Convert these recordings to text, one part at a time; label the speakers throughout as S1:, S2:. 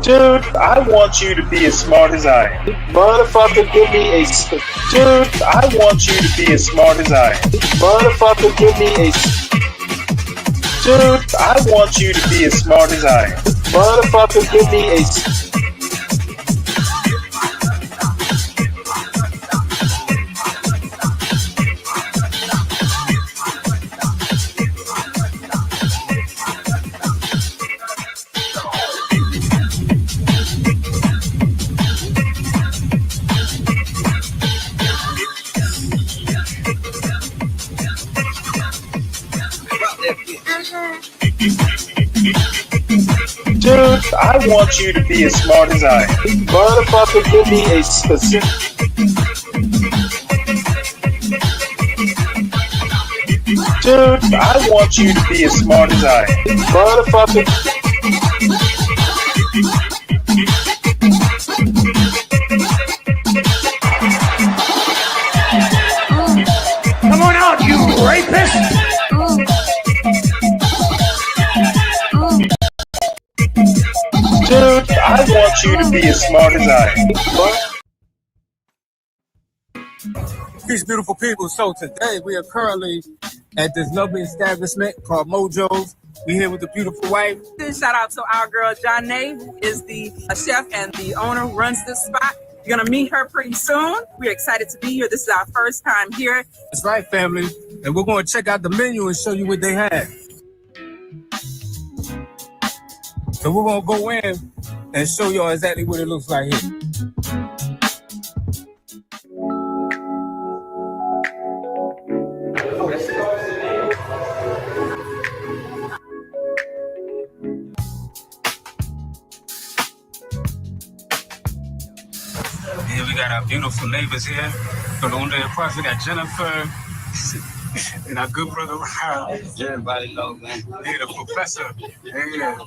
S1: Dude, I want you to be as smart as I am.
S2: Motherfucker, give me a...
S1: Dude, I want you to be as smart as I am.
S2: Motherfucker, give me a...
S1: Dude, I want you to be as smart as I am.
S2: Motherfucker, give me a...
S1: Dude, I want you to be as smart as I am.
S2: Motherfucker, give me a specific...
S1: Dude, I want you to be as smart as I am.
S2: Motherfucker...
S3: Come on out, you rapist!
S1: Dude, I want you to be as smart as I am.
S4: Peace, beautiful people. So today we are currently at this lovely establishment called Mojo's. We here with the beautiful wife.
S5: Shout out to our girl, Janae, who is the chef and the owner who runs this spot. You're gonna meet her pretty soon. We're excited to be here. This is our first time here.
S4: That's right, family. And we're going to check out the menu and show you what they have. So we're going to go in and show y'all exactly what it looks like here. Here we got our beautiful neighbors here. From the under across, we got Jennifer and our good brother Rob.
S6: Everybody knows, man.
S4: Here, the professor. Yeah.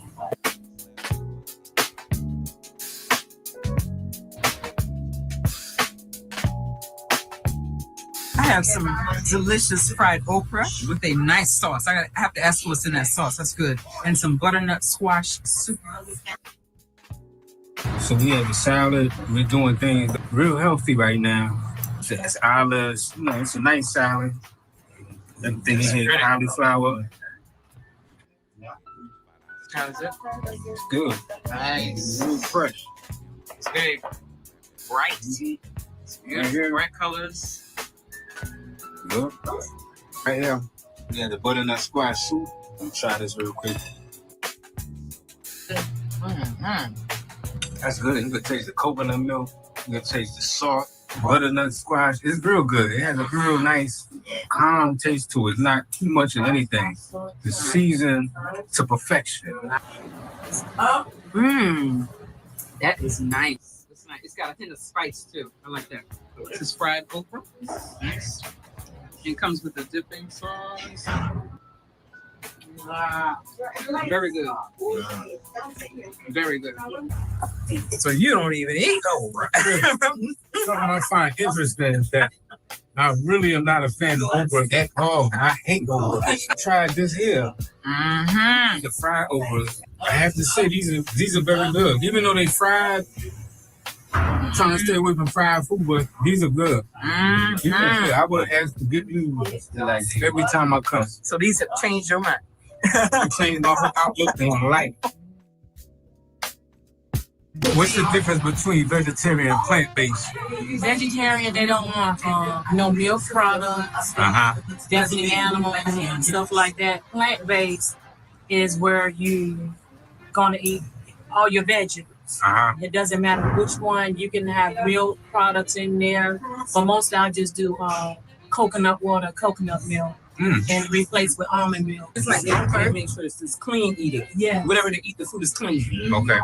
S5: I have some delicious fried okra with a nice sauce. I have to ask what's in that sauce. That's good. And some butternut squash soup.
S4: So we have a salad. We're doing things real healthy right now. It's olives. You know, it's a nice salad. Everything in here, cauliflower.
S5: How's it?
S4: It's good.
S5: Nice.
S4: Real fresh.
S5: It's very bright. It's beautiful. Bright colors.
S4: Good. Right here, we got the butternut squash soup. Let me try this real quick.
S5: Mm-hmm.
S4: That's good. You can taste the coconut milk. You can taste the salt. Butternut squash. It's real good. It has a real nice, calm taste to it. It's not too much of anything. It's seasoned to perfection.
S5: That is nice. It's nice. It's got a hint of spice too. I like that. This is fried okra. Nice. It comes with a dipping sauce. Very good. Very good.
S4: So you don't even eat okra. Something I find interesting is that I really am not a fan of okra at all. I hate okra. I tried this here.
S5: Mm-hmm.
S4: The fried okra. I have to say these are very good. Even though they fried, I'm trying to stay away from fried food, but these are good.
S5: Mm-hmm.
S4: I would ask to get you every time I come.
S5: So these have changed your mind.
S4: They changed my whole outlook on life. What's the difference between vegetarian and plant-based?
S7: Vegetarian, they don't want no milk products, definitely animals and stuff like that. Plant-based is where you gonna eat all your vegetables. It doesn't matter which one. You can have real products in there, but most I'll just do coconut water, coconut milk, and replace with almond milk.
S5: It's like they make sure it's clean eating.
S7: Yeah.
S5: Whatever they eat, the food is clean.
S4: Okay.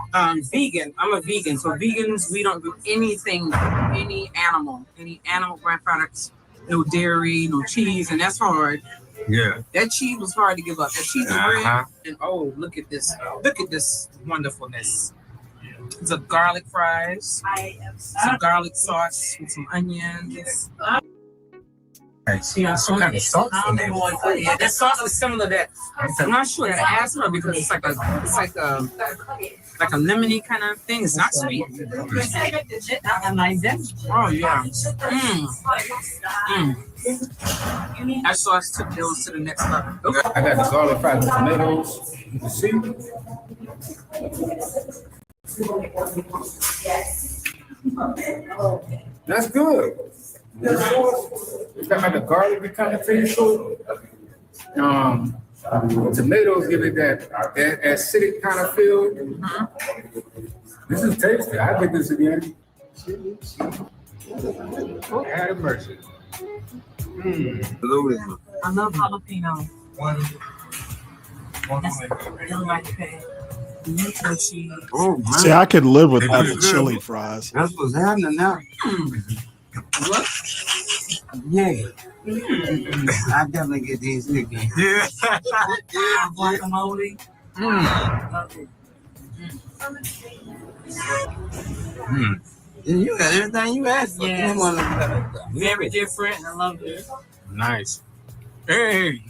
S5: Vegan. I'm a vegan. So vegans, we don't do anything, any animal byproducts, no dairy, no cheese, and that's hard.
S4: Yeah.
S5: That cheese was hard to give up. That cheese is bread. And oh, look at this. Look at this wonderfulness. Some garlic fries, some garlic sauce with some onions.
S4: Nice.
S5: Yeah, so
S4: Kind of sauce in there.
S5: yeah, that sauce is similar to that. I'm not sure that I asked her because it's like a lemony kind of thing. It's not sweet. I like that. Oh yeah. That sauce took those to the next level.
S4: I got the garlic fried tomatoes. You can see. That's good. It's got like a garlic kind of taste to it. The tomatoes give it that acidic kind of feel. This is tasty. I get this again. Add a mercy.
S7: I love jalapeno. I like that. Cheese.
S6: Oh, man.
S8: See, I could live with
S6: That's
S8: the
S6: good.
S8: chili fries.
S6: That's what's happening now.
S5: What?
S6: Yeah. I definitely get these again.
S4: Yeah.
S7: Guacamole. Love it.
S6: You got everything you asked for.
S7: Yes. Very different. I love it.
S4: Nice. Hey.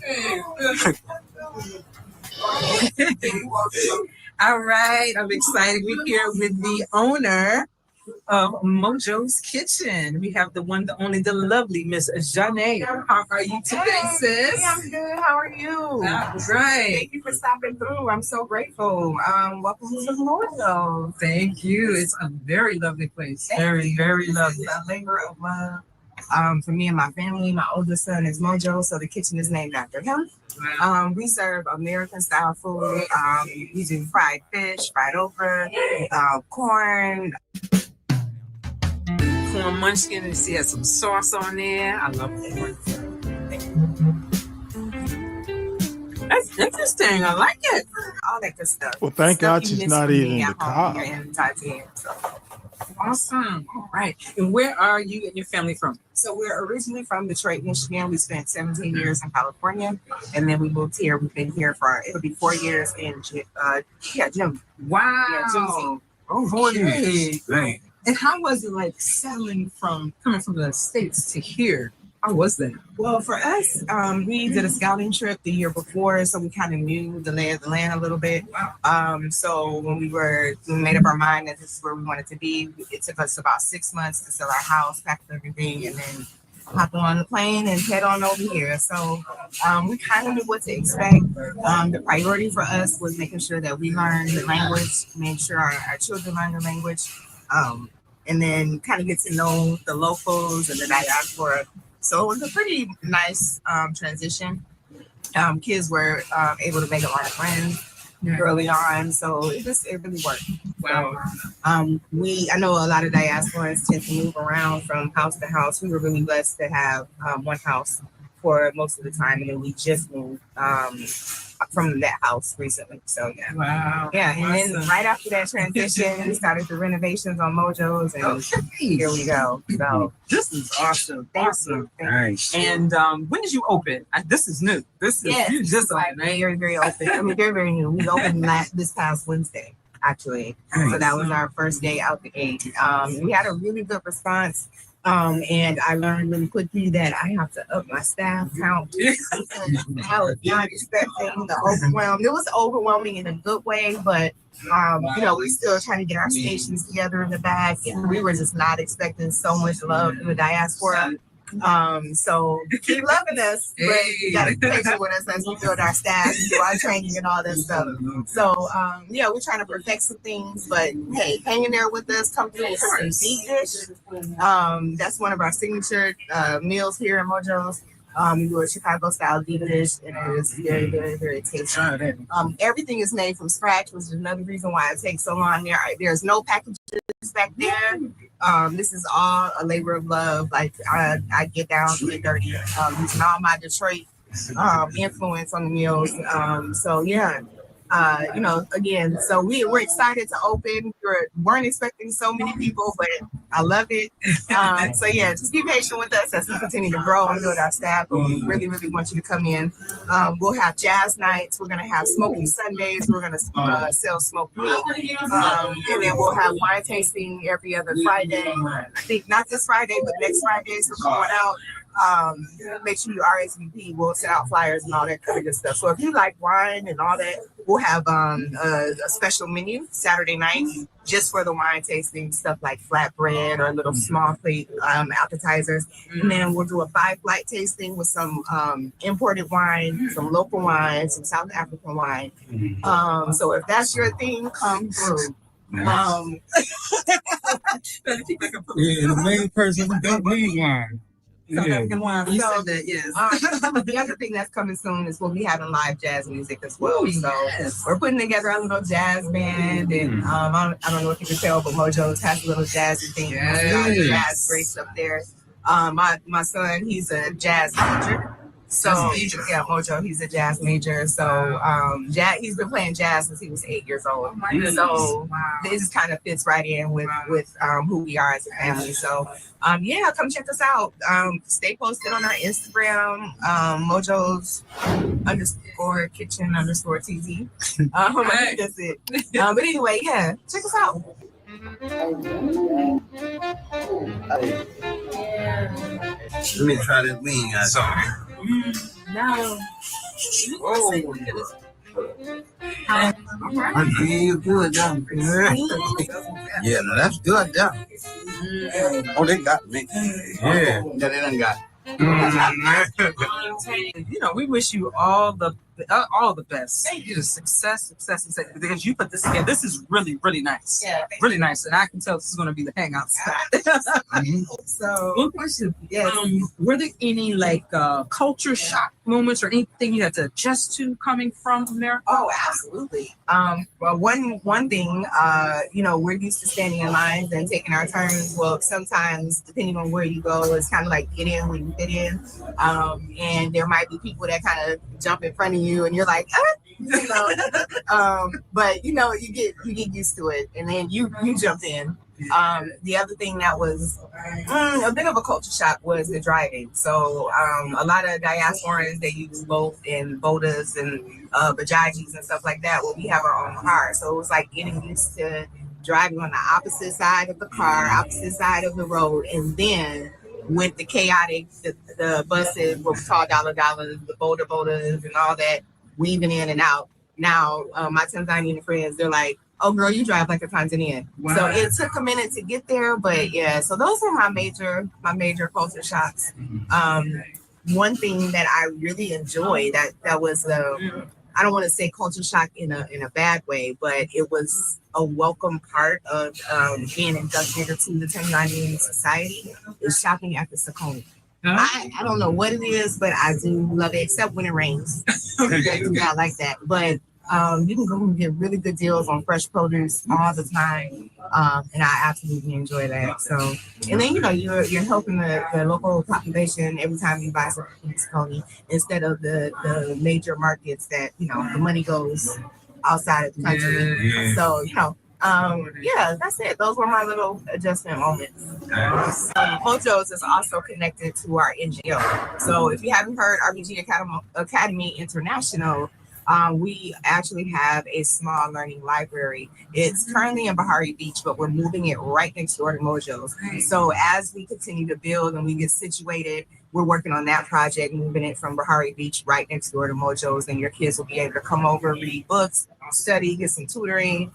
S9: All right, I'm excited. We're here with the owner of Mojo's Kitchen. We have the one, the only, the lovely Miss Janae. How are you today, sis?
S10: I'm good. How are you?
S9: All right.
S10: Thank you for stopping through. I'm so grateful. Welcome to Mojo.
S9: Thank you. It's a very lovely place. Very, very lovely.
S10: A labor of love. For me and my family, my oldest son is Mojo, so the kitchen is named after him. We serve American style food. We do fried fish, fried okra, corn.
S9: Corn munchkin, and see has some sauce on there. I love corn. That's interesting. I like it.
S10: All that good stuff.
S8: Well, thank
S10: Stuff
S8: God
S10: you
S8: she's
S10: miss
S8: not
S10: from
S8: eating
S10: being
S8: the
S10: at home
S8: cob.
S10: here in Titanium, so.
S9: Awesome. All right. And where are you and your family from?
S10: So we're originally from Detroit, Michigan. We spent 17 years in California, and then we moved here. We've been here for, it'll be 4 years in June.
S9: Wow.
S10: Yeah, Juneteenth.
S9: Oh,
S4: 4
S9: okay.
S4: years. Dang.
S9: And how was it like coming from the States to here? How was that?
S10: Well, for us, we did a scouting trip the year before, so we kind of knew the lay of the land a little bit. So when we made up our mind that this is where we wanted to be, it took us about 6 months to sell our house, pack everything, and then hop on the plane and head on over here. So we kind of knew what to expect. The priority for us was making sure that we learned the language, make sure our children learn the language, and then kind of get to know the locals and the diaspora. So it was a pretty nice transition. Kids were able to make a lot of friends early on, so it really worked.
S9: Wow.
S10: I know a lot of diasporans tend to move around from house to house. We were really blessed to have one house for most of the time, and then we just moved from that house recently. So yeah.
S9: Wow.
S10: Yeah, and then right after that transition, we started the renovations on Mojo's, and here we go. So
S9: This is awesome.
S10: awesome.
S4: Nice.
S9: And when did you open? This is new. This is you just opened, right?
S10: very, very open. I mean, very, very new. We opened this past Wednesday, actually. So that was our first day out the gate. We had a really good response. And I learned really quickly that I have to up my staff count. I was not expecting the overwhelm. It was overwhelming in a good way, but we're still trying to get our stations together in the back. And we were just not expecting so much love in the diaspora. So keep loving us, but you gotta be patient with us as we build our staff and do our training and all that stuff. So we're trying to perfect some things, but hey, hang in there with us. Come through with some deep dish. That's one of our signature meals here in Mojo's. We do a Chicago style deep dish, and it is very, very, very tasty. Everything is made from scratch, which is another reason why it takes so long. There's no packages back there. This is all a labor of love. Like I get down to the dirty, using all my Detroit influence on the meals. Again, so we're excited to open. We weren't expecting so many people, but I love it. Just be patient with us as we continue to grow and build our staff. But we really, really want you to come in. We'll have jazz nights. We're gonna have smoking Sundays. We're gonna sell smoked meat, and then we'll have wine tasting every other Friday. I think not this Friday, but next Friday. So come on out. make sure you RSVP. We'll send out flyers and all that kind of good stuff. So if you like wine and all that, we'll have a special menu Saturday night just for the wine tasting, stuff like flatbread or little small plate appetizers. And then we'll do a 5-flight tasting with some imported wine, some local wine, some South African wine. So if that's your thing, come through.
S4: Yeah, the main person don't need wine. Yeah.
S9: You said that, yes.
S10: The other thing that's coming soon is we'll be having live jazz music as well. So we're putting together a little jazz band, and I don't know if you can tell, but Mojo's has a little jazzy thing. Jazz breaks up there. My son, he's a jazz major. So yeah, Mojo, he's a jazz major. So he's been playing jazz since he was 8 years old. So this kind of fits right in with who we are as a family. So yeah, come check us out. Stay posted on our Instagram, Mojo's _kitchen_tz. That's it. But anyway, yeah, check us out.
S6: Let me try this wing.
S10: No.
S6: I'm feeling good now. Yeah, no, that's good now. Oh, they got me. Yeah, they done got.
S9: You know, we wish you all the best. Thank you. Success, because you put this together. This is really, really nice.
S10: Yeah,
S9: really nice, and I can tell this is going to be the hangout spot.
S10: So,
S9: one question:
S10: yes.
S9: Were there any culture shock moments or anything you had to adjust to coming from America?
S10: Oh, absolutely. Well, one thing, we're used to standing in lines and taking our turns. Well, sometimes depending on where you go, it's kind of like get in when you fit in, and there might be people that kind of jump in front of you, and you're like, but you get used to it, and then you jump in. The other thing that was a bit of a culture shock was the driving. So a lot of diasporans, they use both in bodas and bajajis and stuff like that. Well, we have our own car, so it was like getting used to driving on the opposite side of the car, opposite side of the road, and then with the chaotic, the buses with tall dollars, the bodas and all that, weaving in and out. Now, my Tanzanian friends, they're like, oh, girl, you drive like a Tanzanian. Wow. So it took a minute to get there, but yeah, so those are my major culture shocks. One thing that I really enjoyed that was I don't want to say culture shock in a bad way, but it was a welcome part of being inducted into the Tanzanian society is shopping at the Sokoni. I don't know what it is, but I do love it, except when it rains. I do not like that. But you can go and get really good deals on fresh produce all the time. And I absolutely enjoy that. So, and then, you're helping the local population every time you buy something from Sokoni instead of the major markets that, the money goes outside of the country.
S4: Yeah.
S10: So, that's it. Those were my little adjustment moments. Mojo's is also connected to our NGO. So if you haven't heard RBG Academy International, we actually have a small learning library. It's currently in Bahari Beach, but we're moving it right next door to Mojo's. So as we continue to build and we get situated, we're working on that project, moving it from Bahari Beach right next door to Mojo's, and your kids will be able to come over, read books, study, get some tutoring.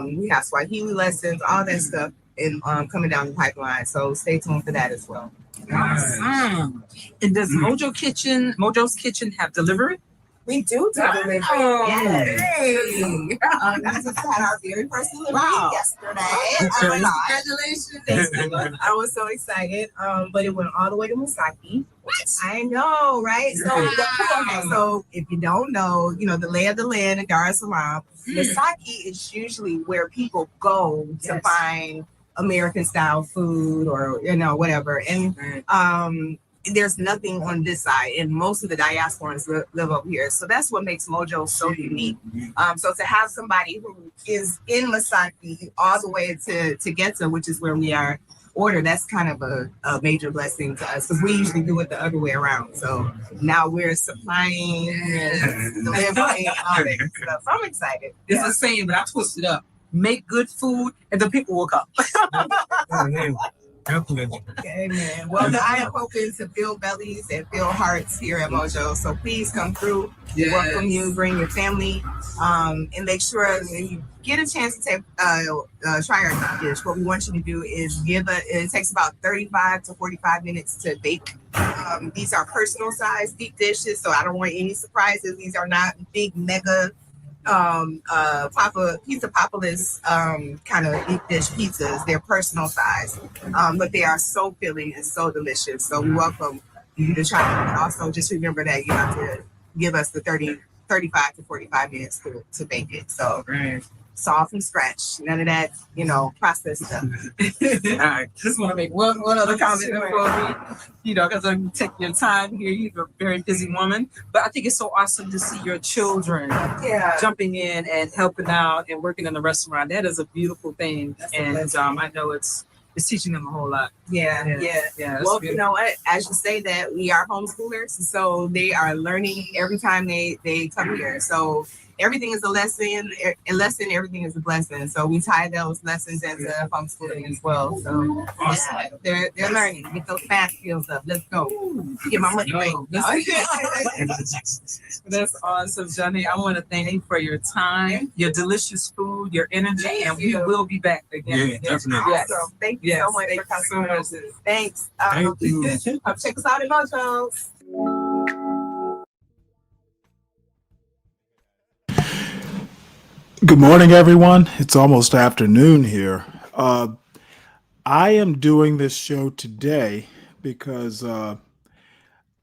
S10: We have Swahili lessons, all that stuff, and coming down the pipeline. So stay tuned for that as well.
S9: Awesome. And does Mojo's Kitchen have delivery?
S10: We do delivery.
S9: Oh.
S10: Yes. We just had our very first delivery yesterday. Congratulations. I was so excited. But it went all the way to Masaki. What? I know, right? So if you don't know, the lay of the land in Dar es Salaam, Masaki is usually where people go to find American style food or, whatever. And there's nothing on this side, and most of the diasporans live up here. So that's what makes Mojo so unique. So to have somebody who is in Masaki all the way to Geta, which is where we are, order, that's kind of a major blessing to us, because we usually do it the other way around. So now we're supplying and delivering all that stuff. So I'm excited.
S9: It's the same, but I twist it up. Make good food, and the people will come.
S4: Definitely.
S10: Amen. Well, I am hoping to fill bellies and fill hearts here at Mojo. So please come through. We welcome you. Bring your family, and make sure when you get a chance to try our dish. What we want you to do is it takes about 35 to 45 minutes to bake. These are personal size deep dishes, so I don't want any surprises. These are not big mega pizza Papalis kind of deep dish pizzas. They're personal size, but they are so filling and so delicious. So we welcome you to try them. And also just remember that you have to give us the 35 to 45 minutes to bake it. So it's all from scratch. None of that, processed stuff.
S9: I just want to make one other comment before we, because I'm taking your time here. You're a very busy woman, but I think it's so awesome to see your children jumping in and helping out and working in the restaurant. That is a beautiful thing, and I know it's teaching them a whole lot.
S10: Yeah. Well, you know what? As you say that, we are homeschoolers, so they are learning every time they come here. So everything is a lesson. Everything is a blessing. So we tie those lessons into homeschooling as well. So they're learning. Get those math skills up. Let's go. Get my money back.
S9: That's awesome, Johnny. I want to thank you for your time, your delicious food, your energy, and we will be back again.
S4: Yeah, definitely.
S10: Yes. So thank you so much for coming. Thanks.
S4: Thank you.
S10: Check us out at Mojo's.
S8: Good morning, everyone. It's almost afternoon here. I am doing this show today because I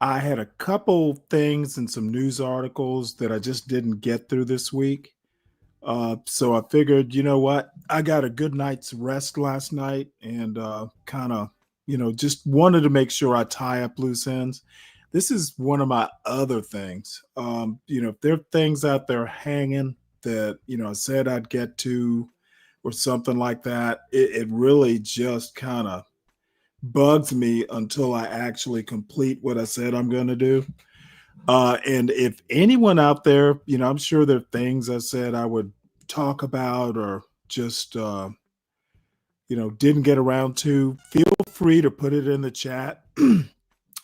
S8: had a couple things and some news articles that I just didn't get through this week. So I figured, you know what? I got a good night's rest last night and kind of, just wanted to make sure I tie up loose ends. This is one of my other things. If there are things out there hanging that, I said I'd get to or something like that, it really just kind of bugs me until I actually complete what I said I'm going to do. And if anyone out there, I'm sure there are things I said I would talk about or just, didn't get around to, feel free to put it in the chat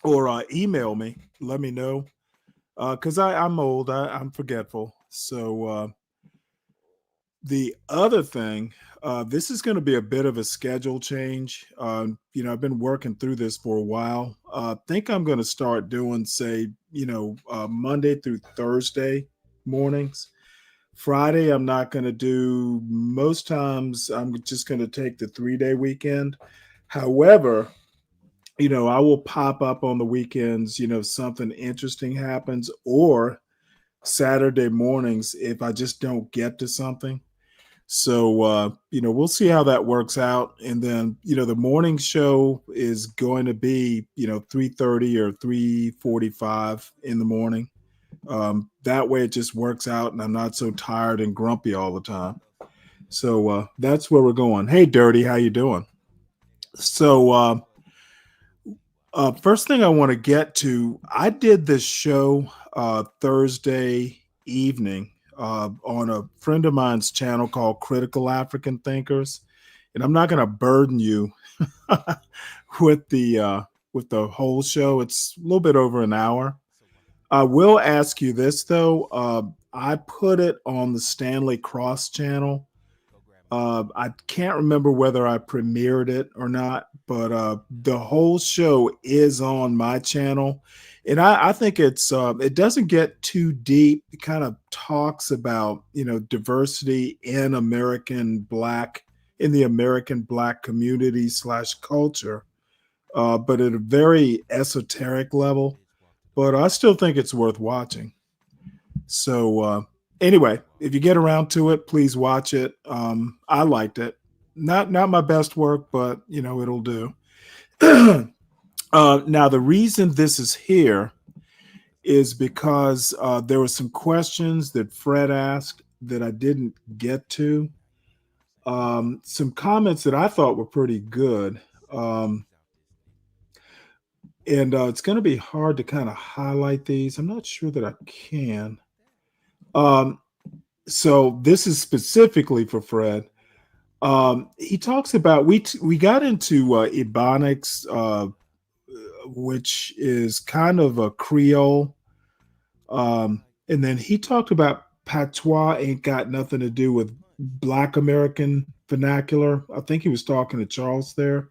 S8: or email me. Let me know. Because I'm old. I'm forgetful. So the other thing, this is going to be a bit of a schedule change. I've been working through this for a while. I think I'm going to start doing, say, Monday through Thursday mornings. Friday, I'm not going to do. Most times, I'm just going to take the 3-day weekend. However, I will pop up on the weekends, something interesting happens, or Saturday mornings if I just don't get to something. So, we'll see how that works out. And then, the morning show is going to be, 3:30 or 3:45 in the morning. That way it just works out and I'm not so tired and grumpy all the time. So that's where we're going. Hey, Dirty, how you doing? So first thing I want to get to, I did this show Thursday evening on a friend of mine's channel called Critical African Thinkers. And I'm not going to burden you with the whole show. It's a little bit over an hour. I will ask you this, though. I put it on the Stanley Cross channel. I can't remember whether I premiered it or not, but the whole show is on my channel. And I think it doesn't get too deep. It kind of talks about, diversity in the American Black community / culture, but at a very esoteric level. But I still think it's worth watching. So anyway, if you get around to it, please watch it. I liked it. Not my best work, but it'll do. Now the reason this is here is because there were some questions that Fred asked that I didn't get to. Some comments that I thought were pretty good. And it's going to be hard to kind of highlight these. I'm not sure that I can. So this is specifically for Fred. He talks about we got into Ebonics, which is kind of a Creole. And then he talked about patois ain't got nothing to do with Black American vernacular. I think he was talking to Charles there.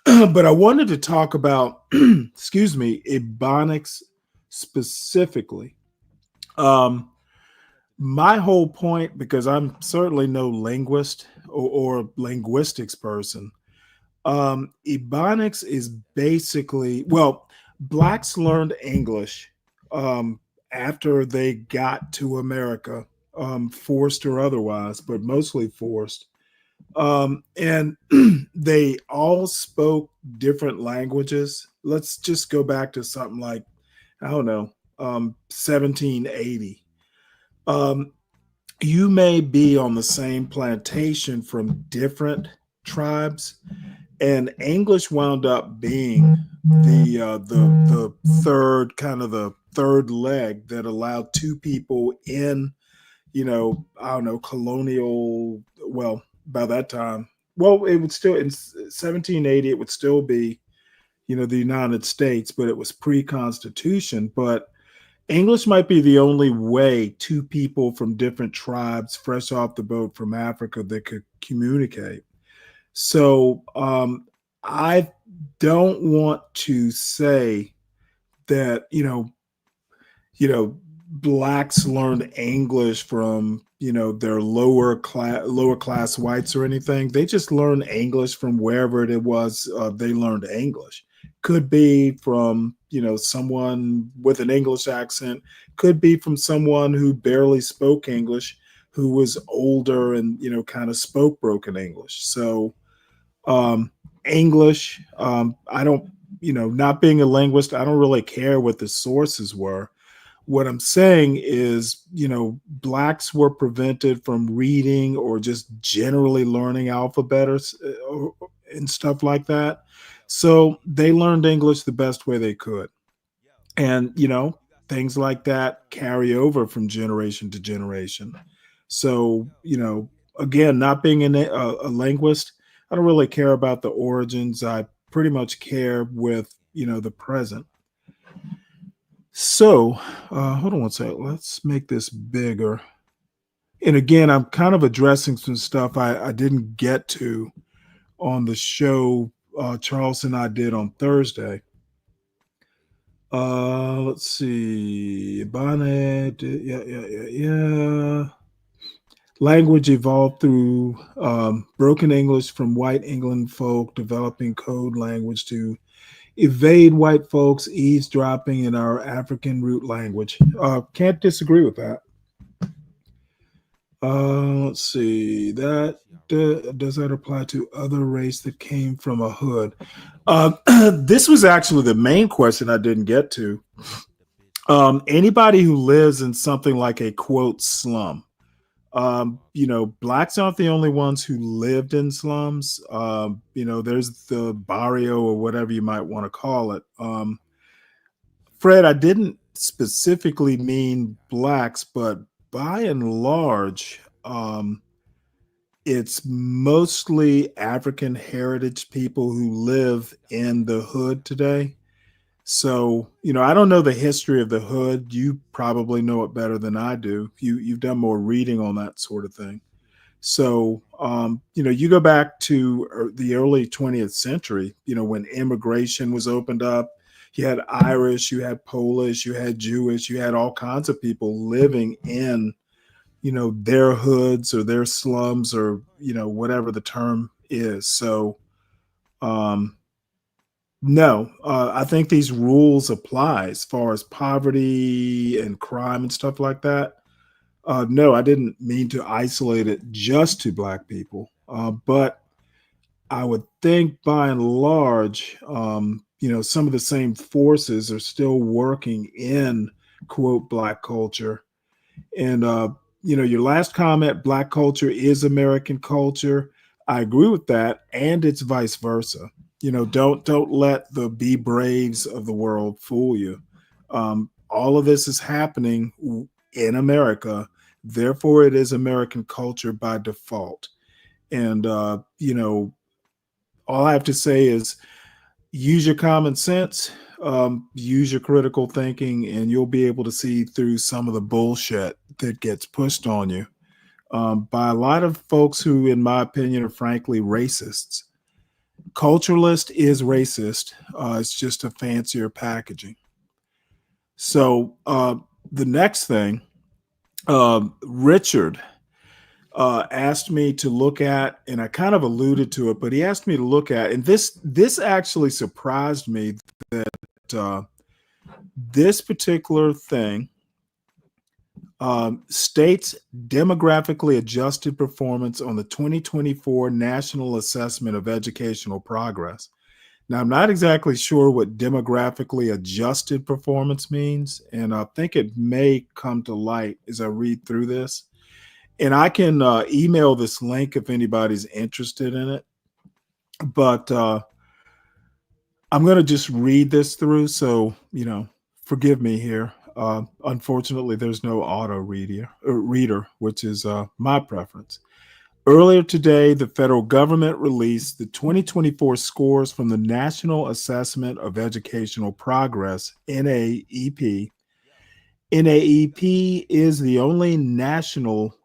S8: But I wanted to talk about, excuse me, Ebonics specifically. Um, my whole point, because I'm certainly no linguist or linguistics person, Ebonics is basically, well, blacks learned English um, after they got to America, forced or otherwise, but mostly forced. And they all spoke different languages. Let's just go back to something like, I don't know, 1780. Um, you may be on the same plantation from different tribes, and English wound up being the third, kind of the third leg that allowed two people in, I don't know, colonial. Well, by that time, well, it would still in 1780 it would still be, the United States, but it was pre-Constitution. But English might be the only way two people from different tribes, fresh off the boat from Africa, that could communicate. So I don't want to say that blacks learned English from their lower class whites or anything. They just learned English from wherever it was they learned English. Could be from someone with an English accent. Could be from someone who barely spoke English, who was older and kind of spoke broken English. So English, I don't, not being a linguist, I don't really care what the sources were. What I'm saying is, blacks were prevented from reading or just generally learning alphabet and stuff like that. So they learned English the best way they could. And, things like that carry over from generation to generation. So, again, not being a linguist, I don't really care about the origins. I pretty much care with, the present. So, hold on one second. Let's make this bigger. And again, I'm kind of addressing some stuff I didn't get to on the show Charles and I did on Thursday. Let's see. Bonnet. Yeah. Language evolved through broken English from white England folk developing code language to evade white folks eavesdropping in our African root language. Can't disagree with that. Let's see. Does that apply to other race that came from a hood? This was actually the main question I didn't get to. Anybody who lives in something like a quote slum. Blacks aren't the only ones who lived in slums. There's the barrio or whatever you might want to call it. Fred, I didn't specifically mean blacks, but by and large, it's mostly African heritage people who live in the hood today. So, I don't know the history of the hood. You probably know it better than I do. You've done more reading on that sort of thing. So, you go back to the early 20th century, when immigration was opened up, you had Irish, you had Polish, you had Jewish, you had all kinds of people living in, their hoods or their slums or, whatever the term is. So, no, I think these rules apply as far as poverty and crime and stuff like that. No, I didn't mean to isolate it just to black people, but I would think by and large, some of the same forces are still working in quote black culture. And your last comment, black culture is American culture. I agree with that, and it's vice versa. Don't let the be braves of the world fool you. All of this is happening in America, therefore it is American culture by default. And, all I have to say is use your common sense, use your critical thinking, and you'll be able to see through some of the bullshit that gets pushed on you by a lot of folks who, in my opinion, are frankly racists. Culturalist is racist. It's just a fancier packaging. So the next thing, Richard asked me to look at, and I kind of alluded to it, but he asked me to look at, and this actually surprised me that this particular thing states demographically adjusted performance on the 2024 National Assessment of Educational Progress. Now, I'm not exactly sure what demographically adjusted performance means, and I think it may come to light as I read through this. And I can email this link if anybody's interested in it. But I'm going to just read this through. So, forgive me here. Unfortunately, there's no auto reader, which is my preference. Earlier today, the federal government released the 2024 scores from the National Assessment of Educational Progress, NAEP. NAEP is the only national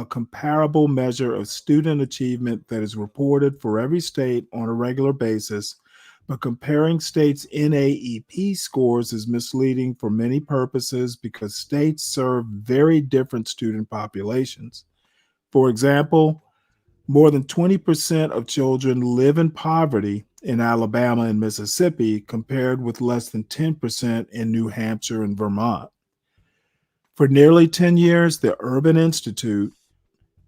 S8: comparable measure of student achievement that is reported for every state on a regular basis, but comparing states' NAEP scores is misleading for many purposes because states serve very different student populations. For example, more than 20% of children live in poverty in Alabama and Mississippi, compared with less than 10% in New Hampshire and Vermont. For nearly 10 years, the Urban Institute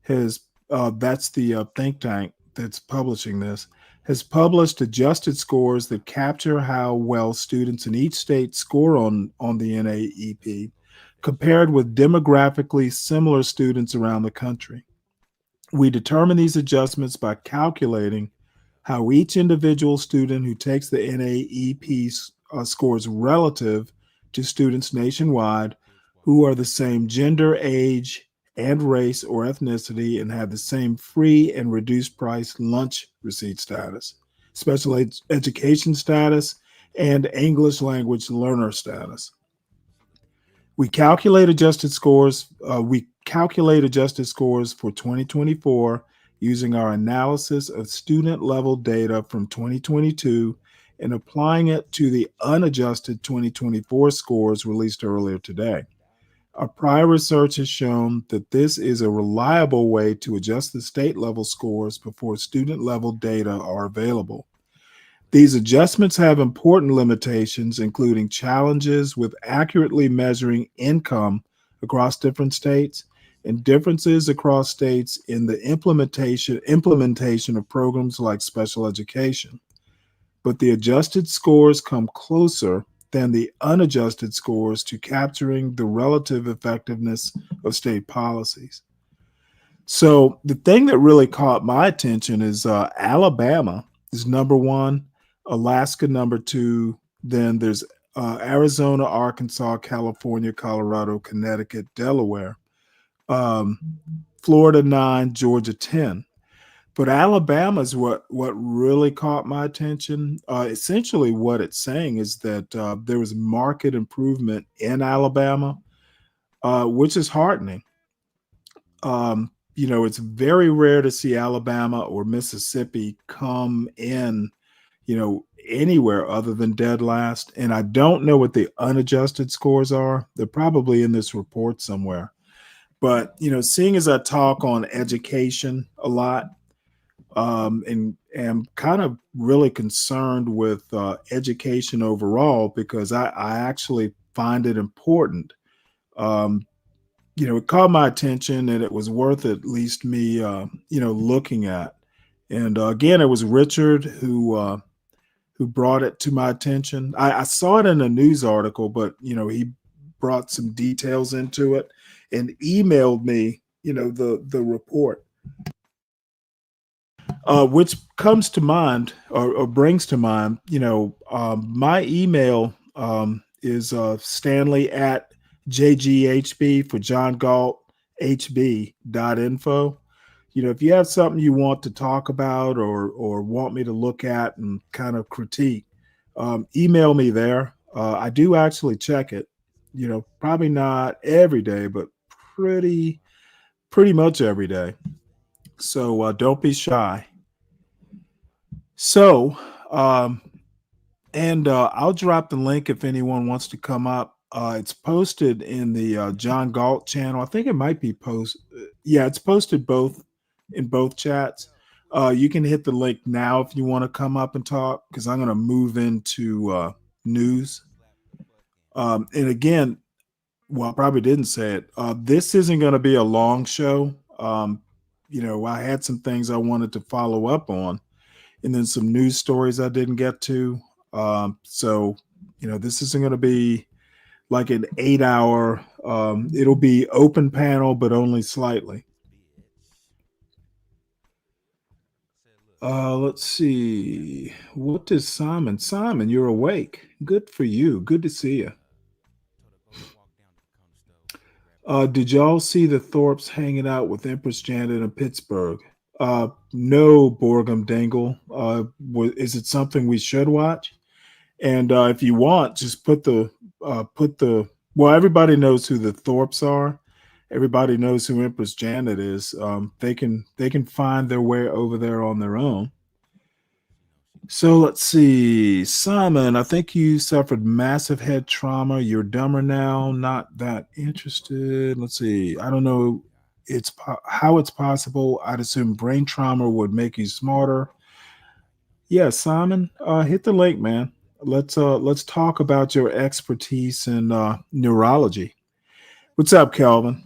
S8: has, that's the think tank that's publishing this, has published adjusted scores that capture how well students in each state score on the NAEP, compared with demographically similar students around the country. We determine these adjustments by calculating how each individual student who takes the NAEP scores relative to students nationwide who are the same gender, age, and race or ethnicity and have the same free and reduced price lunch receipt status, special education status, and English language learner status. We calculate adjusted scores. We calculate adjusted scores for 2024 using our analysis of student level data from 2022 and applying it to the unadjusted 2024 scores released earlier today. Our prior research has shown that this is a reliable way to adjust the state level scores before student level data are available. These adjustments have important limitations, including challenges with accurately measuring income across different states and differences across states in the implementation of programs like special education. But the adjusted scores come closer than the unadjusted scores to capturing the relative effectiveness of state policies. So the thing that really caught my attention is Alabama is number one, Alaska number two, then there's Arizona, Arkansas, California, Colorado, Connecticut, Delaware, Florida 9, Georgia 10. But Alabama is what really caught my attention. Essentially, what it's saying is that there was market improvement in Alabama, which is heartening. It's very rare to see Alabama or Mississippi come in, anywhere other than dead last. And I don't know what the unadjusted scores are. They're probably in this report somewhere. But, seeing as I talk on education a lot, and am kind of really concerned with education overall because I actually find it important. It caught my attention and it was worth at least me, looking at. And again, it was Richard who brought it to my attention. I saw it in a news article, but he brought some details into it and emailed me, the report. Which comes to mind or brings to mind, my email is Stanley at JGHB for John Galt HB.info. if you have something you want to talk about or want me to look at and kind of critique, email me there. I do actually check it. Probably not every day, but pretty pretty much every day. So don't be shy. So, and I'll drop the link if anyone wants to come up. It's posted in the John Galt channel. I think it might be Yeah, it's posted both in both chats. You can hit the link now if you want to come up and talk because I'm going to move into news. And again, well, I probably didn't say it. This isn't going to be a long show. I had some things I wanted to follow up on, and then some news stories I didn't get to. So, this isn't going to be like an 8 hour. It'll be open panel, but only slightly. Let's see. What does Simon? Simon, you're awake. Good for you. Good to see you. Did y'all see the Thorpes hanging out with Empress Janet in Pittsburgh? No, Borgum Dangle. Is it something we should watch? And if you want, just put the. Well, everybody knows who the Thorpes are. Everybody knows who Empress Janet is. They can find their way over there on their own. So let's see. Simon, I think you suffered massive head trauma. You're dumber now. Not that interested. Let's see. I don't know how it's possible. I'd assume brain trauma would make you smarter. Yeah, Simon, hit the link, man. Let's talk about your expertise in neurology. What's up, Calvin?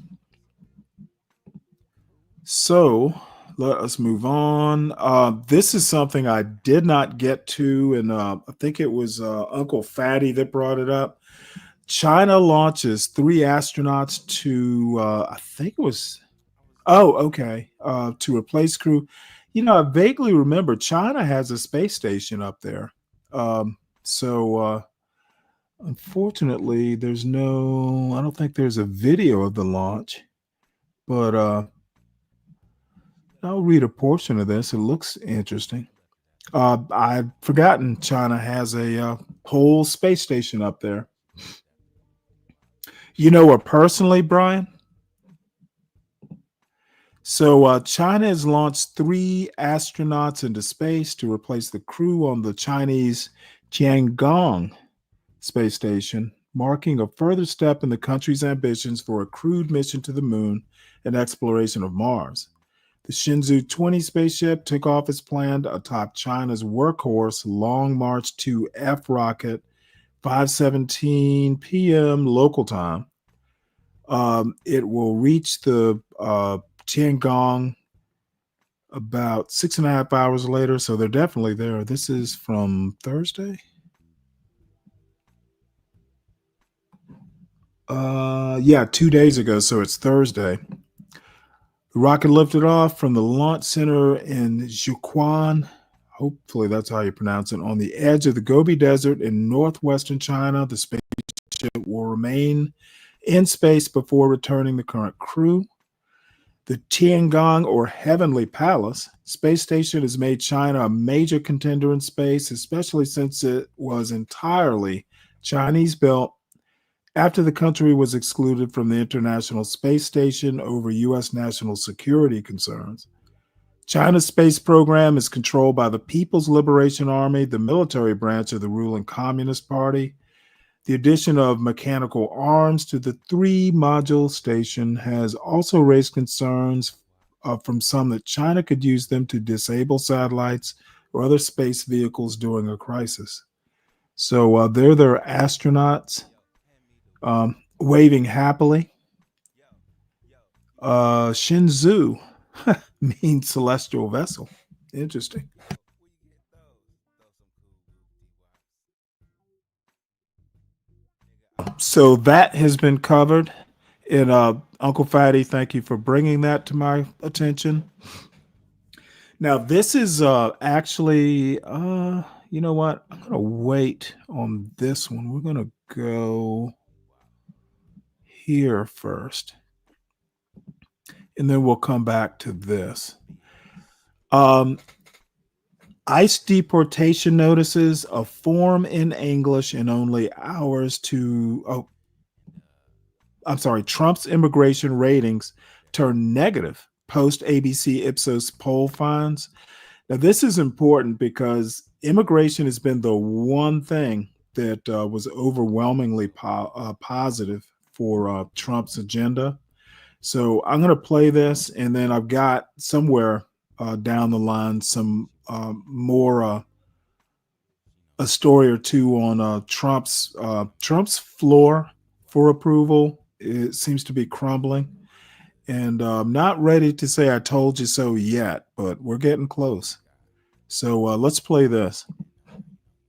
S8: So let us move on. This is something I did not get to, and I think it was Uncle Fatty that brought it up. China launches 3 astronauts to, I think it was, to replace crew. I vaguely remember China has a space station up there. So unfortunately, I don't think there's a video of the launch, but I'll read a portion of this. It looks interesting. I've forgotten China has a whole space station up there. You know her personally, Brian? So China has launched 3 astronauts into space to replace the crew on the Chinese Tiangong space station, marking a further step in the country's ambitions for a crewed mission to the moon and exploration of Mars. The Shenzhou 20 spaceship took off as planned atop China's workhorse Long March 2 F rocket, 5:17 p.m. local time. It will reach the Tiangong about 6.5 hours later, so they're definitely there. This is from Thursday. 2 days ago, so it's Thursday. The rocket lifted off from the launch center in Zhuquan, hopefully that's how you pronounce it, on the edge of the Gobi Desert in northwestern China. The spaceship will remain in space before returning the current crew. The Tiangong, or Heavenly Palace, space station has made China a major contender in space, especially since it was entirely Chinese-built after the country was excluded from the International Space Station over U.S. national security concerns. China's space program is controlled by the People's Liberation Army, the military branch of the ruling Communist Party. The addition of mechanical arms to the 3-module station has also raised concerns from some that China could use them to disable satellites or other space vehicles during a crisis. So they're their astronauts waving happily. Shenzhou means celestial vessel. Interesting. So that has been covered. And Uncle Fatty, thank you for bringing that to my attention. Now, this is actually, you know what? I'm going to wait on this one. We're going to go here first. and then we'll come back to this. ICE deportation notices, a form in English in only hours to, Trump's immigration ratings turn negative post ABC Ipsos poll finds. Now, this is important because immigration has been the one thing that was overwhelmingly positive for Trump's agenda. So I'm going to play this, and then I've got somewhere down the line some more a story or two on Trump's floor for approval. It seems to be crumbling, and I'm not ready to say I told you so yet, but we're getting close. So let's play this.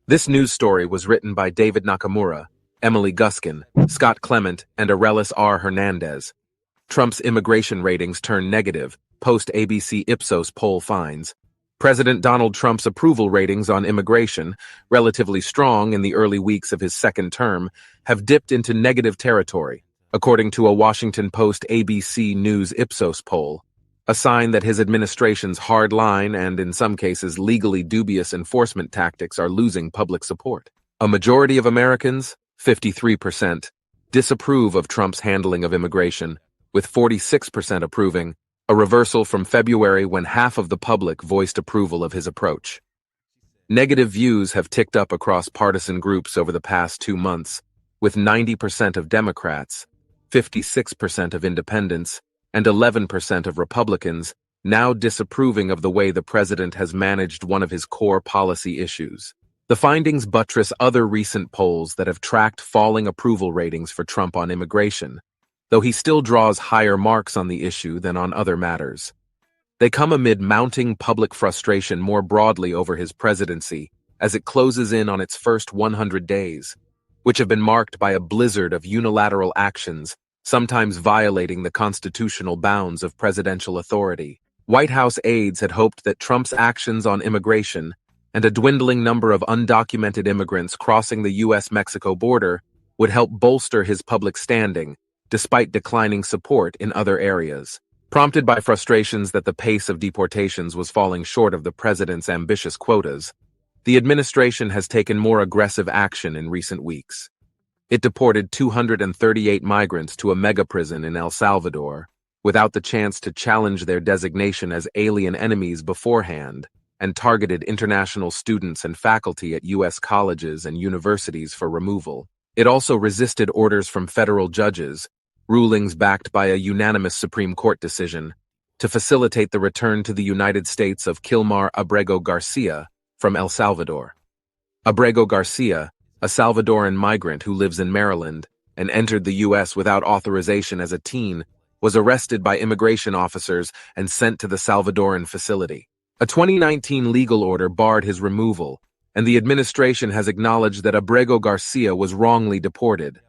S11: This news story was written by David Nakamura, Emily Guskin, Scott Clement, and Arelis R. Hernandez. Trump's immigration ratings turn negative post-ABC Ipsos poll finds. President Donald Trump's approval ratings on immigration, relatively strong in the early weeks of his second term, have dipped into negative territory, according to a Washington Post ABC News Ipsos poll, a sign that his administration's hard-line and, in some cases, legally dubious enforcement tactics are losing public support. A majority of Americans, 53%, disapprove of Trump's handling of immigration, with 46% approving, a reversal from February when half of the public voiced approval of his approach. Negative views have ticked up across partisan groups over the past 2 months, with 90% of Democrats, 56% of independents, and 11% of Republicans now disapproving of the way the president has managed one of his core policy issues. The findings buttress other recent polls that have tracked falling approval ratings for Trump on immigration, though he still draws higher marks on the issue than on other matters. They come amid mounting public frustration more broadly over his presidency as it closes in on its first 100 days, which have been marked by a blizzard of unilateral actions, sometimes violating the constitutional bounds of presidential authority. White House aides had hoped that Trump's actions on immigration and a dwindling number of undocumented immigrants crossing the U.S.-Mexico border would help bolster his public standing, despite declining support in other areas. Prompted by frustrations that the pace of deportations was falling short of the president's ambitious quotas, the administration has taken more aggressive action in recent weeks. It deported 238 migrants to a mega-prison in El Salvador, without the chance to challenge their designation as alien enemies beforehand, and targeted international students and faculty at U.S. colleges and universities for removal. It also resisted orders from federal judges, rulings backed by a unanimous Supreme Court decision, to facilitate the return to the United States of Kilmar Abrego Garcia from El Salvador. Abrego Garcia, a Salvadoran migrant who lives in Maryland and entered the U.S. without authorization as a teen, was arrested by immigration officers and sent to the Salvadoran facility. A 2019 legal order barred his removal, and the administration has acknowledged that Abrego Garcia was wrongly deported.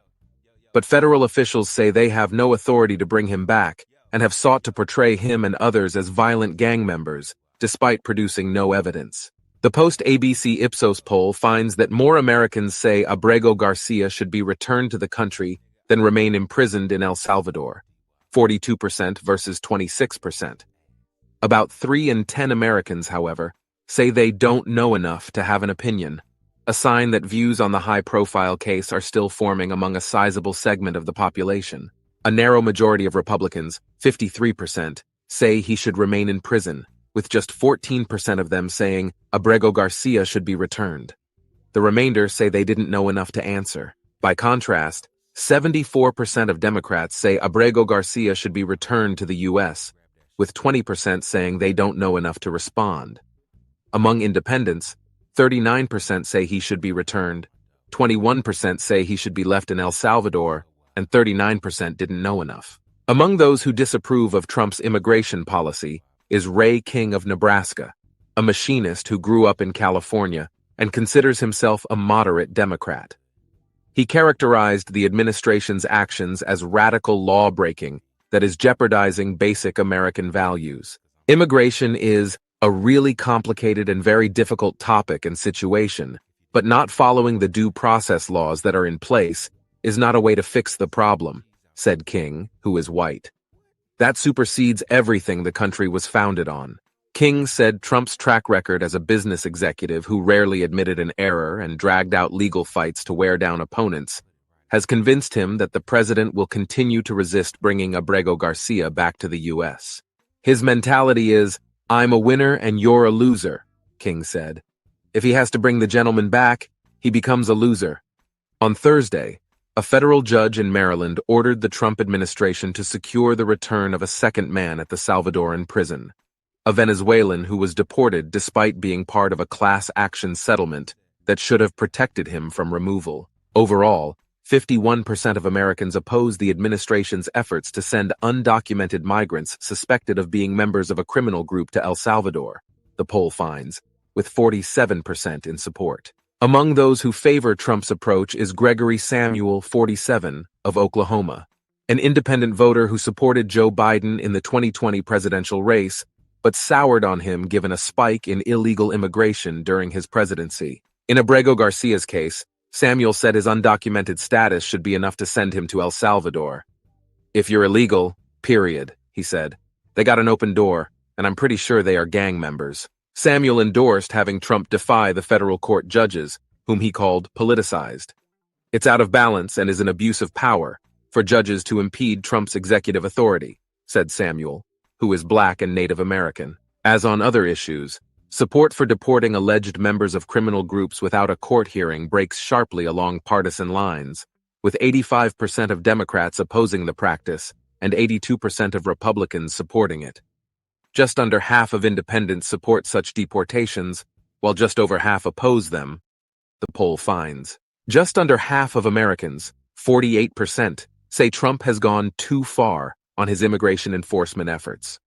S11: But federal officials say they have no authority to bring him back and have sought to portray him and others as violent gang members, despite producing no evidence. The post-ABC Ipsos poll finds that more Americans say Abrego Garcia should be returned to the country than remain imprisoned in El Salvador, 42% versus 26%. About 3 in 10 Americans, however, say they don't know enough to have an opinion, a sign that views on the high-profile case are still forming among a sizable segment of the population. A narrow majority of Republicans, 53%, say he should remain in prison, with just 14% of them saying Abrego Garcia should be returned. The remainder say they didn't know enough to answer. By contrast, 74% of Democrats say Abrego Garcia should be returned to the U.S., with 20% saying they don't know enough to respond. Among independents, 39% say he should be returned, 21% say he should be left in El Salvador, and 39% didn't know enough. Among those who disapprove of Trump's immigration policy is Ray King of Nebraska, a machinist who grew up in California and considers himself a moderate Democrat. He characterized the administration's actions as radical law-breaking that is jeopardizing basic American values. Immigration is a really complicated and very difficult topic and situation, but not following the due process laws that are in place is not a way to fix the problem, said King, who is white. That supersedes everything the country was founded on. King said Trump's track record as a business executive who rarely admitted an error and dragged out legal fights to wear down opponents has convinced him that the president will continue to resist bringing Abrego Garcia back to the U.S. His mentality is, I'm a winner and you're a loser, King said. If he has to bring the gentleman back, he becomes a loser. On Thursday, a federal judge in Maryland ordered the Trump administration to secure the return of a second man at the Salvadoran prison, a Venezuelan who was deported despite being part of a class action settlement that should have protected him from removal. Overall, 51% of Americans oppose the administration's efforts to send undocumented migrants suspected of being members of a criminal group to El Salvador, the poll finds, with 47% in support. Among those who favor Trump's approach is Gregory Samuel, 47, of Oklahoma, an independent voter who supported Joe Biden in the 2020 presidential race, but soured on him given a spike in illegal immigration during his presidency. In Abrego Garcia's case, Samuel said his undocumented status should be enough to send him to El Salvador. If you're illegal, period, he said. They got an open door, and I'm pretty sure they are gang members. Samuel endorsed having Trump defy the federal court judges, whom he called politicized. It's out of balance and is an abuse of power for judges to impede Trump's executive authority, said Samuel, who is Black and Native American. As on other issues, support for deporting alleged members of criminal groups without a court hearing breaks sharply along partisan lines, with 85% of Democrats opposing the practice and 82% of Republicans supporting it. Just under half of independents support such deportations, while just over half oppose them, the poll finds. Just under half of Americans, 48%, say Trump has gone too far on his immigration enforcement efforts.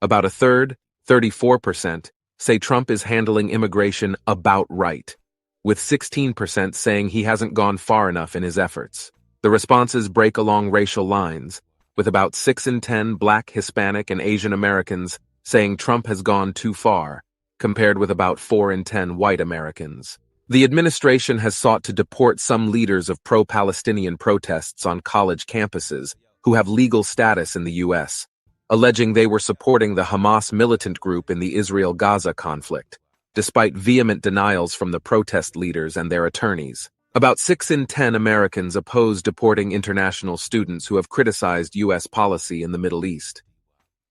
S11: About a third, 34%, say Trump is handling immigration about right, with 16% saying he hasn't gone far enough in his efforts. The responses break along racial lines, with about 6 in 10 Black, Hispanic, and Asian Americans saying Trump has gone too far, compared with about 4 in 10 white Americans. The administration has sought to deport some leaders of pro-Palestinian protests on college campuses who have legal status in the U.S., alleging they were supporting the Hamas militant group in the Israel-Gaza conflict, despite vehement denials from the protest leaders and their attorneys. About 6 in 10 Americans oppose deporting international students who have criticized U.S. policy in the Middle East.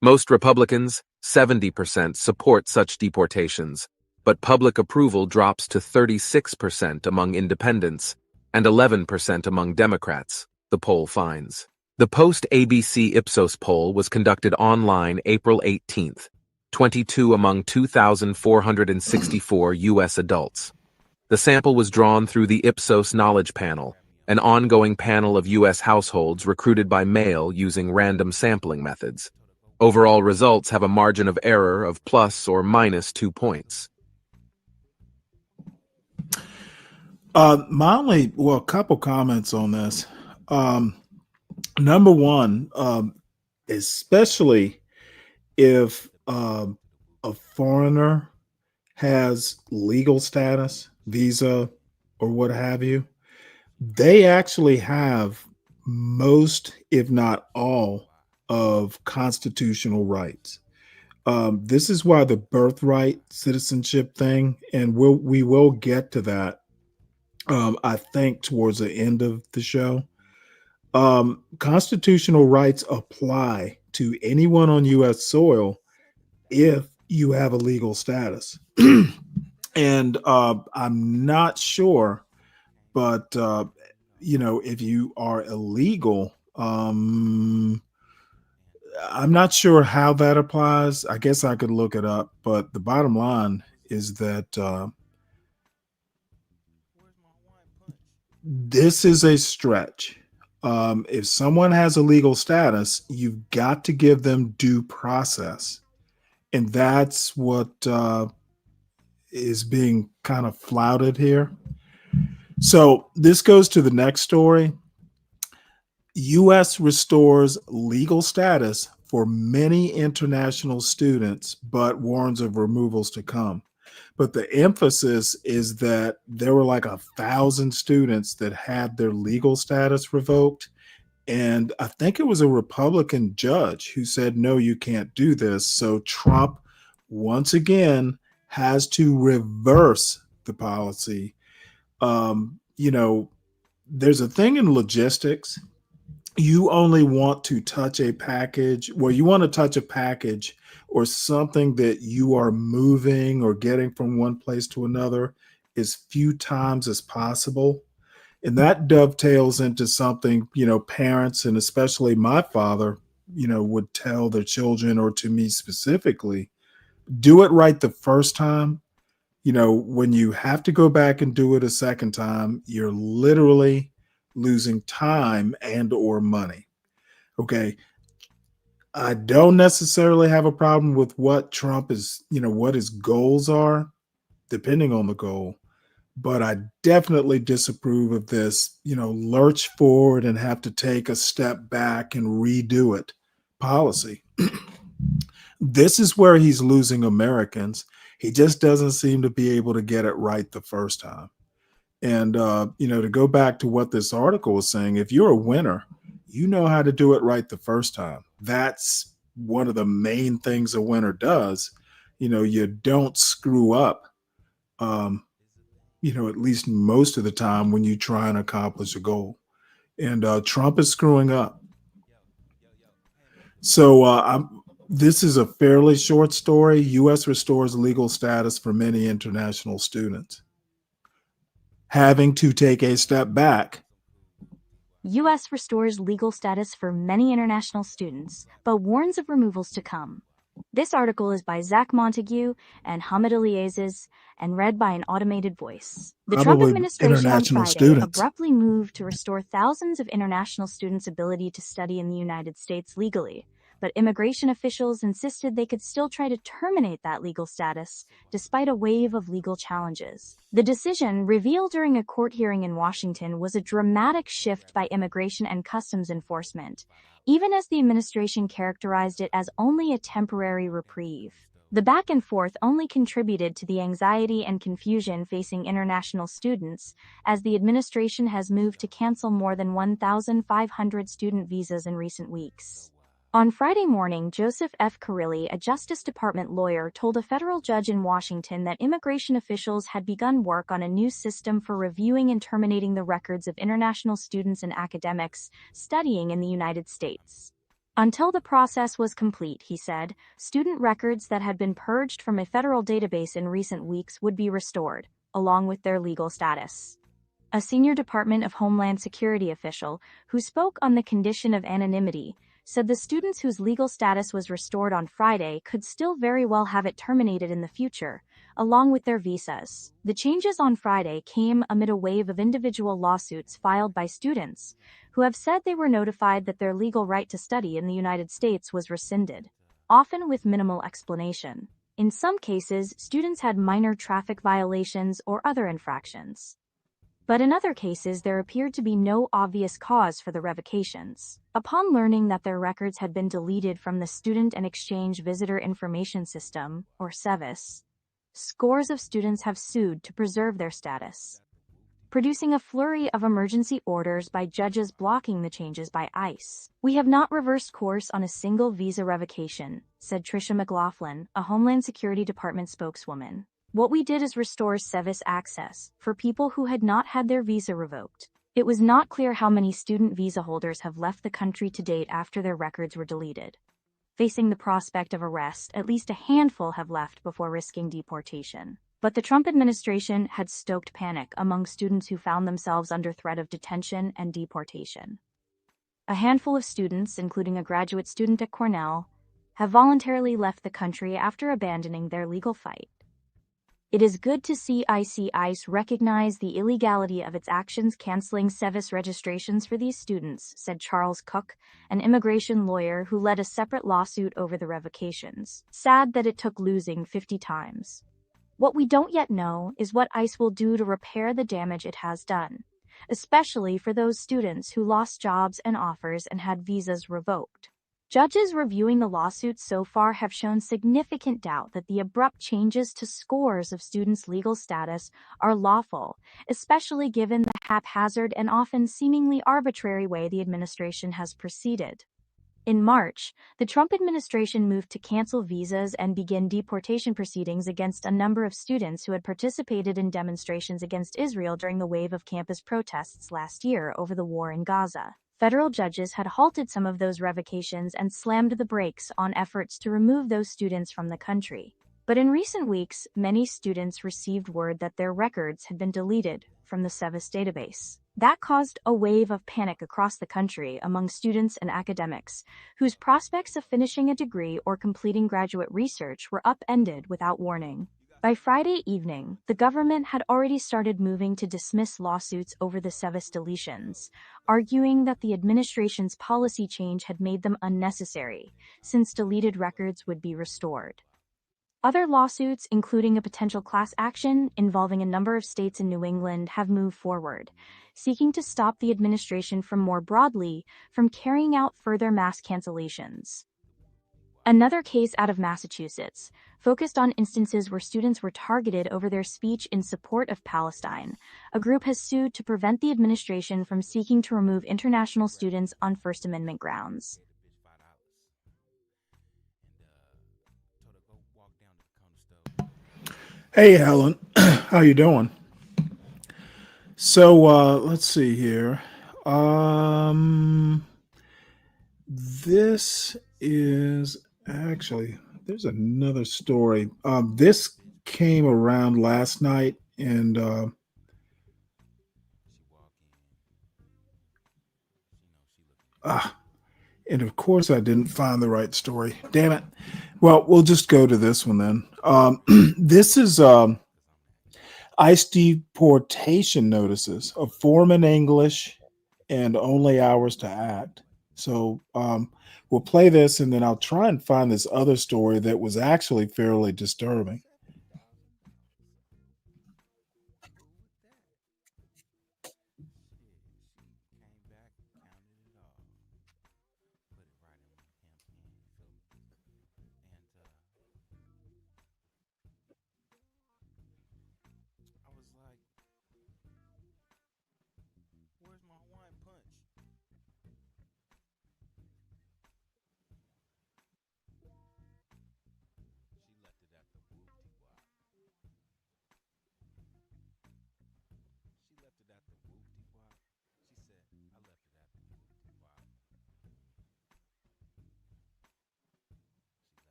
S11: Most Republicans, 70%, support such deportations, but public approval drops to 36% among independents and 11% among Democrats, the poll finds. The post-ABC Ipsos poll was conducted online April 18th, 22 among 2,464 U.S. adults. The sample was drawn through the Ipsos Knowledge Panel, an ongoing panel of U.S. households recruited by mail using random sampling methods. Overall results have a margin of error of plus or minus 2 points.
S8: A couple comments on this. Number one, especially if a foreigner has legal status, visa, or what have you, they actually have most, if not all, of constitutional rights. This is why the birthright citizenship thing, and we will get to that, I think, towards the end of the show. Constitutional rights apply to anyone on U.S. soil if you have a legal status. And I'm not sure, but if you are illegal, I'm not sure how that applies. I guess I could look it up, but the bottom line is that this is a stretch. If someone has a legal status, you've got to give them due process. And that's what is being kind of flouted here. So this goes to the next story. U.S. restores legal status for many international students, but warns of removals to come. But the emphasis is that there were like 1,000 students that had their legal status revoked, And I think it was a Republican judge who said, no, you can't do this. So Trump, once again, has to reverse the policy. There's a thing in logistics. You only want to touch a package, you want to touch a package or something that you are moving or getting from one place to another as few times as possible. And that dovetails into something, parents and especially my father, would tell their children, or to me specifically, do it right the first time. When you have to go back and do it a second time, you're literally losing time and or money. Okay. I don't necessarily have a problem with what Trump is, what his goals are, depending on the goal. But I definitely disapprove of this, lurch forward and have to take a step back and redo it policy. This is where he's losing Americans. He just doesn't seem to be able to get it right the first time. And, to go back to what this article was saying, if you're a winner, you know how to do it right the first time. That's one of the main things a winner does. You don't screw up, at least most of the time when you try and accomplish a goal. And Trump is screwing up. So this is a fairly short story. U.S. restores legal status for many international students, having to take a step back.
S12: U.S. restores legal status for many international students, but warns of removals to come. This article is by Zach Montague and Hamid Eliazes and read by an automated voice. The Trump administration on Friday abruptly moved to restore thousands of international students' ability to study in the United States legally, but immigration officials insisted they could still try to terminate that legal status despite a wave of legal challenges. The decision, revealed during a court hearing in Washington, was a dramatic shift by Immigration and Customs Enforcement, even as the administration characterized it as only a temporary reprieve. The back and forth only contributed to the anxiety and confusion facing international students, as the administration has moved to cancel more than 1,500 student visas in recent weeks. On Friday morning, Joseph F. Carilli, a Justice Department lawyer, told a federal judge in Washington that immigration officials had begun work on a new system for reviewing and terminating the records of international students and academics studying in the United States. Until the process was complete, he said, student records that had been purged from a federal database in recent weeks would be restored, along with their legal status. A senior Department of Homeland Security official, who spoke on the condition of anonymity, said the students whose legal status was restored on Friday could still very well have it terminated in the future, along with their visas. The changes on Friday came amid a wave of individual lawsuits filed by students, who have said they were notified that their legal right to study in the United States was rescinded, often with minimal explanation. In some cases, students had minor traffic violations or other infractions. But in other cases, there appeared to be no obvious cause for the revocations. Upon learning that their records had been deleted from the Student and Exchange Visitor Information System, or SEVIS, scores of students have sued to preserve their status, producing a flurry of emergency orders by judges blocking the changes by ICE. "We have not reversed course on a single visa revocation," said Tricia McLaughlin, a Homeland Security Department spokeswoman. "What we did is restore SEVIS access for people who had not had their visa revoked. It was not clear how many student visa holders have left the country to date after their records were deleted. Facing the prospect of arrest, at least a handful have left before risking deportation." But the Trump administration had stoked panic among students who found themselves under threat of detention and deportation. A handful of students, including a graduate student at Cornell, have voluntarily left the country after abandoning their legal fight. "It is good to see ICE recognize the illegality of its actions canceling SEVIS registrations for these students," said Charles Cook, an immigration lawyer who led a separate lawsuit over the revocations. "Sad that it took losing 50 times. What we don't yet know is what ICE will do to repair the damage it has done, especially for those students who lost jobs and offers and had visas revoked." Judges reviewing the lawsuits so far have shown significant doubt that the abrupt changes to scores of students' legal status are lawful, especially given the haphazard and often seemingly arbitrary way the administration has proceeded. In March, the Trump administration moved to cancel visas and begin deportation proceedings against a number of students who had participated in demonstrations against Israel during the wave of campus protests last year over the war in Gaza. Federal judges had halted some of those revocations and slammed the brakes on efforts to remove those students from the country. But in recent weeks, many students received word that their records had been deleted from the SEVIS database. That caused a wave of panic across the country among students and academics, whose prospects of finishing a degree or completing graduate research were upended without warning. By Friday evening, the government had already started moving to dismiss lawsuits over the SEVIS deletions, arguing that the administration's policy change had made them unnecessary, since deleted records would be restored. Other lawsuits, including a potential class action involving a number of states in New England, have moved forward, seeking to stop the administration more broadly from carrying out further mass cancellations. Another case out of Massachusetts focused on instances where students were targeted over their speech in support of Palestine. A group has sued to prevent the administration from seeking to remove international students on First Amendment grounds.
S8: Hey, Helen, how you doing? So let's see here. This is actually there's another story. This came around last night, and and of course I didn't find the right story. Damn it. Well, we'll just go to this one then. This is ICE deportation notices, a form in English and only hours to act. So we'll play this, and then I'll try and find this other story that was actually fairly disturbing.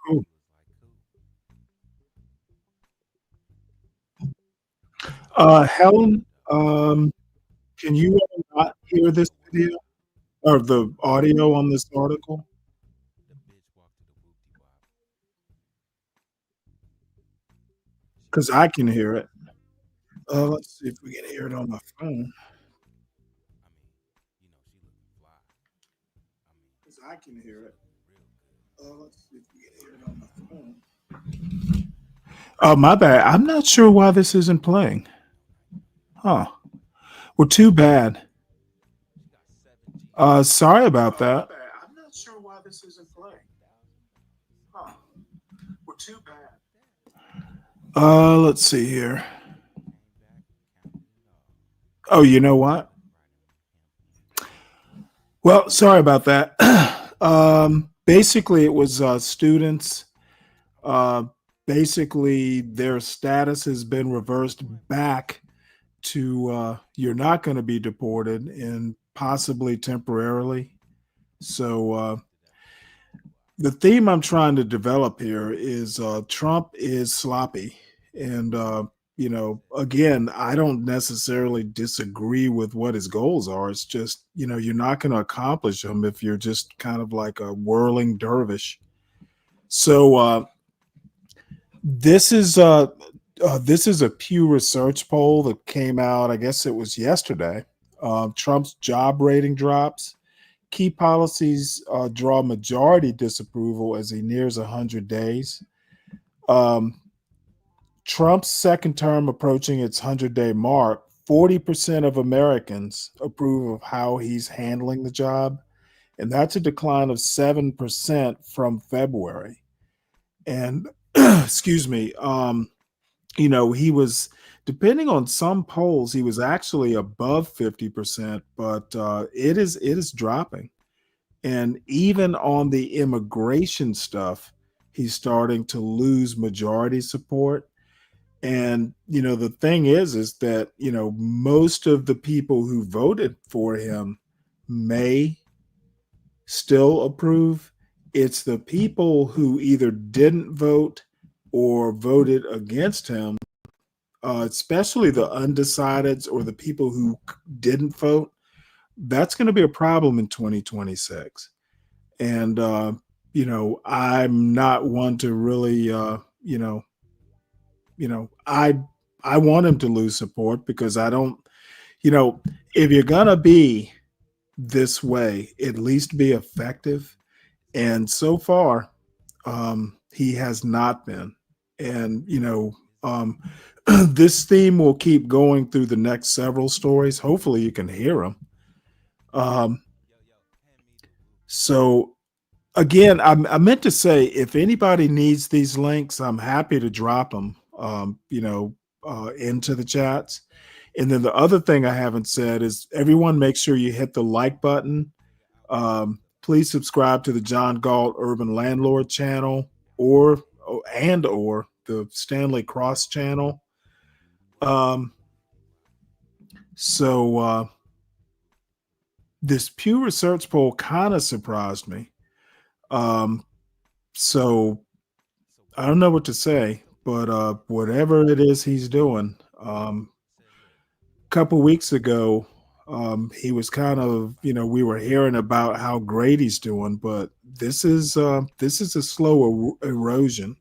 S8: Cool. Helen, can you not hear this video or the audio on this article? Because I can hear it. Let's see if we can hear it on my phone. Because I can hear it. Let's see if we can hear it on my phone. Oh, my bad. I'm not sure why this isn't playing. Huh. Well, too bad. Sorry about that. I'm not sure why this isn't playing. Huh. Well, too bad. Let's see here. Oh, you know what? Well, sorry about that. Basically, it was students. Uh, Basically, their status has been reversed back to you're not going to be deported and possibly temporarily. So, the theme I'm trying to develop here is Trump is sloppy. And, again, I don't necessarily disagree with what his goals are. It's just, you're not going to accomplish them if you're just kind of like a whirling dervish. So, this is a Pew Research poll that came out. I guess it was yesterday. Trump's job rating drops. Key policies draw majority disapproval as he nears 100 days. Trump's second term approaching its 100-day mark. 40% of Americans approve of how he's handling the job, and that's a decline of 7% from February. And excuse me, he was, depending on some polls, he was actually above 50%, but it is dropping. And even on the immigration stuff, he's starting to lose majority support. And the thing is that most of the people who voted for him may still approve. It's the people who either didn't vote or voted against him, especially the undecideds or the people who didn't vote. That's going to be a problem in 2026. And, I'm not one to really, I want him to lose support because I don't, if you're going to be this way, at least be effective. And so far, he has not been. And, this theme will keep going through the next several stories. Hopefully, you can hear them. So, again, I meant to say, if anybody needs these links, I'm happy to drop them, into the chats. And then the other thing I haven't said is everyone make sure you hit the like button. Please subscribe to the John Galt Urban Landlord channel or the Stanley Cross channel. So this Pew Research poll kind of surprised me. So I don't know what to say, but whatever it is he's doing, a couple weeks ago, he was kind of, we were hearing about how great he's doing, but this is a slow erosion.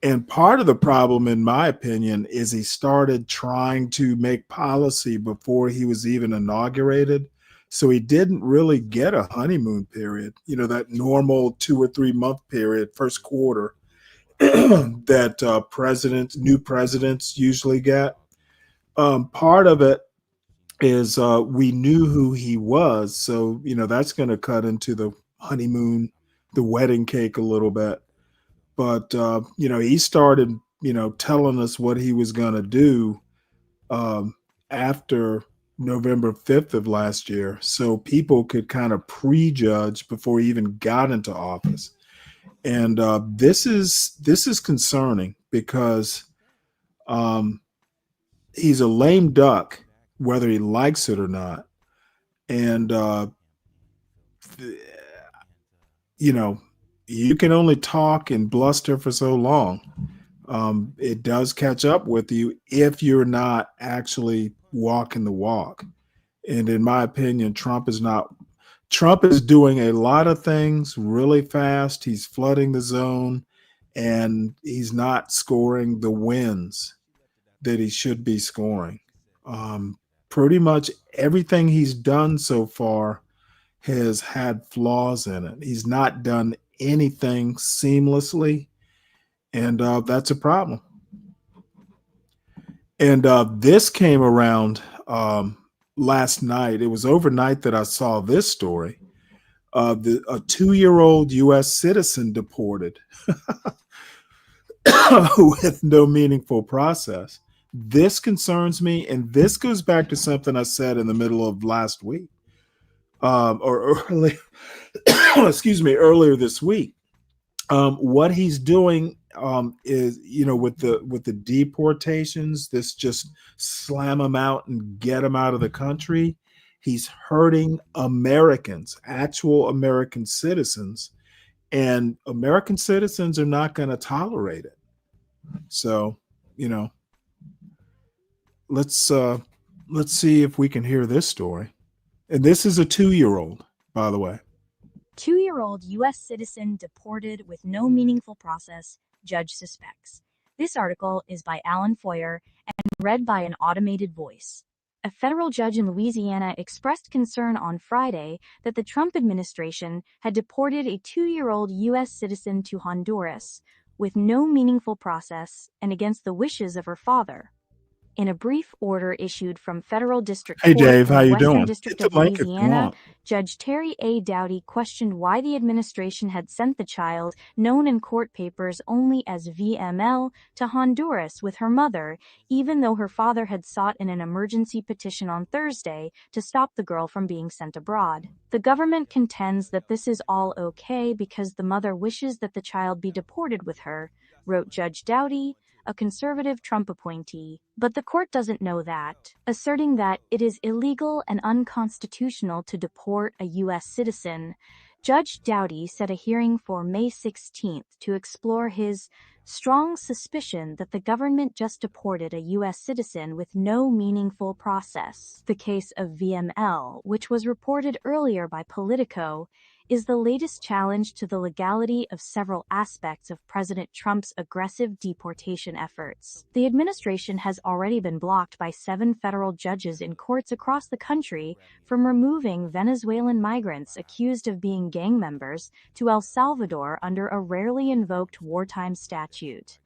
S8: And part of the problem, in my opinion, is he started trying to make policy before he was even inaugurated. So he didn't really get a honeymoon period, that normal 2 or 3 month period, first quarter that new presidents usually get. Part of it is we knew who he was. So, that's going to cut into the honeymoon, the wedding cake a little bit. But, he started, telling us what he was going to do after November 5th of last year. So people could kind of prejudge before he even got into office. And this is concerning because he's a lame duck, whether he likes it or not. And, you can only talk and bluster for so long. It does catch up with you if you're not actually walking the walk. And in my opinion, Trump is not. Trump is doing a lot of things really fast. He's flooding the zone, and he's not scoring the wins that he should be scoring. Pretty much everything he's done so far has had flaws in it. He's not done anything seamlessly, and that's a problem. And this came around last night. It was overnight that I saw this story. A 2-year-old U.S. citizen deported with no meaningful process. This concerns me, and this goes back to something I said in the middle of last week, or early, excuse me, earlier this week. What he's doing is, with the deportations, this just slam them out and get them out of the country. He's hurting Americans, actual American citizens, and American citizens are not going to tolerate it. So, let's see if we can hear this story. And this is a 2-year-old, by the way.
S12: 2-year-old U.S. citizen deported with no meaningful process, judge suspects. This article is by Alan Foyer and read by an automated voice. A federal judge in Louisiana expressed concern on Friday that the Trump administration had deported a 2-year-old U.S. citizen to Honduras with no meaningful process and against the wishes of her father. In a brief order issued from Federal District Court
S8: Dave,
S12: in
S8: how
S12: the
S8: you
S12: Western
S8: doing?
S12: District
S8: Hit
S12: of
S8: the mic if you
S12: Louisiana,
S8: want.
S12: Judge Terry A. Dowdy questioned why the administration had sent the child, known in court papers only as VML, to Honduras with her mother, even though her father had sought in an emergency petition on Thursday to stop the girl from being sent abroad. The government contends that this is all okay because the mother wishes that the child be deported with her, wrote Judge Dowdy, a conservative Trump appointee. But the court doesn't know that, asserting that it is illegal and unconstitutional to deport a U.S. citizen. Judge Dowdy set a hearing for May 16th to explore his strong suspicion that the government just deported a U.S. citizen with no meaningful process. The case of VML, which was reported earlier by Politico, is the latest challenge to the legality of several aspects of President Trump's aggressive deportation efforts. The administration has already been blocked by 7 federal judges in courts across the country from removing Venezuelan migrants accused of being gang members to El Salvador under a rarely invoked wartime statute.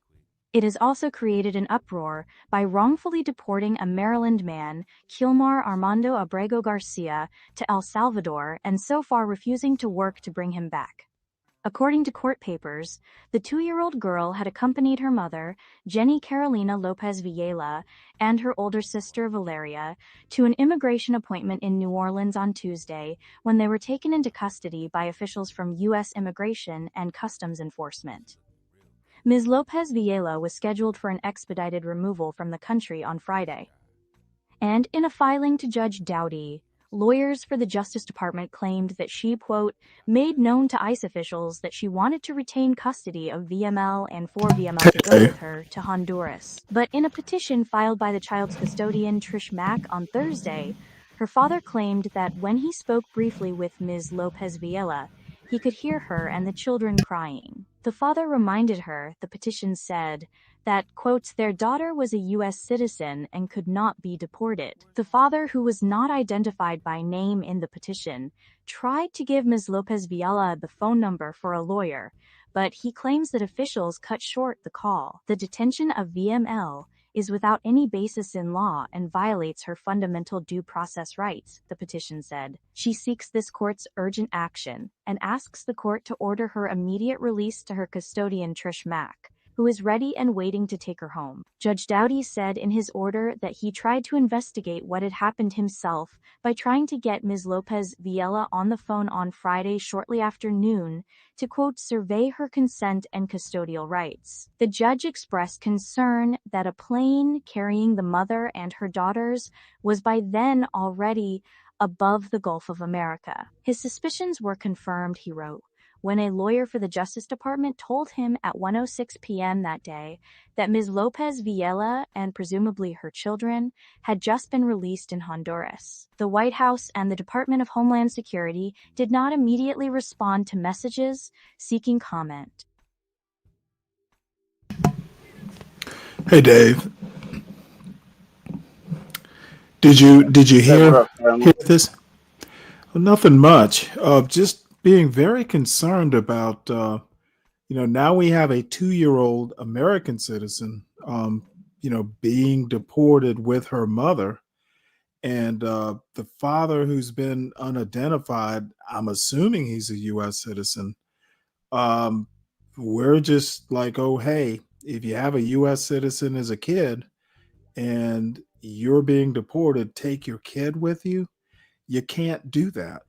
S12: It has also created an uproar by wrongfully deporting a Maryland man, Kilmar Armando Abrego Garcia, to El Salvador and so far refusing to work to bring him back. According to court papers, the 2-year-old girl had accompanied her mother, Jenny Carolina Lopez Villela, and her older sister, Valeria, to an immigration appointment in New Orleans on Tuesday when they were taken into custody by officials from U.S. Immigration and Customs Enforcement. Ms. Lopez Villela was scheduled for an expedited removal from the country on Friday. And in a filing to Judge Dowdy, lawyers for the Justice Department claimed that she, quote, made known to ICE officials that she wanted to retain custody of VML and for VML to go with her to Honduras. But in a petition filed by the child's custodian, Trish Mack, on Thursday, her father claimed that when he spoke briefly with Ms. Lopez Villela, he could hear her and the children crying. The father reminded her, the petition said, that, quote, their daughter was a U.S. citizen and could not be deported. The father, who was not identified by name in the petition, tried to give Ms. Lopez Villela the phone number for a lawyer, but he claims that officials cut short the call. The detention of VML is without any basis in law and violates her fundamental due process rights, the petition said. She seeks this court's urgent action and asks the court to order her immediate release to her custodian, Trish Mack, who is ready and waiting to take her home. Judge Dowdy said in his order that he tried to investigate what had happened himself by trying to get Ms. Lopez Villela on the phone on Friday shortly after noon to, quote, survey her consent and custodial rights. The judge expressed concern that a plane carrying the mother and her daughters was by then already above the Gulf of America. His suspicions were confirmed, he wrote, when a lawyer for the Justice Department told him at 1:06 p.m. that day that Ms. Lopez Villela and presumably her children had just been released in Honduras. The White House and the Department of Homeland Security did not immediately respond to messages seeking comment.
S8: Hey, Dave. Did you hear this? Well, nothing much. Just being very concerned about, now we have a 2-year-old American citizen, being deported with her mother. And the father, who's been unidentified, I'm assuming he's a U.S. citizen. We're just like, oh, hey, if you have a U.S. citizen as a kid and you're being deported, take your kid with you. You can't do that.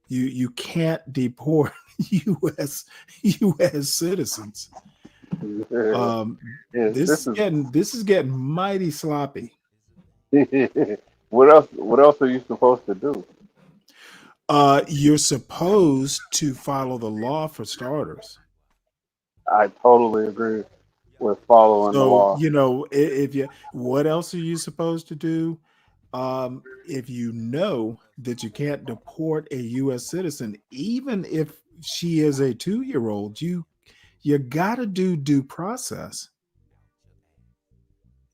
S8: You can't deport U.S. citizens. This is getting mighty sloppy.
S13: What else are you supposed to do?
S8: You're supposed to follow the law for starters.
S13: I totally agree with following the law.
S8: What else are you supposed to do? If you know that you can't deport a U.S. citizen, even if she is a 2-year-old, you got to do due process.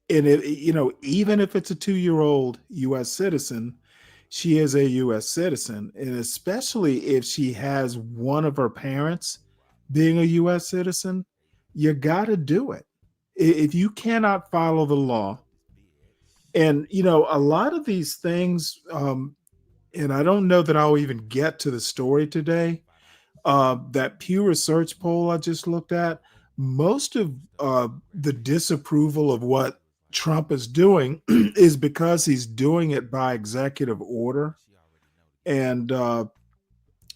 S8: And even if it's a 2-year-old U.S. citizen, she is a U.S. citizen, and especially if she has one of her parents being a U.S. citizen, you got to do it. If you cannot follow the law, and a lot of these things, and I don't know that I'll even get to the story today. That Pew Research poll I just looked at, most of the disapproval of what Trump is doing is because he's doing it by executive order. And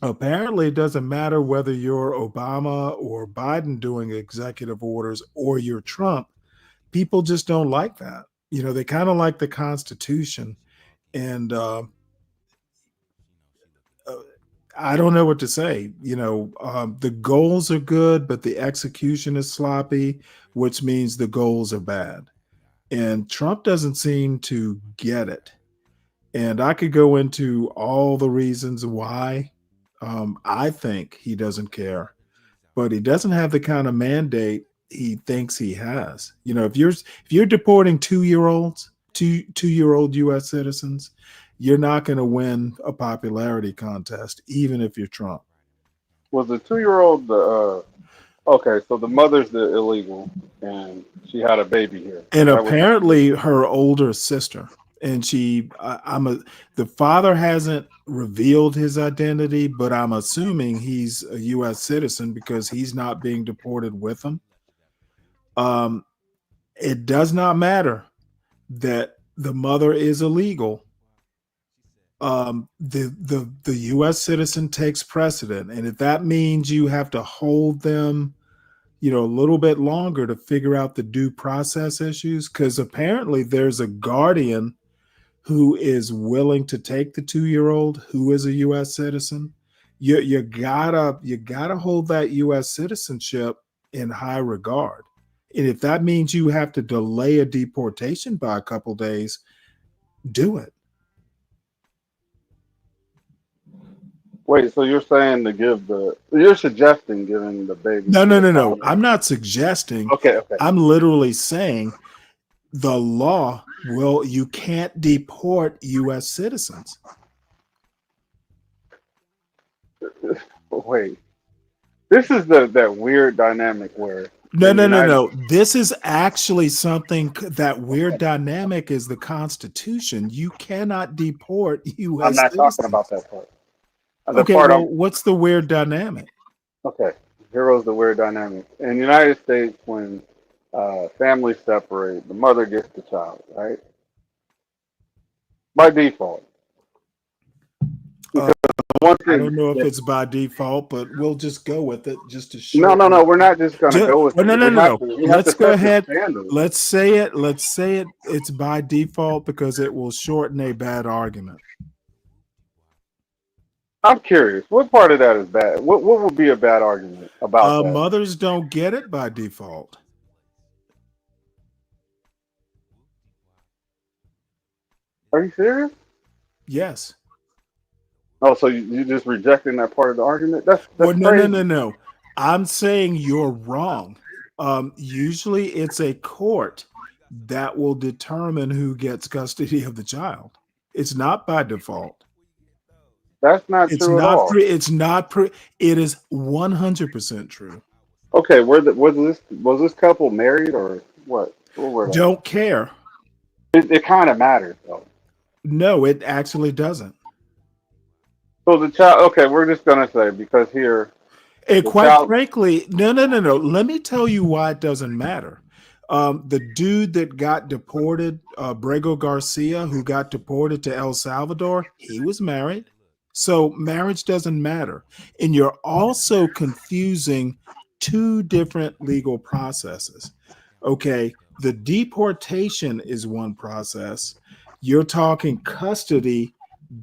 S8: apparently it doesn't matter whether you're Obama or Biden doing executive orders or you're Trump. People just don't like that. They kind of like the Constitution. And I don't know what to say. The goals are good, but the execution is sloppy, which means the goals are bad. And Trump doesn't seem to get it. And I could go into all the reasons why. I think he doesn't care, but he doesn't have the kind of mandate he thinks he has. If you're deporting 2-year-old U.S. citizens, you're not going to win a popularity contest, even if you're Trump.
S13: Was the 2-year-old okay? So the mother's the illegal, and she had a baby here.
S8: And apparently, her older sister. And the father hasn't revealed his identity, but I'm assuming he's a U.S. citizen because he's not being deported with them. It does not matter that the mother is illegal. The U.S. citizen takes precedent, and if that means you have to hold them, a little bit longer to figure out the due process issues, because apparently there's a guardian who is willing to take the 2-year-old who is a U.S. citizen. You gotta hold that U.S. citizenship in high regard, and if that means you have to delay a deportation by a couple days, do it.
S13: Wait, so you're saying you're suggesting giving the baby?
S8: No. I'm not suggesting.
S13: Okay.
S8: I'm literally saying the law you can't deport U.S. citizens.
S13: Wait, this is that weird dynamic where
S8: No. This is actually something. That weird dynamic is the Constitution. You cannot deport U.S.
S13: I'm not
S8: citizens.
S13: talking about that part.
S8: What's the weird dynamic?
S13: Okay, here's the weird dynamic. In the United States, when families separate, the mother gets the child, right? By default.
S8: I don't know if it's by default, but we'll just go with it just to show.
S13: No. We're not just going to go with it.
S8: No. Let's go ahead. Let's say it. It's by default because it will shorten a bad argument.
S13: I'm curious. What part of that is bad? What would be a bad argument about that?
S8: Mothers don't get it by default.
S13: Are you serious?
S8: Yes.
S13: Oh, so you just rejecting that part of the argument? That's
S8: Well,
S13: crazy.
S8: no. I'm saying you're wrong. Usually it's a court that will determine who gets custody of the child. It's not by default.
S13: That's not
S8: It's
S13: true at
S8: not
S13: all.
S8: it's not it is 100% true.
S13: Okay, was this couple married or what? What were they?
S8: Don't care.
S13: It kind of matters though.
S8: No, it actually doesn't.
S13: So the child. Okay, we're just gonna say because here
S8: And
S13: the
S8: quite
S13: child.
S8: frankly, no. Let me tell you why it doesn't matter. The dude that got deported, Brego Garcia, who got deported to El Salvador, he was married. So marriage doesn't matter. And you're also confusing two different legal processes. Okay, the deportation is one process. You're talking custody.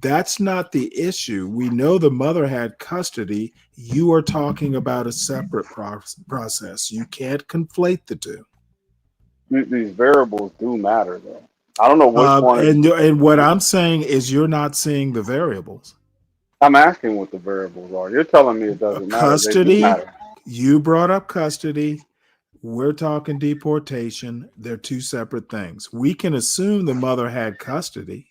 S8: That's not the issue. We know the mother had custody. You are talking about a separate process. You can't conflate the two.
S13: These variables do matter though. I don't know which one.
S8: And what I'm saying is you're not seeing the variables.
S13: I'm asking what the variables are. You're telling me it doesn't matter. They do
S8: Custody,
S13: matter.
S8: you brought up custody. We're talking deportation. They're two separate things. We can assume the mother had custody.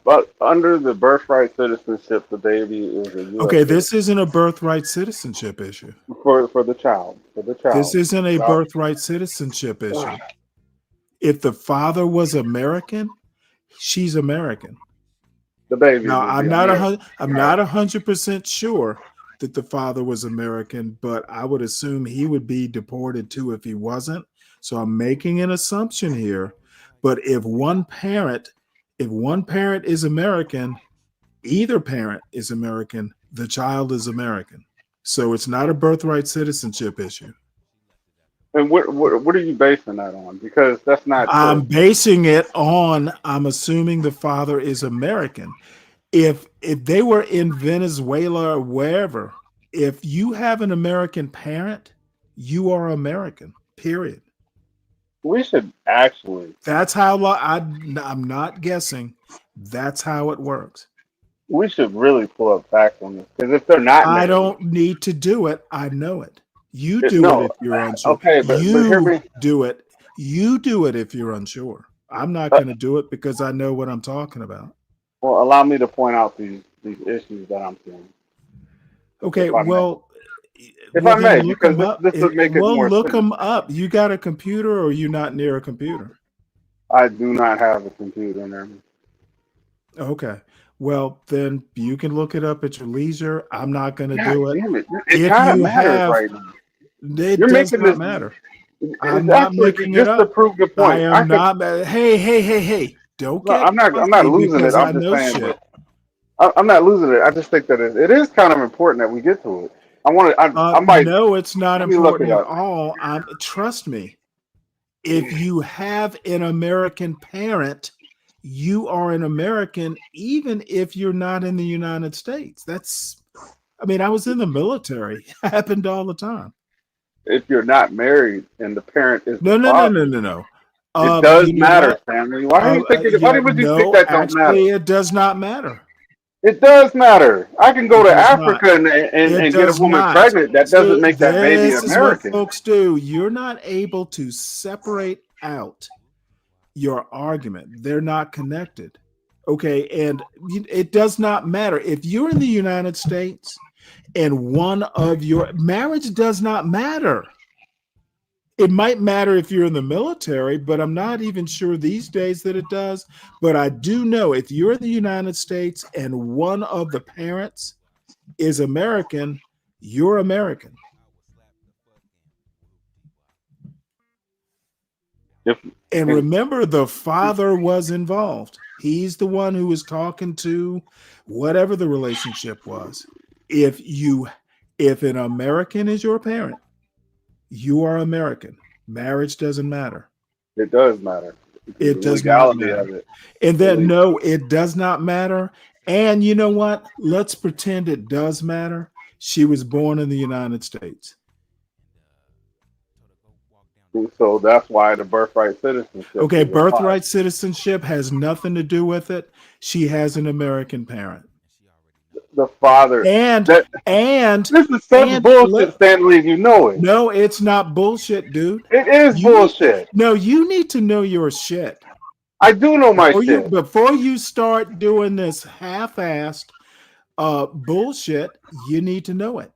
S13: But under the birthright citizenship, the baby is a U.S.
S8: Okay, this
S13: citizen.
S8: isn't a birthright citizenship issue.
S13: For the child. For the child.
S8: This isn't a
S13: Child.
S8: birthright citizenship issue. If the father was American, she's American.
S13: The baby.
S8: Now,
S13: will
S8: I'm
S13: be
S8: not
S13: American.
S8: I'm not 100% sure that the father was American, but I would assume he would be deported too if he wasn't. So I'm making an assumption here. But if one parent is American, either parent is American, the child is American. So it's not a birthright citizenship issue.
S13: And what are you basing that on? Because that's not
S8: I'm
S13: true.
S8: basing it on I'm assuming the father is American. If they were in Venezuela or wherever, if you have an American parent, you are American. Period.
S13: We should actually.
S8: That's how I'm not guessing. That's how it works.
S13: We should really pull up facts on this because if they're not
S8: I
S13: married,
S8: don't need to do it. I know it. You do
S13: no.
S8: it if you're unsure.
S13: Okay, but hear me.
S8: Do it. You do it if you're unsure. I'm not going to do it because I know what I'm talking about.
S13: Well, allow me to point out these issues that I'm seeing.
S8: Okay,
S13: If I
S8: may,
S13: may, because this would make it more
S8: look
S13: simple.
S8: them up. You got a computer, or you not near a computer?
S13: I do not have a computer near me.
S8: Okay, well then you can look it up at your leisure. I'm not going to do it.
S13: Damn it! It kind of matters right now.
S8: It does not matter. I'm
S13: It's
S8: not
S13: actually
S8: making
S13: just
S8: it up.
S13: to prove the point.
S8: I am not. Hey! Don't get.
S13: I'm not losing it. I'm just saying that. I'm not losing it. I just think that it is kind of important that we get to it. I might.
S8: No, it's not
S13: let me look
S8: important
S13: it
S8: at
S13: up.
S8: all. Trust me. If you have an American parent, you are an American, even if you're not in the United States. I was in the military. It happened all the time.
S13: If you're not married and the parent is
S8: No.
S13: it does matter, Stanley. Why would you think that don't matter?
S8: It does not matter.
S13: It does matter. I can go to Africa and get a woman pregnant. That doesn't make that baby American.
S8: This is what folks do. You're not able to separate out your argument. They're not connected. Okay, and it does not matter. If you're in the United States and one of your marriage does not matter. It might matter if you're in the military, but I'm not even sure these days that it does. But I do know if you're in the United States and one of the parents is American, you're American. And remember, the father was involved. He's the one who was talking to whatever the relationship was. If an American is your parent, you are American. Marriage doesn't matter.
S13: It does matter.
S8: It does not matter. And then no, it does not matter. And you know what? Let's pretend it does matter. She was born in the United States.
S13: So that's why the birthright citizenship
S8: Okay,
S13: is applied.
S8: birthright citizenship has nothing to do with it. She has an American parent.
S13: The father.
S8: And
S13: That
S8: and
S13: this is such
S8: and
S13: bullshit, Stanley. You know it.
S8: no, it's not bullshit, dude.
S13: It is bullshit.
S8: No, you need to know your shit.
S13: I do know my shit.
S8: Before you start doing this half-assed bullshit, you need to know it.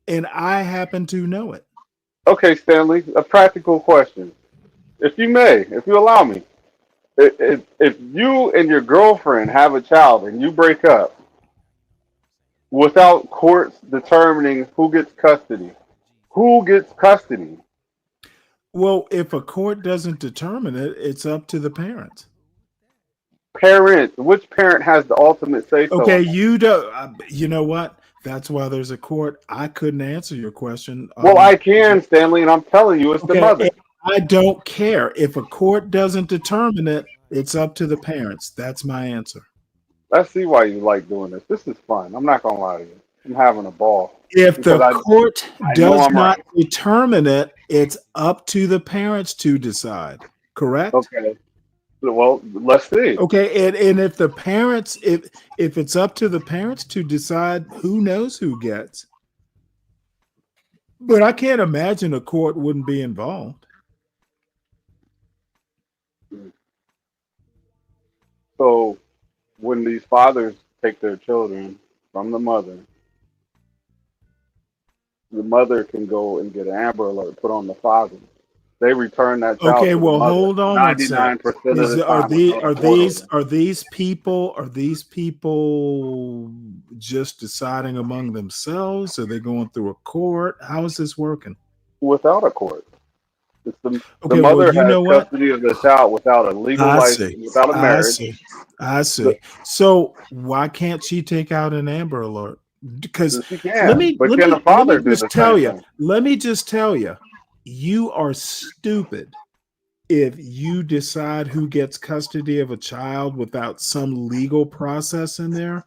S8: And I happen to know it.
S13: Okay, Stanley. A practical question, if you may, if you allow me. If you and your girlfriend have a child and you break up without courts determining who gets custody, who gets custody?
S8: Well, if a court doesn't determine it, it's up to the parents.
S13: Parent, which parent has the ultimate say so?
S8: Okay, you don't. You know what? That's why there's a court. I couldn't answer your question.
S13: Well, I can, Stanley, and I'm telling you, it's the mother.
S8: I don't care if a court doesn't determine it. It's up to the parents. That's my answer.
S13: I see why you like doing this. This is fun. I'm not gonna lie to you. I'm having a ball.
S8: If the court does not
S13: right.
S8: determine it, it's up to the parents to decide. Correct?
S13: Okay. Well, let's see.
S8: Okay, and if the parents, if it's up to the parents to decide, who knows who gets. But I can't imagine a court wouldn't be involved.
S13: So when these fathers take their children from the mother can go and get an Amber Alert put on the father. They return that child.
S8: Okay,
S13: to
S8: well,
S13: the mother
S8: hold on
S13: 99% of the time.
S8: Are these people just deciding among themselves? Are they going through a court? How is this working?
S13: Without a court. It's the mother has custody of the child without a legal license, without a marriage.
S8: I see. So why can't she take out an Amber Alert? Because
S13: she can.
S8: Let me just tell you, you are stupid if you decide who gets custody of a child without some legal process in there.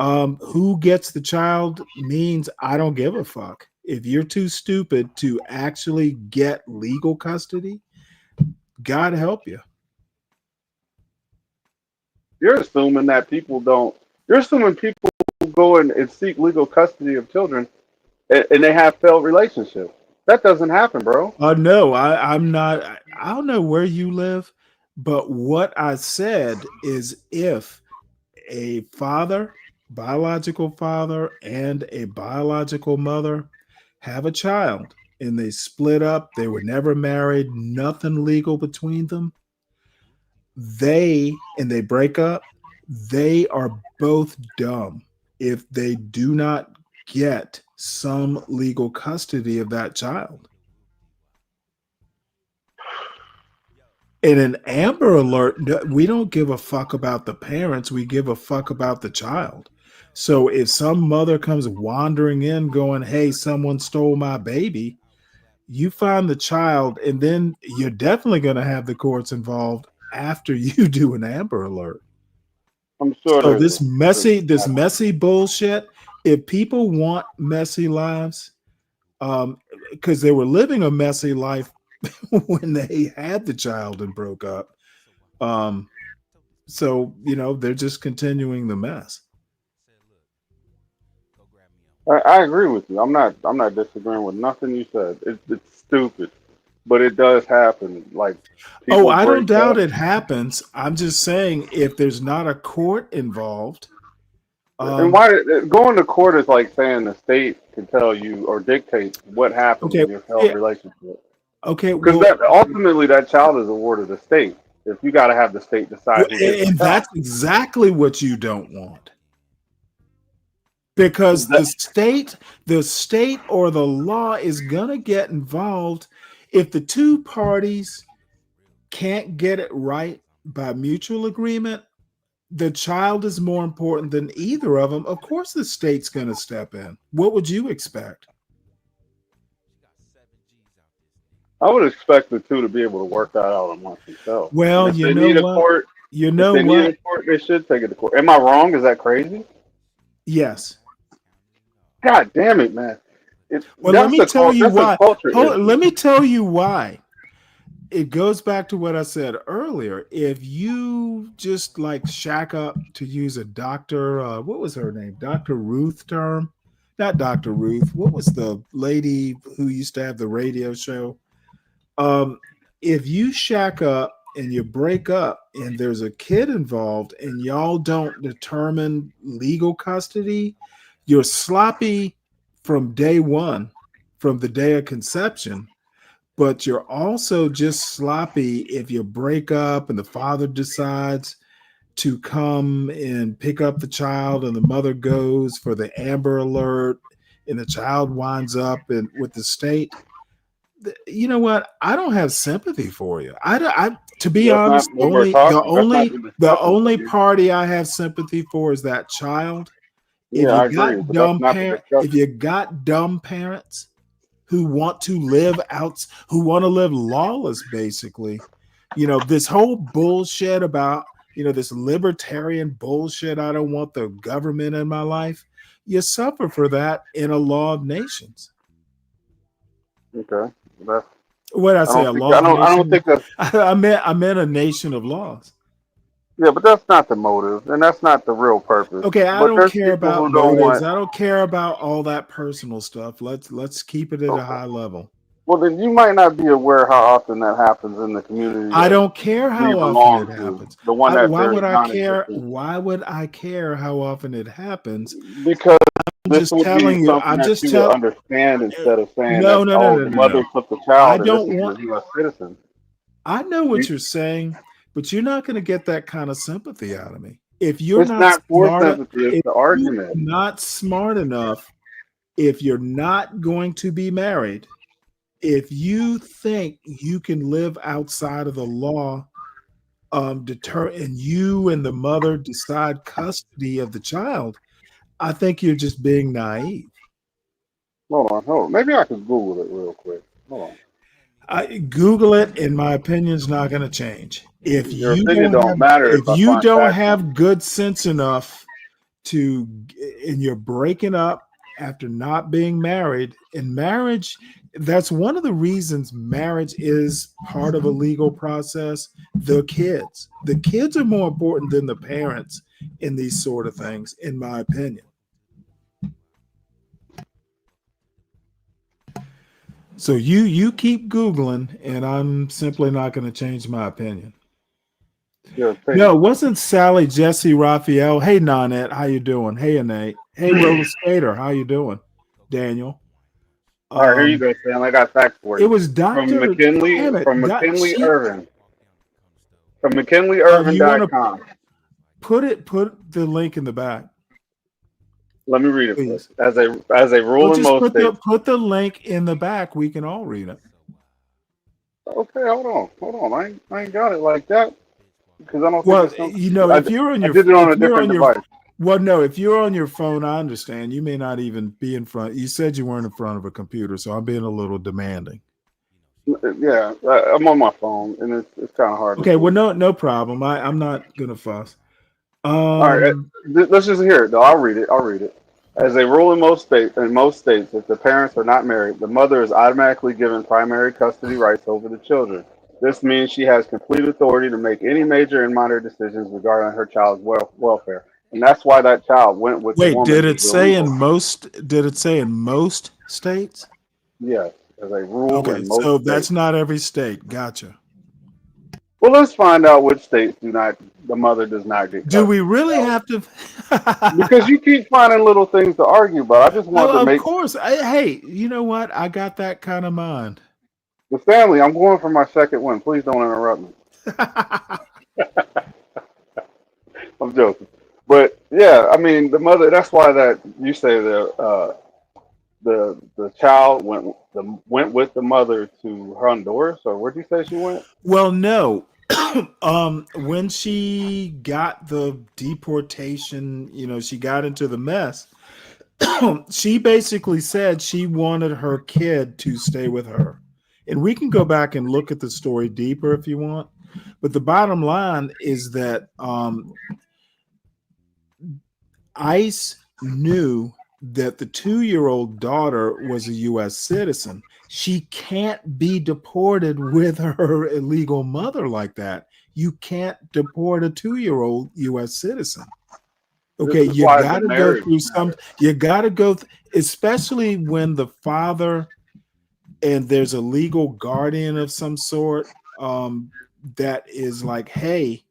S8: Who gets the child means I don't give a fuck. If you're too stupid to actually get legal custody, God help you.
S13: You're assuming that people don't. You're assuming people go and seek legal custody of children and they have failed relationships. That doesn't happen, bro.
S8: No, I'm not. I don't know where you live, but what I said is if a father, biological father, and a biological mother have a child and they split up, they were never married, nothing legal between them, they break up, they are both dumb if they do not get some legal custody of that child. In an Amber Alert, we don't give a fuck about the parents. We give a fuck about the child. So if some mother comes wandering in going, hey, someone stole my baby, you find the child, and then you're definitely going to have the courts involved after you do an Amber Alert.
S13: I'm sure.
S8: So this messy bullshit, if people want messy lives, because they were living a messy life when they had the child and broke up. So, they're just continuing the mess.
S13: I agree with you. I'm not disagreeing with nothing you said. It's stupid, but it does happen. Like,
S8: I don't doubt it happens. I'm just saying if there's not a court involved.
S13: And why going to court is like saying the state can tell you or dictate what happens in your failed relationship.
S8: Okay,
S13: because ultimately that child is a ward of the state. If you got to have the state decide,
S8: and that's exactly what you don't want, because the state or the law is gonna get involved if the two parties can't get it right by mutual agreement. The child is more important than either of them. Of course, the state's gonna step in. What would you expect?
S13: I would expect the two to be able to work that out amongst themselves.
S8: Well, you know what? You
S13: If
S8: know
S13: they need it
S8: what?
S13: to court, they should take it to court. Am I wrong? Is that crazy?
S8: Yes.
S13: God damn it, man!
S8: Well, let me tell you
S13: That's a
S8: why.
S13: culture issue.
S8: Let me tell you why. It goes back to what I said earlier. If you just like shack up, to use a doctor, what was her name? Dr. Ruth term? Not Dr. Ruth. What was the lady who used to have the radio show? If you shack up and you break up and there's a kid involved and y'all don't determine legal custody, you're sloppy from day one, from the day of conception, but you're also just sloppy if you break up and the father decides to come and pick up the child and the mother goes for the Amber Alert and the child winds up with the state. You know what? I don't have sympathy for you. To be
S13: That's not
S8: honest,
S13: what we're talking. That's not
S8: the
S13: discussion.
S8: only party I have sympathy for is that child.
S13: Yeah, I agree, but that's not the
S8: If
S13: discussion.
S8: you got dumb parents who want to live lawless, basically, this whole bullshit about, this libertarian bullshit. I don't want the government in my life. You suffer for that in a law of nations.
S13: Okay, that's.
S8: What did I say? A law of nations?
S13: I don't think that's.
S8: I meant a nation of laws.
S13: Yeah, but that's not the motive, and that's not the real purpose.
S8: Okay, I
S13: But
S8: don't
S13: there's
S8: care
S13: people
S8: about
S13: who don't
S8: motives.
S13: want.
S8: I don't care about all that personal stuff. Let's keep it at a high level.
S13: Well, then you might not be aware how often that happens in the community
S8: I
S13: that
S8: don't care
S13: we
S8: how often
S13: belong
S8: it
S13: to.
S8: happens.
S13: The one that
S8: Why
S13: there's
S8: would I care?
S13: non-existent.
S8: Why would I care how often it happens?
S13: Because
S8: I'm
S13: this
S8: just
S13: would be
S8: telling you.
S13: something that you would understand instead of saying
S8: No,
S13: that,
S8: no, no,
S13: oh,
S8: no,
S13: the
S8: no, no.
S13: mother took the
S8: I
S13: child and this
S8: don't
S13: is
S8: want.
S13: a U.S. citizen.
S8: I know what you're saying, but you're not going to get that kind of sympathy out of me. If you're
S13: It's
S8: not
S13: not for
S8: smart,
S13: sympathy, it's
S8: if
S13: the
S8: you're
S13: argument.
S8: not smart enough, if you're not going to be married, if you think you can live outside of the law, and you and the mother decide custody of the child, I think you're just being naive.
S13: Hold on. Maybe I could Google it real quick. Hold on.
S8: Google it, and my opinion's not going to change. If
S13: Your
S8: you
S13: opinion
S8: don't
S13: don't
S8: have,
S13: matter
S8: if
S13: if I
S8: you
S13: find
S8: don't
S13: facts on
S8: have good sense enough and you're breaking up after not being married, and marriage, that's one of the reasons marriage is part of a legal process. The kids are more important than the parents in these sort of things, in my opinion. So you keep Googling, and I'm simply not going to change my opinion. No, it wasn't Sally, Jesse, Raphael. Hey, Nanette, how you doing? Hey, Nate. Hey, Roller Skater, how you doing? Daniel.
S13: All right, here you go, Sam. I got facts for you.
S8: It was Dr. Damn it.
S13: From McKinley Irvin. From
S8: You want
S13: McKinleyIrvin.com.
S8: to put the link in the back.
S13: Let me read it
S8: Please.
S13: first. As a rule in most states.
S8: Put the link in the back. We can all read it.
S13: Okay, hold on. I ain't got it like that because I don't.
S8: Well,
S13: think
S8: if you're on your,
S13: I did it on a different device.
S8: Well, no, if you're on your phone, I understand. You may not even be in front. You said you weren't in front of a computer, so I'm being a little demanding.
S13: Yeah, I'm on my phone, and it's kind of hard.
S8: Okay, well, no problem. I'm not gonna fuss.
S13: All right, let's just hear it though. I'll read it. As a rule in most states, if the parents are not married, the mother is automatically given primary custody rights over the children. This means she has complete authority to make any major and minor decisions regarding her child's welfare, and that's why that child went with the woman.
S8: Did it say in most? Did it say in most states?
S13: Yes, as a rule.
S8: Okay,
S13: in most
S8: so
S13: states.
S8: that's not every state. Gotcha.
S13: Well, let's find out which states the mother does not get custody.
S8: Do we really have to?
S13: Because you keep finding little things to argue about. I just wanted to make.
S8: Of course. Hey, you know what? I got that kind of mind.
S13: But Stanley, I'm going for my second one. Please don't interrupt me. I'm joking. But yeah, I mean the mother. That's why that you say the child went with the mother to Honduras, or where'd you say she went?
S8: Well, no. When she got the deportation, she got into the mess. She basically said she wanted her kid to stay with her. And we can go back and look at the story deeper if you want. But the bottom line is that ICE knew that the 2-year-old daughter was a U.S. citizen. She can't be deported with her illegal mother like that. You can't deport a 2-year-old U.S. citizen. Okay,
S13: This is
S8: you
S13: why
S8: got
S13: the
S8: to go
S13: marriage
S8: through some.
S13: matters.
S8: You got to go, especially when the father and there's a legal guardian of some sort that is like, hey,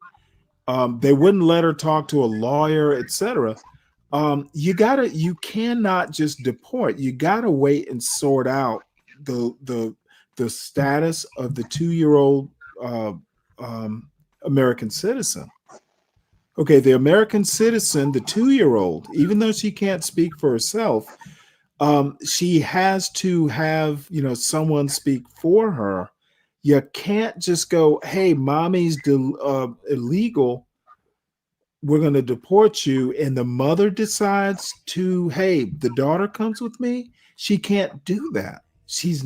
S8: they wouldn't let her talk to a lawyer, etc. You cannot just deport. You gotta wait and sort out the status of the 2-year-old American citizen. Okay, the American citizen, the 2-year-old, even though she can't speak for herself, she has to have someone speak for her. You can't just go, hey, mommy's illegal, we're going to deport you, and the mother decides to, hey, the daughter comes with me. She can't do that. She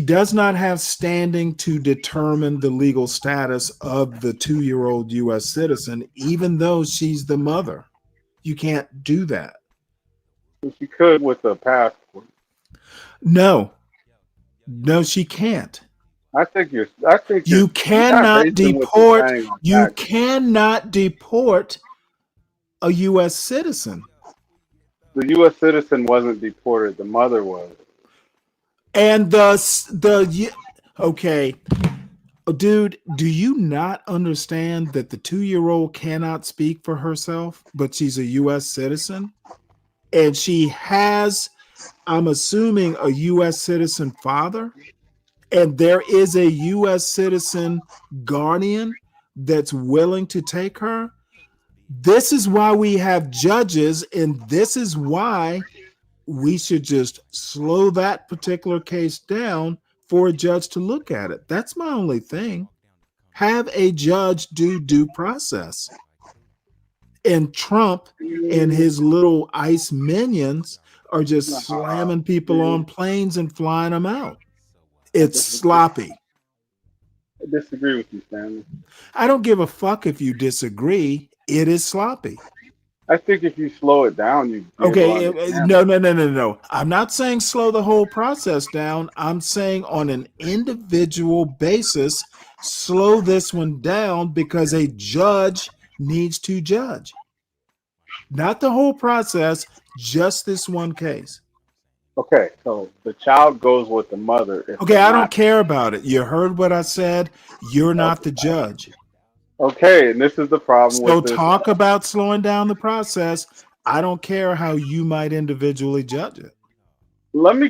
S8: does not have standing to determine the legal status of the 2-year-old U.S. citizen, even though she's the mother. You can't do that.
S13: She could with a passport.
S8: No, she can't.
S13: I think
S8: You
S13: you're not
S8: cannot
S13: basing what you're
S8: deport.
S13: saying on
S8: You
S13: that.
S8: cannot deport a U.S. citizen.
S13: The U.S. citizen wasn't deported. The mother was.
S8: And okay, dude, do you not understand that the 2-year-old cannot speak for herself, but she's a U.S. citizen, and she has, I'm assuming, a U.S. citizen father, and there is a U.S. citizen guardian that's willing to take her? This is why we have judges, and this is why we should just slow that particular case down for a judge to look at it. That's my only thing. Have a judge do due process. And Trump and his little ICE minions are just slamming people on planes and flying them out. It's sloppy.
S13: I disagree with you, Stanley.
S8: I don't give a fuck if you disagree. It is sloppy.
S13: I think if you slow it down, you
S8: Okay, no. I'm not saying slow the whole process down. I'm saying on an individual basis, slow this one down because a judge needs to judge. Not the whole process, just this one case.
S13: Okay, so the child goes with the mother.
S8: Okay, I don't care about it. You heard what I said. You're not the judge.
S13: Okay, and this is the problem
S8: So
S13: with this.
S8: talk about slowing down the process. I don't care how you might individually judge it.
S13: Let me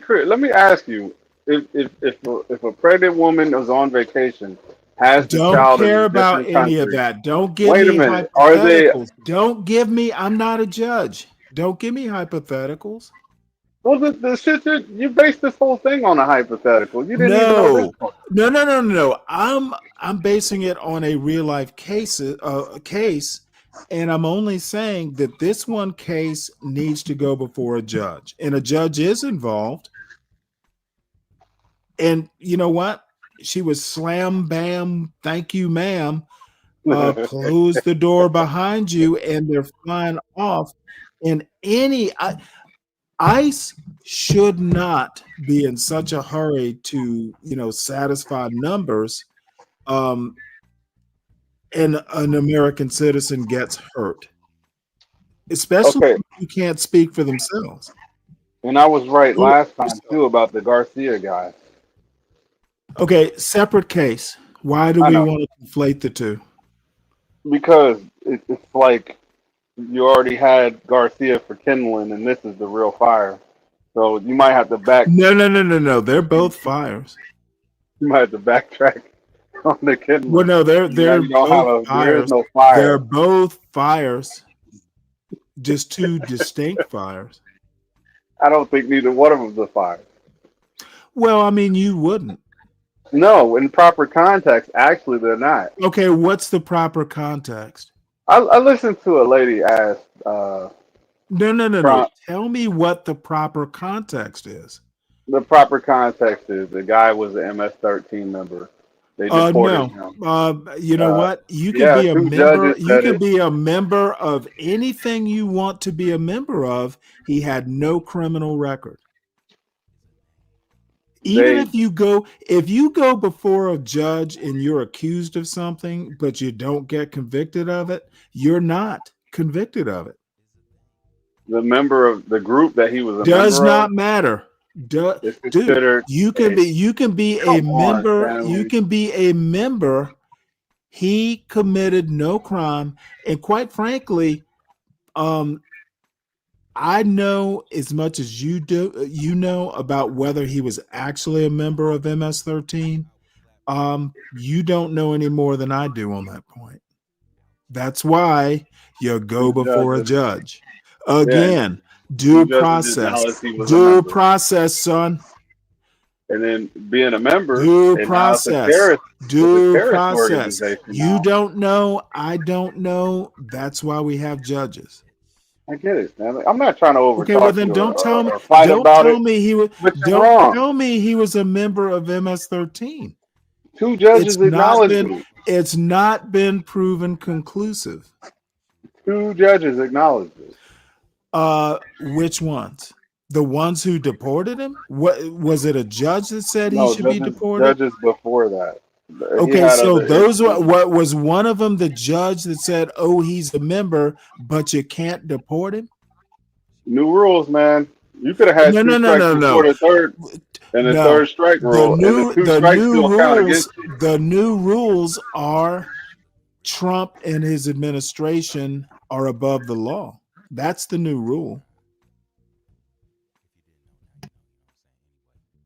S13: ask you: if a pregnant woman is on vacation, has the
S8: Don't
S13: child in
S8: care
S13: a
S8: about
S13: different
S8: any of
S13: country?
S8: that. Don't give
S13: Wait a
S8: me
S13: minute. Are they?
S8: hypotheticals. Don't give me, I'm not a judge. Don't give me hypotheticals.
S13: Well, the shit you based this whole thing on a hypothetical. You didn't even know this
S8: No,
S13: part.
S8: no. I'm basing it on a real life case, and I'm only saying that this one case needs to go before a judge, and a judge is involved. And you know what? She was slam bam, thank you, ma'am. Close the door behind you, and they're flying off. And ICE should not be in such a hurry to, satisfy numbers. And an American citizen gets hurt, especially
S13: Okay,
S8: if you can't speak for themselves.
S13: and I was right last time too about the Garcia guy.
S8: Okay, separate case. Why do
S13: I
S8: we
S13: know
S8: want to conflate the two?
S13: because it's like you already had Garcia for kindling, and this is the real fire. So you might have to
S8: No. They're both fires.
S13: you might have to backtrack on the
S8: Well,
S13: kindling.
S8: no,
S13: Now
S8: they're
S13: you don't
S8: both
S13: have a. There is
S8: fires.
S13: no
S8: They're
S13: fire.
S8: both fires, just two distinct fires.
S13: I don't think neither one of them's a fire.
S8: Well, I mean, you wouldn't.
S13: No, in proper context, actually, they're not.
S8: Okay, what's the proper context?
S13: I listened to a lady ask
S8: No.
S13: Trump.
S8: Tell me what the proper context is.
S13: The proper context is the guy was an MS-13 member. They deported
S8: No.
S13: him.
S8: You know what? You can
S13: Yeah,
S8: be a
S13: two
S8: member.
S13: judges
S8: You
S13: said
S8: can
S13: it.
S8: be a member of anything you want to be a member of. He had no criminal record. Even
S13: They
S8: if you go before a judge and you're accused of something, but you don't get convicted of it, you're not convicted of it.
S13: the member of the group that he was a
S8: Does
S13: member of
S8: not matter.
S13: is
S8: Dude,
S13: considered
S8: you can
S13: a
S8: be a
S13: come on,
S8: member. You
S13: Stanley.
S8: can be a member. He committed no crime, and quite frankly, I know as much as you do. You know about whether he was actually a member of MS-13. You don't know any more than I do on that point. That's why you go
S13: Two
S8: before a
S13: judges,
S8: judge.
S13: yeah, and
S8: Again,
S13: two
S8: due
S13: judges
S8: process.
S13: acknowledged he was a
S8: Due
S13: member.
S8: process, son.
S13: And then being a member,
S8: Due
S13: and now it's a
S8: process.
S13: terrorist,
S8: Due process.
S13: organization
S8: You
S13: now.
S8: don't know. I don't know. That's why we have judges.
S13: I get it, Stanley. I'm not trying to
S8: Okay, well
S13: overtalk
S8: then
S13: you or,
S8: don't tell me.
S13: or fight
S8: Don't
S13: about it,
S8: tell me he was.
S13: but you're
S8: Don't
S13: wrong.
S8: tell me he was a member of MS-13.
S13: Two judges
S8: It's not
S13: acknowledged
S8: been.
S13: it.
S8: It's not been proven conclusive.
S13: Two judges acknowledged it.
S8: Which ones? The ones who deported him? What was it? A judge that said he
S13: No,
S8: should be
S13: judges
S8: deported?
S13: judges before that. He
S8: Okay,
S13: had
S8: so
S13: other
S8: those were
S13: issues.
S8: what was one of them the judge that said, "Oh, he's a member, but you can't deport him."
S13: New rules, man. You could have had
S8: No,
S13: two
S8: no, no,
S13: strikes
S8: no,
S13: before
S8: no,
S13: the third and the
S8: no.
S13: third strike rule, and the two
S8: The
S13: strikes
S8: new
S13: still count
S8: rules
S13: against you.
S8: the new rules are Trump and his administration are above the law. That's the new rule.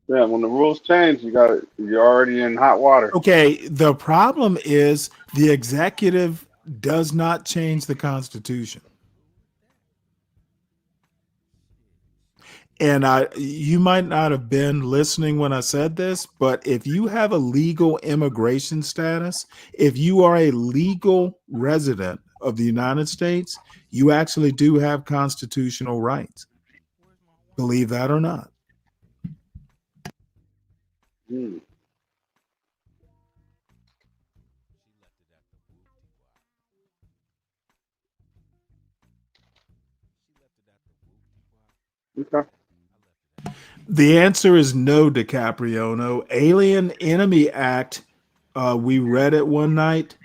S13: Yeah, when the rules change, you're already in hot water.
S8: Okay, the problem is the executive does not change the Constitution. And you might not have been listening when I said this, but if you have a legal immigration status, if you are a legal resident of the United States, you actually do have constitutional rights. Believe that or not.
S13: Hmm. Okay.
S8: The answer is no, DiCaprio. No. Alien Enemy Act. We read it one night.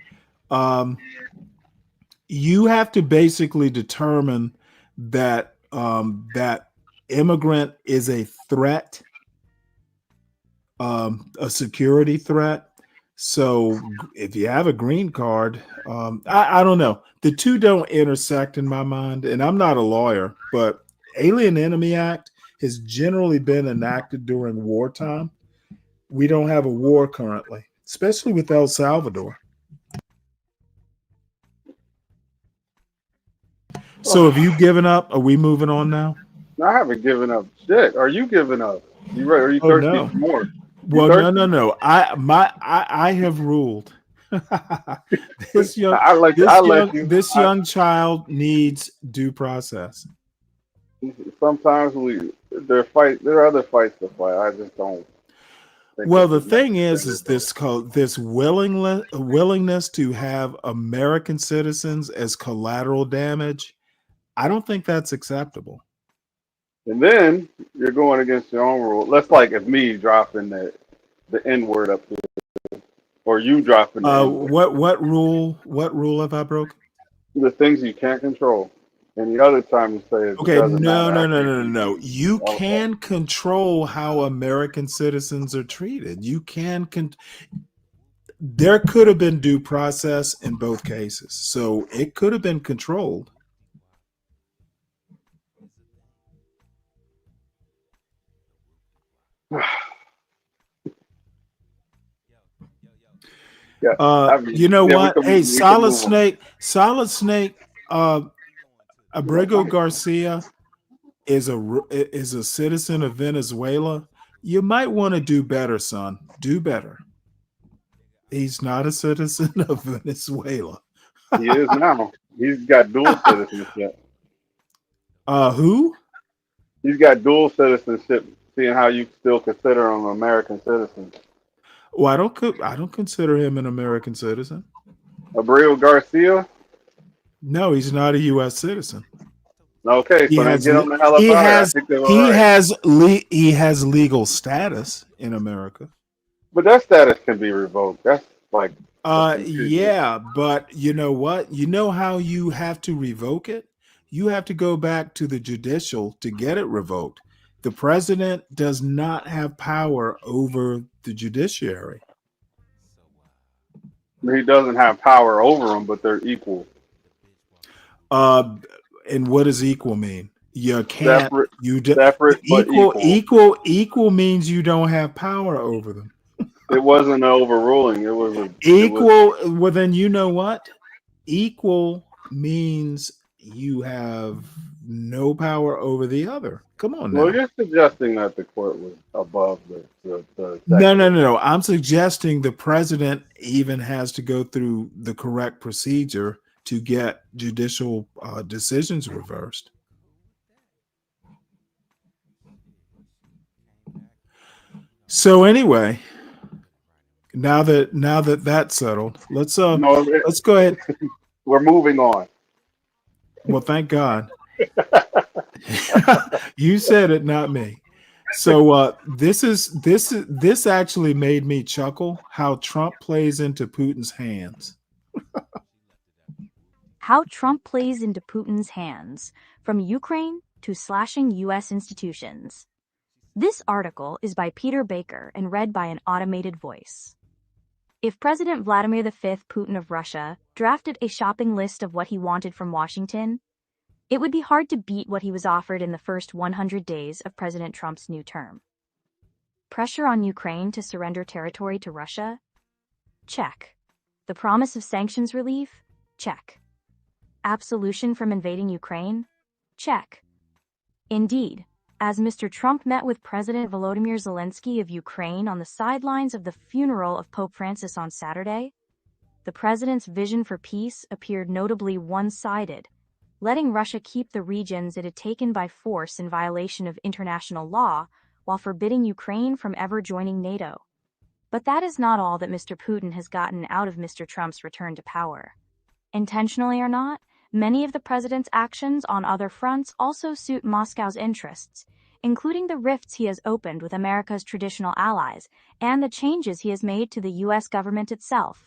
S8: You have to basically determine that that immigrant is a threat, a security threat. So if you have a green card, I don't know. The two don't intersect in my mind, and I'm not a lawyer, but Alien Enemy Act has generally been enacted during wartime. We don't have a war currently, especially with El Salvador. So have you given up? Are we moving on now?
S13: I haven't given up shit. Are you giving up? You ready? Are you
S8: Oh
S13: thirsty
S8: no.
S13: for more?
S8: Well, no. I have ruled. this young child needs due process.
S13: Sometimes there are other fights to fight. I just don't.
S8: Well, the thing is this willingness to have American citizens as collateral damage. I don't think that's acceptable.
S13: And then you're going against your own rule. That's like if me dropping the N word up here, or you dropping the N word.
S8: What rule have I broken?
S13: The things you can't control. And the other time you say it
S8: Okay,
S13: doesn't matter.
S8: no. You can control how American citizens are treated. You can. There could have been due process in both cases, so it could have been controlled.
S13: Yeah,
S8: you know what? Hey, Solid Snake, Abrego Garcia is a citizen of Venezuela. You might want to do better, son. Do better. He's not a citizen of Venezuela.
S13: He is now. He's got dual citizenship.
S8: Who?
S13: He's got dual citizenship, seeing how you still consider him an American citizen.
S8: Well, I don't consider him an American citizen.
S13: Abreu Garcia?
S8: No, he's not a U.S. citizen.
S13: Okay,
S8: He
S13: so then
S8: has
S13: get him the hell up out of there. I think they were right.
S8: he has legal status in America.
S13: But that status can be revoked. That's like
S8: Yeah, but you know what? You know how you have to revoke it? You have to go back to the judicial to get it revoked. The president does not have power over the judiciary.
S13: he doesn't have power over them, but they're equal.
S8: And what does equal mean? You can't.
S13: Separate,
S8: You do,
S13: separate but equal.
S8: equal means you don't have power over them.
S13: It wasn't an overruling. It was a
S8: Equal. Well, then you know what? Equal means you have no power over the other. Come on now.
S13: Well, you're suggesting that the court was above the
S8: No. I'm suggesting the president even has to go through the correct procedure to get judicial decisions reversed. So anyway, now that that's settled, let's go ahead.
S13: We're moving on.
S8: Well, thank God. You said it, not me. So this actually made me chuckle how Trump plays into Putin's hands.
S12: How Trump plays into Putin's hands, from Ukraine to slashing U.S. institutions. This article is by Peter Baker and read by an automated voice. If President Vladimir V. Putin of Russia drafted a shopping list of what he wanted from Washington, it would be hard to beat what he was offered in the first 100 days of President Trump's new term. Pressure on Ukraine to surrender territory to Russia? Check. The promise of sanctions relief? Check. Absolution from invading Ukraine? Check. Indeed, as Mr. Trump met with President Volodymyr Zelensky of Ukraine on the sidelines of the funeral of Pope Francis on Saturday, the president's vision for peace appeared notably one-sided, letting Russia keep the regions it had taken by force in violation of international law while forbidding Ukraine from ever joining NATO. But that is not all that Mr. Putin has gotten out of Mr. Trump's return to power. Intentionally or not, many of the president's actions on other fronts also suit Moscow's interests, including the rifts he has opened with America's traditional allies and the changes he has made to the U.S. government itself.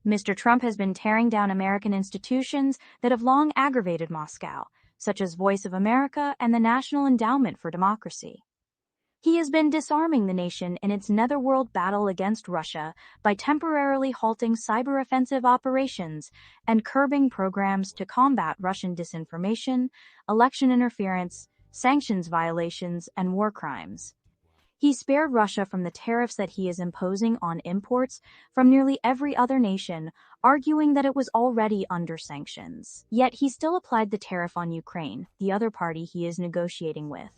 S12: Mr. Trump has been tearing down American institutions that have long aggravated Moscow, such as Voice of America and the National Endowment for Democracy. He has been disarming the nation in its netherworld battle against Russia by temporarily halting cyber-offensive operations and curbing programs to combat Russian disinformation, election interference, sanctions violations, and war crimes. He spared Russia from the tariffs that he is imposing on imports from nearly every other nation, arguing that it was already under sanctions. Yet he still applied the tariff on Ukraine, the other party he is negotiating with.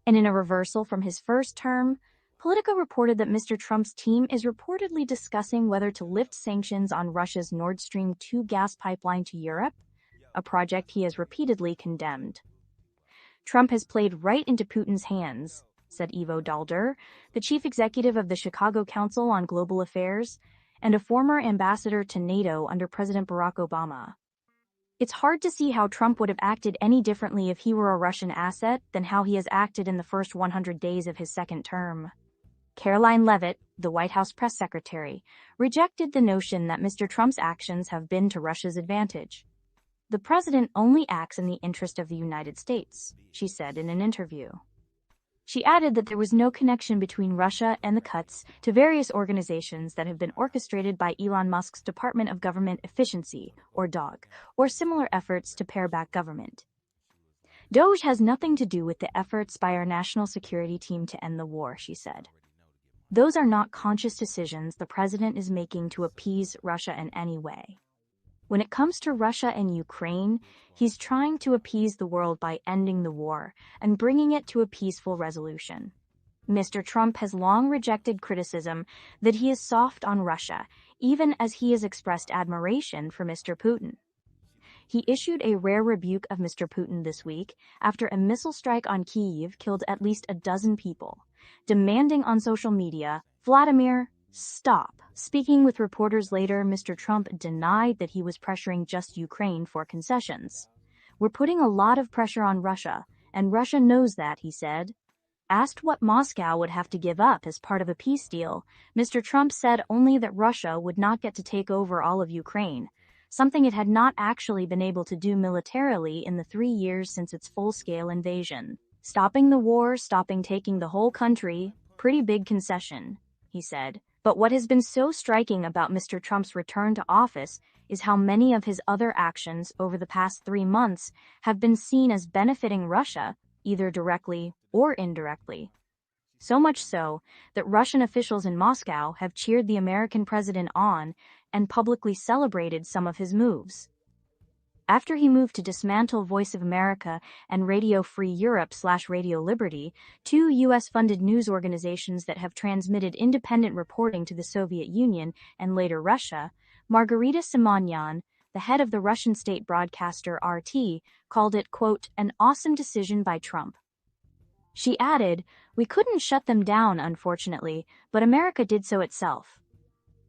S12: And in a reversal from his first term, Politico reported that Mr. Trump's team is reportedly discussing whether to lift sanctions on Russia's Nord Stream 2 gas pipeline to Europe, a project he has repeatedly condemned. Trump has played right into Putin's hands, said Ivo Dalder, the chief executive of the Chicago Council on Global Affairs and a former ambassador to NATO under President Barack Obama. It's hard to see how Trump would have acted any differently if he were a Russian asset than how he has acted in the first 100 days of his second term. Caroline Leavitt, the White House press secretary, rejected the notion that Mr. Trump's actions have been to Russia's advantage. The president only acts in the interest of the United States, she said in an interview. She added that there was no connection between Russia and the cuts to various organizations that have been orchestrated by Elon Musk's Department of Government Efficiency, or DOG, or similar efforts to pare back government. DOGE has nothing to do with the efforts by our national security team to end the war, she said. Those are not conscious decisions the president is making to appease Russia in any way. When it comes to Russia and Ukraine, he's trying to appease the world by ending the war and bringing it to a peaceful resolution. Mr. Trump has long rejected criticism that he is soft on Russia, even as he has expressed admiration for Mr. Putin. He issued a rare rebuke of Mr. Putin this week after a missile strike on Kyiv killed at least a dozen people, demanding on social media, "Vladimir, Stop. Speaking with reporters later, Mr. Trump denied that he was pressuring just Ukraine for concessions. We're putting a lot of pressure on Russia, and Russia knows that, he said. Asked what Moscow would have to give up as part of a peace deal, Mr. Trump said only that Russia would not get to take over all of Ukraine, something it had not actually been able to do militarily in the 3 years since its full-scale invasion. Stopping the war, stopping taking the whole country, pretty big concession, he said. But what has been so striking about Mr. Trump's return to office is how many of his other actions over the past 3 months have been seen as benefiting Russia, either directly or indirectly. So much so that Russian officials in Moscow have cheered the American president on and publicly celebrated some of his moves. After he moved to dismantle Voice of America and Radio Free Europe/Radio Liberty, 2 U.S.-funded news organizations that have transmitted independent reporting to the Soviet Union and later Russia, Margarita Simonyan, the head of the Russian state broadcaster RT, called it, quote, an awesome decision by Trump. She added, "We couldn't shut them down, unfortunately, but America did so itself."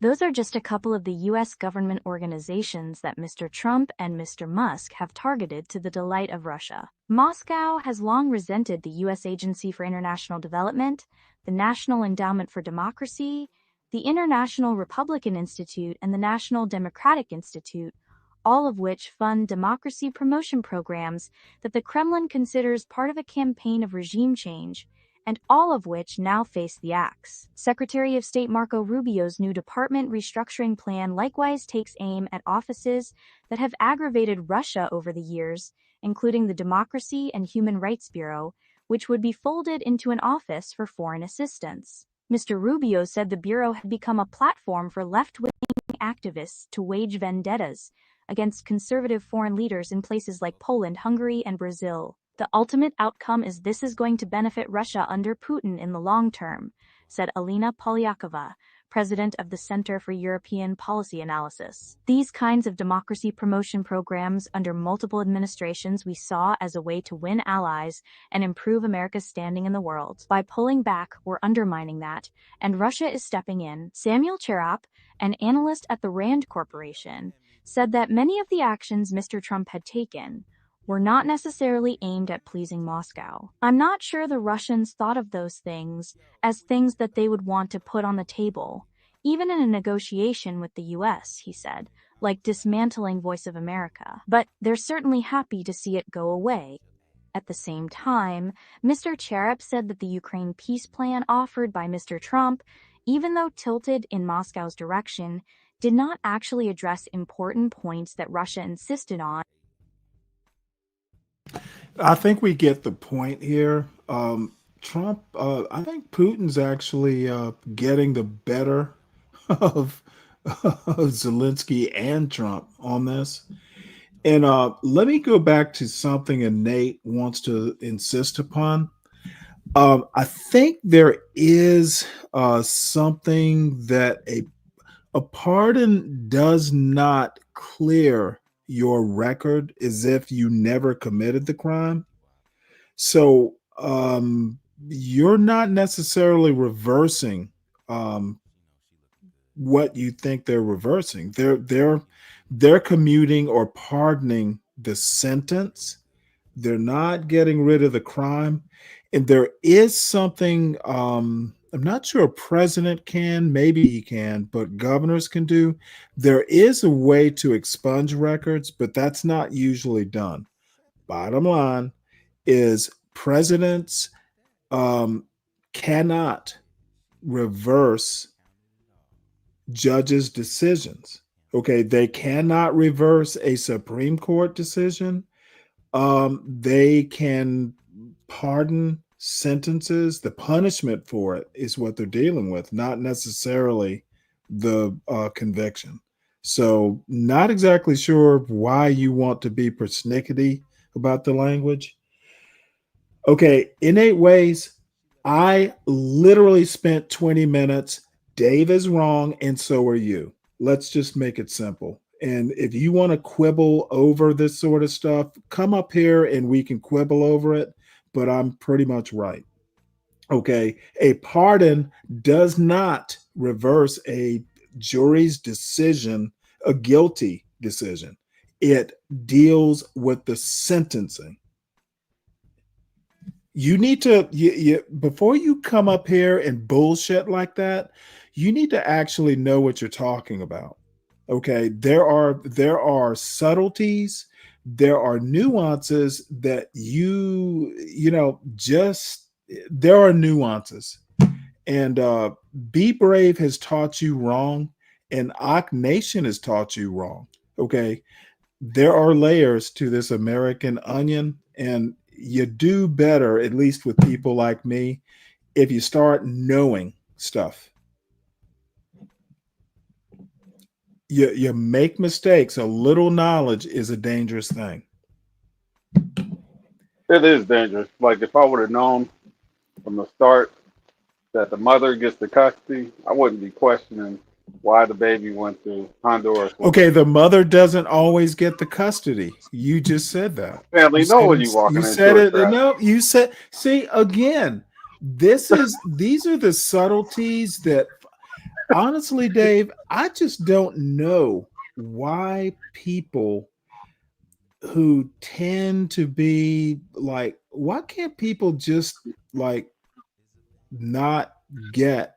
S12: Those are just a couple of the U.S. government organizations that Mr. Trump and Mr. Musk have targeted to the delight of Russia. Moscow has long resented the U.S. Agency for International Development, the National Endowment for Democracy, the International Republican Institute, and the National Democratic Institute, all of which fund democracy promotion programs that the Kremlin considers part of a campaign of regime change, and all of which now face the axe. Secretary of State Marco Rubio's new department restructuring plan likewise takes aim at offices that have aggravated Russia over the years, including the Democracy and Human Rights Bureau, which would be folded into an office for foreign assistance. Mr. Rubio said the bureau had become a platform for left-wing activists to wage vendettas against conservative foreign leaders in places like Poland, Hungary, and Brazil. The ultimate outcome is this is going to benefit Russia under Putin in the long term, said Alina Polyakova, president of the Center for European Policy Analysis. These kinds of democracy promotion programs under multiple administrations we saw as a way to win allies and improve America's standing in the world. By pulling back, we're undermining that, and Russia is stepping in. Samuel Cherop, an analyst at the Rand Corporation, said that many of the actions Mr. Trump had taken were not necessarily aimed at pleasing Moscow. I'm not sure the Russians thought of those things as things that they would want to put on the table, even in a negotiation with the US, he said, like dismantling Voice of America. But they're certainly happy to see it go away. At the same time, Mr. Cherop said that the Ukraine peace plan offered by Mr. Trump, even though tilted in Moscow's direction, did not actually address important points that Russia insisted on.
S8: I think we get the point here. Trump, I think Putin's actually getting the better of Zelensky and Trump on this. And let me go back to something Nate wants to insist upon. I think there is something that a pardon does not clear your record as if you never committed the crime. So you're not necessarily reversing what you think they're reversing. They're commuting or pardoning the sentence. They're not getting rid of the crime. And there is something I'm not sure a president can, maybe he can, but governors can do. There is a way to expunge records, but that's not usually done. Bottom line is presidents cannot reverse judges' decisions. Okay, they cannot reverse a Supreme Court decision. They can pardon sentences. The punishment for it is what they're dealing with, not necessarily the conviction. So not exactly sure why you want to be persnickety about the language. Okay, in 8 ways, I literally spent 20 minutes. Dave is wrong, and so are you. Let's just make it simple. And if you want to quibble over this sort of stuff, come up here and we can quibble over it, but I'm pretty much right. Okay. A pardon does not reverse a jury's decision, a guilty decision. It deals with the sentencing. You need to, before you come up here and bullshit like that, you need to actually know what you're talking about. Okay. There are subtleties, there are nuances that there are nuances. And Be Brave has taught you wrong, and Ak Nation has taught you wrong. Okay. There are layers to this American onion, and you do better, at least with people like me, if you start knowing stuff. You make mistakes. A little knowledge is a dangerous thing.
S13: It is dangerous. Like if I would have known from the start that the mother gets the custody, I wouldn't be questioning why the baby went to Honduras.
S8: Okay, the mother doesn't always get the custody. You just said that.
S13: Family know when you walking
S8: You
S13: into
S8: said
S13: a
S8: it.
S13: trap.
S8: No, you said. See again. These are the subtleties that, honestly, Dave, I just don't know why people who tend to be like, why can't people just like not get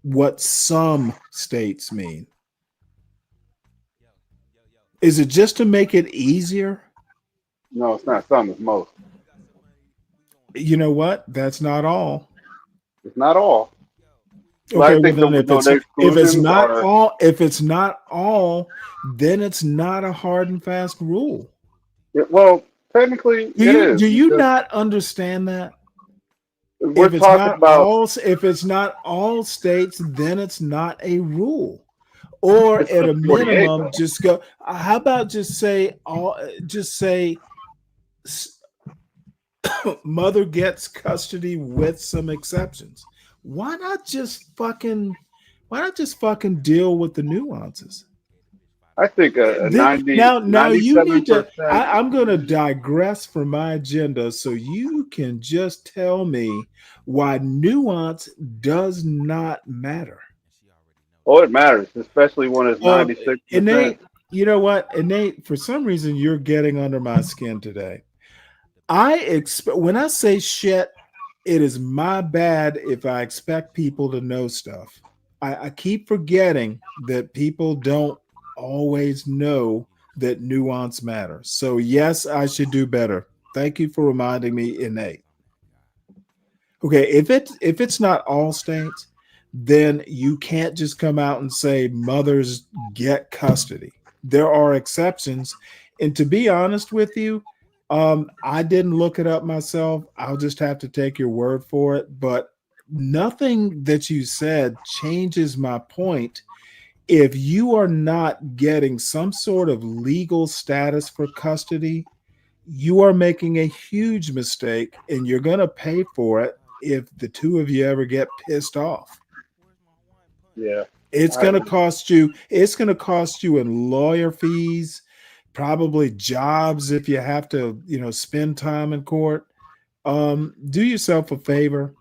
S8: what some states mean? Is it just to make it easier?
S13: No, it's not some, it's most.
S8: You know what? That's not all.
S13: It's not all.
S8: Okay,
S13: I think
S8: well then if it's not
S13: are,
S8: all, then it's not a hard and fast rule.
S13: well, technically it is.
S8: Do you not understand that?
S13: We're
S8: If it's
S13: talking
S8: not
S13: about
S8: all states, then it's not a rule. Or
S13: it's
S8: at a
S13: 48,
S8: minimum,
S13: though.
S8: just go. How about just say mother gets custody with some exceptions? Why not just fucking deal with the nuances?
S13: I think a 90,
S8: Now you need to.
S13: 97%.
S8: I'm going to digress from my agenda, so you can just tell me why nuance does not matter.
S13: Oh, it matters, especially when it's 96%.
S8: Innate, you know what, Innate? For some reason, you're getting under my skin today. When I say shit, it is my bad if I expect people to know stuff. I keep forgetting that people don't always know that nuance matters. So yes, I should do better. Thank you for reminding me, Innate. Okay, if it's not all states, then you can't just come out and say mothers get custody. There are exceptions, and to be honest with you, I didn't look it up myself. I'll just have to take your word for it. But nothing that you said changes my point. If you are not getting some sort of legal status for custody, you are making a huge mistake, and you're going to pay for it if the two of you ever get pissed off.
S13: Yeah.
S8: It's going to cost you. It's going to cost you in lawyer fees, probably jobs if you have to, spend time in court. Do yourself a favor.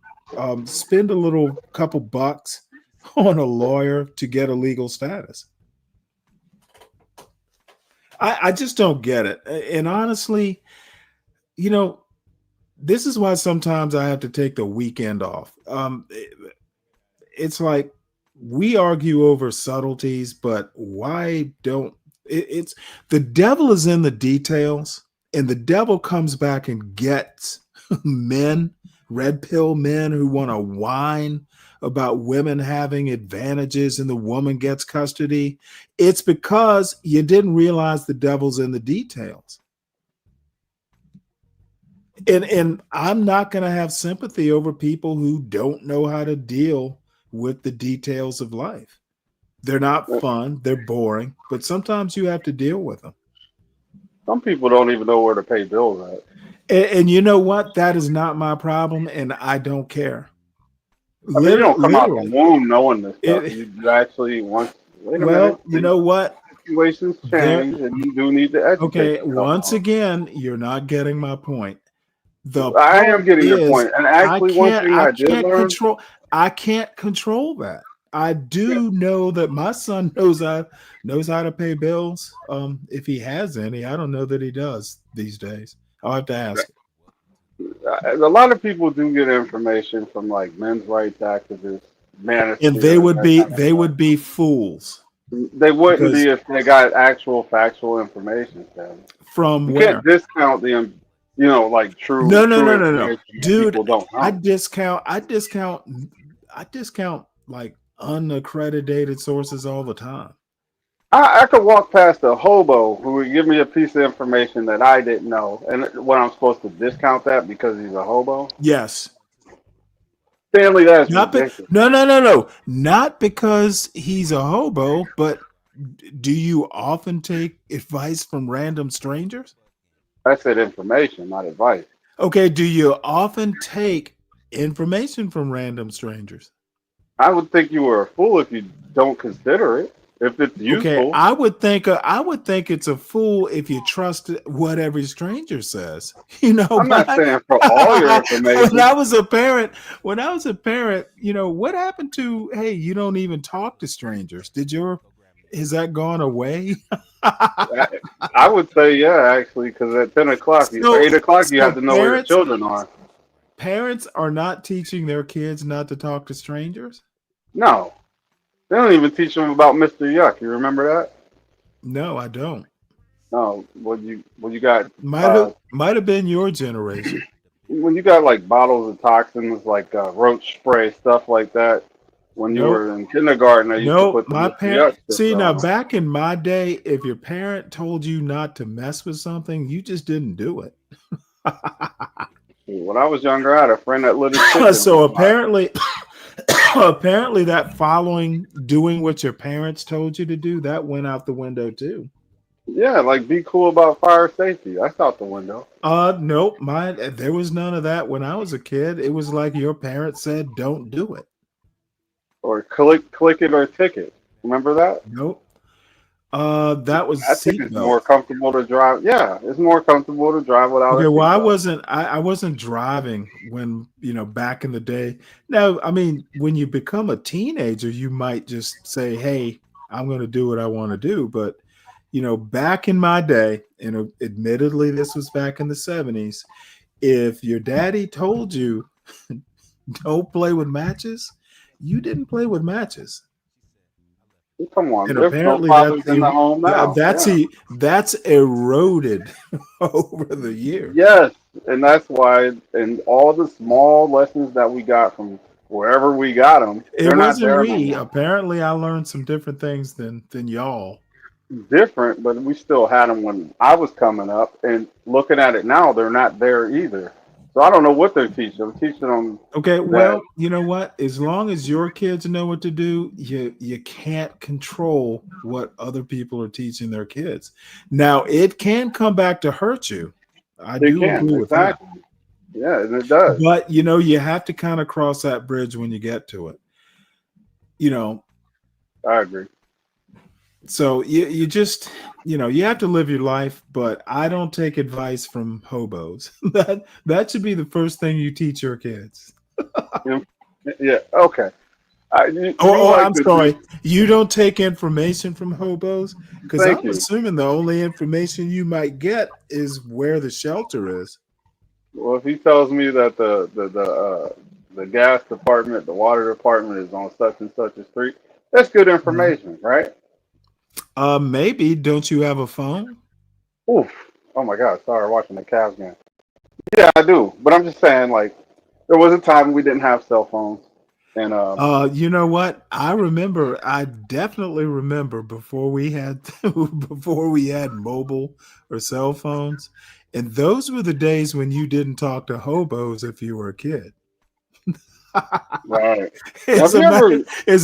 S8: Spend a little couple bucks on a lawyer to get a legal status. I just don't get it. And honestly, this is why sometimes I have to take the weekend off. It's like we argue over subtleties, but why don't it's the devil is in the details, and the devil comes back and gets men, red pill men who want to whine about women having advantages and the woman gets custody. It's because you didn't realize the devil's in the details. And I'm not going to have sympathy over people who don't know how to deal with the details of life. They're not fun, they're boring, but sometimes you have to deal with them.
S13: Some people don't even know where to pay bills at.
S8: And you know what? That is not my problem, and I don't care.
S13: I mean, you don't come out the womb knowing this stuff. You actually want. Wait a minute.
S8: You know what?
S13: Situations change, and you do need to educate.
S8: Okay, once again, you're not getting my point. The
S13: I
S8: part
S13: am getting your
S8: is,
S13: point. And actually, one thing I did learn.
S8: I can't control that. I do know that my son knows how to pay bills. If he has any, I don't know that he does these days. I'll have to ask.
S13: A lot of people do get information from like men's rights activists,
S8: And
S13: manosphere, and that kind of
S8: they
S13: stuff.
S8: would be fools
S13: They wouldn't
S8: because
S13: be if they got actual factual information, Sam.
S8: from
S13: You can't
S8: where?
S13: discount the, like
S8: No, no,
S13: true
S8: no, no, no,
S13: information that
S8: dude.
S13: people don't
S8: I
S13: know.
S8: discount. I discount. I discount like unaccredited sources all the time.
S13: I could walk past a hobo who would give me a piece of information that I didn't know, and what I'm supposed to discount that because he's a hobo?
S8: Yes.
S13: Stanley, that's
S8: Not be,
S13: ridiculous.
S8: no, no, no, no. Not because he's a hobo, but do you often take advice from random strangers?
S13: I said information, not advice.
S8: Okay, do you often take information from random strangers?
S13: I would think you were a fool if you don't consider it. If it's
S8: Okay,
S13: useful,
S8: I would think it's a fool if you trust what every stranger says.
S13: I'm not saying for all your information.
S8: when I was a parent, what happened to, hey, you don't even talk to strangers? Has that gone away?
S13: I would say yeah, actually, because at 10 o'clock, or 8 o'clock, you have to know where your children are.
S8: Parents are not teaching their kids not to talk to strangers?
S13: No, they don't even teach them about Mr. Yuck. You remember that?
S8: No, I don't.
S13: No, when you got
S8: might have been your generation.
S13: When you got like bottles of toxins, like roach spray, stuff like that. When you were in kindergarten, I used to put the
S8: my
S13: Mr.
S8: parents.
S13: Yuck
S8: See, now
S13: on.
S8: back in my day, if your parent told you not to mess with something, you just didn't do it.
S13: When I was younger, I had a friend that lived in
S8: So apparently, apparently that doing what your parents told you to do, that went out the window too.
S13: Yeah, like be cool about fire safety. That's out the window.
S8: Nope. There was none of that when I was a kid. It was like your parents said, don't do it.
S13: Or click it or ticket. Remember that?
S8: Nope. That was
S13: I think it's more comfortable to drive. Yeah, it's more comfortable to drive without.
S8: Okay, well, I wasn't driving when, back in the day. Now, I mean, when you become a teenager, you might just say, hey, I'm going to do what I want to do. But, back in my day, and admittedly, this was back in the 70s, if your daddy told you don't play with matches, you didn't play with matches.
S13: Come on,
S8: and
S13: there's
S8: apparently
S13: no fathers in the home now.
S8: That's eroded over the years.
S13: Yes, and that's why, and all the small lessons that we got from wherever we got them,
S8: It wasn't we. Apparently, I learned some different things than y'all.
S13: Different, but we still had them when I was coming up. And looking at it now, they're not there either. So I don't know what they're teaching. I'm teaching them.
S8: Okay, well, you know what? As long as your kids know what to do, you can't control what other people are teaching their kids. Now, it can come back to hurt you. I do agree with that.
S13: Yeah, and it does.
S8: But you have to kind of cross that bridge when you get to it.
S13: I agree.
S8: So you just you have to live your life, but I don't take advice from hobos. That should be the first thing you teach your kids.
S13: Yeah. Okay.
S8: I'm sorry. You don't take information from hobos? Because I'm assuming the only information you might get is where the shelter is.
S13: Well, if he tells me that the gas department, the water department is on such and such a street, that's good information, right?
S8: Maybe. Don't you have a phone?
S13: Oof. Oh my God. Sorry, watching the Cavs game. Yeah, I do. But I'm just saying, like, there was a time we didn't have cell phones. And
S8: you know what? I definitely remember before we had mobile or cell phones. And those were the days when you didn't talk to hobos if you were a kid.
S13: Right.
S8: As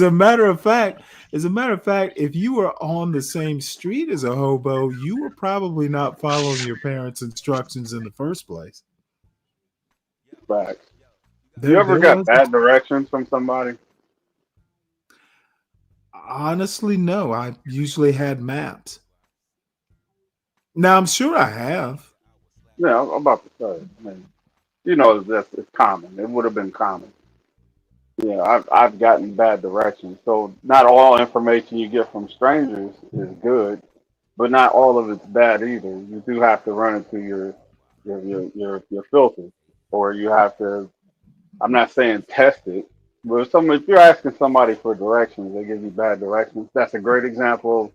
S8: a matter of fact, if you were on the same street as a hobo, you were probably not following your parents' instructions in the first place.
S13: Facts. You ever got bad directions from somebody?
S8: Honestly, no. I usually had maps. Now, I'm sure I have.
S13: Yeah, I'm about to say. it's common. It would have been common. I've gotten bad directions. So not all information you get from strangers is good, but not all of it's bad either. You do have to run it through your filter, or you have to. I'm not saying test it, but if you're asking somebody for directions, they give you bad directions. That's a great example.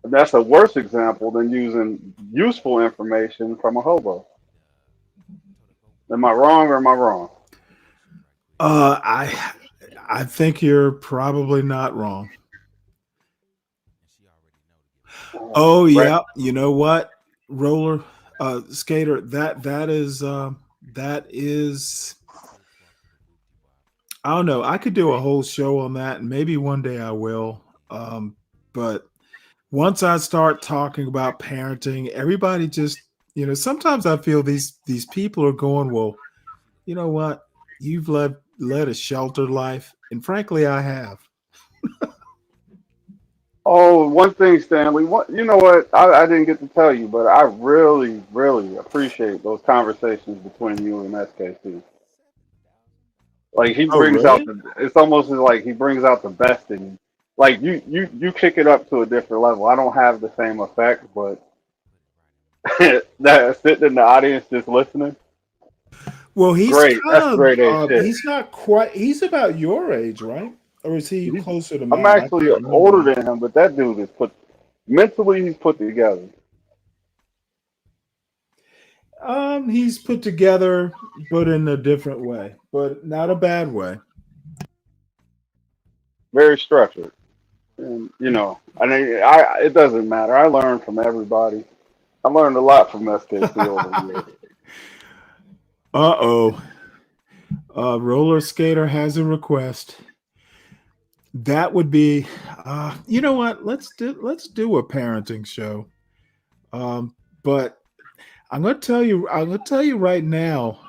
S13: That's a worse example than using useful information from a hobo. Am I wrong or am I wrong?
S8: I think you're probably not wrong. Oh
S13: Right.
S8: yeah, you know what, roller skater. That is. I don't know. I could do a whole show on that, and maybe one day I will. But once I start talking about parenting, everybody just sometimes I feel these people are going, well, you know what? You've led a sheltered life, and frankly, I have.
S13: Oh, one thing, Stanley. What you know what? I didn't get to tell you, but I really, really appreciate those conversations between you and SKC. Like he
S8: Oh,
S13: brings out
S8: really?
S13: the. It's almost like he brings out the best in you. Like you kick it up to a different level. I don't have the same effect, but that sitting in the audience just listening,
S8: Well, he's
S13: great.
S8: kind
S13: That's
S8: of
S13: great A shit.
S8: he's not quite. He's about your age, right? Or is he
S13: He's,
S8: closer to
S13: I'm
S8: mine? I
S13: actually
S8: can't remember now.
S13: older than him, but that dude is put mentally. He's put together.
S8: He's put together, but in a different way, but not a bad way.
S13: Very structured. And I mean, it doesn't matter. I learn from everybody. I learned a lot from SKC over the years.
S8: Uh-oh. Roller skater has a request. That would be you know what? Let's do a parenting show. But I'm gonna tell you right now,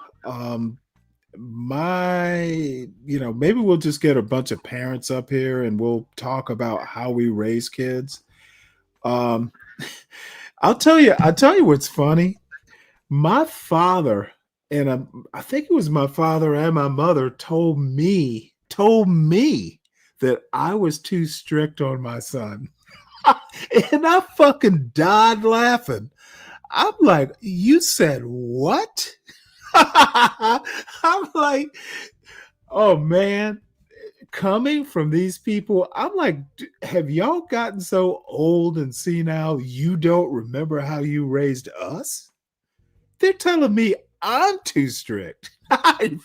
S8: my maybe we'll just get a bunch of parents up here and we'll talk about how we raise kids. Um I'll tell you what's funny. My father and I think it was my father and my mother told me that I was too strict on my son. And I fucking died laughing. I'm like, you said what? I'm like, oh man, coming from these people, I'm like, have y'all gotten so old and senile you don't remember how you raised us? They're telling me I'm too strict. I,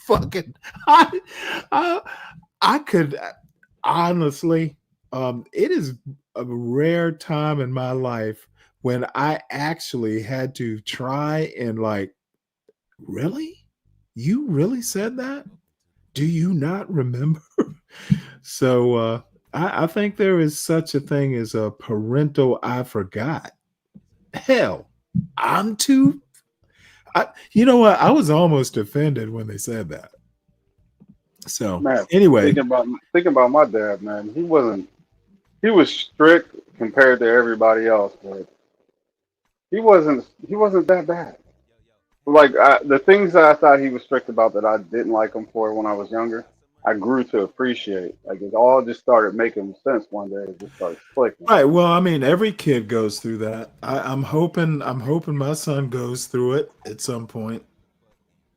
S8: I, I could honestly, it is a rare time in my life when I actually had to try and like, really? You really said that? Do you not remember? So I think there is such a thing as a parental I forgot. Hell, I'm too. You know what? I was almost offended when they said that. So
S13: Man,
S8: anyway,
S13: thinking about my dad, man. He was strict compared to everybody else, but he wasn't that bad. Like the things that I thought he was strict about that I didn't like him for when I was younger, I grew to appreciate. Like it all just started making sense one day. It just started clicking.
S8: right. Well, I mean, every kid goes through that. I'm hoping my son goes through it at some point.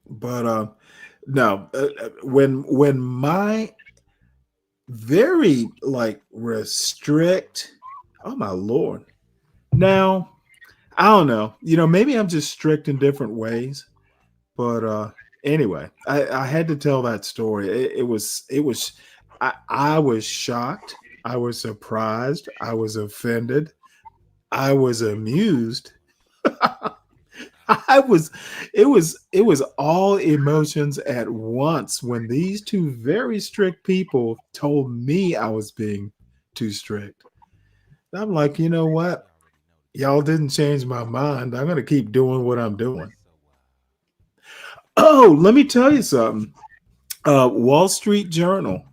S8: But no, when my very like restrict, oh my lord. Now, I don't know. Maybe I'm just strict in different ways. But anyway, I had to tell that story. It was I was shocked. I was surprised. I was offended. I was amused. I was it was all emotions at once when these two very strict people told me I was being too strict. I'm like, you know what? Y'all didn't change my mind. I'm gonna keep doing what I'm doing. Oh, let me tell you something. Wall Street Journal.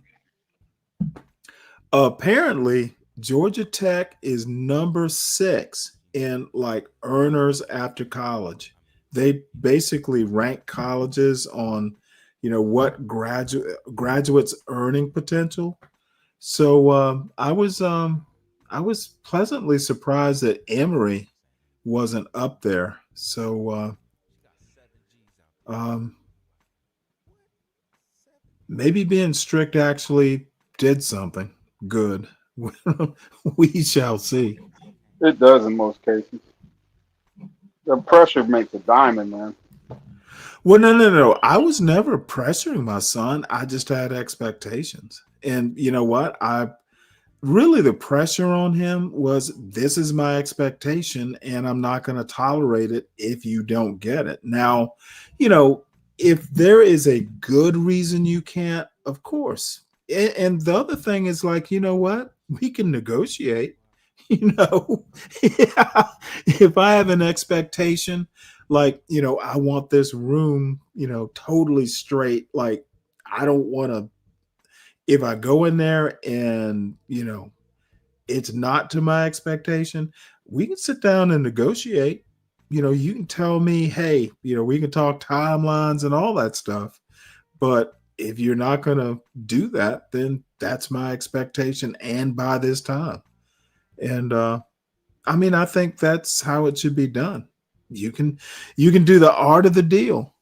S8: Apparently, Georgia Tech is number 6 in like earners after college. they basically rank colleges on, what graduates earning potential. So I was pleasantly surprised that Emory wasn't up there. So um, maybe being strict actually did something good. We shall see.
S13: It does in most cases. The pressure makes a diamond, man.
S8: Well, no. I was never pressuring my son. I just had expectations. And you know what? I really, the pressure on him was, this is my expectation and I'm not going to tolerate it if you don't get it. Now, if there is a good reason you can't, of course. And the other thing is, like, you know what? We can negotiate. Yeah. If I have an expectation, like, I want this room, totally straight. Like, I don't want to, if I go in there and, it's not to my expectation, we can sit down and negotiate. You can tell me, hey, we can talk timelines and all that stuff. But if you're not going to do that, then that's my expectation, and by this time. And I think that's how it should be done. You can do the art of the deal,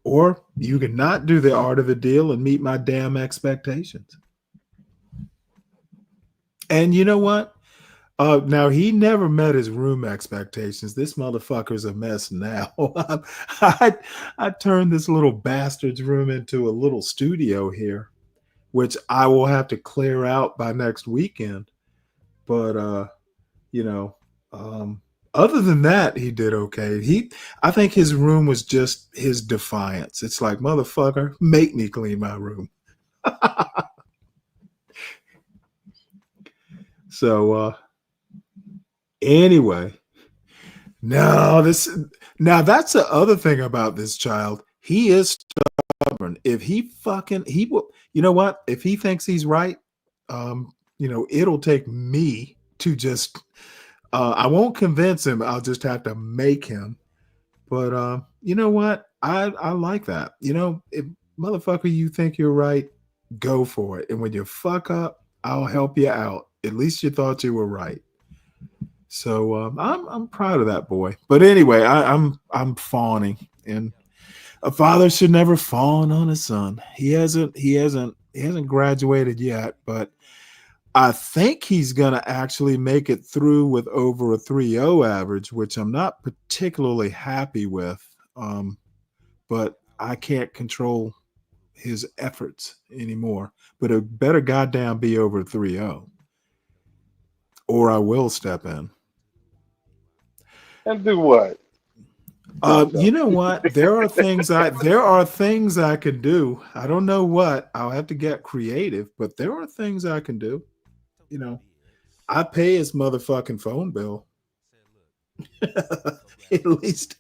S8: or you can not do the art of the deal and meet my damn expectations. And you know what? Now, he never met his room expectations. This motherfucker's a mess now. I turned this little bastard's room into a little studio here, which I will have to clear out by next weekend. But you know, other than that, he did okay. I think his room was just his defiance. It's like, motherfucker, make me clean my room. So anyway, now that's the other thing about this child. He is stubborn. If he will, you know what? If he thinks he's right, it'll take me to just. I won't convince him. I'll just have to make him. But you know what? I like that. If motherfucker, you think you're right, go for it. And when you fuck up, I'll help you out. At least you thought you were right. So I'm proud of that boy. But anyway, I'm fawning, and a father should never fawn on his son. He hasn't graduated yet, but I think he's gonna actually make it through with over a 3.0 average, which I'm not particularly happy with. But I can't control his efforts anymore. But it better goddamn be over 3.0. Or I will step in.
S13: And do what?
S8: You know what? There are things I can do. I don't know what. I'll have to get creative, but there are things I can do. I pay his motherfucking phone bill. at least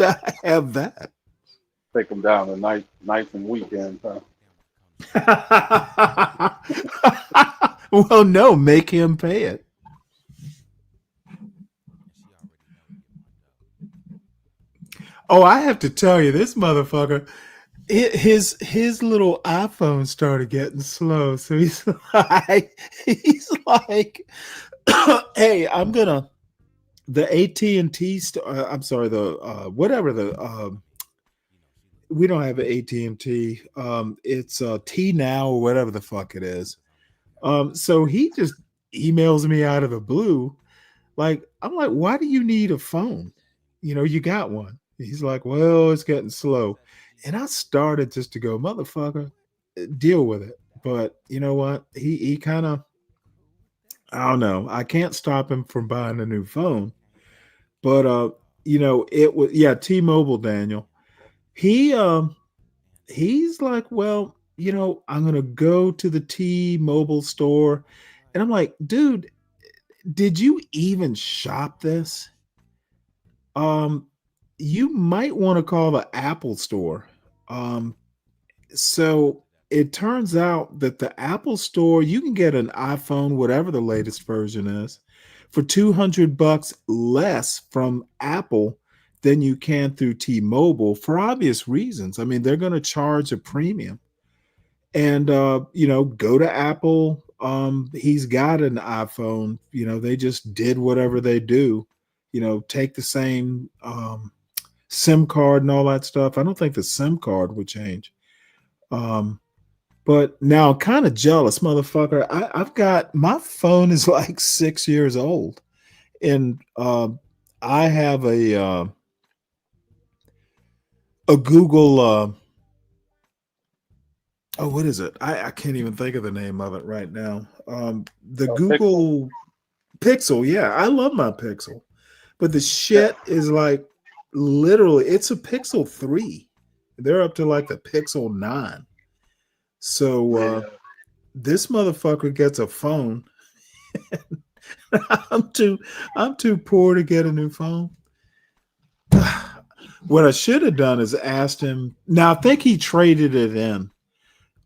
S8: I have that.
S13: Take them down to nights and weekends, huh?
S8: Well, no, make him pay it. Oh, I have to tell you, this motherfucker, his little iPhone started getting slow. So he's like, hey, I'm gonna the AT&T I'm sorry, the whatever the we don't have an AT&T. It's T Now or whatever the fuck it is. So he just emails me out of the blue. Like, I'm like, why do you need a phone? You got one. He's like, well, it's getting slow. And I started just to go, motherfucker, deal with it. But you know what? He kind of, I don't know. I can't stop him from buying a new phone. But it was, yeah, T-Mobile, Daniel. He's like, well, I'm gonna go to the T-Mobile store. And I'm like, dude, did you even shop this? You might want to call the Apple store. So it turns out that the Apple store, you can get an iPhone, whatever the latest version is, for $200 less from Apple than you can through T-Mobile for obvious reasons. I mean, they're going to charge a premium. And go to Apple. He's got an iPhone. They just did whatever they do. Take the same SIM card and all that stuff. I don't think the SIM card would change. But now I'm kind of jealous, motherfucker. I've got my phone is like 6 years old, and I have a Google. What is it? I can't even think of the name of it right now. The Google Pixel. Yeah, I love my Pixel, but the shit is like literally, it's a Pixel 3. They're up to like the Pixel 9. So this motherfucker gets a phone. I'm too poor to get a new phone. What I should have done is asked him. Now I think he traded it in.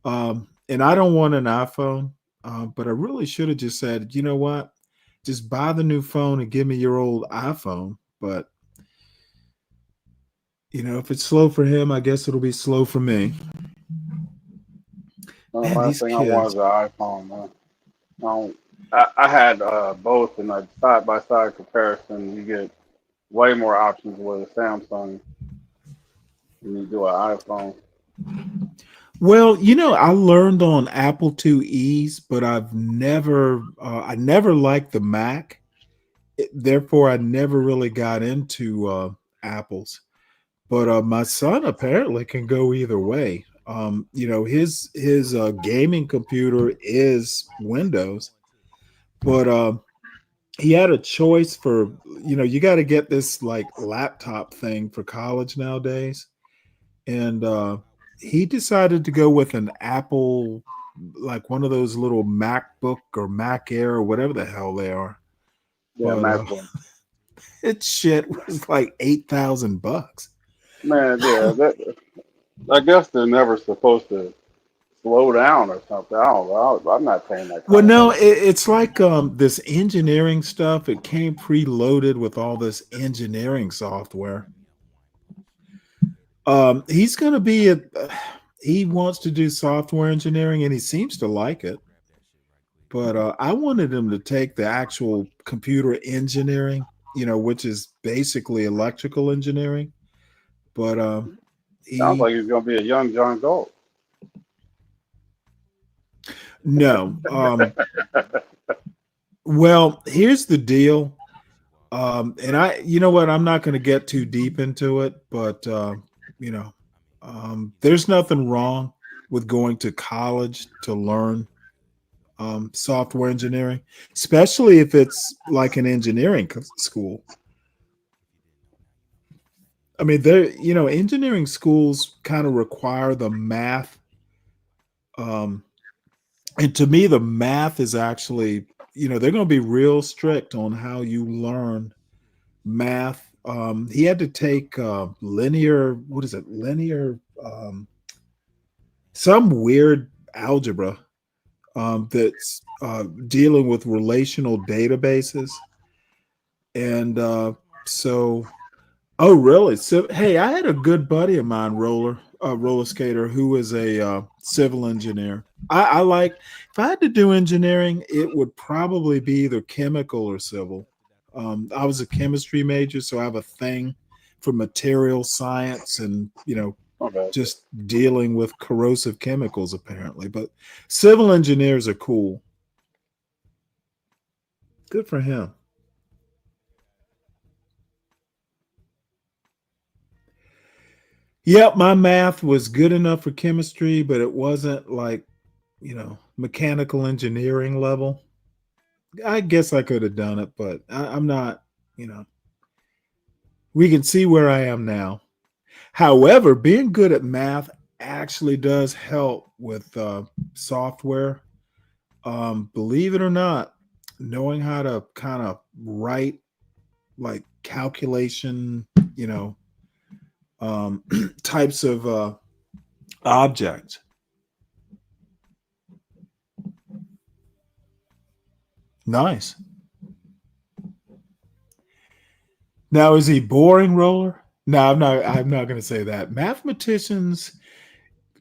S8: And I don't want an iPhone, but I really should have just said, you know what? Just buy the new phone and give me your old iPhone. But, if it's slow for him, I guess it'll be slow for me.
S13: The last thing I want is an iPhone, man. I had both, in a side-by-side comparison. You get way more options with a Samsung than you do an iPhone.
S8: Well, I learned on Apple IIe's, but I never liked the Mac. Therefore, I never really got into Apples. But my son apparently can go either way. His gaming computer is Windows, but he had a choice for, you got to get this like laptop thing for college nowadays. And he decided to go with an Apple, like one of those little MacBook or Mac Air or whatever the hell they are.
S13: Yeah, MacBook.
S8: Its shit was like $8,000.
S13: Man, yeah, I guess they're never supposed to slow down or something. I don't know. I'm not paying that.
S8: Well, no, it's like this engineering stuff. It came preloaded with all this engineering software. He's going to be he wants to do software engineering, and he seems to like it. But I wanted him to take the actual computer engineering, which is basically electrical engineering. But
S13: sounds like he's going to be a young John Galt.
S8: No. Well, here's the deal. And you know what? I'm not going to get too deep into it, but there's nothing wrong with going to college to learn software engineering, especially if it's like an engineering school. I mean, engineering schools kind of require the math. And to me, the math is actually, they're going to be real strict on how you learn math. He had to take linear, some weird algebra that's dealing with relational databases. And oh, really? So, hey, I had a good buddy of mine, roller skater, who was a civil engineer. I like, if I had to do engineering, it would probably be either chemical or civil. I was a chemistry major, so I have a thing for material science and, just dealing with corrosive chemicals, apparently. But civil engineers are cool. Good for him. Yep, my math was good enough for chemistry, but it wasn't like, mechanical engineering level. I guess I could have done it, but I'm not, we can see where I am now. However, being good at math actually does help with software. Believe it or not, knowing how to kind of write like calculation, types of objects. Nice. Now, is he boring, Roller? No, I'm not. I'm not going to say that. Mathematicians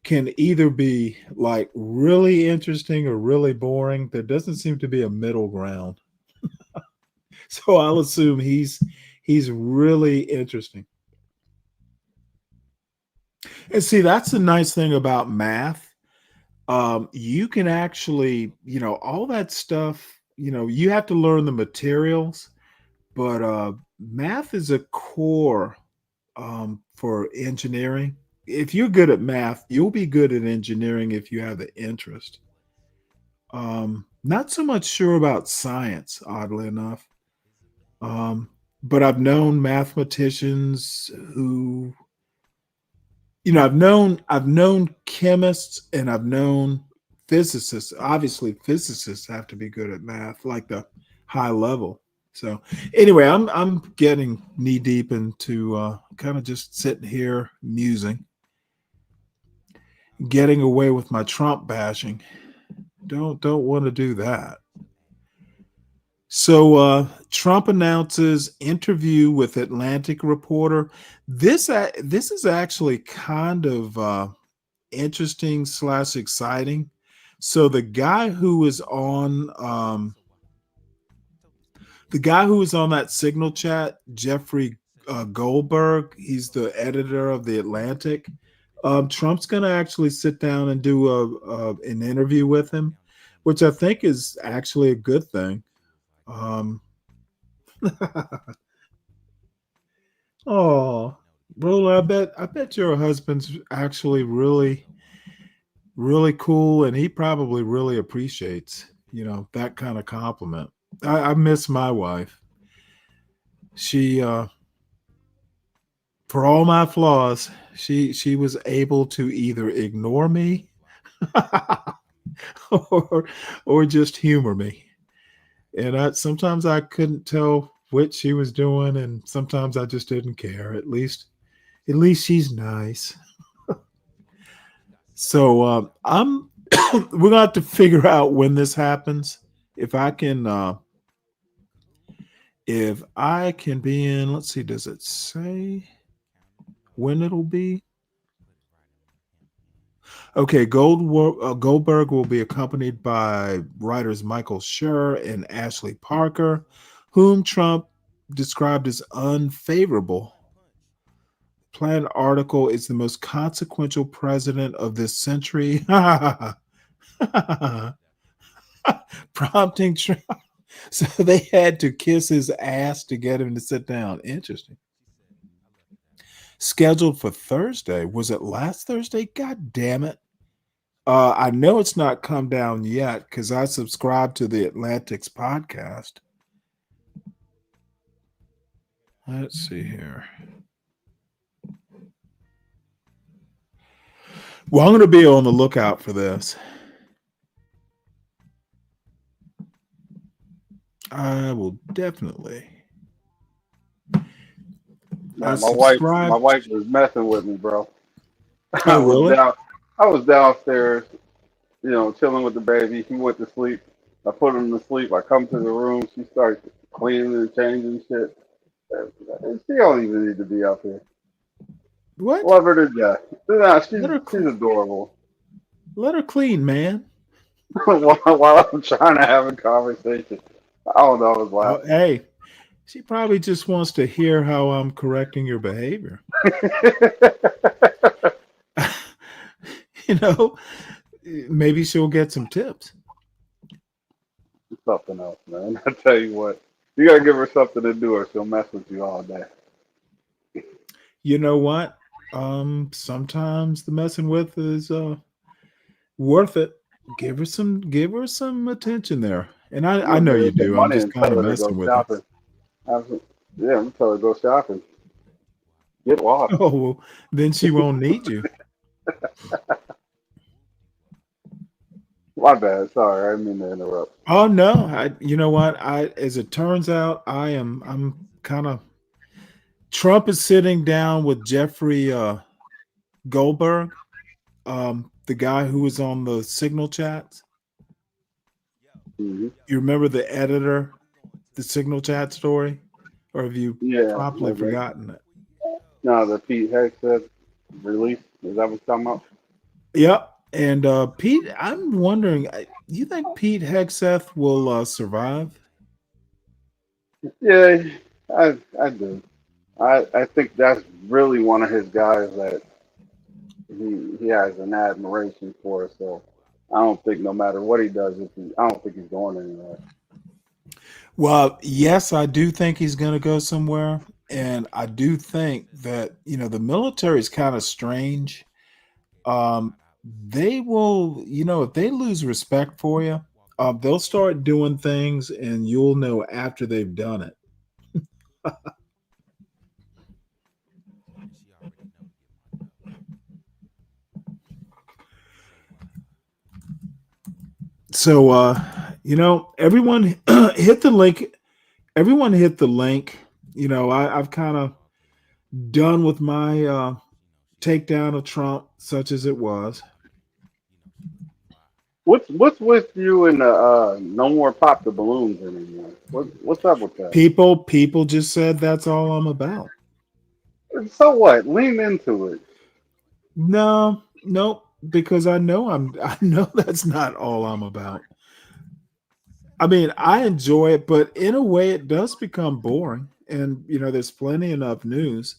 S8: can either be like really interesting or really boring. There doesn't seem to be a middle ground. So I'll assume he's really interesting. And see, that's the nice thing about math. You can actually, all that stuff. You have to learn the materials, but math is a core for engineering. If you're good at math, you'll be good at engineering if you have the interest. Not so much sure about science, oddly enough. But I've known mathematicians who, I've known chemists and I've known physicists. Obviously, physicists have to be good at math, like the high level. So anyway, I'm getting knee deep into kind of just sitting here musing, getting away with my Trump bashing. Don't want to do that. So Trump announces interview with Atlantic reporter. This is actually kind of interesting / exciting. So the guy who was on that Signal chat, Jeffrey Goldberg, he's the editor of the Atlantic. Trump's going to actually sit down and do an interview with him, which I think is actually a good thing. Oh, Roller, I bet your husband's actually really, really cool, and he probably really appreciates, that kind of compliment. I miss my wife. She for all my flaws, she was able to either ignore me or just humor me. And sometimes I couldn't tell what she was doing, and sometimes I just didn't care. At least she's nice. So we're gonna have to figure out when this happens. If I can be in, let's see, does it say when it'll be? Okay, Goldberg will be accompanied by writers Michael Schur and Ashley Parker, whom Trump described as unfavorable. Planned article is the most consequential president of this century. Prompting Trump. So they had to kiss his ass to get him to sit down. Interesting. Scheduled for Thursday. Was it last Thursday? God damn it. I know it's not come down yet because I subscribe to the Atlantic's podcast. Let's see here. Well, I'm going to be on the lookout for this. I will definitely.
S13: Man, my wife was messing with me, bro.
S8: Oh, really?
S13: I was downstairs, chilling with the baby. He went to sleep. I put him to sleep. I come to the room. She starts cleaning and changing shit. She don't even need to be up here.
S8: What?
S13: Love her to death. Nah, she's adorable.
S8: Let her clean, man.
S13: while I'm trying to have a conversation. I don't know. I was laughing.
S8: Hey, she probably just wants to hear how I'm correcting your behavior. Maybe she'll get some tips.
S13: Something else, man. I tell you what, you gotta give her something to do, or she'll mess with you all day.
S8: You know what? Sometimes the messing with is worth it. Give her some attention there. And I know you do. I'm just kind of messing with you.
S13: Yeah, I'm telling her to go shopping. Get lost.
S8: Oh, well, then she won't need you.
S13: My bad. Sorry, I didn't mean to interrupt.
S8: Oh no. You know what? As it turns out, I'm kind of. Trump is sitting down with Jeffrey Goldberg, the guy who was on the Signal chats.
S13: Mm-hmm.
S8: You remember the editor, the Signal chat story, or have you promptly forgotten it?
S13: No, the Pete Hegseth release. Is that what you're talking about?
S8: Yep. And Pete, I'm wondering, you think Pete Hegseth will survive?
S13: Yeah, I do. I think that's really one of his guys that he has an admiration for. So I don't think no matter what he does, I don't think he's going anywhere.
S8: Well, yes, I do think he's going to go somewhere. And I do think that, the military is kind of strange. They will, if they lose respect for you, they'll start doing things and you'll know after they've done it. So, everyone hit the link. Everyone hit the link. I've kind of done with my takedown of Trump, such as it was.
S13: What's with you and the no more pop the balloons anymore? What's up with that?
S8: People just said that's all I'm about.
S13: So what? Lean into it.
S8: No, nope, because I know that's not all I'm about. I mean, I enjoy it, but in a way it does become boring. And there's plenty enough news.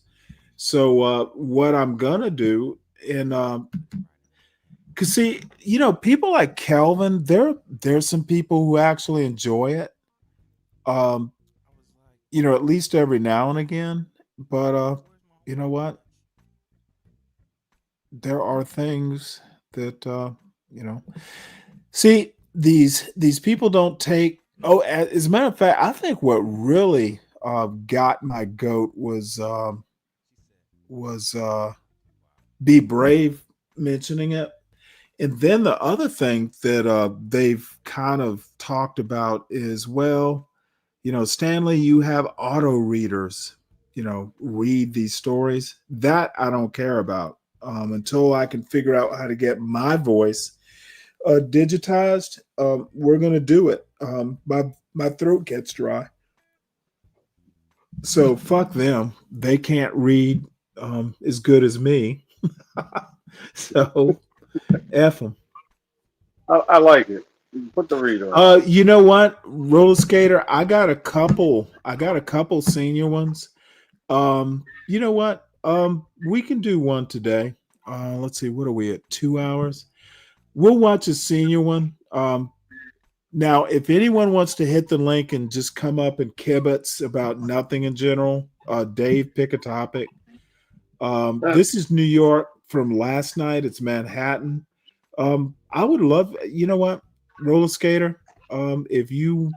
S8: So what I'm gonna do, and cause see, people like Kelvin, there's some people who actually enjoy it. Um, at least every now and again. But you know what? There are things that you know. See, these people don't take. Oh, as a matter of fact, I think what really got my goat was be brave mentioning it, and then the other thing that they've kind of talked about is, well, Stanley, you have auto readers, read these stories. That I don't care about until I can figure out how to get my voice digitized. We're gonna do it. My throat gets dry, so fuck them. They can't read as good as me, so f them.
S13: I like it. Put the read on.
S8: You know what, roller skater? I got a couple senior ones. You know what? We can do one today. Let's see, what are we at? 2 hours. We'll watch a senior one. Now, if anyone wants to hit the link and just come up and kibitz about nothing in general, Dave, pick a topic. This is New York from last night. It's Manhattan. I would love, you know what, roller skater. If you,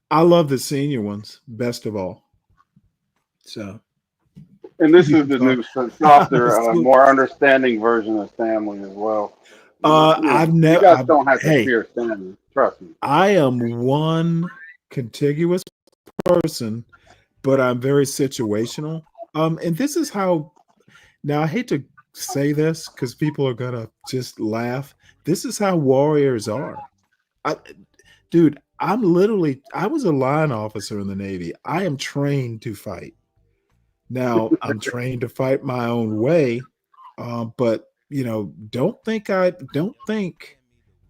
S8: I love the senior ones best of all. So,
S13: And this
S8: you
S13: is
S8: can
S13: the
S8: talk.
S13: new, softer, more understanding version of Stanley as well.
S8: I've
S13: You
S8: never.
S13: guys don't have to
S8: Hey,
S13: fear Stanley. Trust me.
S8: I am one contiguous person, but I'm very situational. And this is how. Now I hate to say this because people are gonna just laugh. This is how warriors are. I, dude, I was a line officer in the Navy. I am trained to fight. Now I'm trained to fight my own way, but don't think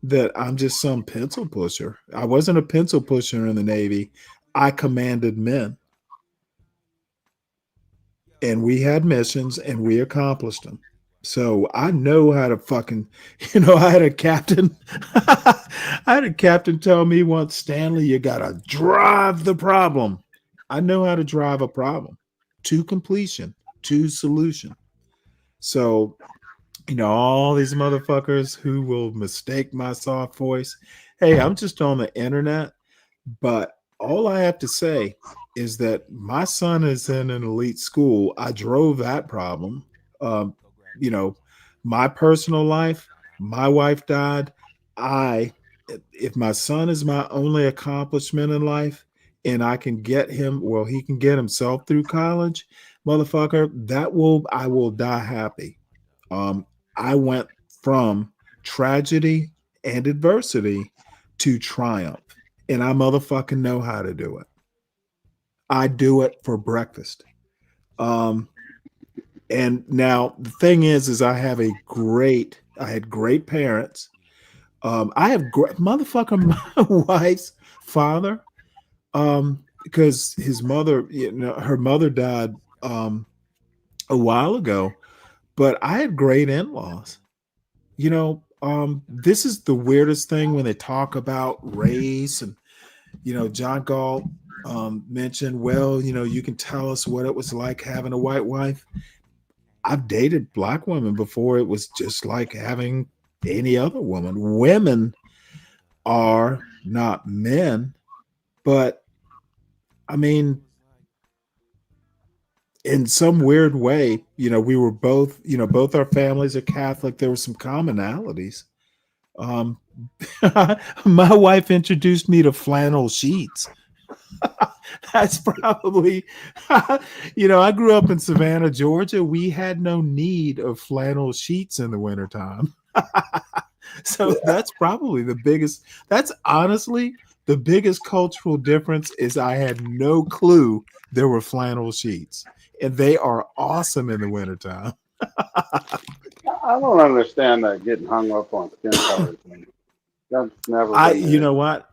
S8: that I'm just some pencil pusher. I wasn't a pencil pusher in the Navy. I commanded men, and we had missions, and we accomplished them. So I know how to fucking, I had a captain. I had a captain tell me once, Stanley, you gotta drive the problem. I know how to drive a problem to completion, to solution. So, all these motherfuckers who will mistake my soft voice. Hey, I'm just on the internet, but all I have to say is that my son is in an elite school. I drove that problem. Um, you know, my personal life, my wife died. I, if my son is my only accomplishment in life and I can get him, well, he can get himself through college, motherfucker, I will die happy. Um, I went from tragedy and adversity to triumph, and I motherfucking know how to do it. I do it for breakfast. Um, and now the thing is I had great parents. I have motherfucker my wife's father. Because his mother, her mother died a while ago, but I had great in-laws. This is the weirdest thing when they talk about race and John Galt mentioned, well, you can tell us what it was like having a white wife. I've dated black women before. It was just like having any other woman. Women are not men, but I mean, in some weird way, we were both our families are Catholic. There were some commonalities. Um, my wife introduced me to flannel sheets. That's probably, I grew up in Savannah, Georgia. We had no need of flannel sheets in the wintertime. So that's probably that's honestly the biggest cultural difference is I had no clue there were flannel sheets. And they are awesome in the wintertime.
S13: I don't understand that getting hung up on skin color thing. That's never been
S8: You know what?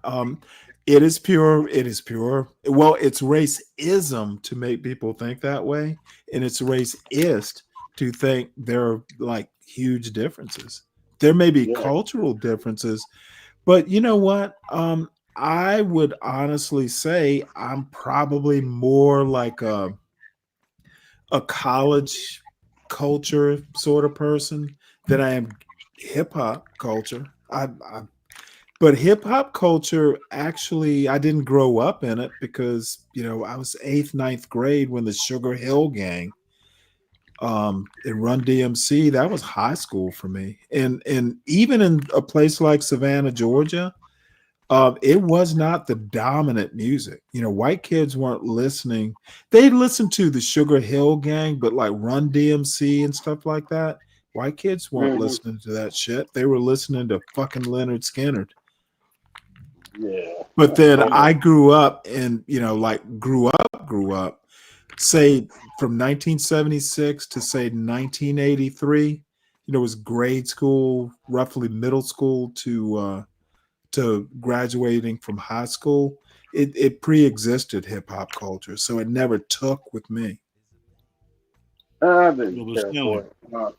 S8: It is pure. It is pure. Well, it's racism to make people think that way, and it's racist to think there are like huge differences. There may be cultural differences, but you know what? I would honestly say I'm probably more like a college culture sort of person than I am hip hop culture. But hip hop culture, actually, I didn't grow up in it because I was 8th, 9th grade when the Sugar Hill Gang, and Run DMC, that was high school for me. And even in a place like Savannah, Georgia, it was not the dominant music. White kids weren't listening. They listened to the Sugar Hill Gang, but like Run DMC and stuff like that. White kids weren't listening to that shit. They were listening to fucking Leonard Skinner.
S13: Yeah.
S8: But then I grew up and, grew up, say from 1976 to say 1983, it was grade school, roughly middle school to graduating from high school. It pre-existed hip hop culture, so it never took with me.
S13: I didn't care for it.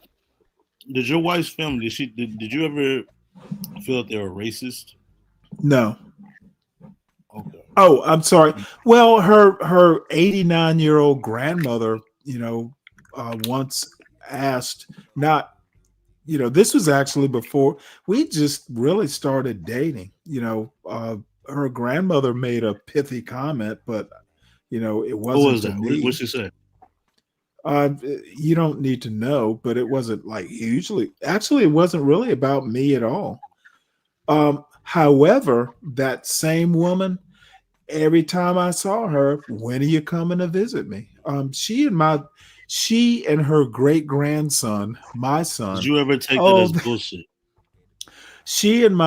S14: Did your wife's family? Did you ever feel that they were racist?
S8: No.
S14: Okay.
S8: Oh, I'm sorry. Well, her 89-year-old grandmother, once asked, not, this was actually before we just really started dating. Her grandmother made a pithy comment, but it wasn't
S14: what was
S8: to
S14: that?
S8: me.
S14: What'd she say?
S8: You don't need to know, but it wasn't like hugely. Actually, it wasn't really about me at all. However, that same woman, every time I saw her, when are you coming to visit me? She and her great grandson, my son.
S14: Did you ever take that as bullshit?
S8: She and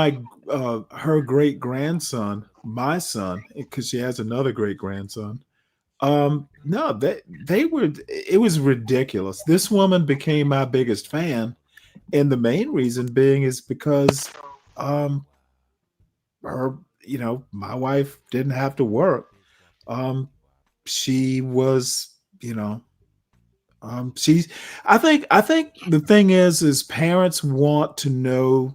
S8: her great grandson, my son, because she has another great grandson. No, they were. It was ridiculous. This woman became my biggest fan, and the main reason being is because, her, my wife didn't have to work. She was, I think the thing is parents want to know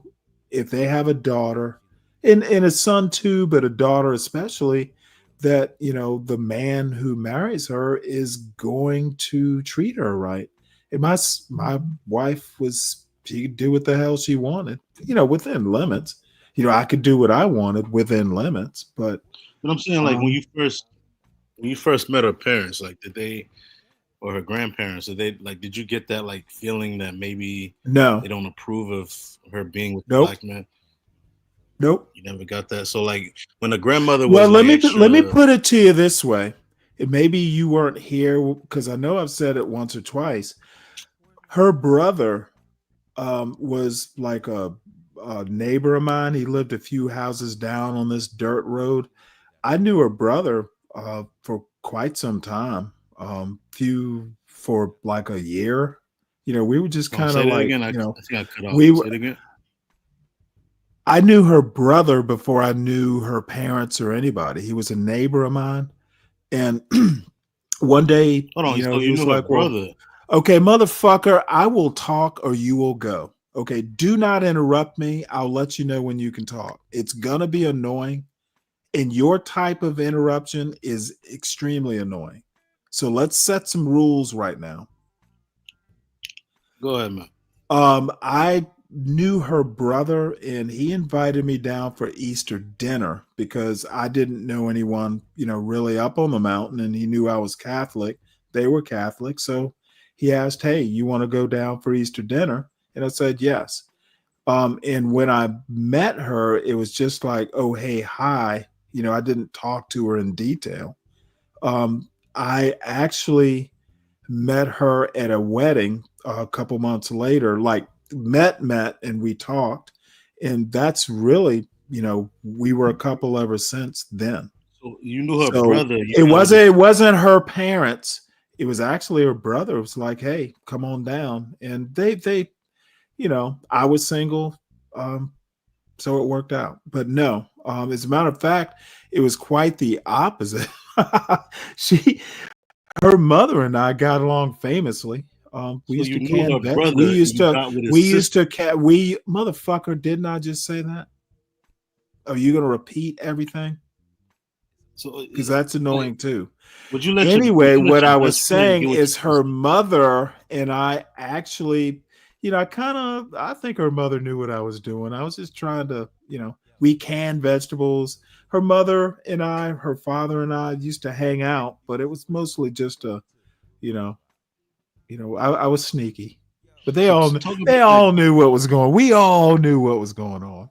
S8: if they have a daughter and a son too, but a daughter especially, that the man who marries her is going to treat her right. And my wife she could do what the hell she wanted, within limits. I could do what I wanted within limits, but
S14: I'm saying, like, when you first met her parents, like, did they, or her grandparents, did you get that like feeling that maybe
S8: no,
S14: they don't approve of her being with
S8: nope.
S14: black men?
S8: Nope.
S14: You never got that. So like when the grandmother was
S8: well, let
S14: like
S8: me put it to you this way. Maybe you weren't here because I know I've said it once or twice. Her brother was like a neighbor of mine. He lived a few houses down on this dirt road. I knew her brother for quite some time. for like a year. We were just kind
S14: Say
S8: of
S14: that
S8: like,
S14: again. I think I cut off.
S8: we
S14: Say it again.
S8: I knew her brother before I knew her parents or anybody. He was a neighbor of mine. And one day,
S14: Hold on. So
S8: he
S14: you
S8: was
S14: knew her
S8: like, well,
S14: brother.
S8: okay, motherfucker, I will talk or you will go. Okay, do not interrupt me. I'll let you know when you can talk. It's going to be annoying. And your type of interruption is extremely annoying. So let's set some rules right now.
S14: Go ahead, man.
S8: I knew her brother and he invited me down for Easter dinner because I didn't know anyone, really up on the mountain, and he knew I was Catholic. They were Catholic. So he asked, hey, you want to go down for Easter dinner? And I said, yes. And when I met her, it was just like, oh, hey, hi. I didn't talk to her in detail. I actually met her at a wedding a couple months later, like met, and we talked. And that's really, we were a couple ever since then.
S14: So you knew her
S8: So
S14: brother.
S8: it wasn't her parents. It was actually her brother. It was like, hey, come on down. And they, I was single. So it worked out. But no, as a matter of fact, it was quite the opposite. Her mother and I got along famously. We
S14: So
S8: used
S14: you
S8: to
S14: knew her
S8: can
S14: brother.
S8: we used
S14: and you
S8: to
S14: got with his
S8: we used
S14: sister.
S8: to we motherfucker, didn't I just say that? Are you gonna repeat everything?
S14: So
S8: Because that's annoying too.
S14: Would you let
S8: Anyway,
S14: your
S8: what I was
S14: best friend
S8: saying
S14: get with
S8: is
S14: your
S8: her
S14: sister?
S8: mother and I actually, I think her mother knew what I was doing. I was just trying to, we canned vegetables. Her mother and I, her father and I used to hang out, but it was mostly just you know, I was sneaky. But they
S14: So
S8: all
S14: talk
S8: they
S14: about
S8: all knew what was going. We all knew what was going on.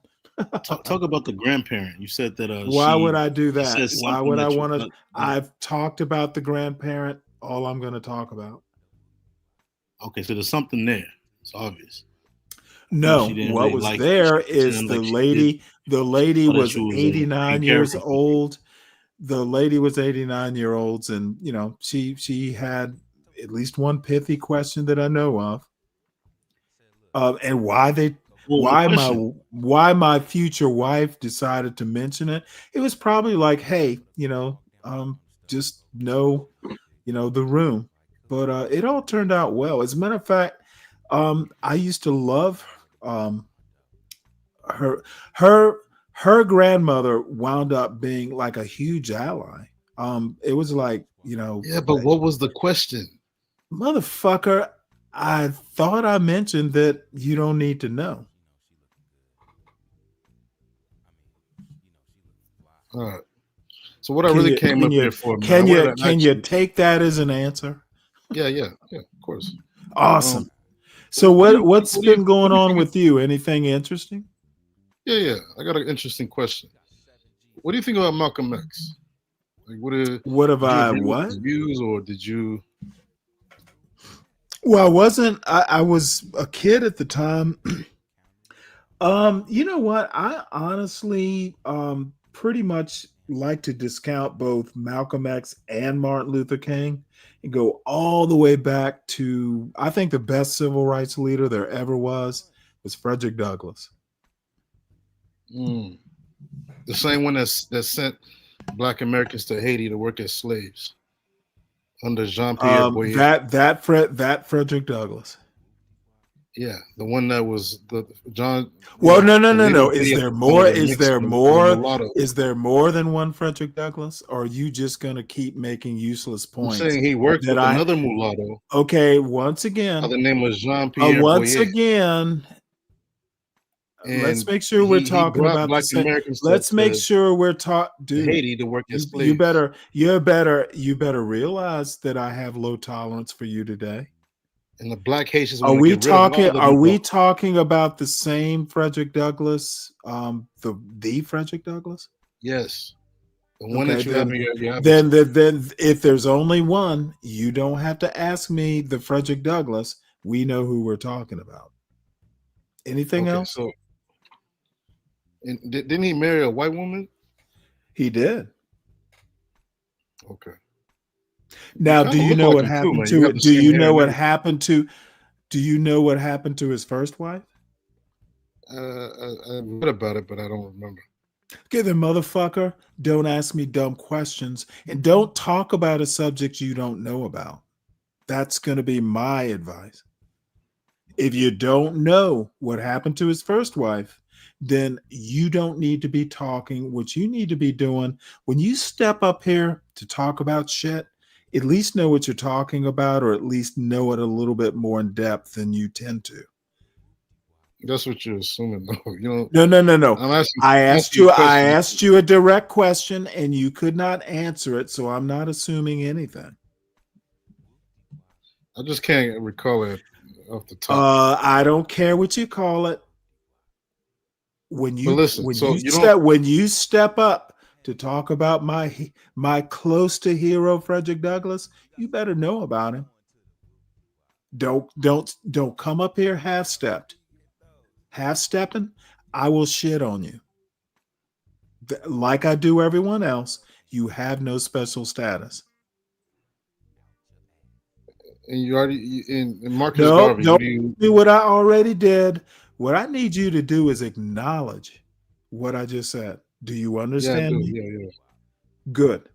S14: talk about the grandparent. You said that
S8: Why would I do
S14: she
S8: that?
S14: said
S8: Why
S14: something
S8: would I
S14: that you
S8: want to?
S14: thought
S8: I've talked about the grandparent. All I'm going to talk about.
S14: okay, so there's something there. It's obvious. She
S8: No,
S14: didn't
S8: what
S14: really
S8: was
S14: like you.
S8: there
S14: She
S8: is
S14: pretended like she did.
S8: The lady
S14: Or that
S8: was
S14: she was a main
S8: 89 years
S14: character for you.
S8: old. The lady was 89-year-olds, and she had at least one pithy question that I know of. And
S14: Well, the question.
S8: why my future wife decided to mention it. It was probably like, hey, just know, the room. But it all turned out well. As a matter of fact, I used to love her her her grandmother wound up being like a huge ally. It was like,
S14: Yeah, but what was the question?
S8: motherfucker, I thought I mentioned that you don't need to know.
S14: All right. So what I really came up here for, man, I
S8: Can
S14: wanted
S8: you
S14: to
S8: can
S14: ask
S8: you
S14: you.
S8: take that as an answer?
S14: Yeah, of course.
S8: Awesome. So
S14: What do you think?
S8: what's been
S14: What
S8: going
S14: do you
S8: on
S14: think?
S8: with you? Anything interesting?
S14: Yeah. I got an interesting question. What do you think about Malcolm X? Like,
S8: What have
S14: did you
S8: I
S14: agree with
S8: what?
S14: his views, or did you?
S8: Well, I wasn't. I was a kid at the time. You know what? I honestly pretty much like to discount both Malcolm X and Martin Luther King and go all the way back to, I think the best civil rights leader there ever was Frederick Douglass.
S14: The same one that sent Black Americans to Haiti to work as slaves under Jean Pierre Boyer.
S8: That Frederick Douglass.
S14: Yeah, the one that was the John.
S8: Well, no.
S14: The lady
S8: Is
S14: Boyer
S8: there
S14: wanted
S8: more?
S14: to mix with a mulatto.
S8: Is there more than one Frederick Douglass? Or are you just going to keep making useless
S14: I'm
S8: points
S14: saying he worked
S8: that
S14: with another mulatto.
S8: Okay, once again,
S14: The name was Jean Pierre
S8: once
S14: Boyer,
S8: again, let's
S14: and
S8: make sure we're
S14: he
S8: talking
S14: brought
S8: about the
S14: Black
S8: same.
S14: Americans
S8: Let's make sure we're
S14: to
S8: dude.
S14: Haiti to work as
S8: You
S14: slaves.
S8: you better realize that I have low tolerance for you today.
S14: And the Black Haitians
S8: Are
S14: want to
S8: we
S14: get rid of all
S8: talking?
S14: the
S8: Are we
S14: mulattoes.
S8: talking about the same Frederick Douglass? The Frederick Douglass?
S14: Yes, the one
S8: Okay,
S14: that you have
S8: then
S14: in your
S8: then
S14: avatar.
S8: then if there's only one, you don't have to ask me the Frederick Douglass. We know who we're talking about. Anything
S14: Okay,
S8: else?
S14: so and didn't he marry a white woman?
S8: He did.
S14: Okay.
S8: Now, do
S14: kind of
S8: you
S14: look
S8: know
S14: like
S8: what
S14: him too,
S8: happened
S14: man. You
S8: to
S14: got
S8: it?
S14: the
S8: Do
S14: same
S8: you
S14: hair
S8: know
S14: and
S8: what
S14: everything.
S8: happened to? Do you know what happened to his first wife?
S14: I read about it, but I don't remember.
S8: Okay, then, motherfucker, don't ask me dumb questions and don't talk about a subject you don't know about. That's going to be my advice. If you don't know what happened to his first wife, then you don't need to be talking. What you need to be doing when you step up here to talk about shit, at least know what you're talking about, or at least know it a little bit more in depth than you tend to.
S14: That's what you're assuming, though. You know,
S8: No.
S14: I'm asking
S8: I
S14: you questions.
S8: asked you a direct question and you could not answer it, so I'm not assuming anything.
S14: I just can't recall it off the top.
S8: I don't care what you call it. When
S14: But
S8: you
S14: listen,
S8: when
S14: so
S8: you
S14: you don't.
S8: step up to talk about my close to hero Frederick Douglass, you better know about him. Don't come up here half stepped. Half stepping, I will shit on you. Like I do everyone else, you have no special status.
S14: And you already in Marcus
S8: No,
S14: Garvey. What
S8: don't
S14: do you?
S8: do what I already did. What I need you to do is acknowledge what I just said. Do you
S14: Yeah, I
S8: understand
S14: do.
S8: me?
S14: Yeah.
S8: Good.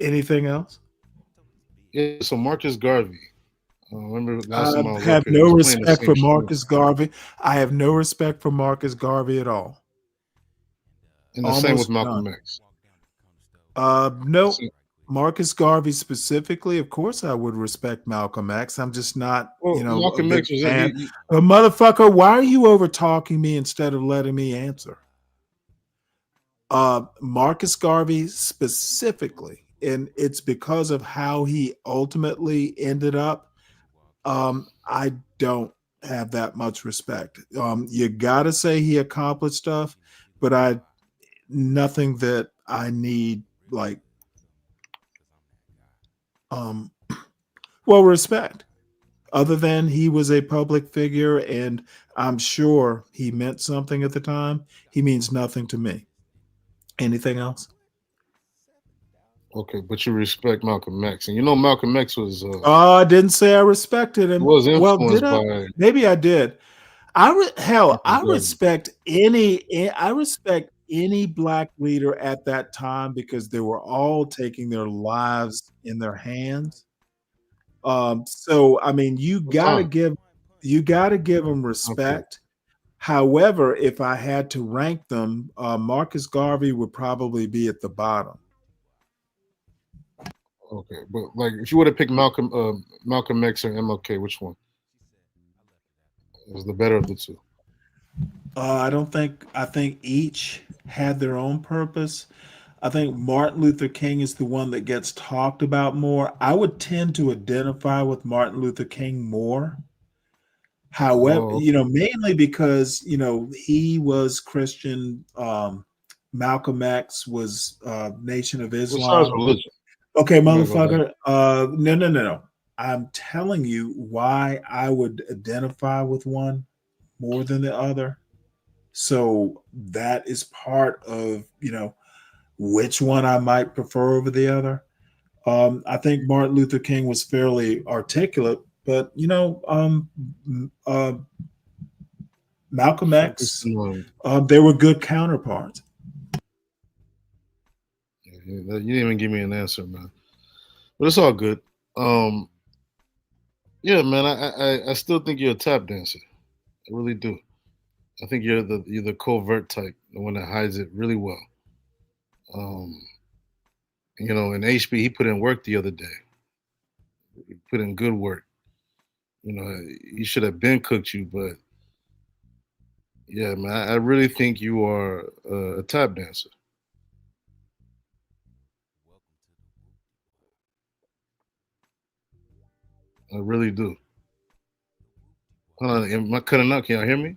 S8: Anything else?
S14: Yeah. So Marcus Garvey. Remember last
S8: I
S14: time I was up
S8: have
S14: here, he
S8: no
S14: was playing the
S8: respect
S14: same
S8: for
S14: shit.
S8: Marcus Garvey. I have no respect for Marcus Garvey at all.
S14: And the same with
S8: Almost none.
S14: Malcolm X.
S8: No. Marcus Garvey specifically, of course, I would respect Malcolm X. I'm just not,
S14: Well,
S8: a
S14: Malcolm
S8: big
S14: X was
S8: fan. But motherfucker, why are you over talking me instead of letting me answer? Marcus Garvey specifically, and it's because of how he ultimately ended up. I don't have that much respect. You gotta say he accomplished stuff, but nothing that I need like respect. Other than he was a public figure and I'm sure he meant something at the time, he means nothing to me. Anything else?
S14: Okay, but you respect Malcolm X, and you know Malcolm X was
S8: I didn't say I respected him. Well, did
S14: influenced
S8: I?
S14: by
S8: Maybe I did.
S14: Marcus
S8: I
S14: Garvey.
S8: respect any black leader at that time because they were all taking their lives in their hands. So I mean,
S14: What time?
S8: you got to give them
S14: Okay,
S8: respect. However, if I had to rank them, Marcus Garvey would probably be at the bottom.
S14: okay, but like if you would have picked Malcolm X or MLK, which one is the better of the two?
S8: I don't think I think each had their own purpose. I think Martin Luther King is the one that gets talked about more. I would tend to identify with Martin Luther King more. However,
S14: Oh,
S8: mainly because, he was Christian. Malcolm X was Nation of
S14: what size
S8: Islam.
S14: religion?
S8: Okay,
S14: I'm not gonna lie.
S8: motherfucker. No. I'm telling you why I would identify with one more than the other. So that is part of, which one I might prefer over the other. I think Martin Luther King was fairly articulate, but Malcolm X,
S14: Focusing on.
S8: they were good counterparts.
S14: You didn't even give me an answer, man. But it's all good. Um, yeah, man. I still think you're a tap dancer. I really do. I think you're the covert type, the one that hides it really well. Um, and HB he put in work the other day. He put in good work. He should have been cooked you, but yeah, man, I really think you are a tap dancer. I really do. Hold on, am I cutting out? Can y'all hear me?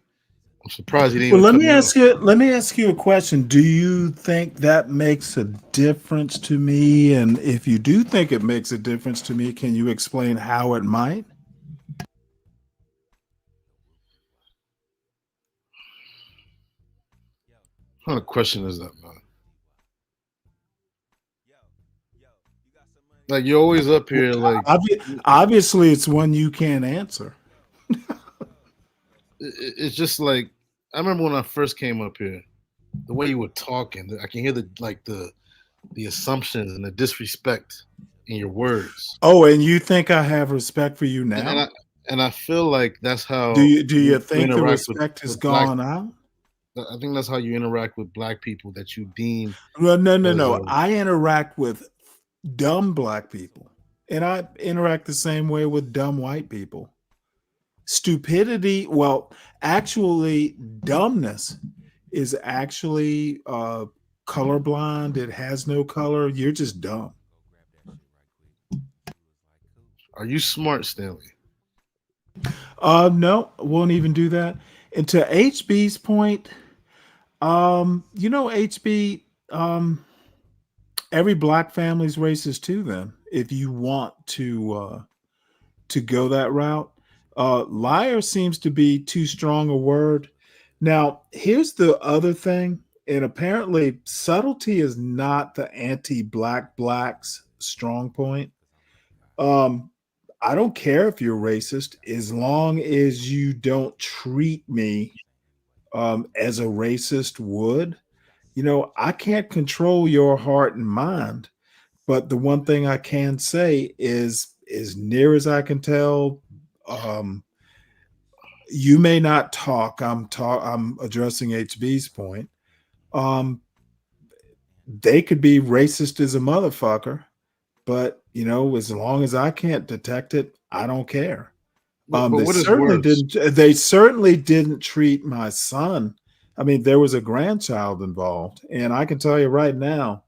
S14: I'm surprised he didn't
S8: Well,
S14: even cut me off.
S8: let me ask you a question. Do you think that makes a difference to me? And if you do think it makes a difference to me, can you explain how it might?
S14: What kind of question is that, man? Like you're always up here, like
S8: Obviously, it's one you can't answer.
S14: it's just like I remember when I first came up here, the way you were talking, I can hear the assumptions and the disrespect in your words.
S8: Oh, and you think I have respect for you now?
S14: And I feel like that's how
S8: Do you think the
S14: interact
S8: respect has
S14: with black.
S8: gone out?
S14: I think that's how you interact with black people that you deem.
S8: Well, no. I interact with dumb black people, and I interact the same way with dumb white people. Stupidity, well, actually, dumbness is actually colorblind. It has no color. You're just dumb.
S14: Are you smart, Stanley?
S8: No, won't even do that. And to HB's point, HB, every black family's racist too. Then, if you want to go that route, liar seems to be too strong a word. Now, here's the other thing, and apparently, subtlety is not the anti-black blacks' strong point. I don't care if you're racist as long as you don't treat me as a racist would. I can't control your heart and mind, but the one thing I can say is, as near as I can tell, you may not talk. I'm addressing HB's point. They could be racist as a motherfucker, but as long as I can't detect it, I don't care.
S14: But
S8: They
S14: what is
S8: certainly
S14: worse?
S8: didn't. They certainly didn't treat my son. I mean, there was a grandchild involved, and I can tell you right now,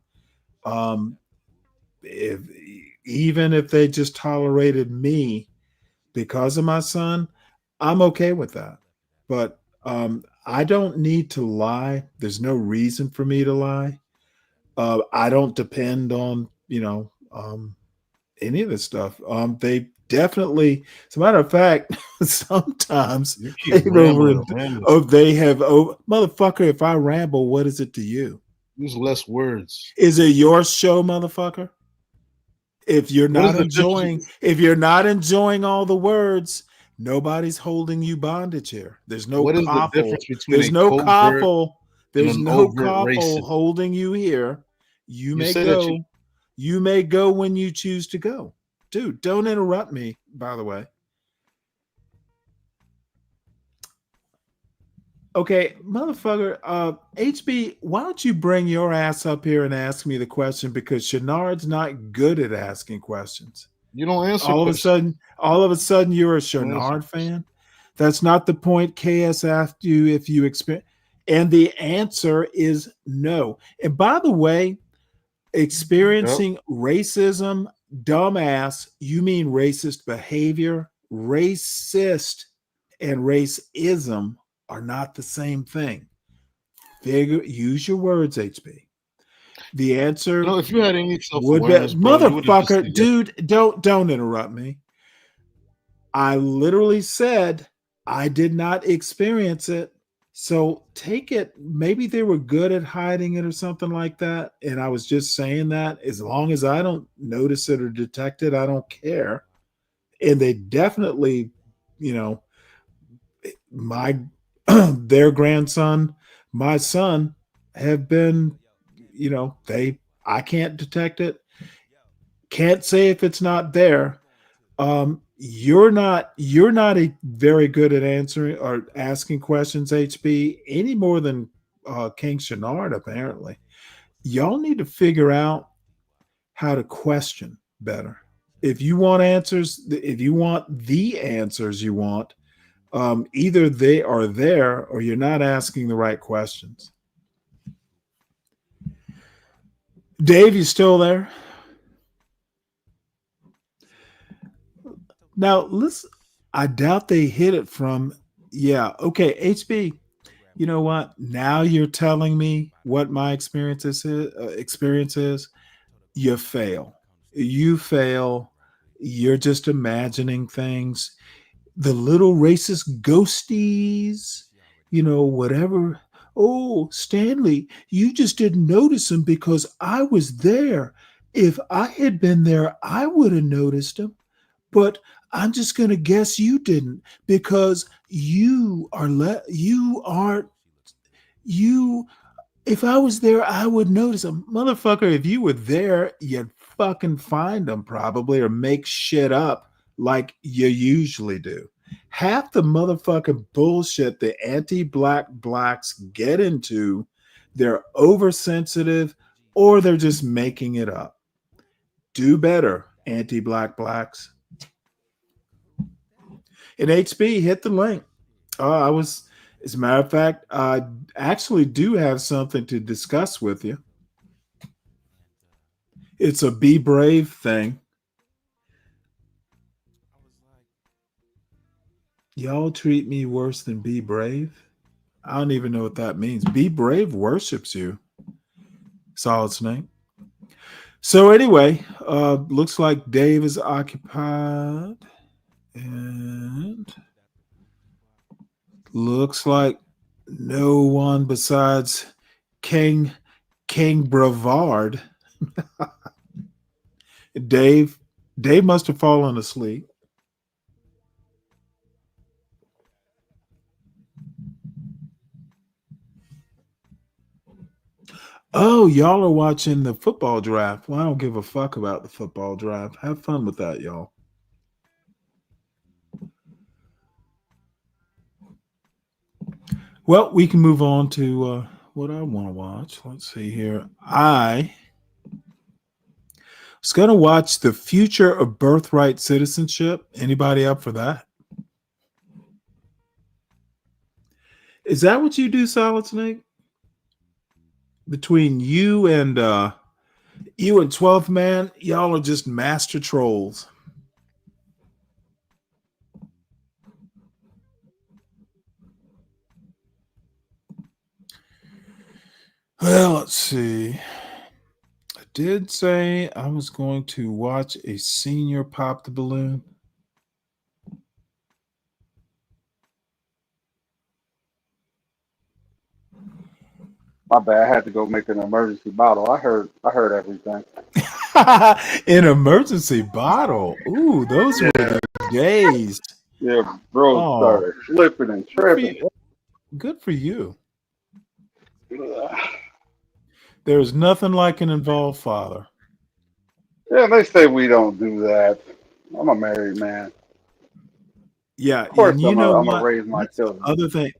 S8: if even if they just tolerated me because of my son, I'm okay with that. But I don't need to lie. There's no reason for me to lie. I don't depend on any of this stuff. They definitely, as a matter of fact, sometimes
S14: You keep rambling.
S8: they have motherfucker. If I ramble, what is it to you?
S14: Use less words.
S8: Is it your show, motherfucker? If you're not enjoying all the words, nobody's holding you bondage here. There's no
S14: What is the
S8: coffle.
S14: difference between
S8: There's
S14: a
S8: no
S14: covert
S8: coffle. There's
S14: and an
S8: no
S14: overt
S8: coffle
S14: racist?
S8: holding you here. You may
S14: say that
S8: go. You may go when you choose to go. Dude, don't interrupt me, by the way. Okay, motherfucker, HB, why don't you bring your ass up here and ask me the question, because Shenard's not good at asking questions.
S14: You don't answer
S8: all
S14: questions.
S8: of a sudden you're a Shenard fan. That's not the point. KS asked you if you experience, and the answer is no. And by the way, experiencing racism, dumbass, you mean racist behavior. Racist and racism are not the same thing. Use your words, HB. The answer,
S14: if you had any
S8: self-awareness, motherfucker, dude, don't interrupt me. I literally said I did not experience it. So take it. Maybe they were good at hiding it or something like that. And I was just saying that as long as I don't notice it or detect it, I don't care. And they definitely, their grandson, my son, have been, I can't detect it. Can't say if it's not there. You're not a very good at answering or asking questions, HB, any more than King Shenard, apparently. Y'all need to figure out how to question better. If you want answers, if you want the answers you want, either they are there or you're not asking the right questions. Dave, you still there? Now, listen, I doubt they hit it from, okay, HB, you know what? Now you're telling me what my experience is. You fail. You fail. You're just imagining things. The little racist ghosties, whatever. Oh, Stanley, you just didn't notice him because I was there. If I had been there, I would have noticed him. But I'm just gonna guess you didn't because you aren't you. If I was there, I would notice him, motherfucker. If you were there, you'd fucking find them probably or make shit up like you usually do. Half the motherfucking bullshit the anti-black blacks get into, they're oversensitive or they're just making it up. Do better, anti-black blacks. And HB, hit the link. As a matter of fact, I actually do have something to discuss with you. It's a be brave thing. Y'all treat me worse than be brave. I don't even know what that means. Be brave worships you. Solid Snake. So anyway, looks like Dave is occupied. And looks like no one besides King Brevard. Dave must have fallen asleep. Oh, y'all are watching the football draft. Well, I don't give a fuck about the football draft. Have fun with that, y'all. Well, we can move on to what I want to watch. Let's see here. I was going to watch The Future of Birthright Citizenship. Anybody up for that? Is that what you do, Solid Snake? Between you and 12th Man, y'all are just master trolls. Well, let's see. I did say I was going to watch a senior pop the balloon.
S13: My bad. I had to go make an emergency bottle. I heard everything.
S8: An emergency bottle. Ooh, those were the days.
S13: Yeah, bro started flipping and tripping.
S8: Good for you. There's nothing like an involved father.
S13: Yeah, they say we don't do that. I'm a married man.
S8: Yeah,
S13: of course
S8: and
S13: I'm gonna raise my children.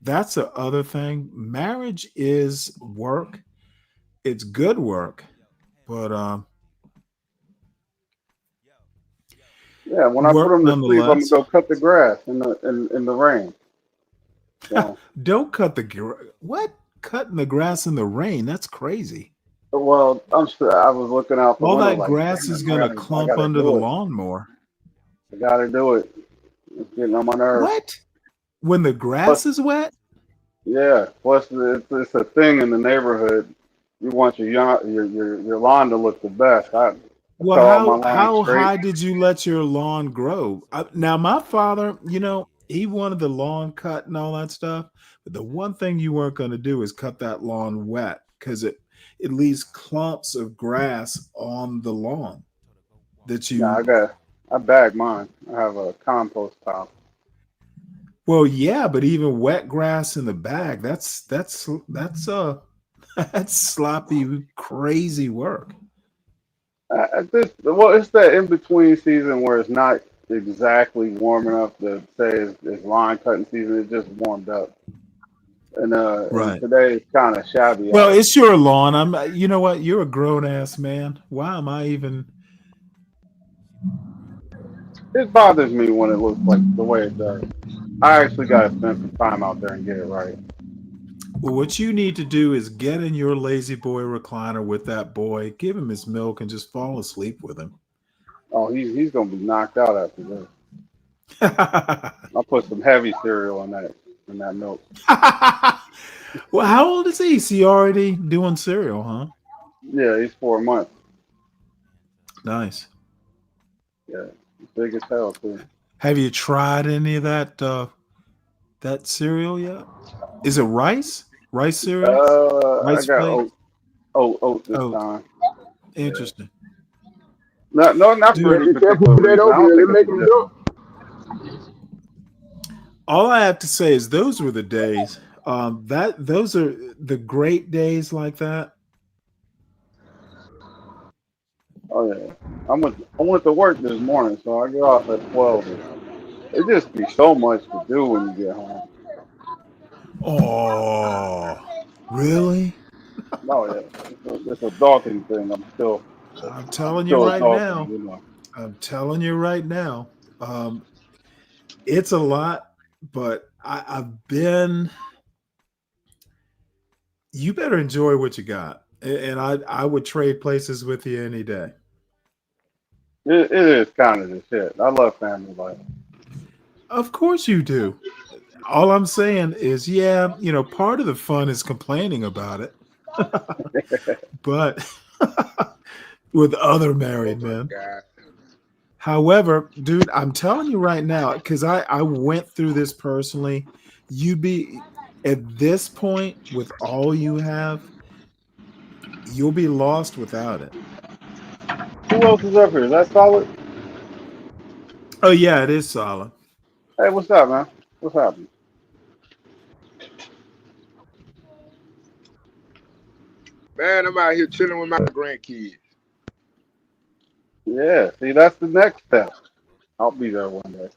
S8: That's the other thing. Marriage is work. It's good work, but
S13: yeah, when I put them to sleep, I'm gonna go cut the grass in the rain. So.
S8: Don't cut the what? Cutting the grass in the rain? That's crazy.
S13: Well, I was looking out the
S8: window. All that
S13: like,
S8: grass is gonna clump under the lawnmower.
S13: I gotta do it. It's getting on my nerves.
S8: What? When the grass is wet?
S13: Yeah. Plus, it's a thing in the neighborhood. You want your lawn to look the best.
S8: Well, how high did you let your lawn grow? Now, my father, he wanted the lawn cut and all that stuff. But the one thing you weren't going to do is cut that lawn wet because it leaves clumps of grass on the lawn.
S13: I bag mine. I have a compost pile.
S8: Well, yeah, but even wet grass in the bag, that's sloppy, crazy work.
S13: It's that in between season where it's not exactly warm enough to say it's lawn cutting season. It just warmed up, and today it's kind of shabby.
S8: Well, it's your lawn. You know what? You're a grown ass man. Why am I even?
S13: It bothers me when it looks like the way it does. I actually got to spend some time out there and get it right.
S8: Well, what you need to do is get in your lazy boy recliner with that boy, give him his milk, and just fall asleep with him.
S13: Oh, he's gonna be knocked out after this. I'll put some heavy cereal in that milk.
S8: Well, how old is he? Is he already doing cereal, huh?
S13: Yeah, he's 4 months.
S8: Nice.
S13: Yeah, big as hell too.
S8: Have you tried any of that cereal yet? Is it rice? Rice cereal?
S13: I got oat this time.
S8: Interesting.
S13: No, not for any
S8: Dude,
S2: Be careful
S13: particular
S2: with that
S13: reason. I don't
S2: oatmeal. They
S13: think it's
S2: make
S13: a
S2: them
S13: difference.
S2: jump.
S8: all I have to say is those were the days. Those are the great days like that.
S13: Oh yeah, I went to work this morning, so I get off at 12. It just be so much to do when you get home.
S8: Oh, really?
S13: No, yeah, it's a daunting thing.
S8: I'm
S13: I'm
S8: telling you
S13: still
S8: right
S13: adulting,
S8: now.
S13: you know.
S8: I'm telling you right now. Um, it's a lot, but I've been. You better enjoy what you got, and I would trade places with you any day.
S13: It is kind of the shit. I love family life.
S8: Of course you do. All I'm saying is, yeah, part of the fun is complaining about it, but with other
S15: Oh
S8: married
S15: my
S8: men.
S15: God.
S8: However, dude, I'm telling you right now, because I went through this personally. You be at this point with all you have, you'll be lost without it.
S13: Who else is up here? Is that solid?
S8: Oh yeah, it is solid.
S13: Hey, what's up, man? What's happening?
S15: Man, I'm out here chilling with my grandkids.
S13: Yeah, see, that's the next step. I'll be there one day.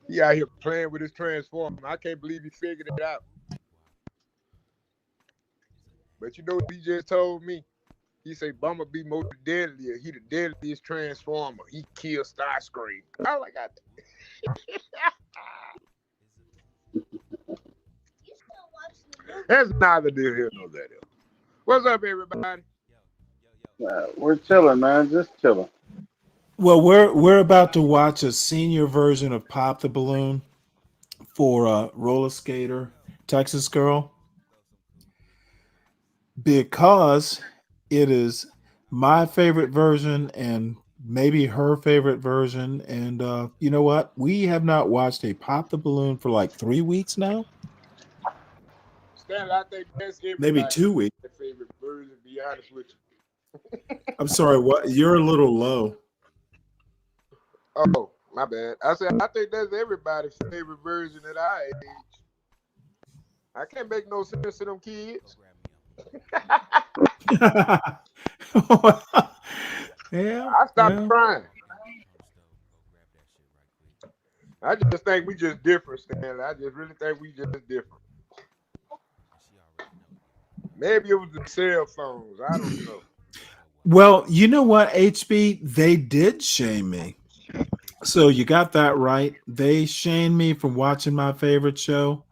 S15: He out here playing with his transformer. I can't believe he figured it out. But you know what he just told me? He say Bumblebee more deadlier. He the deadliest transformer. He kills Starscream. I was like, that's neither here nor there. What's up, everybody?
S13: We're chilling, man. Just chilling.
S8: Well, we're about to watch a senior version of Pop the Balloon for Roller Skater Texas Girl because it is my favorite version and maybe her favorite version. And you know what? We have not watched a Pop the Balloon for like 3 weeks now,
S15: Stanley, I think that's
S8: maybe
S15: everybody's
S8: 2 weeks.
S15: favorite version, to be honest with you.
S8: I'm sorry, what? You're a little low.
S15: Oh, my bad. I said I think that's everybody's favorite version at our age. I can't make no sense to them kids.
S8: Yeah,
S15: I stopped
S8: well,
S15: crying. I just think we just different, Stanley. I just really think we just different. Maybe it was the cell phones. I don't know.
S8: well, you know what, HB? They did shame me. So you got that right. They shamed me from watching my favorite show.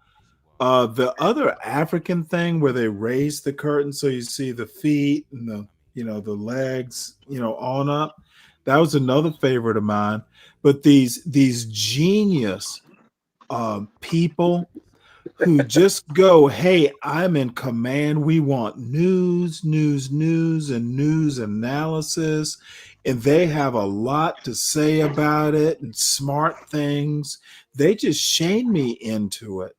S8: The other African thing where they raise the curtain so you see the feet and the legs, on up. That was another favorite of mine. But these genius people who just go, hey, I'm in command. We want news, news, news, and news analysis. And they have a lot to say about it and smart things. They just shame me into it.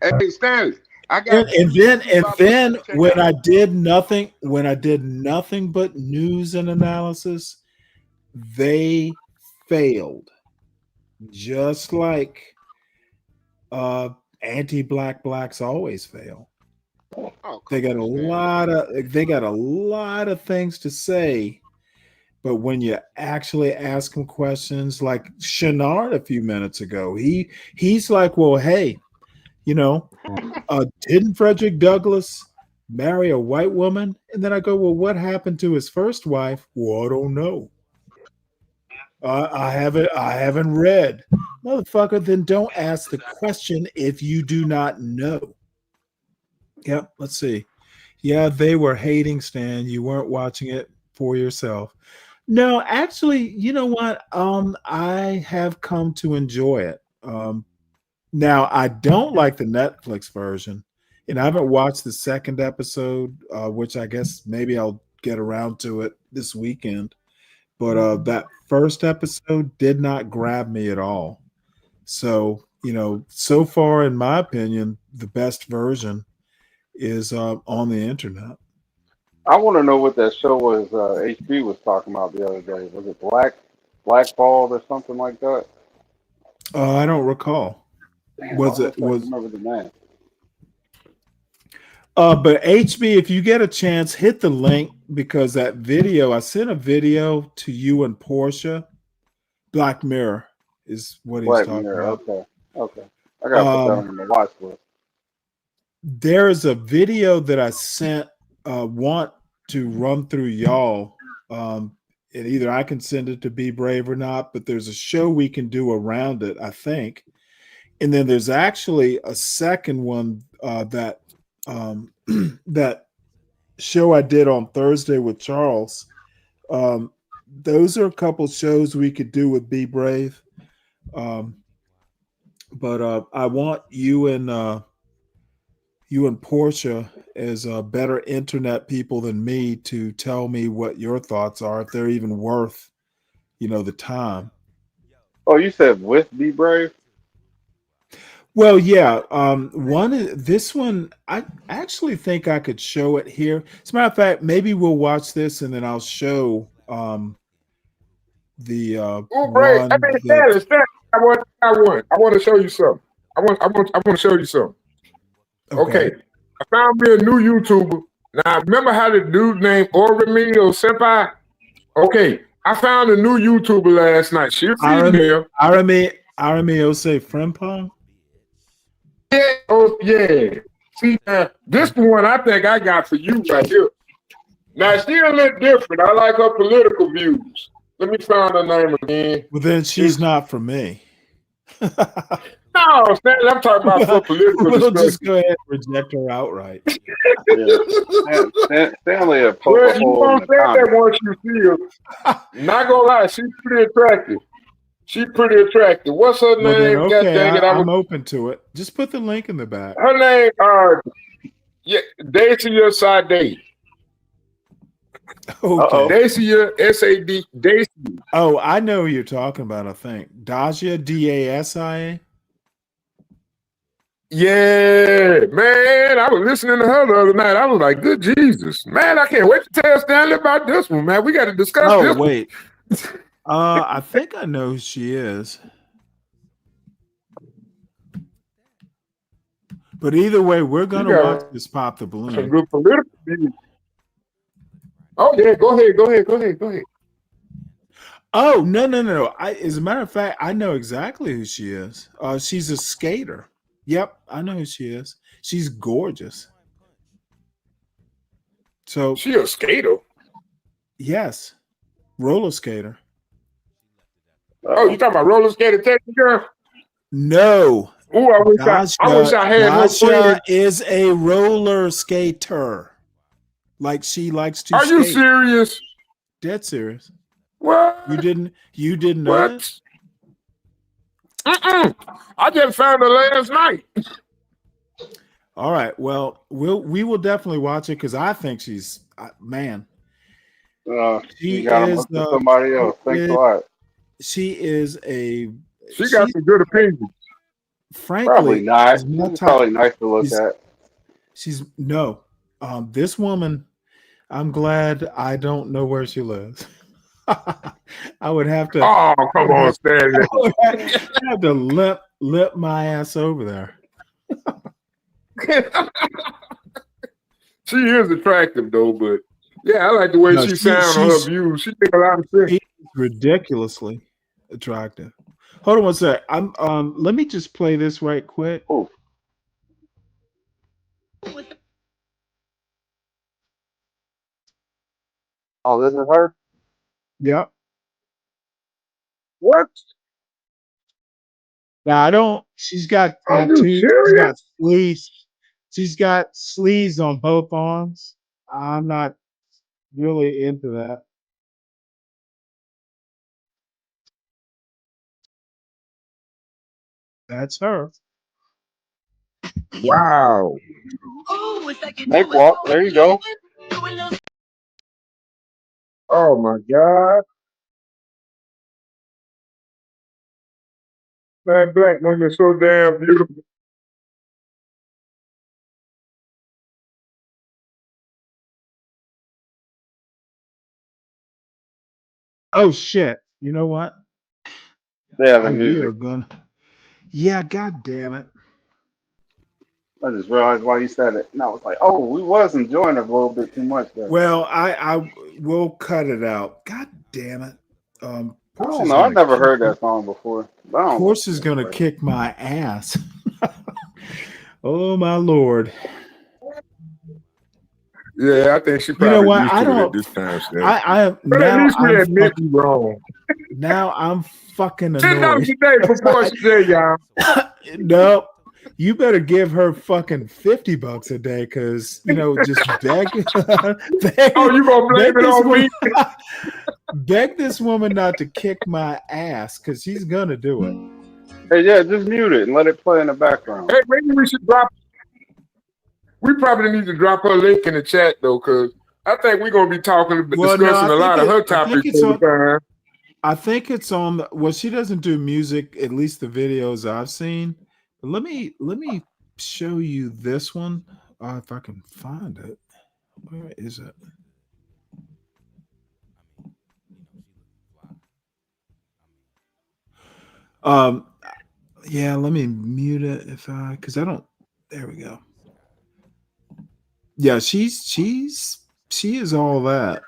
S15: Hey, Stanley, I
S8: And,
S15: got
S8: and
S15: two
S8: then
S15: YouTube
S8: and
S15: videos
S8: then
S15: to check out.
S8: when I did nothing but news and analysis, they failed. Just like uh anti-black blacks always fail.
S15: Oh,
S8: They
S15: come
S8: got
S15: on, Stanley.
S8: a lot of things to say, but when you actually ask them questions, like Shenard a few minutes ago, he's like, well, hey, you know, didn't Frederick Douglass marry a white woman? And then I go, well, what happened to his first wife? Well, I don't know. I haven't read. Motherfucker, then don't ask the question if you do not know. Yep, let's see. Yeah, they were hating Stan. You weren't watching it for yourself. No, actually, you know what? I have come to enjoy it. Now I don't like the Netflix version, and I haven't watched the second episode, which I guess maybe I'll get around to it this weekend. But that first episode did not grab me at all. So, so far, in my opinion, the best version is on the internet.
S13: I want to know what that show was. HB was talking about the other day. Was it Blackballed or something like that?
S8: I don't recall.
S13: Damn, I
S8: Was
S13: wish
S8: it
S13: I could
S8: was?
S13: remember the name.
S8: But HB, if you get a chance, hit the link because that video I sent a video to you and Portia. Black Mirror is what he's
S13: Black
S8: talking
S13: Mirror.
S8: about.
S13: Okay. I gotta put that on my watch list.
S8: There's a video that I sent. Want to run through y'all. And either I can send it to Be Brave or not, but there's a show we can do around it, I think. And then there's actually a second one that that show I did on Thursday with Charles. Those are a couple shows we could do with Be Brave. But I want you and Portia as better internet people than me to tell me what your thoughts are, if they're even worth, the time.
S13: Oh, you said with Be Brave?
S8: Well, yeah. This one, I actually think I could show it here. As a matter of fact, maybe we'll watch this and then I'll show the
S15: Oh, great.
S8: one
S15: I mean,
S8: that.
S15: Stanley, I want to show you something. I want to show you something. Okay. I found me a new YouTuber. Now, remember how the dude named Orami or Senpai? Okay. I found a new YouTuber last night. She's female.
S8: Arami Ose Frimpong?
S15: Yeah. Oh, yeah. See, this one I think I got for you right here. Now, she a little different. I like her political views. Let me find her name again.
S8: Well, then she's not for me.
S15: No, Stanley, I'm talking about for political
S8: We'll
S15: discussion.
S8: just go ahead and reject her outright.
S13: Stanley a poke
S15: Well,
S13: a
S15: you
S13: hole in
S15: won't
S13: the
S15: say that
S13: comment.
S15: once you see her. Not gonna lie, she's pretty attractive. She's pretty attractive. What's her
S8: Well, then,
S15: name? God
S8: okay,
S15: dang it,
S8: I'm open to it. Just put the link in the back.
S15: her name, Dacia Sade.
S8: Okay.
S15: Dacia, S-A-D, Dacia.
S8: Oh, I know who you're talking about, I think. Dacia, D-A-S-I-A?
S15: Yeah, man, I was listening to her the other night. I was like, good Jesus. Man, I can't wait to tell Stanley about this one, man. We got to discuss this
S8: Oh, wait. I think I know who she is. But either way, we're going to watch this Pop the Balloon.
S15: Some good political views. Oh, yeah, go ahead.
S8: Oh, no. As a matter of fact, I know exactly who she is. She's a skater. Yep, I know who she is. She's gorgeous. So
S15: she a skater?
S8: Yes. Roller skater.
S15: Oh, you talking about roller skater Texas girl?
S8: No.
S15: Oh, I wish I had her friend.
S8: Is a roller skater. Like she likes to
S15: Are
S8: skate.
S15: you serious?
S8: Dead serious.
S15: What?
S8: You didn't know
S15: What?
S8: that?
S15: I just found her last night.
S8: All right. Well, we will definitely watch it because I think she's man.
S13: You got him to somebody else. Thanks a lot.
S8: She is a.
S15: She got some good opinions.
S8: Frankly,
S13: Probably not. She's probably nice to look at.
S8: She's no. This woman, I'm glad I don't know where she lives. I would have to.
S15: Oh, come on, Stanley.
S8: I have to lip my ass over there.
S15: She is attractive though, but yeah, I like the way she sounds on her views. She make a lot of sense.
S8: She's ridiculously attractive. Hold on one sec. Let me just play this right quick.
S13: Oh, this is her?
S8: Yep.
S15: What?
S8: Now I don't. She's got
S15: Are you
S8: tattoos. She's
S15: serious?
S8: got sleeves. She's got sleeves on both arms. I'm not really into that. That's her.
S15: Wow.
S13: Make walk. There you go.
S15: Oh my God. Man, black women so damn beautiful.
S8: Oh shit! You know what?
S13: Yeah, the
S8: Oh, we are
S13: music.
S8: gonna. Yeah, god damn it.
S13: I just realized why you said it. And I was like, oh, we was enjoying it a little bit too much there.
S8: Well, I will cut it out. God damn it.
S13: I don't
S8: Portia's
S13: know. I
S8: gonna
S13: never
S8: kick.
S13: heard that song before. But I don't know.
S8: Portia's gonna kick my ass. Oh my lord.
S15: Yeah, I think she
S8: You know
S15: probably
S8: what?
S15: used
S8: I
S15: to it at
S8: don't.
S15: this time, Stanley.
S8: I am
S15: But at
S8: now.
S15: least we
S8: I'm
S15: admit
S8: fucking.
S15: we wrong.
S8: Now I'm fucking
S15: $10
S8: annoyed.
S15: today for Portia J, y'all.
S8: No, you better give her fucking $50 a day, because just beg, beg,
S15: Oh, you gonna blame
S8: beg
S15: it
S8: this
S15: on
S8: woman,
S15: me?
S8: beg this woman not to kick my ass, because she's gonna do it.
S13: Hey, yeah, just mute it and let it play in the background.
S15: Hey, maybe we should drop. We probably need to drop her link in the chat though, because I think we're gonna be
S8: Well, no,
S15: discussing a lot of her
S8: I think
S15: topics
S8: it's
S15: all
S8: on.
S15: the time.
S8: I think it's on. Well, she doesn't do music, at least the videos I've seen. But let me show you this one, if I can find it. Where is it? Yeah, let me mute it because I don't. There we go. Yeah, she is all that.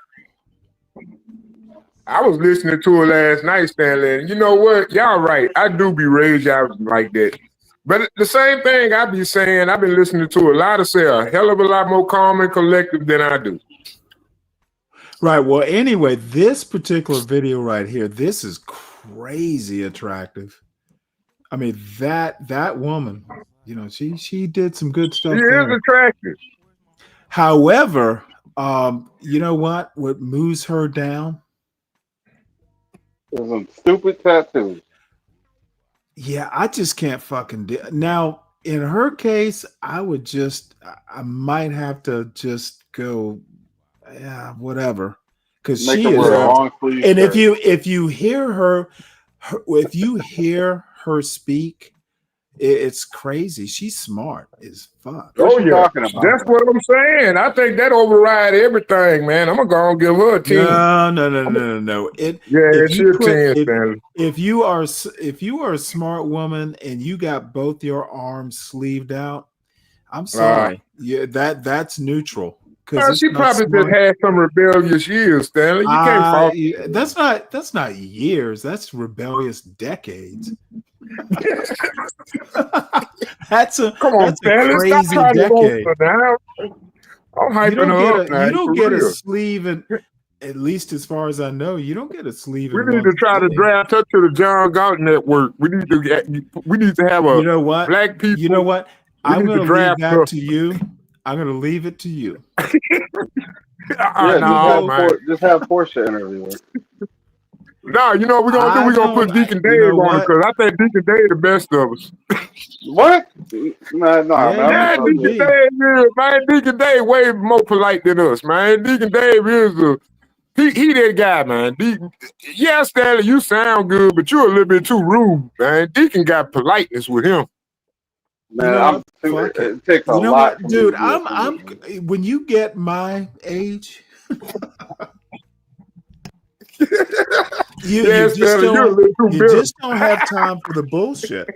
S15: I was listening to her last night, Stanley, and you know what? Y'all right. I do be raised out like that. But the same thing I be saying, I've been listening to a lot of say a hell of a lot more calm and collective than I do.
S8: Right. Well, anyway, this particular video right here, this is crazy attractive. I mean, that woman, she did some good stuff.
S15: She
S8: there.
S15: is attractive.
S8: However, you know what moves her down?
S13: There's some stupid tattoos.
S8: Yeah, I just can't fucking do. Now, in her case, I might have to just go, yeah, whatever, because
S13: Make
S8: she
S13: her
S8: is.
S13: wear a long sleeve
S8: And
S13: shirt.
S8: if you hear her speak, it's crazy. She's smart as fuck.
S15: Oh yeah, that's what I'm saying. I think that override everything, man. I'm gonna go and give her a 10.
S8: No. If you are a smart woman and you got both your arms sleeved out, I'm sorry. Yeah, that's neutral.
S15: She probably just had some rebellious years, Stanley. You can't fault.
S8: That's not years. That's rebellious decades. That's a crazy decade.
S15: I'm hyping her up now.
S8: You don't get a sleeve, and at least as far as I know, you don't get a sleeve.
S15: We need to try to draft her to the John Galt Network. We need to have a.
S8: You know what?
S15: Black people.
S8: You know what? I'm going to leave that to you. I'm going to leave it to you.
S13: Just have Portia interview her.
S15: No, you know what we're gonna do? We're gonna put Deacon Dave on it, because I think Deacon Dave the best of us.
S13: What? No,
S15: Deacon Dave way more polite than us, man. Deacon Dave is he that guy, man. Yeah, Stanley, you sound good, but you're a little bit too rude, man. Deacon got politeness with him.
S13: Man, it takes a lot.
S8: Dude, I'm when you get my age, you just don't have time for the bullshit.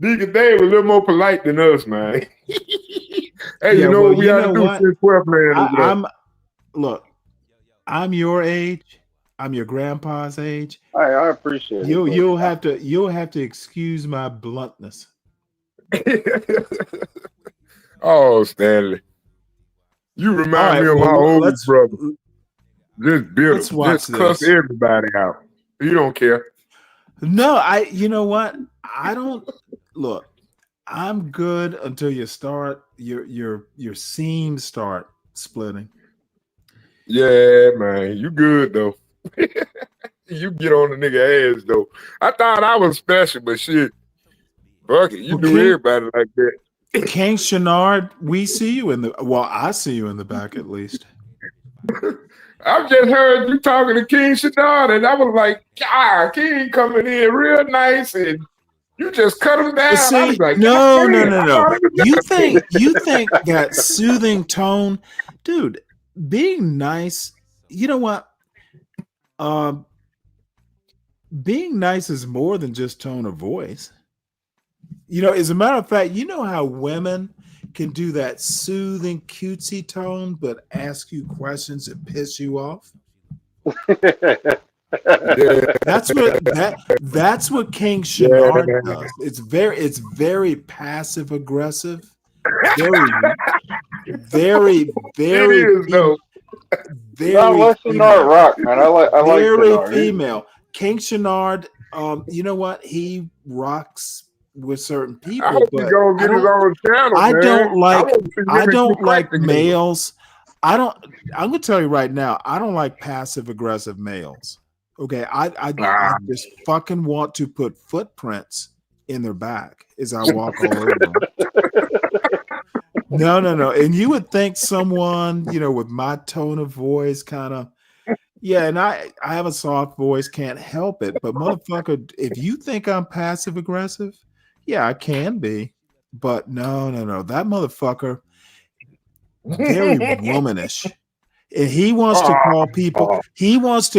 S15: Deacon Dave a little more polite than us, man. Hey, you know what we gotta do since 12 man?
S8: Look, I'm your age. I'm your grandpa's age.
S13: I appreciate it.
S8: You'll have to excuse my bluntness.
S15: Oh, Stanley, you remind me of my oldest brother. Just bitter, just cuss everybody out. You don't care.
S8: No, you know what? I don't look. I'm good until you start your seams start splitting.
S15: Yeah, man, you good though. You get on the nigga ass though. I thought I was special, but shit, fuck it, you do everybody like that.
S8: King Shenard, we see you I see you in the back at least.
S15: I've just heard you talking to King Shenard, and I was like, God, King coming in real nice, and you just cut him down.
S8: See,
S15: I was like,
S8: no. You think that soothing tone, dude? Being nice you know what? Um, being nice is more than just tone of voice. You know, as a matter of fact, you know how women can do that soothing, cutesy tone, but ask you questions that piss you off. That's what King Shenard does. It's very passive aggressive, very very
S15: It is though.
S13: No,
S8: very
S13: let Shenard
S8: female.
S13: rock, man. I like
S8: Very
S13: Shenard.
S8: female. King Shenard, you know what? He rocks with certain
S15: I
S8: people,
S15: hope he
S8: but
S15: go get his own channel,
S8: I
S15: man.
S8: don't like
S15: want to see
S8: I
S15: women
S8: don't
S15: get crack
S8: like
S15: together.
S8: males. I'm gonna tell you right now, I don't like passive aggressive males. Okay. I just fucking want to put footprints in their back as I walk all over them. No. And you would think someone, you know, with my tone of voice kind of, yeah, and I have a soft voice, can't help it. But motherfucker, if you think I'm passive aggressive, yeah, I can be. But no. That motherfucker, very womanish. And he wants to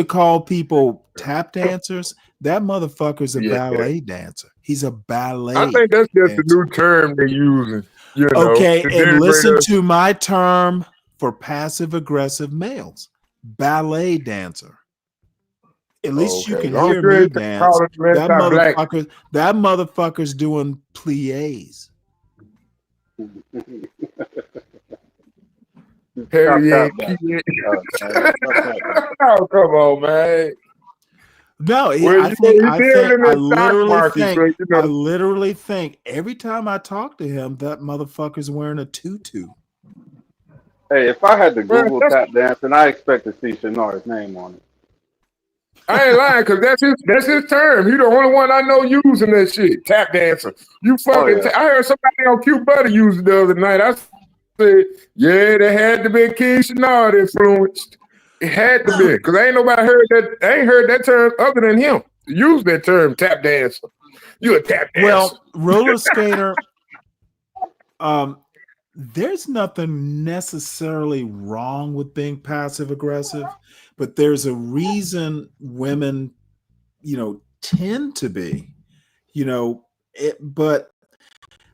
S8: call people tap dancers. That motherfucker's a ballet dancer. He's a ballet.
S15: I think that's just
S8: dancer.
S15: the new term they're using. You know,
S8: Okay,
S15: to
S8: and
S15: denigrate
S8: listen
S15: us.
S8: to my term for passive aggressive males: ballet dancer. At least you can hear me dance. That motherfucker's doing plies.
S15: Perrier, oh, come on, man.
S8: No,
S15: Well,
S8: I literally think every time I talk to him, that motherfucker's wearing a tutu.
S13: Hey, if I had to Google tap dancing, I expect to see Shenard's name on it.
S15: I ain't lying, because that's his term. He the only one I know using that shit. Tap dancer. You fucking. I heard somebody on Q Buddy use it the other night. I said, yeah, they had to be King Shenard influenced. It had to be, because ain't nobody heard that. I ain't heard that term other than him. Use that term, tap dancer. You a tap dancer.
S8: Well, roller skater. There's nothing necessarily wrong with being passive aggressive, but there's a reason women, you know, tend to be, you know, but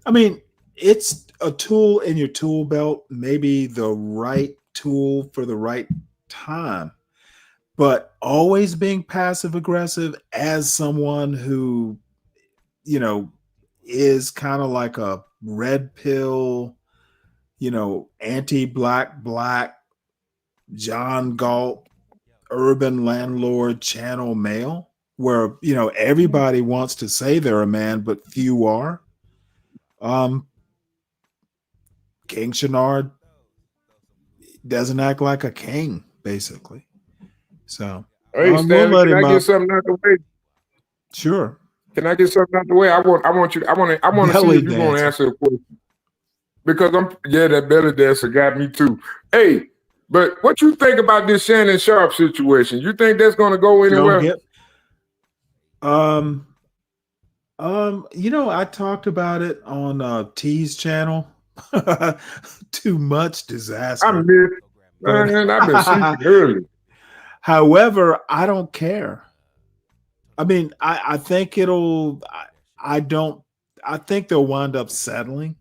S8: I mean, it's a tool in your tool belt, maybe the right tool for the right time, but always being passive aggressive as someone who, you know, is kind of like a red pill, you know, anti-black, John Galt, urban landlord channel male, where, you know, everybody wants to say they're a man, but few are. King Shenard doesn't act like a king, basically. So,
S15: hey, Stanley, can I get something out the way?
S8: Sure.
S15: Can I get something out the way? I want to see if you want to answer a question. Because that belly dancer got me too. Hey, but what you think about this Shannon Sharp situation? You think that's going to go anywhere?
S8: You know, I talked about it on T's channel. Too much disaster.
S15: I've been sleeping early.
S8: However, I don't care. I mean, I think I think they'll wind up settling.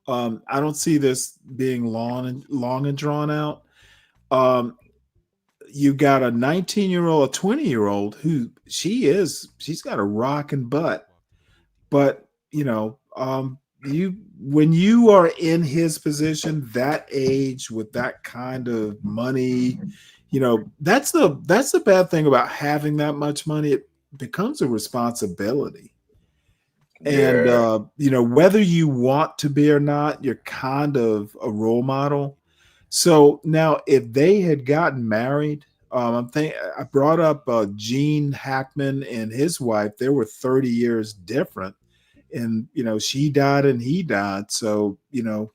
S8: I don't see this being long and drawn out. You've got a 19-year-old, a 20-year-old who she's got a rocking butt. But, you know, when you are in his position, that age, with that kind of money, you know, that's the bad thing about having that much money. It becomes a responsibility. And you know, whether you want to be or not, you're kind of a role model. So now, if they had gotten married, I brought up Gene Hackman and his wife. They were 30 years different, and you know, she died and he died. So you know,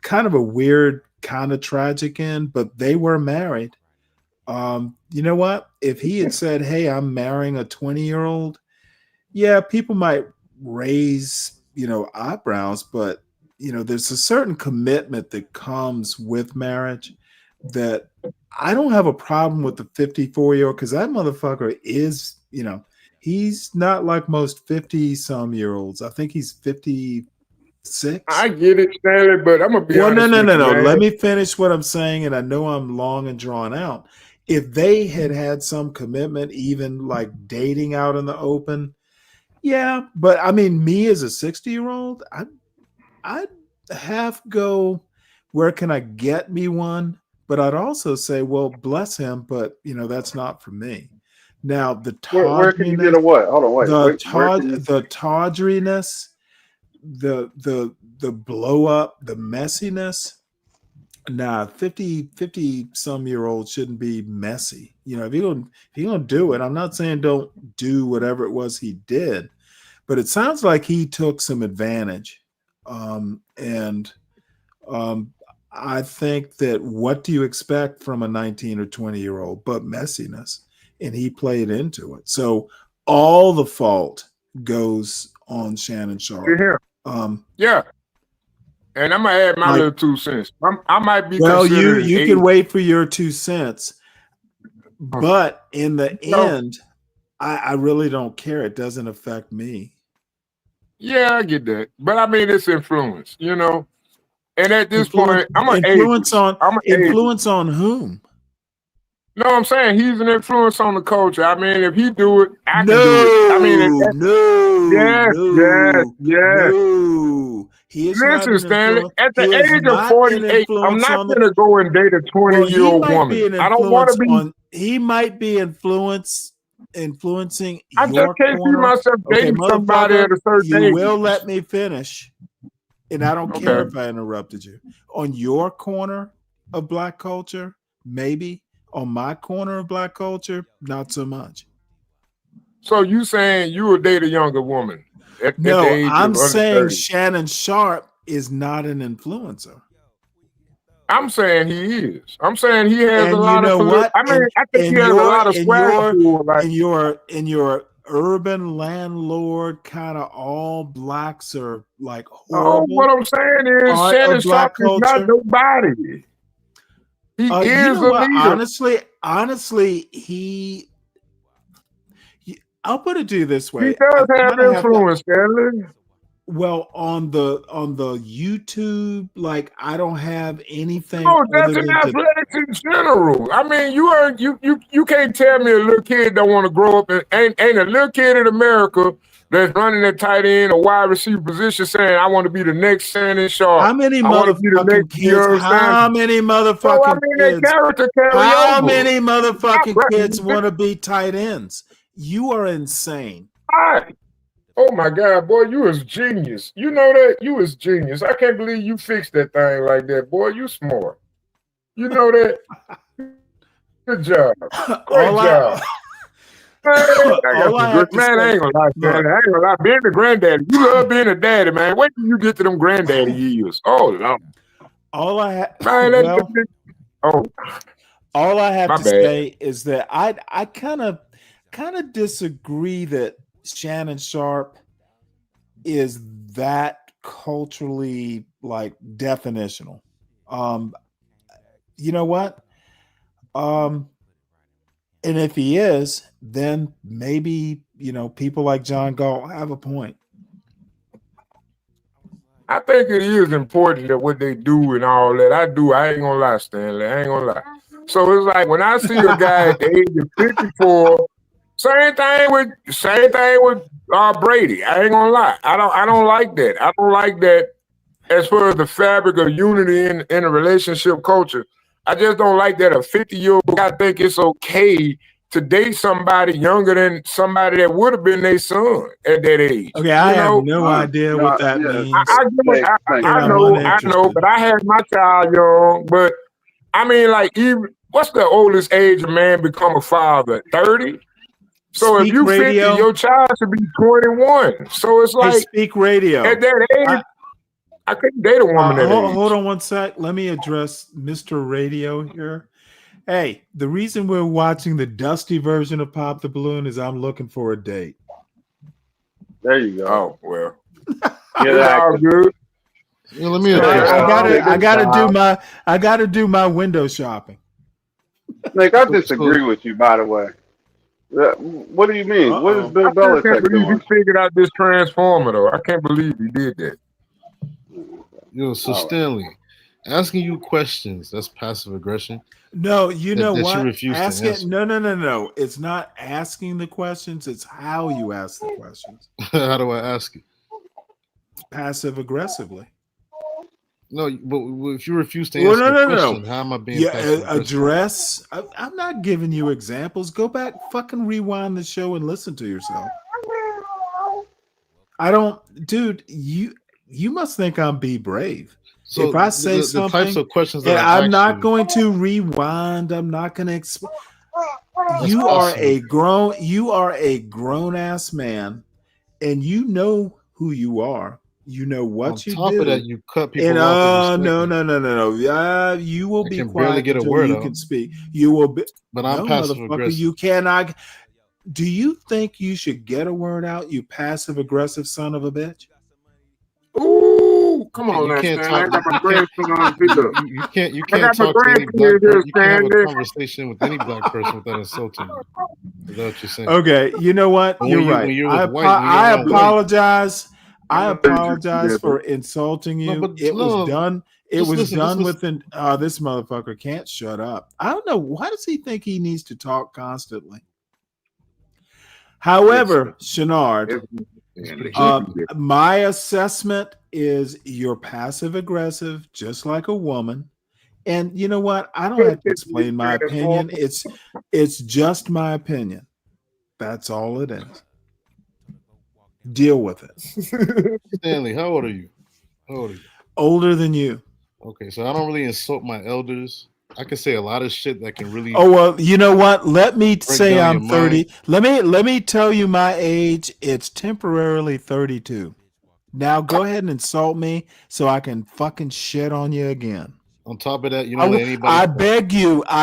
S8: kind of a weird, kind of tragic end. But they were married. You know what? If he had said, "Hey, I'm marrying a 20-year-old," yeah, people might raise, you know, eyebrows, but you know, there's a certain commitment that comes with marriage. that I don't have a problem with the 54-year-old because that motherfucker is, he's not like most 50-some-year-olds. I think he's 56.
S15: I get it, Stanley, but I'm gonna be honest with you, man.
S8: Let me finish what I'm saying, and I know I'm long and drawn out. If they had some commitment, even like dating out in the open, yeah. But I mean, me as a 60-year-old, I'd half go, where can I get me one? But I'd also say, well, bless him, but that's not for me. Now the
S13: where can you get a what? Hold on,
S8: the tawdriness, the blow up, the messiness. Nah, 50 some year old shouldn't be messy. If you're gonna do it, I'm not saying don't do whatever it was he did, but it sounds like he took some advantage. I think that what do you expect from a 19 or 20-year-old but messiness? And he played into it. So all the fault goes on Shannon Sharp.
S15: Yeah. And I'm gonna add my little 2 cents. I might be
S8: well. You
S15: considered
S8: can wait for your 2 cents, but in the end, I really don't care. It doesn't affect me.
S15: Yeah, I get that, but I mean, it's influence, And at this point, I'm an
S8: influence on whom?
S15: No, I'm saying he's an influence on the culture. I mean, if he do it, I can do it. I mean,
S8: no. He is
S15: Listen, Stanley, at the age of 48, I'm not going to go and date a 20-year-old woman. I don't want to be.
S8: He might be influencing
S15: I
S8: your
S15: just can't see
S8: corner.
S15: myself dating somebody at a certain age.
S8: You will let me finish, and I don't care if I interrupted you. On your corner of Black culture, maybe. On my corner of Black culture, not so much.
S15: So you saying you would date a younger woman?
S8: No, I'm saying Shannon Sharp is not an influencer.
S15: I'm saying he is. I'm saying he has a lot of.
S8: What?
S15: I mean, I think he has a lot of swag.
S8: In your urban landlord kind of all blacks are like horrible.
S15: Oh, what I'm saying is Shannon Sharp is not nobody. He is a leader.
S8: Honestly, I'll put it to you this way.
S15: He does have influence, Stanley.
S8: Well, on the YouTube, like I don't have anything.
S15: No, that's in athletics in general. I mean, you can't tell me a little kid don't want to grow up and ain't a little kid in America that's running that tight end or wide receiver position saying, I want to be the next Shannon Sharp.
S8: How many motherfucking kids? How many motherfucking kids? How many motherfucking kids want to be tight ends? You are insane.
S15: Oh my God, boy, you was genius. You know that? You was genius. I can't believe you fixed that thing like that. Boy, you smart. You know that? Good job. Great job. Man, I ain't gonna lie, man. I ain't gonna lie. Being a granddaddy, you love being a daddy, man. Wait till you get to them granddaddy years. Oh, Lord.
S8: All I have to say is that I kind of disagree that Shannon Sharp is that culturally like definitional. You know what? And if he is, then maybe, people like John Gall have a point.
S15: I think it is important that what they do and all that. I ain't gonna lie, Stanley. I ain't gonna lie. So it's like when I see a guy at the age of 54, same thing with Brady. I ain't gonna lie. I don't like that. I don't like that as far as the fabric of unity in a relationship culture. I just don't like that a 50-year-old guy think it's okay to date somebody younger than somebody that would have been their son at that age.
S8: Okay, I have no idea what that means.
S15: I know, but I had my child young. But I mean, like, even what's the oldest age a man become a father? 30? So if you 50, your child should be 21. So it's like
S8: Speak Radio.
S15: At that age, I couldn't date a woman that age.
S8: Hold on one sec. Let me address Mr. Radio here. Hey, the reason we're watching the dusty version of Pop the Balloon is I'm looking for a date.
S13: There you go.
S15: Oh, well.
S13: Get all
S15: good.
S14: Yeah, let me
S8: I gotta do my window shopping.
S13: Nick, I disagree with you, by the way. What do you mean? What is Bill
S15: I still can't
S13: Belichick
S15: believe he
S13: doing?
S15: figured out this transformer though. I can't believe he did that.
S14: Yo, so Stanley, asking you questions, that's passive aggression.
S8: No, you know
S14: that
S8: what?
S14: you refuse to answer.
S8: No. It's not asking the questions. It's how you ask the questions.
S14: How do I ask it?
S8: Passive aggressively.
S14: No, but if you refuse to answer the question, how am I being passive aggressive?
S8: Address. I'm not giving you examples. Go back, fucking rewind the show and listen to yourself. I don't, dude. You must think I'm be brave. So if I say something, the types of questions that I'm not going to rewind. I'm not going to explain. You are a grown ass man, and you know who you are. You know what you do. On top of that,
S14: you cut people off.
S8: No. You will be quiet
S14: barely get a
S8: until
S14: word
S8: you
S14: out.
S8: can speak. You will be.
S14: But I'm passive aggressive.
S8: You cannot. Do you think you should get a word out? You passive aggressive son of a bitch.
S15: Ooh, come on, now, Stan. I got my grandson on video.
S14: You can't talk to any black person. You can't have a conversation with any black person without insulting them. Is that what you're saying?
S8: Okay, you know what? You're right. I apologize. I apologize for insulting you. It was done. It was done within. This motherfucker can't shut up. I don't know. Why does he think he needs to talk constantly? However, Shenard, my assessment is you're passive aggressive, just like a woman. And you know what? I don't have to explain my opinion. It's just my opinion. That's all it is. Deal with it.
S14: Stanley, how old are you?
S8: Older than you.
S14: Okay, so I don't really insult my elders. I can say a lot of shit that can really.
S8: Oh well, you know what? Let me say I'm 30. Let me tell you my age. It's temporarily 32. Now go ahead and insult me so I can fucking shit on you again.
S14: On top of that, you don't let anybody.
S8: I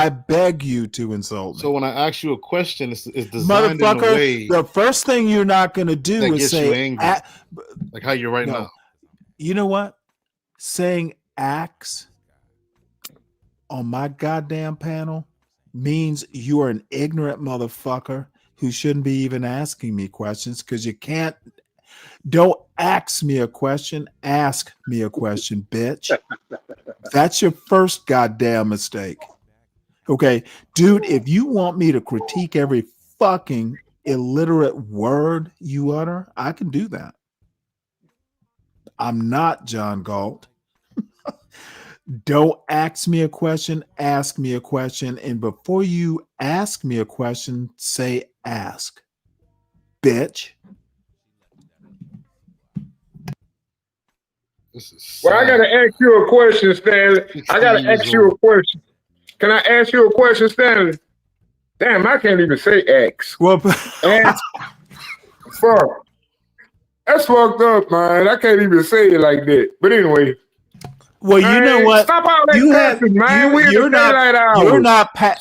S8: beg you to insult me.
S14: So when I ask you a question, it's designed in a way.
S8: The first thing you're not going to do is say,
S14: you angry. Like how you're right now.
S8: You know what? Saying axe on my goddamn panel means you are an ignorant motherfucker who shouldn't be even asking me questions because you can't. Don't ask me a question. Ask me a question, bitch. That's your first goddamn mistake. Okay, dude, if you want me to critique every fucking illiterate word you utter, I can do that. I'm not John Galt. Don't ask me a question, ask me a question. And before you ask me a question, say ask. Bitch.
S15: Well, I gotta ask you a question, Stanley. I gotta ask you a question. Can I ask you a question, Stanley? Damn, I can't even say ask.
S8: Well,
S15: ask. Fuck. That's fucked up, man. I can't even say it like that. But anyway.
S8: Well, you know what?
S15: Stop all that cussing, man.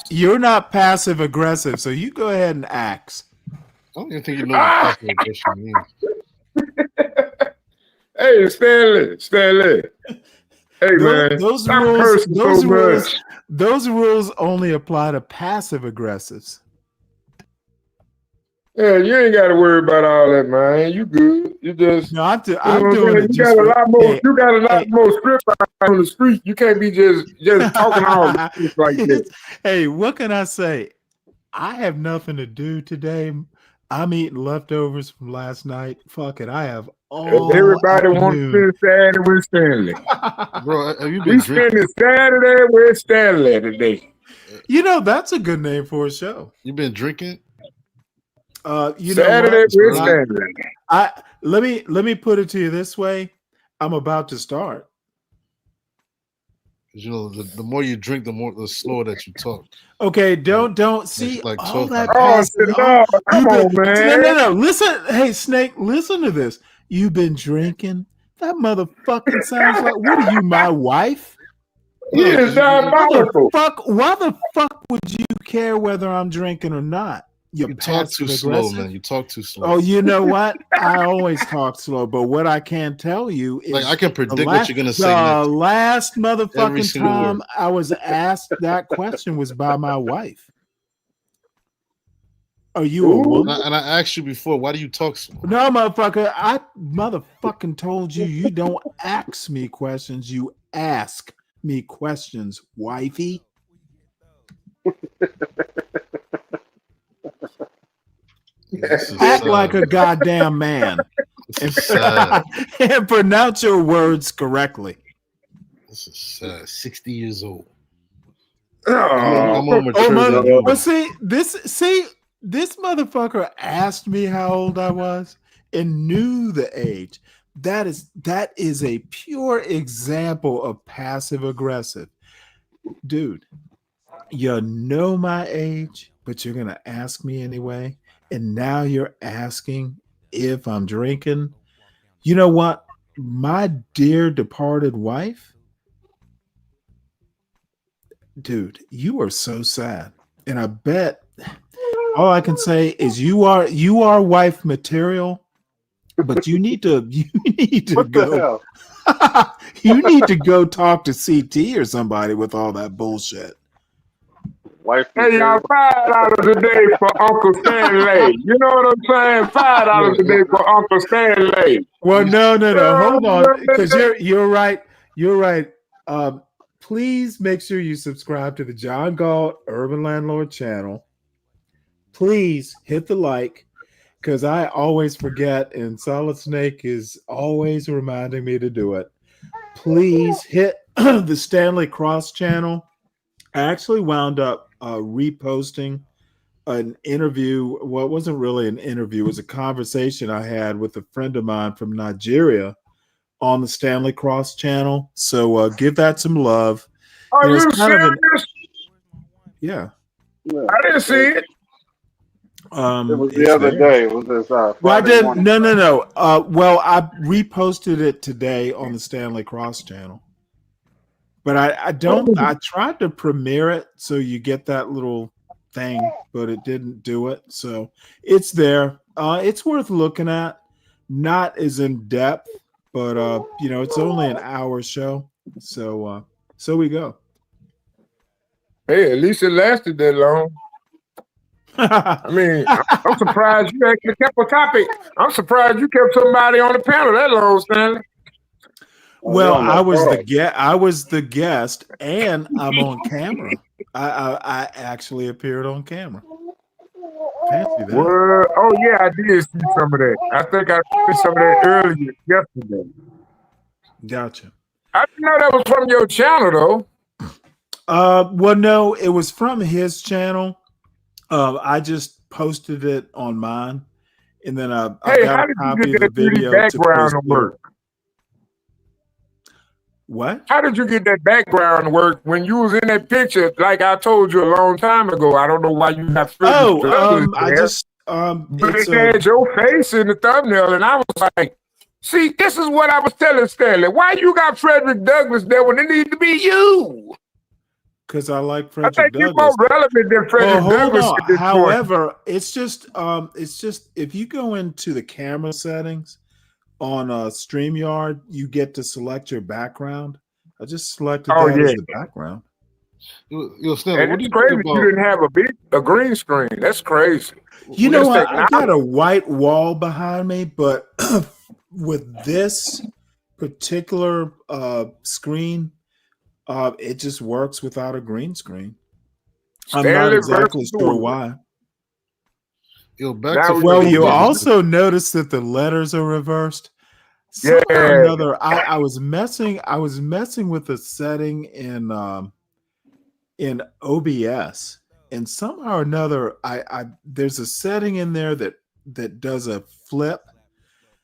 S8: You're not passive aggressive, so you go ahead and ask.
S14: I don't even think you know what passive aggression means.
S15: Hey, Stanley. Hey, man.
S8: Those rules only apply to passive aggressives.
S15: Yeah, you ain't got to worry about all that, man. You good? You just
S8: I'm doing it.
S15: You got a lot more. You got a lot more script out on the street. You can't be just talking all this like that.
S8: Hey, what can I say? I have nothing to do today. I'm eating leftovers from last night. Fuck it, I have all.
S15: Everybody wants to spend Saturday with Stanley.
S14: Bro, have you been
S15: spending Saturday with Stanley today?
S8: You know that's a good name for a show.
S14: You been drinking?
S8: You
S15: Saturday with Stanley.
S8: Let me put it to you this way. I'm about to start.
S14: You know, the more you drink, the slower that you talk.
S8: Okay, don't see
S14: like
S8: all that.
S15: Come on, man.
S8: No. Listen, hey Snake, listen to this. You've been drinking. That motherfucking sounds like. What are you, my wife?
S15: He is diabolical.
S8: Why the fuck would you care whether I'm drinking or not? You're
S14: You talk too
S8: passive
S14: slow,
S8: aggressive?
S14: man. You talk too slow.
S8: Oh, you know what? I always talk slow, but what I can tell you is
S14: Like I can predict what you're gonna say
S8: the
S14: next.
S8: last
S14: Every
S8: motherfucking
S14: single
S8: time
S14: word.
S8: I was asked that question was by my wife. Are you a woman?
S14: And I asked you before, why do you talk slow?
S8: No, motherfucker. I motherfucking told you you don't ask me questions. You ask me questions, wifey. Act like a goddamn man and pronounce your words correctly.
S14: This is 60 years old.
S15: Oh,
S14: I'm more mature than you.
S8: But see, this motherfucker asked me how old I was and knew the age. That is a pure example of passive aggressive. Dude, you know my age, but you're gonna ask me anyway. And now you're asking if I'm drinking. You know what? My dear departed wife, dude, you are so sad. And I bet all I can say is you are wife material, but you need to go. You need to go talk to CT or somebody with all that bullshit.
S13: Wife
S15: Hey, y'all, $5 a day for Uncle Stanley. You know what I'm saying? $5 a day for Uncle Stanley.
S8: Well, no. Hold on, because you're right. You're right. Please make sure you subscribe to the John Galt Urban Landlord channel. Please hit the like, because I always forget, and Solid Snake is always reminding me to do it. Please hit the Stanley Cross channel. I actually wound up reposting an interview. Well, it wasn't really an interview. It was a conversation I had with a friend of mine from Nigeria on the Stanley Cross channel. So give that some love.
S15: Are you serious?
S8: Yeah.
S15: I didn't see it.
S13: It was the other day. It was this
S8: well, I didn't. No. Well, I reposted it today on the Stanley Cross channel. But I don't. I tried to premiere it so you get that little thing, but it didn't do it. So it's there. It's worth looking at. Not as in depth, but it's only an hour show. So we go.
S15: Hey, at least it lasted that long. I mean, I'm surprised you actually kept a topic. I'm surprised you kept somebody on the panel that long, Stanley.
S8: Well, I was the guest, and I'm on camera. I actually appeared on camera. Fancy that.
S15: Well, oh yeah, I did see some of that. I think I see some of that earlier yesterday.
S8: Gotcha.
S15: I didn't know that was from your channel though.
S8: Well, no, it was from his channel. I just posted it on mine, and then I got a copy of the video
S15: background
S8: to
S15: work.
S8: What?
S15: How did you get that background work when you was in that picture? Like I told you a long time ago. I don't know why you got.
S8: I just
S15: but it had your face in the thumbnail, and I was like, "See, this is what I was telling Stanley. Why you got Frederick Douglass there when it needed to be you?"
S8: Because I like Frederick Douglass.
S15: I think you're more relevant than Frederick Douglass.
S8: However, it's just if you go into the camera settings on StreamYard, you get to select your background. I just selected that as the background.
S14: Stanley,
S15: and it's crazy you didn't have a green screen. That's crazy.
S8: You know what? I got a white wall behind me, but with this particular screen, it just works without a green screen. I'm not exactly sure why. Well, you also notice that the letters are reversed. Somehow or another, I was messing with the setting in OBS, and somehow or another, there's a setting in there that does a flip.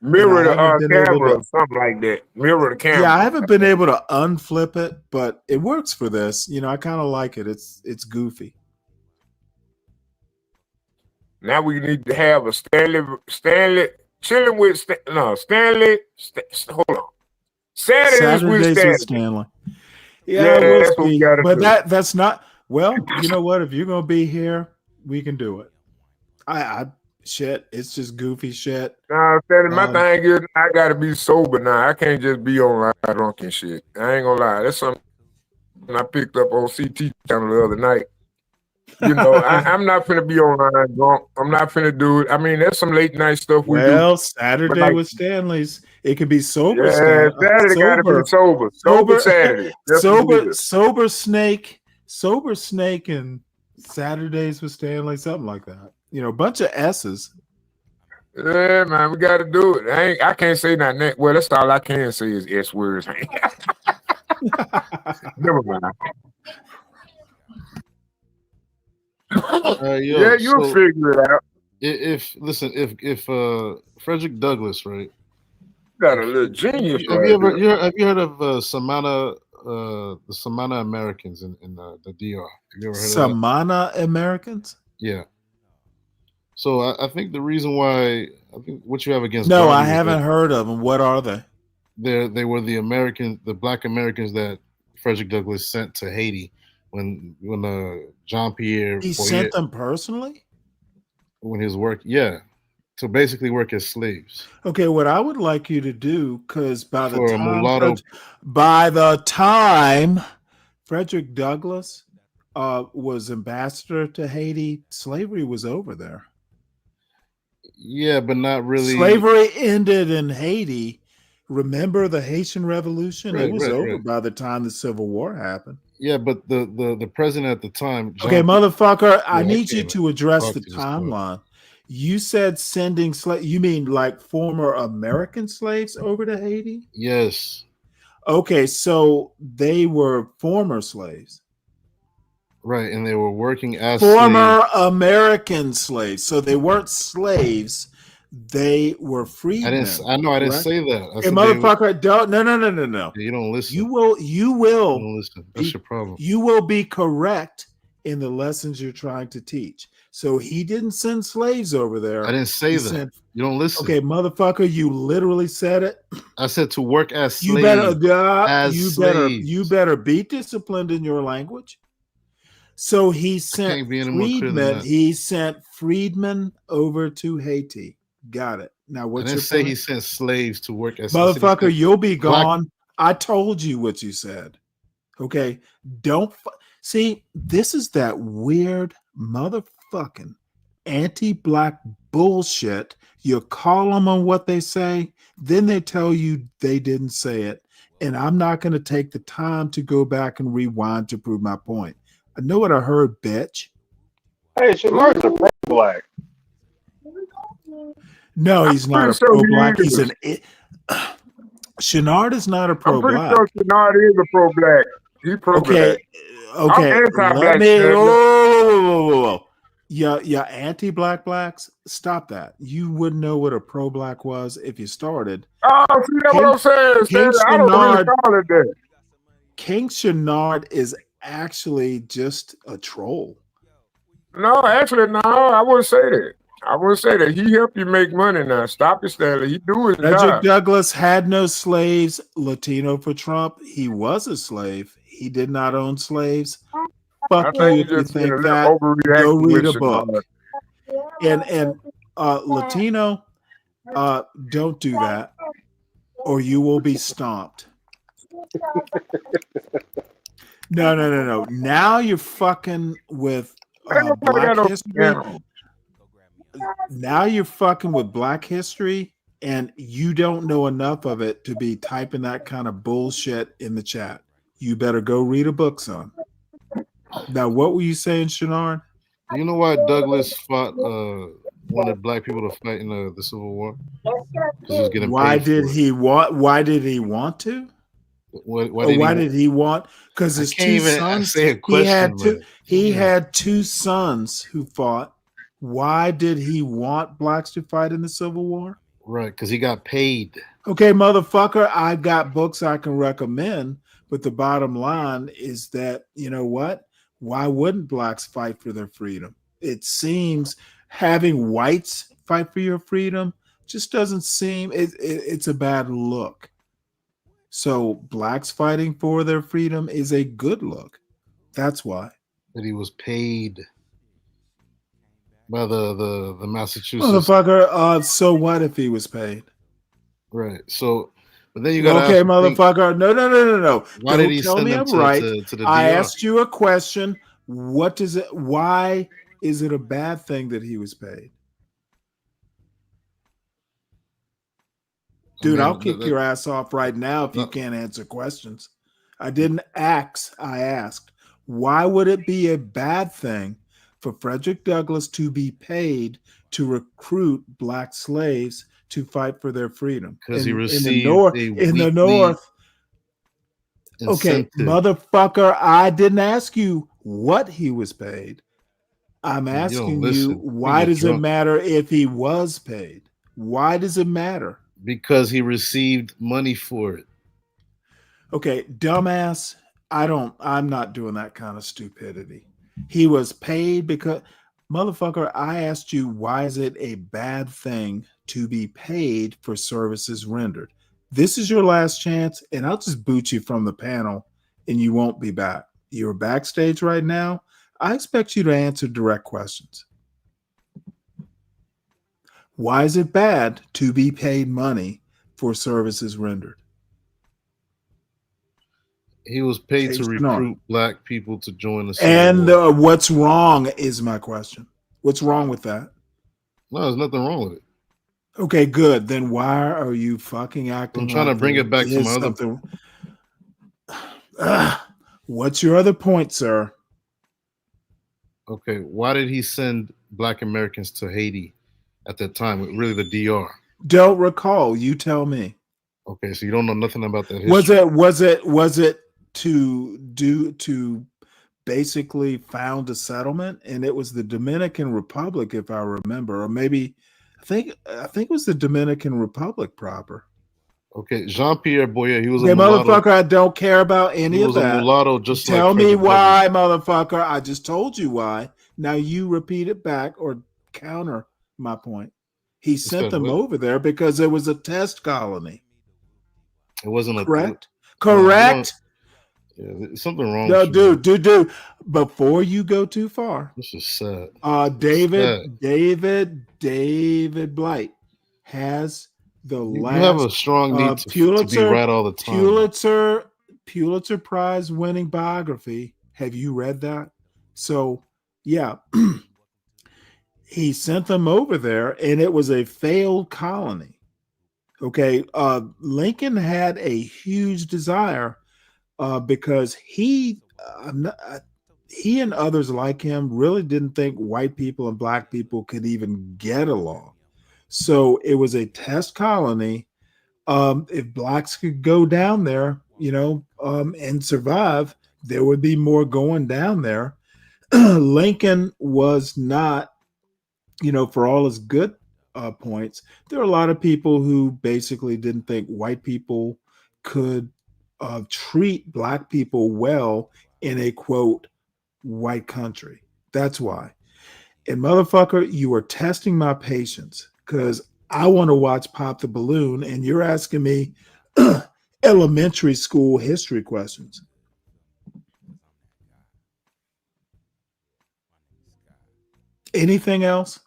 S15: Mirror the camera or something like that. Mirror the camera.
S8: Yeah, I haven't been able to unflip it, but it works for this. I kind of like it. It's goofy.
S15: Now we need to have a Stanley chilling with Stanley. Hold on. Saturdays with
S8: Stanley. Yeah, we'll see. But that's not. Well, you know what? If you're gonna be here, we can do it. Shit, it's just goofy shit.
S15: Nah, Stanley, my
S8: Um,
S15: thing is I gotta be sober now. I can't just be online drunk and shit. I ain't gonna lie. That's something I picked up on CT channel the other night. You know, I'm not finna be online drunk. I'm not finna do it. I mean, there's some late night stuff we do.
S8: well,
S15: But
S8: Saturday
S15: like,
S8: with Stanley's. It could be sober
S15: yeah, Saturday gotta be sober. Sober Saturday. Yes, it is.
S8: sober snake, and Saturdays with Stanley, something like that. You know, a bunch of S's.
S15: Yeah, man, we gotta do it. I can't say nothing. Well, that's all I can say is S words. Never mind.
S14: Yo,
S15: Yeah, you'll
S14: so
S15: figure it out.
S14: if Frederick Douglass, right?
S15: Got a little genius right there.
S14: Have you heard of Samana the Samana Americans in the DR? Have you ever heard of that?
S8: Samana Americans?
S14: Yeah. So I think the reason why I think what you have against
S8: No,
S14: Garvey
S8: I
S14: was
S8: haven't
S14: that
S8: heard of them. What are they?
S14: they were the Black Americans that Frederick Douglass sent to Haiti when Jean Pierre
S8: He sent them personally?
S14: when his work, yeah, to basically work as slaves.
S8: Okay, what I would like you to do, because by
S14: For a mulatto-
S8: the time Frederick Douglass was ambassador to Haiti, slavery was over there.
S14: Yeah, but not really.
S8: Slavery ended in Haiti. Remember the Haitian Revolution?
S14: Right,
S8: It was
S14: right,
S8: over
S14: right.
S8: by the time the Civil War happened.
S14: Yeah, but the president at the time.
S8: Okay, motherfucker, I
S14: Yeah,
S8: need you
S14: can't
S8: to address
S14: talk
S8: the
S14: to this guy.
S8: timeline. You said sending slaves. You mean like former American slaves over to Haiti?
S14: Yes.
S8: Okay, so they were former slaves.
S14: Right, and they were working as
S8: Former
S14: slaves.
S8: American slaves. So they weren't slaves. They were freedmen.
S14: I didn't
S8: correct?
S14: say that. I
S8: Hey,
S14: said
S8: motherfucker, don't no.
S14: You don't listen.
S8: You will
S14: You don't listen. That's your problem.
S8: You will be correct in the lessons you're trying to teach. So he didn't send slaves over there.
S14: I didn't say
S8: He
S14: that.
S8: sent-
S14: You don't listen.
S8: Okay, motherfucker, you literally said it.
S14: I said to work as slaves.
S8: You better
S14: slaves.
S8: you better be disciplined in your language. So he sent
S14: can't be any more clear than
S8: freedmen.
S14: that.
S8: He sent freedmen over to Haiti. Got it. Now
S14: I
S8: what's
S14: didn't
S8: your
S14: say
S8: point?
S14: he sent slaves to work as I said he
S8: Motherfucker,
S14: sent
S8: you'll be
S14: black-
S8: gone. I told you what you said. Okay. Don't see, this is that weird motherfucking anti-black bullshit. You call them on what they say, then they tell you they didn't say it. And I'm not going to take the time to go back and rewind to prove my point. I know what I heard, bitch.
S13: Hey, Shamard's a pro-black.
S8: No, he's not a
S15: pretty sure he
S8: pro-black. He's
S15: is.
S8: Shenard is not a
S15: I'm pretty
S8: pro-black.
S15: sure Kennard is a pro-black. He's pro-black.
S8: Okay,
S15: I'm anti-black.
S8: let me.
S15: man.
S8: Whoa. Yeah, anti-black blacks. Stop that. You wouldn't know what a pro-black was if you started.
S15: Oh, see, that's what I'm saying.
S8: King
S15: Stanley. I don't really
S8: Shenard-
S15: call it that.
S8: King Shenard is actually just a troll.
S15: No, actually, no, I wouldn't say that. I wouldn't say that. He helped you make money now. Stop it, Stanley. He do his
S8: Frederick
S15: job.
S8: Douglass had no slaves. Latino for Trump. He was a slave. He did not own slaves.
S15: I
S8: Fuck
S15: think
S8: you
S15: you
S8: if you
S15: just being a
S8: think
S15: little
S8: that.
S15: overreacting
S8: Go read
S15: with
S8: a book.
S15: Shenard.
S8: And Latino, don't do that, or you will be stomped. No. Now you're fucking with Black history. Now you're fucking with Black history, and you don't know enough of it to be typing that kind of bullshit in the chat. You better go read a book, son. Now, what were you saying, Shenard?
S14: You know why Douglass wanted black people to fight in the Civil War? 'Cause he was getting
S8: Why
S14: paid
S8: did
S14: for it.
S8: he want? Why did he want to? Why did he want? Because his
S14: can't
S8: two
S14: even
S8: sons.
S14: say a
S8: He had
S14: question,
S8: two.
S14: man.
S8: He
S14: Yeah.
S8: had two sons who fought. Why did he want blacks to fight in the Civil War?
S14: Right, because he got paid.
S8: Okay, motherfucker, I got books I can recommend, but the bottom line is that, you know what? Why wouldn't blacks fight for their freedom? It seems having whites fight for your freedom just doesn't seem, it's a bad look. So blacks fighting for their freedom is a good look. That's why.
S14: That he was paid. by the Massachusetts.
S8: Motherfucker, so what if he was paid?
S14: Right. So, but then you got to
S8: okay,
S14: ask,
S8: motherfucker. No.
S14: Why
S8: Don't
S14: did he
S8: tell
S14: send
S8: me
S14: them
S8: I'm
S14: to,
S8: right.
S14: to the
S8: I
S14: DR?
S8: asked you a question. What does it? Why is it a bad thing that he was paid? Dude, I'll kick your ass off right now if you can't answer questions. I didn't ask. I asked. Why would it be a bad thing for Frederick Douglass to be paid to recruit black slaves to fight for their freedom?
S14: Because he received
S8: in the North. Okay, motherfucker, I didn't ask you what he was paid. I'm asking you, why does it matter if he was paid? Why does it matter?
S14: Because he received money for it.
S8: Okay, dumbass. I'm not doing that kind of stupidity. He was paid because, motherfucker, I asked you, why is it a bad thing to be paid for services rendered? This is your last chance, and I'll just boot you from the panel and you won't be back. You're backstage right now. I expect you to answer direct questions. Why is it bad to be paid money for services rendered?
S14: He was paid to recruit black people to join the
S8: Civil War. And what's wrong is my question. What's wrong with that?
S14: No, there's nothing wrong with it.
S8: Okay, good. Then why are you fucking acting?
S14: I'm trying to bring it back to my
S8: other. What's your other point, sir?
S14: Okay, why did he send black Americans to Haiti at that time? Really, the DR.
S8: Don't recall. You tell me.
S14: Okay, so you don't know nothing about that history.
S8: Was it to basically found a settlement? And it was the Dominican Republic, if I remember, or maybe I think it was the Dominican Republic proper.
S14: Okay, Jean-Pierre Boyer, he was
S8: a mulatto. Motherfucker, I don't care about any of that.
S14: He was a mulatto, just
S8: Tell
S14: like
S8: me why, motherfucker. I just told you why. Now you repeat it back or counter my point. He sent them over there because it was a test colony.
S14: It wasn't
S8: correct. Correct.
S14: Yeah, there's something wrong.
S8: No, dude. Before you go too far,
S14: this is sad.
S8: David Blight has the last.
S14: You have a strong need to be right all the time.
S8: Pulitzer Prize winning biography. Have you read that? So, yeah, he sent them over there, and it was a failed colony. Okay, Lincoln had a huge desire because he and others like him really didn't think white people and black people could even get along. So it was a test colony. If blacks could go down there, and survive, there would be more going down there. Lincoln was not, for all his good points, there are a lot of people who basically didn't think white people could treat black people well in a quote white country. That's why. And motherfucker, you are testing my patience because I want to watch Pop the Balloon, and you're asking me elementary school history questions. Anything else?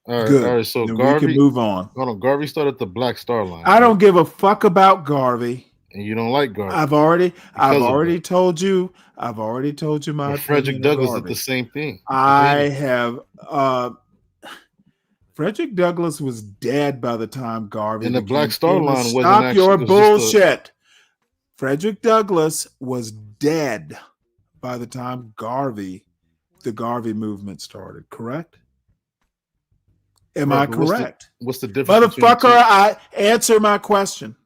S14: All right,
S8: good.
S14: All right, so
S8: then
S14: Garvey,
S8: we can move on.
S14: Hold on, Garvey started the Black Star Line.
S8: I don't give a fuck about Garvey.
S14: And you don't like Garvey.
S8: I've already told you my opinion.
S14: Frederick Douglass did the same thing.
S8: I have Frederick Douglass was dead by the time Garvey.
S14: And the Black Star Line wasn't
S8: stop
S14: actually,
S8: your bullshit. Frederick Douglass was dead by the time the Garvey movement started, correct? Am I correct?
S14: What's the difference?
S8: Motherfucker, I answer my question.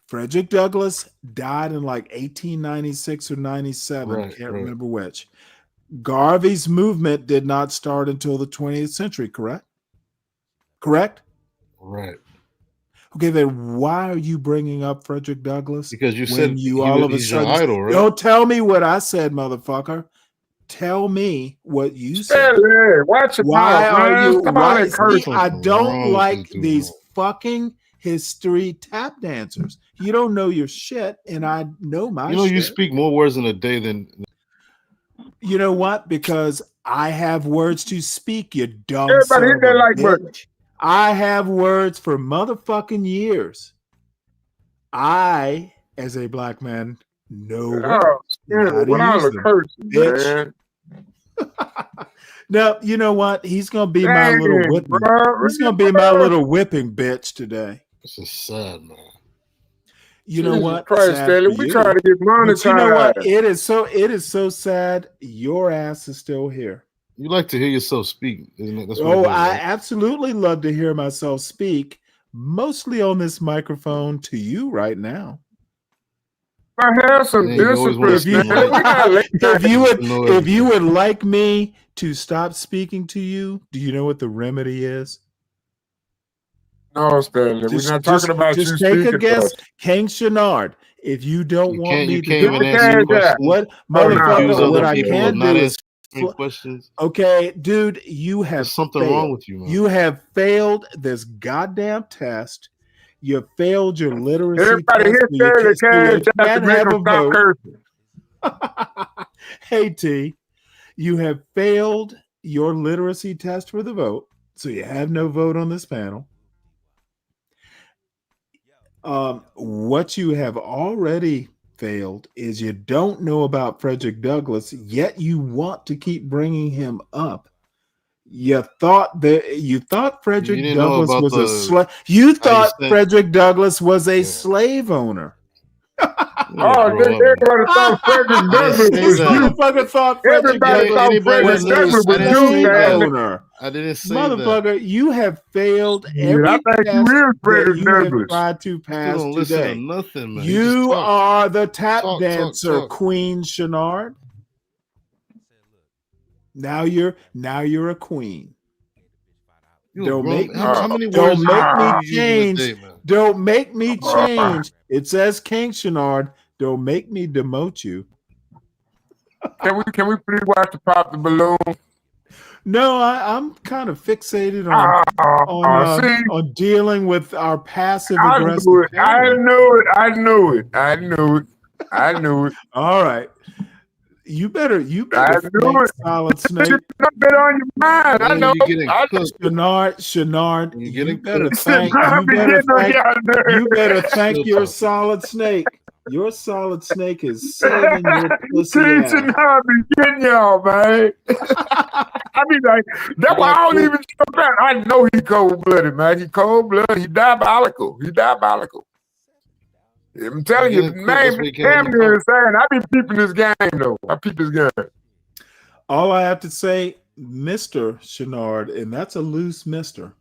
S8: Frederick Douglass died in like 1896 or 97. Can't remember which. Garvey's movement did not start until the 20th century, correct? Correct?
S14: Right.
S8: Okay, then why are you bringing up Frederick Douglass?
S14: Because you said
S8: he's your idol, right? Don't tell me what I said, motherfucker. Tell me what you said.
S15: Watch your
S8: why
S15: mouth,
S8: are
S15: man.
S8: you?
S15: Stop
S8: Why?
S15: all
S8: I don't like these fucking history tap dancers. You don't know your shit, and I know my shit.
S14: You speak more words in a day than.
S8: You know what? Because I have words to speak, you dumb
S15: Everybody hit that like
S8: bitch.
S15: button.
S8: I have words for motherfucking years. I, as a black man, know words. How to
S15: What all
S8: use
S15: the
S8: them,
S15: curses,
S8: bitch.
S15: man?
S8: No, you know what? He's gonna be my
S15: Dang,
S8: little whipping.
S15: bro.
S8: He's gonna be my little whipping bitch today.
S14: This is sad, man.
S8: You know
S15: Jesus
S8: what?
S15: Christ,
S8: Sad
S15: Stanley,
S8: for
S15: we
S8: you.
S15: trying to get
S8: But you know what?
S15: monetized.
S8: It is so sad. Your ass is still here.
S14: You like to hear yourself speak, isn't it? That's what
S8: Oh,
S14: it is,
S8: I
S14: right?
S8: absolutely love to hear myself speak, mostly on this microphone to you right now.
S15: I have some
S14: Yeah, you always want to
S15: discipline,
S14: speak
S15: man.
S14: on
S15: We not late
S8: if
S15: night.
S8: you would like me to stop speaking to you, do you know what the remedy is?
S15: No, Stanley, we're not talking about you
S8: just take a
S15: speaking to
S8: guess,
S15: us.
S8: King Shenard. If you don't want me
S14: You
S8: to
S14: can't
S15: Get
S14: even
S15: the
S14: answer
S15: cash
S14: questions.
S15: out.
S8: what
S15: Oh, no.
S14: Accuse
S8: motherfucker, what
S14: other
S8: I
S14: people
S8: can
S14: of not
S8: do is
S14: answering questions.
S8: okay, dude, you have
S14: There's something
S8: failed.
S14: wrong with you, man.
S8: You have failed this goddamn test. You failed your literacy
S15: Everybody
S8: test.
S15: hit Stanley cash out to
S8: can't
S15: make
S8: have
S15: them
S8: a
S15: stop
S8: vote.
S15: cursing.
S8: Hey T, you have failed your literacy test for the vote, so you have no vote on this panel. What you have already failed is you don't know about Frederick Douglass, yet you want to keep bringing him up. You thought Frederick
S14: didn't know
S8: Douglass
S14: about
S8: was a
S14: the-
S8: slave. You
S14: how you
S8: thought
S14: said-
S8: Frederick Douglass was a slave owner.
S15: Oh, everybody thought Frederick Douglass was
S8: This motherfucker thought Frederick
S15: Everybody
S8: Douglass
S15: thought Frederick Douglass was you,
S8: slave
S15: man.
S8: owner.
S14: I didn't say
S8: Motherfucker, you have failed
S15: Yeah,
S8: every
S15: I think you
S8: test
S15: is
S8: that
S15: Frederick
S8: you have
S15: Douglass.
S8: tried to
S14: You
S8: pass
S14: don't listen to
S8: today.
S14: nothing, man.
S8: You are the tap
S14: Talk,
S8: dancer,
S14: talk.
S8: Queen Shenard. Now you're a queen.
S14: You
S8: Don't
S14: grown-
S8: make me,
S14: how many
S8: don't
S14: words
S8: make me
S14: you use in a
S8: change.
S14: day, man?
S8: Don't make me change. It says King Shenard. Don't make me demote you.
S15: Can we please watch the Pop the Balloon?
S8: No, I'm kind of fixated
S15: see?
S8: on dealing with our passive
S15: I
S8: aggressive.
S15: knew it. I knew it.
S8: All right. You better
S15: I knew
S8: thank
S15: it.
S8: Solid Snake.
S15: It's been on your mind. I know.
S8: Shenard, you better thank your Solid Snake. Your Solid Snake is saving your pussy ass.
S15: I be getting y'all, man. I be like, that's why I don't even jump out. I know he cold blooded, man. He cold blooded. He diabolical. I'm telling you, man, damn near insane. I be peeping this game though. I peep this game.
S8: All I have to say, Mr. Shenard, and that's a loose mister.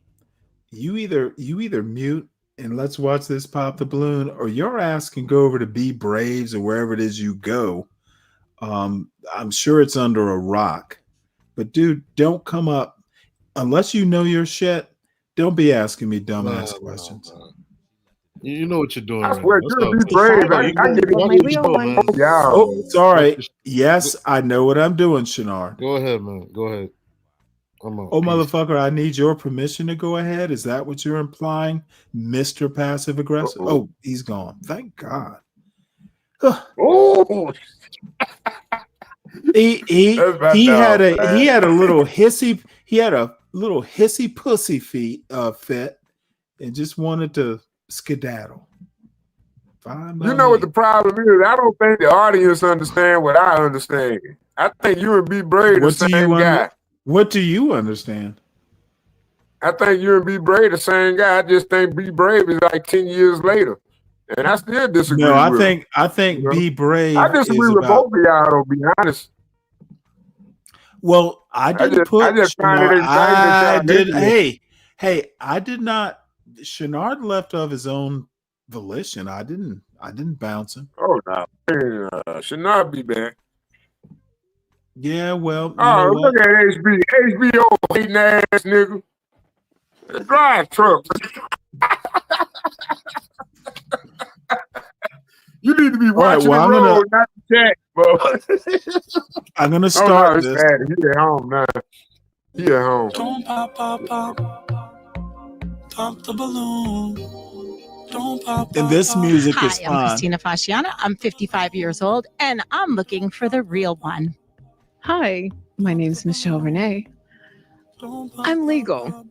S8: You either mute and let's watch this Pop the Balloon, or your ass can go over to Be Braves or wherever it is you go. I'm sure it's under a rock. But dude, don't come up unless you know your shit. Don't be asking me dumbass questions.
S14: You know what you're doing.
S15: I swear, you're Be Brave. I get it.
S8: Oh, sorry. Yes, I know what I'm doing, Shenard.
S14: Go ahead, man. Go ahead.
S8: Oh, motherfucker, I need your permission to go ahead. Is that what you're implying, Mr. Passive Aggressive? Oh, he's gone. Thank God.
S15: Oh,
S8: he had a little hissy pussy fit and just wanted to skedaddle. Fine,
S15: you know what the problem is? I don't think the audience understand what I understand. I think you and Be Brave the same guy.
S8: What do you understand?
S15: I think you and Be Brave the same guy. I just think Be Brave is like 10 years later. And I still disagree with him.
S8: I think Be Brave.
S15: I disagree with both of y'all, to be honest.
S8: Well, I didn't put. I did. I did not. Shenard left of his own volition. I didn't bounce him.
S15: Oh no, Shenard be back.
S8: Yeah, well.
S15: Look at HBO hating ass nigga. Drive truck. You need to be watching the road, not the chat, bro.
S8: I'm gonna start this.
S15: He at home now. He at home.
S16: Don't pop the balloon. Don't pop.
S8: And this music is
S17: Hi, I'm Christina Fasciana. I'm 55 years old, and I'm looking for the real one. Hi, my name is Michelle Renee. I'm legal,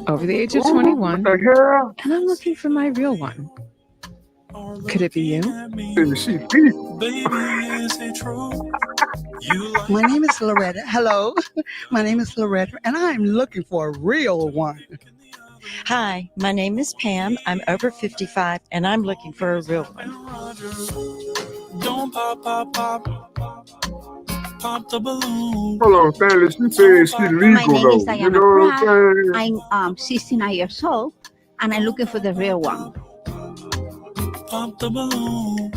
S17: over the age of 21, and I'm looking for my real one. Could it be you?
S18: My name is Loretta. Hello. My name is Loretta, and I'm looking for a real one.
S19: Hi, my name is Pam. I'm over 55 and I'm looking for a real one.
S16: Don't pop, pop, pop. Pop the balloon.
S15: Hold on, Stanley. She said she legal
S20: My name is
S15: though. You
S20: Diana
S15: know what
S20: Pratt.
S15: I'm saying?
S20: I'm 69 years old, and I'm looking for the real one.
S16: Pop the balloon.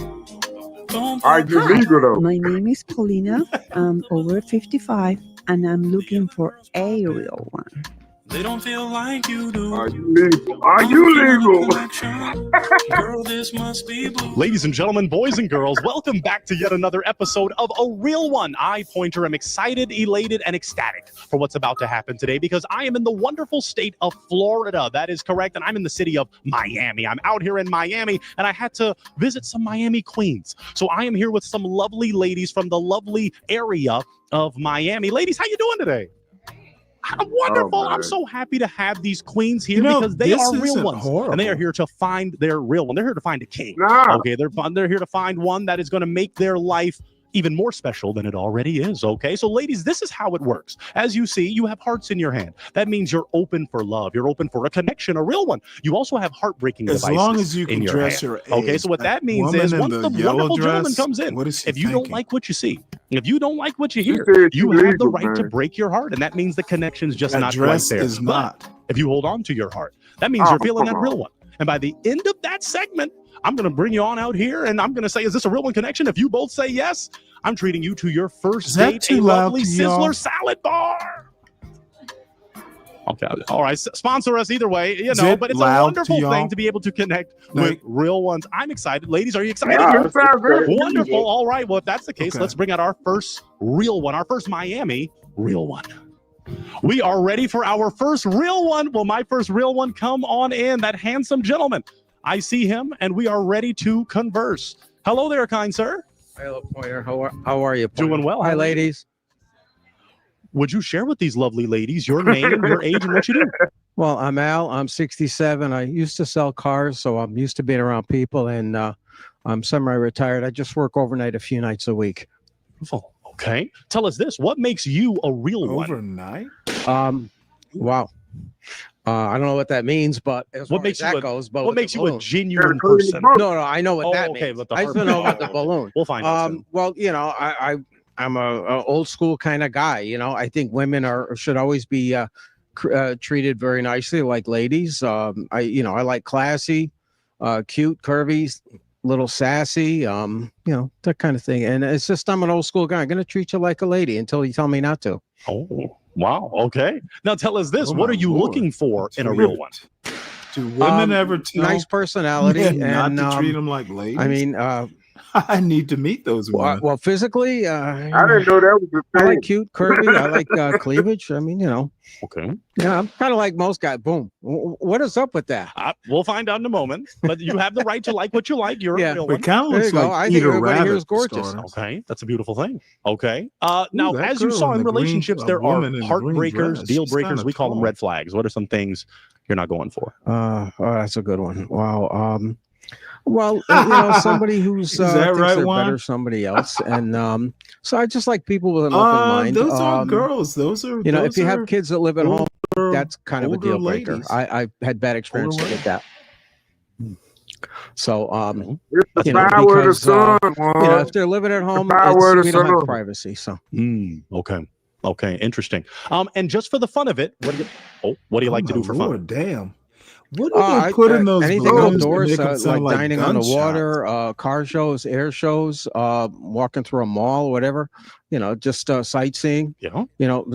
S15: Are you legal though?
S21: My name is Paulina. I'm over 55 and I'm looking for a real one.
S16: They don't feel like you do.
S15: Are you legal? Are you legal?
S16: Girl, this must be blue.
S22: Ladies and gentlemen, boys and girls, welcome back to yet another episode of A Real One. I, Pointer, am excited, elated, and ecstatic for what's about to happen today because I am in the wonderful state of Florida. That is correct, and I'm in the city of Miami. I'm out here in Miami, and I had to visit some Miami queens. So I am here with some lovely ladies from the lovely area of Miami. Ladies, how you doing today? I'm wonderful. I'm so happy to have these queens here because they are real ones. And they are here to find their real one. They're here to find a king. Okay, they're here to find one that is going to make their life even more special than it already is. Okay, so ladies, this is how it works. As you see, you have hearts in your hand. That means you're open for love. You're open for a connection, a real one. You also have heartbreaking
S8: As
S22: devices
S8: long as you can
S22: in your
S8: dress
S22: hand.
S8: your age.
S22: Okay, so what that means is once the wonderful gentleman comes in, if you don't like what you see, if you don't like what you hear, you have the right to break your heart, and that means the connection's just not right there.
S8: Is not.
S22: If you hold on to your heart, that means you're feeling that real one. And by the end of that segment, I'm going to bring you on out here, and I'm going to say, is this a real one connection? If you both say yes, I'm treating you to your first date, a lovely Sizzler salad bar. Okay, all right, sponsor us either way, you know, but it's a wonderful thing to be able to connect with real ones. I'm excited. Ladies, are you excited? Wonderful. All right, well, if that's the case, let's bring out our first real one, our first Miami real one. We are ready for our first real one. Well, my first real one, come on in, that handsome gentleman. I see him, and we are ready to converse. Hello there, kind sir.
S23: Hello, Pointer. How are you, Pointer?
S22: Doing well.
S23: Hi, ladies.
S22: Would you share with these lovely ladies your name, your age, and what you do?
S23: Well, I'm Al. I'm 67. I used to sell cars, so I'm used to being around people, and I'm semi-retired. I just work overnight a few nights a week.
S22: Beautiful. Okay. Tell us this. What makes you a real one?
S8: Overnight?
S23: Wow. I don't know what that means, but as
S22: what
S23: far
S22: makes
S23: as that
S22: you
S23: goes, but
S22: what makes you a genuine person?
S23: No, I know what that
S22: okay,
S23: means.
S22: but the
S23: I still know about the
S22: okay.
S23: balloon.
S22: We'll find out.
S23: Well, you know, I'm a old school kind of guy. You know, I think women should always be treated very nicely, like ladies. I like classy, cute, curvy, little sassy, you know, that kind of thing. And it's just, I'm an old school guy. I'm going to treat you like a lady until you tell me not to.
S22: Oh, wow. Okay. Now tell us this. What are you looking for in a real one?
S8: Do women ever tell
S23: nice personality
S8: men
S23: and
S8: not to treat them like ladies?
S23: I mean,
S8: I need to meet those women.
S23: well, physically,
S15: I didn't know that was the
S23: I
S15: thing.
S23: like cute, curvy. I like cleavage. I mean, you know.
S22: Okay.
S23: Yeah, I'm kind of like most guys. Boom. What is up with that?
S22: We'll find out in a moment. But you have the right to like what you like. You're a real
S8: But
S22: one.
S8: kind of
S23: There
S8: looks
S23: you go.
S8: like
S23: I think
S8: Peter
S23: everybody here
S8: Rabbit.
S23: is gorgeous.
S8: Starter.
S22: Okay, that's a beautiful thing. Okay. Now,
S8: that
S22: as you
S8: girl
S22: saw
S8: in
S22: in
S8: the green-
S22: relationships, there are
S8: woman in the green
S22: heartbreakers,
S8: dress,
S22: deal
S8: she's
S22: breakers.
S8: kinda
S22: We call them
S8: tall.
S22: red flags. What are some things you're not going for?
S23: Oh, that's a good one. Wow. Well, you know, somebody who's
S8: that
S23: thinks
S8: right,
S23: they're
S8: Juan?
S23: better somebody else, and so I just like people with an open mind.
S8: Those aren't girls. Those are
S23: You know,
S8: those
S23: if you have
S8: are
S23: kids that live at home, that's kind of a
S8: older
S23: deal breaker.
S8: ladies.
S23: I had bad experiences with that. So,
S15: It's the
S23: you know,
S15: power of the
S23: because
S15: sun,
S23: you know, if they're living at home,
S15: power of the
S23: we don't have
S15: sun.
S23: privacy. So,
S22: Okay. Interesting. And just for the fun of it, what do you like to do for fun?
S8: Damn. What do they put in those
S23: anything
S8: balloons to
S23: outdoors,
S8: make them
S23: like
S8: sound like
S23: dining on the
S8: gunshots?
S23: water, car shows, air shows, walking through a mall, whatever. You know, just sightseeing.
S22: Yeah.
S23: You know,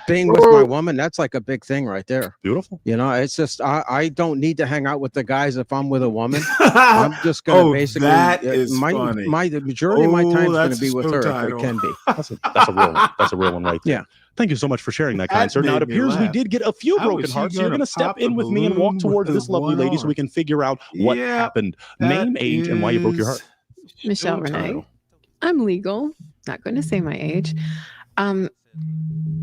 S23: being with my woman, that's like a big thing right there.
S22: Beautiful.
S23: You know, it's just I don't need to hang out with the guys if I'm with a woman. I'm just gonna basically
S8: that is funny.
S23: the majority of my time is gonna
S8: that's
S23: be with
S8: a
S23: her
S8: show
S23: if it
S8: title.
S23: can be.
S22: That's a real one. That's a real one right there.
S23: Yeah.
S22: Thank you so much for sharing that, kind
S8: That
S22: sir. Now, it
S8: made me
S22: appears we
S8: laugh.
S22: did get a few
S8: How
S22: broken
S8: is she
S22: hearts. So you're
S8: gonna
S22: going to step
S8: pop a
S22: in with me and walk
S8: balloon
S22: towards
S8: with
S22: this lovely
S8: one
S22: lady so
S8: arm?
S22: we can figure out what
S8: Yeah,
S22: happened.
S8: that
S22: Name, age, and why you broke your heart.
S17: Michelle
S8: show
S17: Renee.
S8: title.
S17: I'm legal, not going to say my age.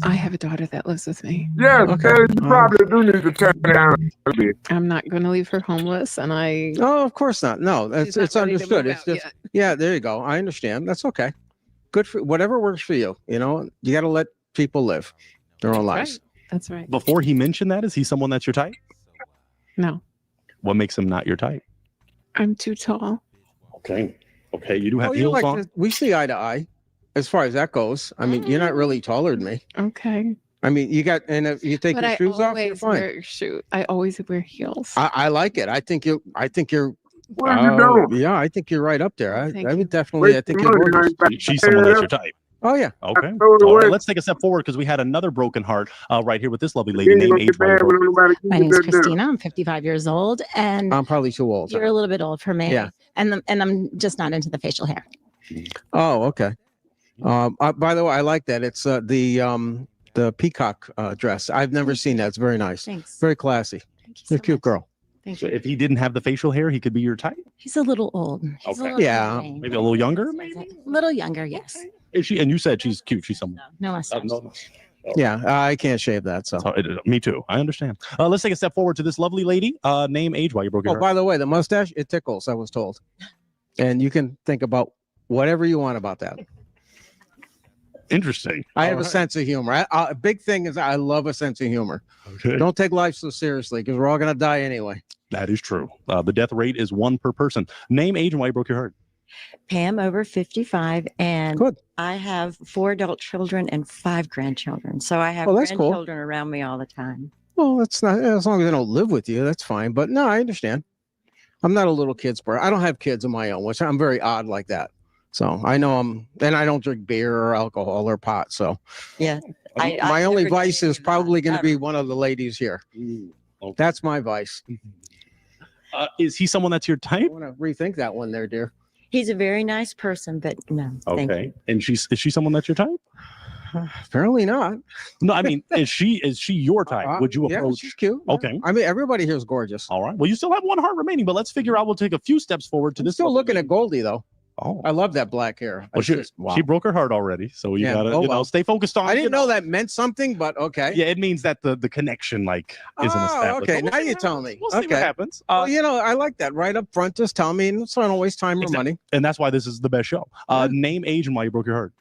S17: I have a daughter that lives with me.
S15: Yes, you probably do need to turn down a bit.
S17: I'm not going to leave her homeless, and
S23: Oh, of course not. No,
S17: She's not
S23: it's
S17: ready to
S23: understood.
S17: move
S23: It's
S17: out
S23: just
S17: yet.
S23: yeah. There you go. I understand. That's okay. Good for whatever works for you. You know, you got to let people live their own lives.
S17: That's right.
S22: Before he mentioned that, is he someone that's your type?
S17: No,
S22: What makes him not your type?
S17: I'm too tall.
S22: Okay. Okay, you do have
S23: Oh, you
S22: heels
S23: like
S22: on.
S23: we see eye to eye, as far as that goes. I mean, you're not really taller than me.
S17: Okay.
S23: I mean, you got, and if you take
S17: But
S23: your
S17: I
S23: shoes off, you're
S17: always
S23: fine.
S17: wear shoes. I always wear heels.
S23: I like it. I think you're.
S15: What are you doing?
S23: Yeah, I think you're right up there. I
S17: Thank
S23: would
S17: you.
S23: definitely. I think you're
S15: Money,
S23: gorgeous.
S15: man.
S22: She's someone that's your type.
S23: Oh yeah.
S22: Okay.
S15: I told her
S22: All right,
S15: what.
S22: let's take a step forward because we had another broken heart right here with this lovely
S15: You
S22: lady.
S15: ain't
S22: Name,
S15: gonna
S22: age,
S15: get
S22: why you
S15: mad
S22: broke.
S15: when nobody
S1: My
S15: keep
S1: name is
S15: that down.
S1: Christina. I'm 55 years old, and
S23: I'm probably too old.
S1: you're a little bit old for me.
S23: Yeah.
S1: And I'm just not into the facial hair.
S23: Oh, okay. By the way, I like that. It's the peacock dress. I've never seen that. It's very nice.
S1: Thanks.
S23: Very classy. You're a cute girl.
S1: Thank
S22: So
S1: you.
S22: if he didn't have the facial hair, he could be your type.
S1: He's a little old. He's a
S22: Okay.
S1: little
S23: Yeah.
S1: vain.
S22: Maybe a little younger. Maybe.
S1: A little younger, yes.
S22: Is she? And you said she's cute. She's someone.
S1: No mustache.
S22: No.
S23: Yeah, I can't shave that. So.
S22: Me too. I understand. Let's take a step forward to this lovely lady. Name, age, why you broke your
S23: Oh,
S22: heart.
S23: by the way, the mustache, it tickles, I was told. And you can think about whatever you want about that.
S22: Interesting.
S23: I have
S22: All
S23: a
S22: right.
S23: sense of humor. A big thing is I love a sense of humor.
S22: Okay.
S23: Don't take life so seriously because we're all going to die anyway.
S22: That is true. The death rate is 1 per person. Name, age, and why you broke your heart.
S19: Pam, over 55, and
S23: Good.
S19: I have 4 adult children and 5 grandchildren. So I have
S23: Oh, that's cool.
S19: grandchildren around me all the time.
S23: Well, that's not, as long as they don't live with you, that's fine. But no, I understand. I'm not a little kid's person. I don't have kids of my own, which I'm very odd like that. So I know and I don't drink beer or alcohol or pot. So
S19: Yeah.
S23: my only vice is probably going to be one of the ladies here. That's my vice.
S22: Is he someone that's your type?
S23: I want to rethink that one there, dear.
S19: He's a very nice person, but no. Thank you.
S22: Okay. And is she someone that's your type?
S23: Apparently not.
S22: No, I mean, is she your type? Would you
S23: Yeah,
S22: approach?
S23: she's cute.
S22: Okay.
S23: I mean, everybody here is gorgeous.
S22: All right. Well, you still have 1 heart remaining, but let's figure out. We'll take a few steps forward to
S23: I'm
S22: this.
S23: still looking at Goldie though.
S22: Oh,
S23: I love that black hair.
S22: well,
S23: It's just, wow.
S22: she broke her heart already, so you
S23: Yeah.
S22: gotta
S23: Oh, well.
S22: stay focused on.
S23: I didn't know that meant something, but okay.
S22: Yeah, it means that the connection isn't established.
S23: Okay.
S22: But
S23: Now
S22: we'll see
S23: you
S22: what
S23: tell
S22: happens.
S23: me.
S22: We'll see
S23: Okay.
S22: what happens.
S23: Well, I like that right up front. Just tell me, so I don't waste time or money.
S22: And that's why this is the best show. Name, age, and why you broke your heart.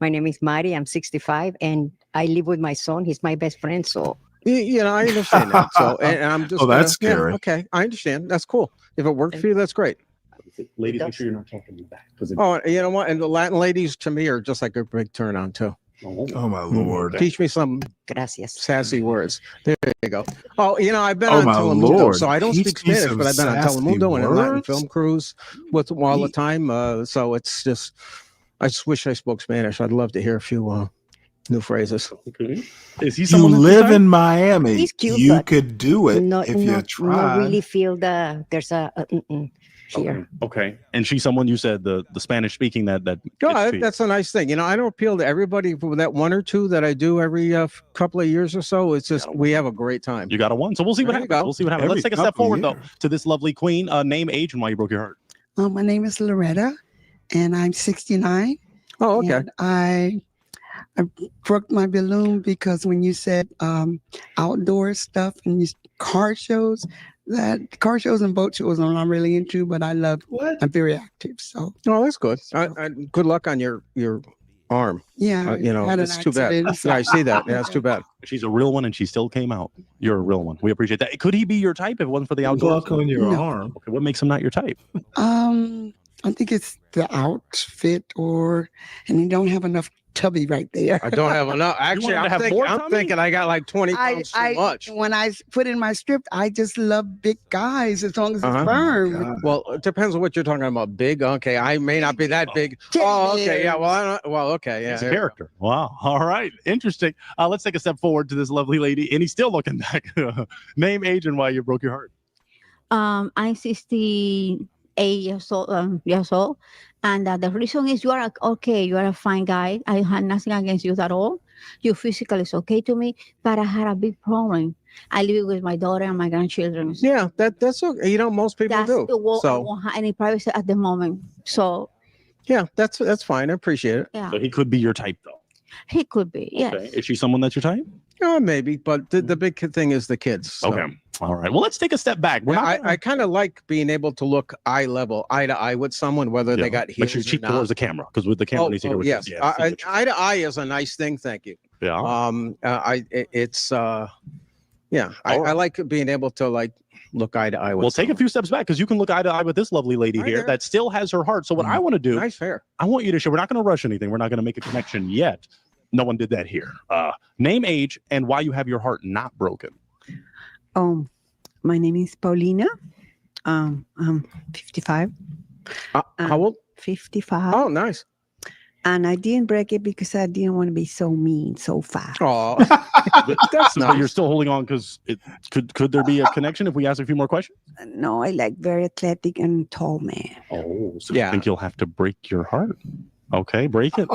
S3: My name is Mari. I'm 65, and I live with my son. He's my best friend. So,
S23: I understand that. So, and I'm just.
S8: Oh, that's
S23: yeah,
S8: scary.
S23: okay, I understand. That's cool. If it worked for you, that's great.
S22: Ladies, make sure you're not talking to me back.
S23: Oh, you know what? And the Latin ladies to me are just like a big turn on too.
S8: Oh my lord.
S23: Teach me some
S3: gracias.
S23: sassy words. There you go. Oh, I've been
S8: Oh,
S23: on
S8: my
S23: Telemundo,
S8: Lord.
S23: so I don't
S8: Teach
S23: speak
S8: me
S23: Spanish,
S8: some
S23: but I've been on
S8: sassy
S23: Telemundo and a Latin
S8: words?
S23: film cruise with all the time. So it's just, I just wish I spoke Spanish. I'd love to hear a few new phrases.
S22: Okay. Is he
S8: You
S22: someone that's your
S8: live
S22: type?
S8: in Miami.
S3: He's cute,
S8: You
S3: but
S8: could do it
S3: not,
S8: if you
S3: not
S8: tried.
S3: really feel there's a here.
S22: Okay. And she's someone you said the Spanish speaking that
S23: No,
S22: gets to you.
S23: that's a nice thing. I don't appeal to everybody for that 1 or 2 that I do every couple of years or so. It's just we have a great time.
S22: You got a 1, so we'll see what
S23: There you
S22: happens.
S23: go.
S22: We'll see what happens.
S8: Every
S22: Let's take a step
S8: couple
S22: forward though
S8: years.
S22: to this lovely queen. Name, age, and why you broke your heart.
S5: My name is Loretta, and I'm 69.
S23: Oh, okay.
S5: And I broke my balloon because when you said outdoor stuff and car shows, that car shows and boat shows I'm not really into, but I'm very active. So
S23: Oh, that's good. Good luck on your arm.
S5: yeah, had an
S23: it's too bad.
S5: accident, so-
S23: Yeah, I see that. Yeah, it's too bad.
S22: She's a real one, and she still came out. You're a real one. We appreciate that. Could he be your type if it wasn't for the outdoors?
S8: Luck on your
S5: No.
S8: arm.
S22: Okay, what makes him not your type?
S5: I think it's the outfit, and you don't have enough tubby right there.
S23: I don't have enough. Actually,
S22: wanted to have more
S23: I'm
S22: tummy?
S23: thinking I got like 20 pounds too much.
S5: When I put in my script, I just love big guys as long as
S23: Uh-huh.
S5: it's firm.
S23: Well, it depends on what you're talking about. Big, okay. I may not be that big. Oh, okay. Yeah. Well, okay. Yeah.
S22: His character. Wow. All right. Interesting. Let's take a step forward to this lovely lady, and he's still looking back. Name, age, and why you broke your heart.
S20: I'm 68 years old, and the reason is you are a fine guy. I have nothing against you at all. Your physical is okay to me, but I had a big problem. I live with my daughter and my grandchildren.
S23: Yeah, that's okay. Most people
S20: That's
S23: do.
S20: the wall. I
S23: So
S20: won't have any privacy at the moment. So
S23: Yeah, that's fine. I appreciate it.
S20: Yeah,
S22: So he could be your type, though.
S20: he could be. Yes.
S22: Okay. Is she someone that's your type?
S23: Maybe, but the big thing is the kids. So.
S22: Okay. All right. Well, let's take a step back. We're not.
S23: I kind of like being able to look eye to eye with someone, whether they got heels.
S22: Make sure you cheek towards the camera, because with the camera, needs to get
S23: yes, eye to eye is a nice thing. Thank you.
S22: Yeah.
S23: I like being able to like look eye to eye with.
S22: Well, take a few steps back, because you can look eye to eye with this lovely lady here that still has her heart. So what I want to do,
S23: nice hair.
S22: I want you to show. We're not going to rush anything. We're not going to make a connection yet. No one did that here. Name, age, and why you have your heart not broken.
S21: My name is Paulina. I'm 55.
S23: How old?
S21: 55.
S23: Oh, nice.
S21: And I didn't break it because I didn't want to be so mean so fast.
S23: Oh,
S22: that's nice. But you're still holding on because it could there be a connection if we ask a few more questions?
S21: No, I like very athletic and tall man.
S22: Oh, so you think you'll have to break your heart? Okay, break it.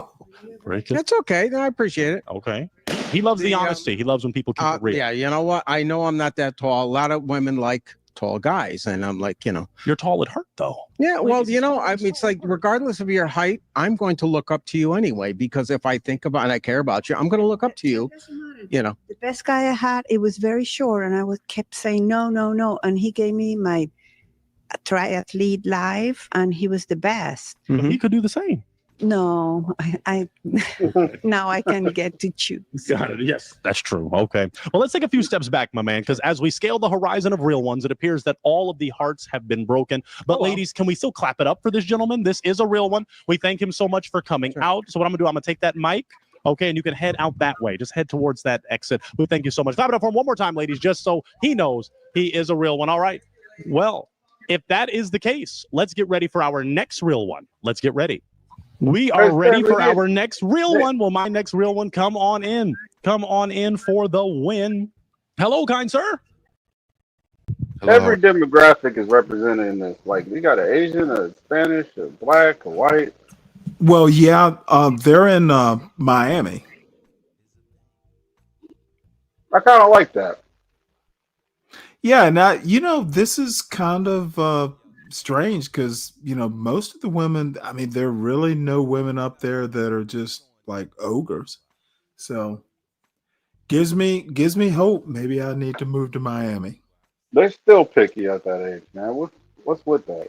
S22: Break it.
S23: That's okay. No, I appreciate it.
S22: Okay. He loves the honesty. He loves when people keep it real.
S23: Yeah, you know what? I know I'm not that tall. A lot of women like tall guys, and I'm like,
S22: you're tall at heart, though.
S23: Yeah, well, I mean, it's like regardless of your height, I'm going to look up to you anyway, because if I think about and I care about you, I'm going to look up to you.
S21: The best guy I had, it was very short, and I kept saying no, and he gave me my triathlete life, and he was the best.
S22: Mm-hmm. He could do the same.
S21: No, I now I can get to choose.
S22: Got it. Yes, that's true. Okay. Well, let's take a few steps back, my man, because as we scale the horizon of real ones, it appears that all of the hearts have been broken. But ladies, can we still clap it up for this gentleman? This is a real one. We thank him so much for coming out. So what I'm going to do, I'm going to take that mic. Okay, and you can head out that way. Just head towards that exit. We thank you so much. Clap it up for him one more time, ladies, just so he knows he is a real one. All right. Well, if that is the case, let's get ready for our next real one. Let's get ready. We are ready for our next real one. Well, my next real one, come on in. Come on in for the win. Hello, kind sir.
S13: Hello. Every demographic is represented in this. Like, we got an Asian, a Spanish, a black, a white.
S8: Well, yeah, they're in Miami.
S13: I kind of like that.
S8: Yeah, now, this is kind of strange because most of the women, I mean, there are really no women up there that are just like ogres, so gives me hope. Maybe I need to move to Miami.
S13: They're still picky at that age, man. What's with that?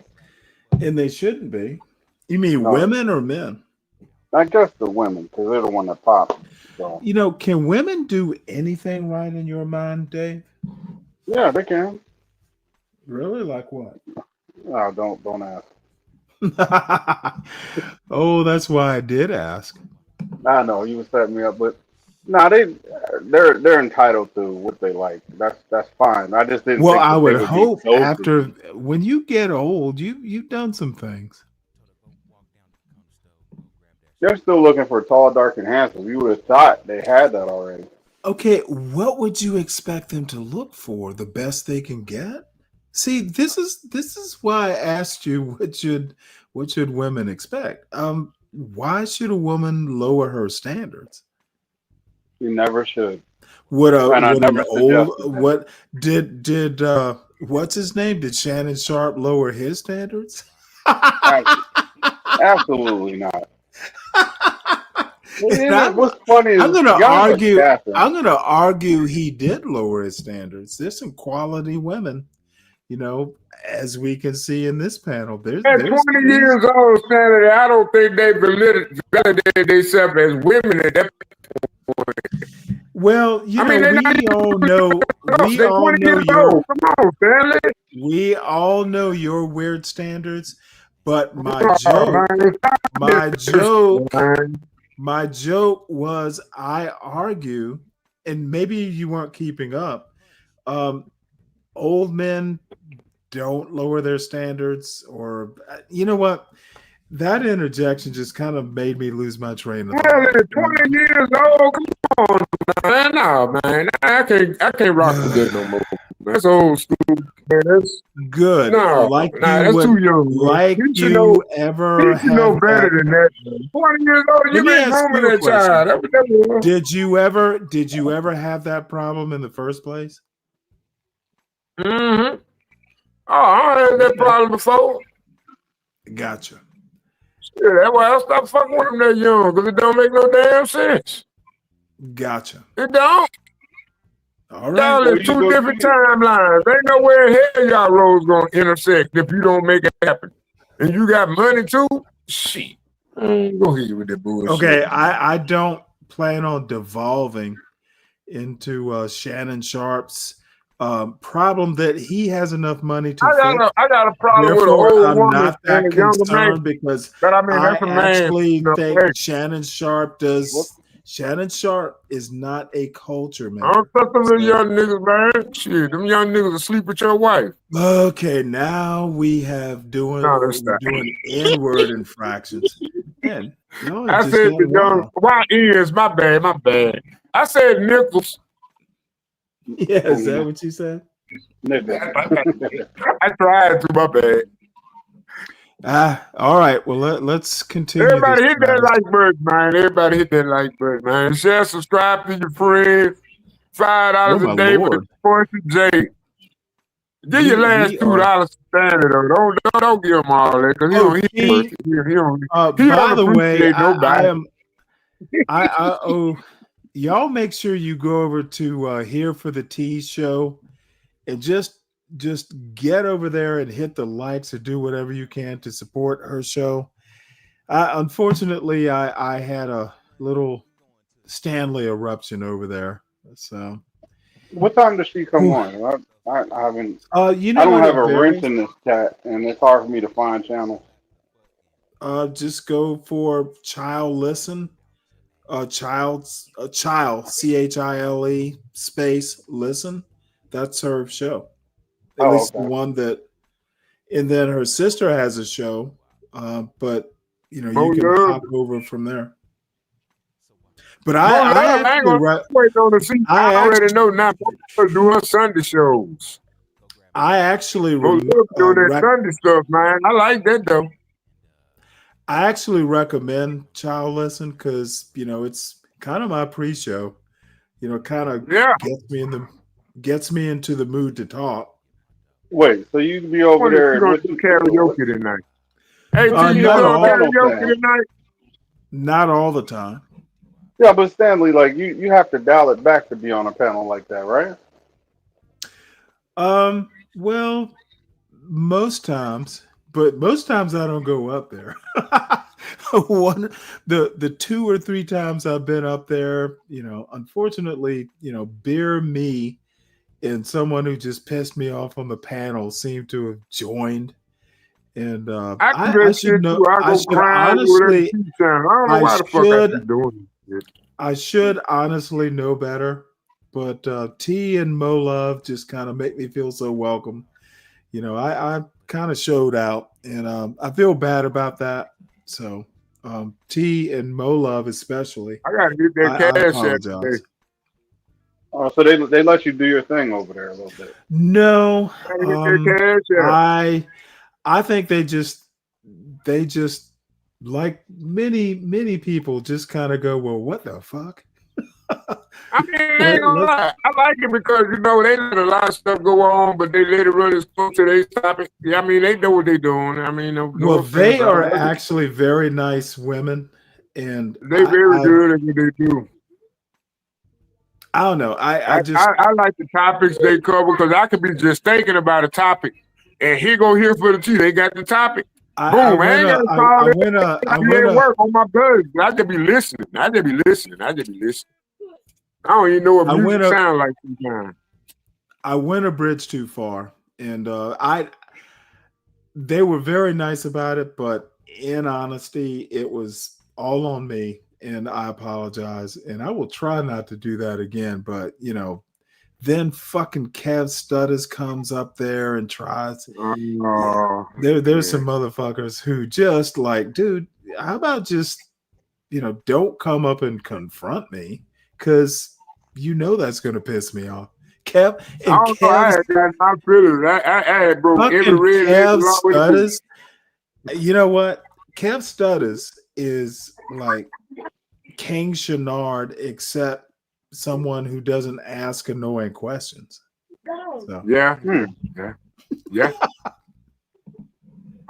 S8: And they shouldn't be. You mean women or men?
S13: I guess the women, because they're the one that pop. So.
S8: Can women do anything right in your mind, Dave?
S13: Yeah, they can.
S8: Really? Like what?
S13: No, don't ask.
S8: Oh, that's why I did ask.
S13: I know you were setting me up, but no, they're entitled to what they like. That's fine. I just didn't.
S8: Well, I would hope after when you get old, you've done some things.
S13: They're still looking for tall, dark, and handsome. You would have thought they had that already.
S8: Okay, what would you expect them to look for? The best they can get? See, this is why I asked you what should women expect? Why should a woman lower her standards?
S13: You never should.
S8: What did what's his name? Did Shannon Sharp lower his standards?
S13: Absolutely not. What's funny is
S8: I'm gonna argue he did lower his standards. There's some quality women, as we can see in this panel. There's
S15: 20 years old, Stanley. I don't think they validate themselves as women at that point.
S8: Well, we all know. We all know your. Come on, Stanley. We all know your weird standards, but my joke was I argue, and maybe you weren't keeping up. Old men don't lower their standards, or you know what? That interjection just kind of made me lose my train of thought.
S15: 20 years old, come on, man. No, man. I can't rock with that no more. That's old school, man. That's
S8: good.
S15: No, that's too young.
S8: Like you
S15: know
S8: ever
S15: better than that. 20 years old, you been grooming that child.
S8: Did you ever have that problem in the first place?
S15: Mm-hmm. Oh, I had that problem before.
S8: Gotcha.
S15: Yeah, that's why I stopped fucking with them that young, because it don't make no damn sense.
S8: Gotcha.
S15: It don't.
S8: All right.
S15: Y'all in two different timelines. Ain't nowhere in hell y'all roads gonna intersect if you don't make it happen. And you got money too? Shit. Go ahead with that bullshit.
S8: Okay, I don't plan on devolving into Shannon Sharp's problem that he has enough money to fix.
S15: I got a problem with an
S8: Therefore,
S15: old
S8: I'm
S15: woman
S8: not
S15: and
S8: that
S15: a younger
S8: concerned
S15: man.
S8: because
S15: But I mean, that's a man.
S8: actually
S15: You know,
S8: think
S15: hey,
S8: Shannon Sharp does. Shannon Sharp is not a culture
S15: I don't
S8: man.
S15: trust them little young niggas, man. Shit, them young niggas asleep with your wife.
S8: Okay, now we have
S15: No, that's
S8: we're
S15: not.
S8: doing N-word infractions. Man, y'all
S15: I
S8: just
S15: said
S8: getting
S15: the young.
S8: wild.
S15: Why is my bad. I said nickels.
S8: Yeah, is that what you said?
S15: I tried to, my bad.
S8: All right. Well, let's continue.
S15: Everybody
S8: this,
S15: hit that
S8: Travis.
S15: like button, man. Everybody hit that like button, man. Share, subscribe to your friends. $5
S8: Oh, my
S15: a day for the
S8: Lord.
S15: Porsche J. Give your last
S8: We
S15: $2 to Stanley though. Don't give him all that because he
S8: Oh,
S15: don't.
S8: T,
S15: He don't
S8: by the way,
S15: appreciate nobody.
S8: y'all make sure you go over to Here for the Tea show and just get over there and hit the likes or do whatever you can to support her show. Unfortunately, I had a little Stanley eruption over there. So
S13: What time does she come on? I haven't.
S8: you know
S13: I don't
S8: what,
S13: have
S8: it
S13: a wrench
S8: varies.
S13: in this chat, and it's hard for me to find channels.
S8: Just go for Child Listen. Child CHILE space Listen. That's her show. At least the one that, and then her sister has a show, but you know you can hop over from there. But I
S15: ain't gonna wait on the seat. I already know now. I'm do her Sunday shows.
S8: I actually
S15: doing that Sunday stuff, man. I like that though.
S8: I actually recommend Child Listen because you know it's kind of my pre-show. You know, kind of gets me into the mood to talk.
S13: Wait, so you can be over there
S15: and do karaoke tonight? Hey, you doing karaoke tonight?
S8: Not all the time.
S13: Yeah, but Stanley, like you have to dial it back to be on a panel like that, right?
S8: Well, most times, but most times I don't go up there. The 2 or 3 times I've been up there, you know, unfortunately, you know, Beer Me and someone who just pissed me off on the panel seemed to have joined. And I should know. I should honestly. I should honestly know better, but T and Mo Love just kind of make me feel so welcome. You know, I kind of showed out, and I feel bad about that. So T and Mo Love especially.
S15: I gotta get that cash.
S8: I apologize.
S13: Oh, so they let you do your thing over there a little bit.
S8: No, I think they just like many people just kind of go, well, what the fuck?
S15: I mean, I ain't gonna lie. I like it because you know they let a lot of stuff go on, but they let it run its course till they stop it. Yeah, I mean they know what they're doing. I mean,
S8: well, they are actually very nice women, and
S15: they very good at what they do.
S8: I don't know. I
S15: like the topics they cover because I could be just thinking about a topic, and here for the tea. They got the topic. Boom! I ain't gotta call it. I work on my buddy. I just be listening. I don't even know what music sound like sometimes.
S8: I went a bridge too far, and they were very nice about it, but in honesty, it was all on me, and I apologize, and I will try not to do that again. But you know, then fucking Kev Studders comes up there and tries. There's some motherfuckers who just like, dude, how about just, you know, don't come up and confront me because you know that's gonna piss me off. Kev and
S15: I broke every
S8: Kev Studders. You know what? Kev Studders is like King Shenard, except someone who doesn't ask annoying questions. So.
S15: Yeah.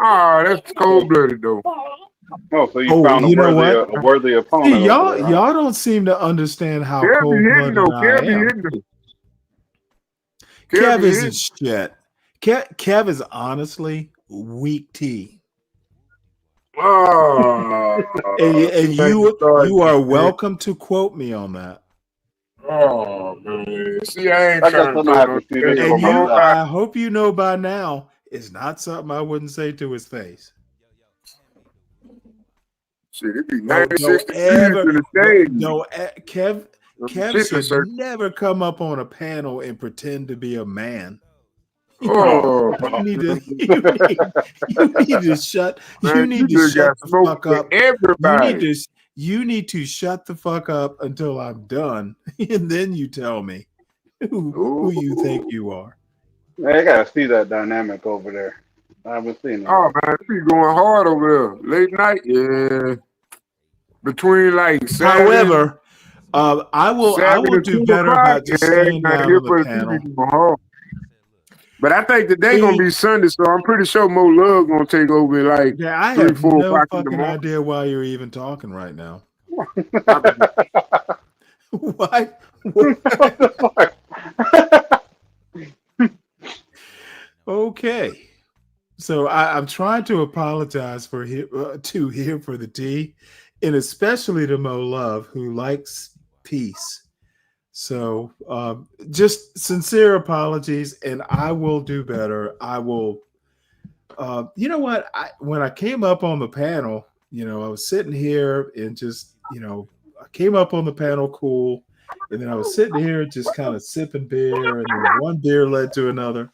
S15: Oh, that's cold blooded though.
S13: Oh, so you
S8: Oh,
S13: found
S8: you know what?
S13: a worthy
S8: See,
S13: opponent over there, huh?
S8: y'all don't seem to understand how
S15: Kev be
S8: cold
S15: hitting
S8: blooded
S15: though.
S8: I
S15: Kev be
S8: am.
S15: hitting though.
S8: Kev
S15: be
S8: isn't
S15: hitting.
S8: shit. Kev is honestly weak tea.
S15: Oh,
S8: And you are welcome to quote me on that.
S15: Oh man, see, I ain't
S13: I guess
S15: trying
S13: I'm
S15: to
S13: gonna
S15: throw
S13: have
S15: no
S13: to see this
S15: shade.
S13: for
S8: And
S13: myself.
S8: I hope you know by now, it's not something I wouldn't say to his face.
S15: Shit, it be
S8: Don't
S15: 96 degrees
S8: ever,
S15: in the shade.
S8: Kev
S15: Shit,
S8: should
S15: sir.
S8: never come up on a panel and pretend to be a man.
S15: Oh,
S8: You need to shut
S15: man, you just
S8: the
S15: got smoke
S8: fuck
S15: for
S8: up.
S15: everybody.
S8: You need to shut the fuck up until I'm done, and then you tell me who you think you are.
S13: Man, I gotta see that dynamic over there. I haven't seen it.
S15: Oh man, she going hard over there. Late night, yeah. Between like
S8: However, I will
S15: 7 and
S8: do
S15: 2
S8: better
S15: o'clock,
S8: about just
S15: yeah,
S8: staying
S15: not
S8: down
S15: here
S8: on the
S15: for the
S8: panel.
S15: TV going hard. But I think today gonna be Sunday, so I'm pretty sure Mo Love gonna take over at like
S8: Yeah, I
S15: 3,
S8: have
S15: 4
S8: no
S15: o'clock in the
S8: fucking
S15: morning.
S8: idea why you're even talking right now. Why? Okay. So I'm trying to apologize for here for the tea, and especially to Mo Love, who likes peace. So just sincere apologies, and I will do better. I will. You know what? When I came up on the panel, I was sitting here and just, I came up on the panel cool, and then I was sitting here just kind of sipping beer, and then one beer led to another.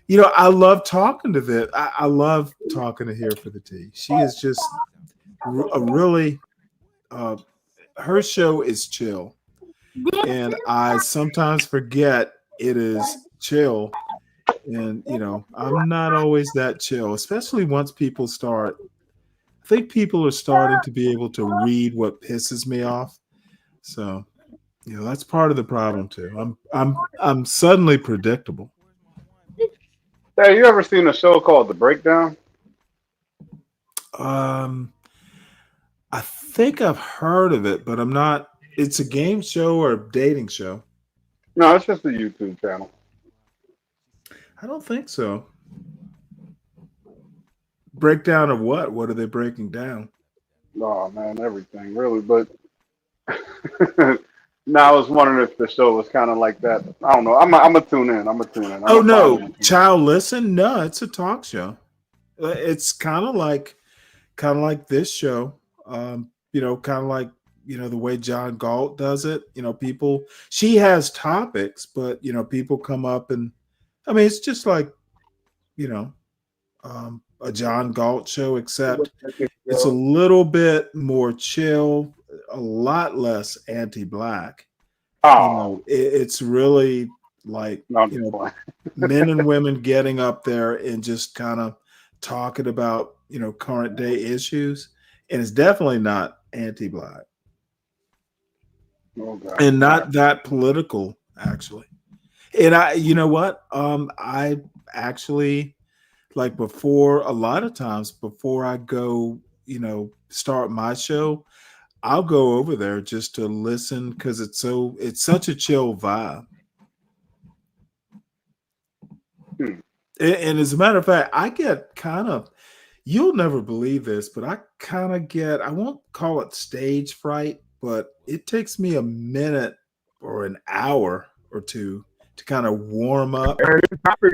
S8: I love talking to this. I love talking to Here for the Tea. She is just a really, her show is chill. And I sometimes forget it is chill. And, I'm not always that chill, especially once people start. I think people are starting to be able to read what pisses me off. So, that's part of the problem too. I'm suddenly predictable.
S13: Hey, you ever seen a show called The Breakdown?
S8: I think I've heard of it, but I'm not. It's a game show or a dating show?
S13: No, it's just a YouTube channel.
S8: I don't think so. Breakdown of what? What are they breaking down?
S13: Oh man, everything really. But now I was wondering if the show was kind of like that. I don't know. I'm gonna tune in.
S8: Oh no, child, listen. No, it's a talk show. It's kind of like this show. Kind of like the way John Galt does it. People. She has topics, but people come up and. I mean, it's just like a John Galt show, except it's a little bit more chill, a lot less anti-black.
S13: Oh,
S8: It's really like men and women getting up there and just kind of talking about current day issues, and it's definitely not anti-black and not that political actually. And you know what? I actually like before a lot of times before I go, start my show, I'll go over there just to listen because it's such a chill vibe. And as a matter of fact, I get kind of, you'll never believe this, but I kind of get, I won't call it stage fright, but it takes me a minute or an hour or two to kind of warm up. Especially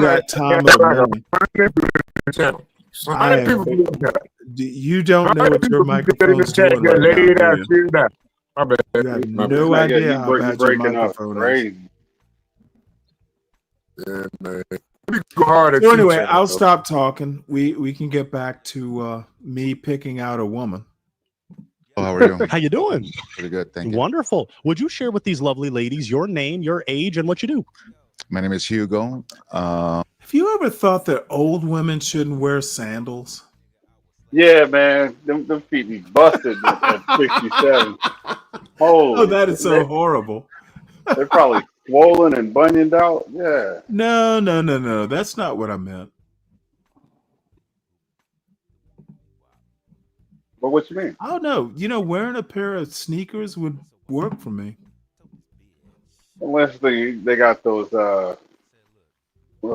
S8: that time of the morning. You don't know what your microphone's doing right now, do you? You have no idea how bad your microphone is.
S15: Yeah, man.
S8: So anyway, I'll stop talking. We can get back to me picking out a woman.
S6: Oh, how are you?
S22: How you doing?
S6: Pretty good, thank you.
S22: Wonderful. Would you share with these lovely ladies your name, your age, and what you do?
S6: My name is Hugo.
S8: Have you ever thought that old women shouldn't wear sandals?
S13: Yeah, man, them feet be busted at 67. Holy,
S8: oh, that is so horrible.
S13: They're probably swollen and bunioned out. Yeah.
S8: No. That's not what I meant.
S13: But what you mean?
S8: I don't know. Wearing a pair of sneakers would work for me.
S13: Unless they got those what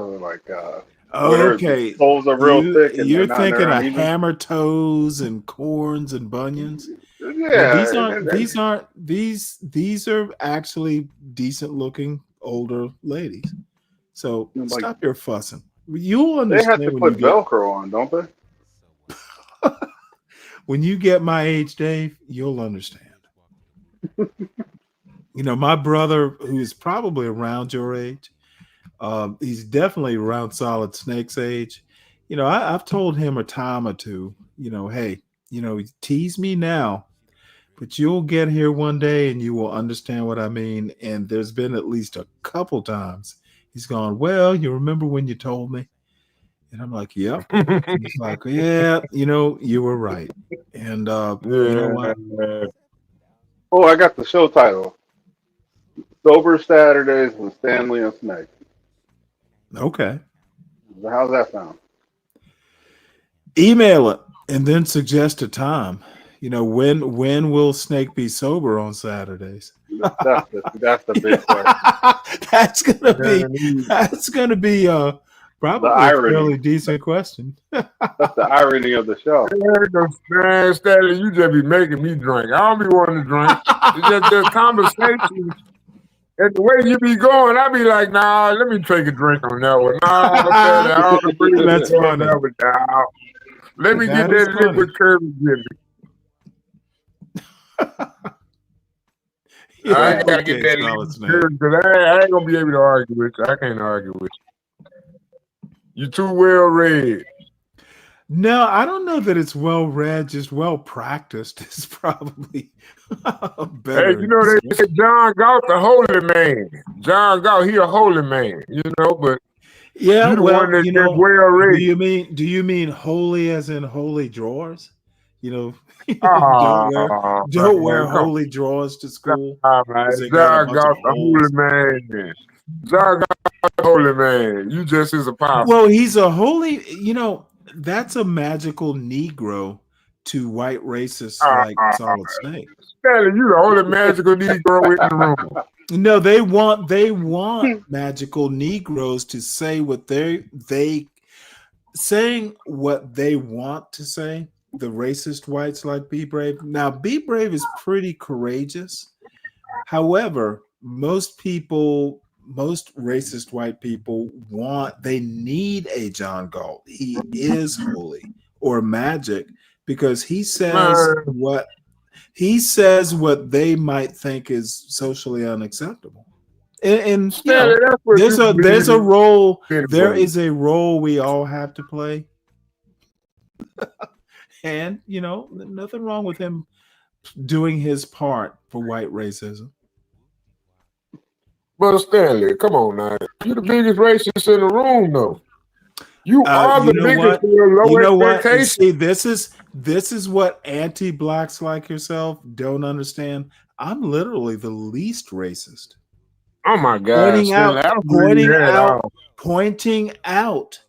S13: are they, like where
S8: Okay,
S13: the soles are real thick and
S8: you're thinking
S13: they're
S8: of
S13: uneven.
S8: hammer toes and corns and bunions.
S13: Yeah,
S8: These are actually decent looking older ladies. So
S13: like,
S8: stop your fussing. You'll
S13: they
S8: understand
S13: have to
S8: when
S13: put
S8: you get
S13: Velcro on, don't they?
S8: when you get my age, Dave. You'll understand. My brother, who is probably around your age, he's definitely around Solid Snake's age. I've told him a time or two, hey, tease me now, but you'll get here one day and you will understand what I mean. And there's been at least a couple times he's gone, well, you remember when you told me? And I'm like, yep. And he's like, yeah, you were right. And you know what?
S13: Oh, I got the show title. Sober Saturdays with Stanley and Snake.
S8: Okay.
S13: How's that sound?
S8: Email it and then suggest a time. When will Snake be sober on Saturdays?
S13: That's the big question.
S8: That's gonna be probably a fairly decent question.
S13: That's the irony of the show.
S15: Man, Stanley, you just be making me drink. I don't be wanting to drink. It's just the conversation. And the way you be going, I be like, nah, let me take a drink on that one. Nah,
S8: That's funny.
S15: Nah. Let me
S8: That
S15: get
S8: is
S15: that
S8: funny.
S15: liquid Kirby Jimmy. I gotta get that liquid Kirby because I ain't gonna be able to argue with you. I can't argue with you. You too well read.
S8: No, I don't know that it's well read, just well practiced is probably better.
S15: Hey, they say John Galt the holy man. John Galt, he a holy man, but
S8: yeah,
S15: you the
S8: well,
S15: one that's well read.
S8: Do you mean holy as in holy drawers? Don't wear holy drawers to school.
S15: John Galt the holy man. John Galt the holy man. You just is a powerful.
S8: Well, he's a holy, that's a magical Negro to white racists like Solid Snake.
S15: Stanley, you the only magical Negro in the room.
S8: No, they want magical Negroes to say what saying what they want to say. The racist whites like Be Brave. Now, Be Brave is pretty courageous. However, most racist white people they need a John Galt. He is holy or magic because he says what they might think is socially unacceptable. And there's a role. There is a role we all have to play. And nothing wrong with him doing his part for white racism.
S15: But Stanley, come on now. You're the biggest racist in the room, though. You are the biggest for your low expectations.
S8: See, this is what anti-blacks like yourself don't understand. I'm literally the least racist.
S15: Oh my God!
S8: Pointing out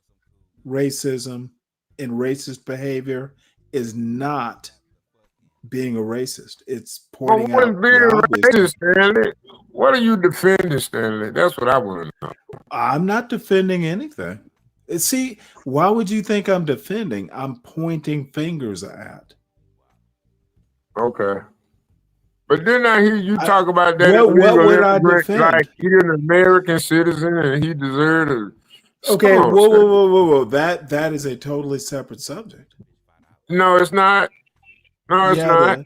S8: racism and racist behavior is not being a racist. It's pointing out
S15: being racist, Stanley. What are you defending, Stanley? That's what I want to know.
S8: I'm not defending anything. See, why would you think I'm defending? I'm pointing fingers at.
S15: Okay. But then I hear you talk about that.
S8: What would I defend?
S15: Like he's an American citizen and he deserved it.
S8: Okay, whoa. That is a totally separate subject.
S15: No, it's not. No, it's not.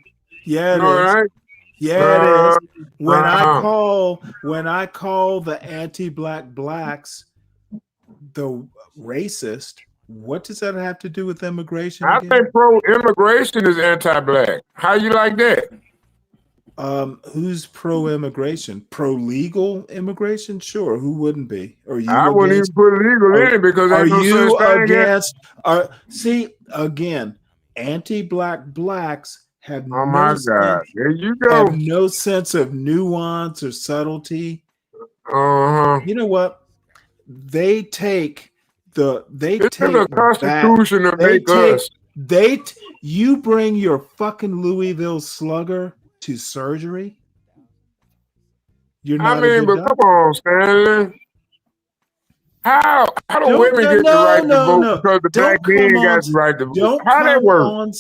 S8: Yeah, it is.
S15: Right?
S8: Yeah, it is. When I call the anti-black blacks the racist, what does that have to do with immigration?
S15: I think pro-immigration is anti-black. How you like that?
S8: Who's pro-immigration? Pro-legal immigration? Sure, who wouldn't be?
S15: I wouldn't even put legal in it because
S8: are you
S15: against?
S8: See, again, anti-black blacks have
S15: there you go.
S8: Have no sense of nuance or subtlety. You know what? They take the
S15: Constitution to make us.
S8: You bring your fucking Louisville Slugger to surgery. You're
S15: I
S8: not a
S15: mean,
S8: good
S15: but come
S8: doctor.
S15: on, Stanley. How do
S8: Don't
S15: women get the right to vote
S8: no.
S15: because the black
S8: Don't
S15: men
S8: come on.
S15: got the right to vote?
S8: Don't
S15: How that
S8: come
S15: work?
S8: on.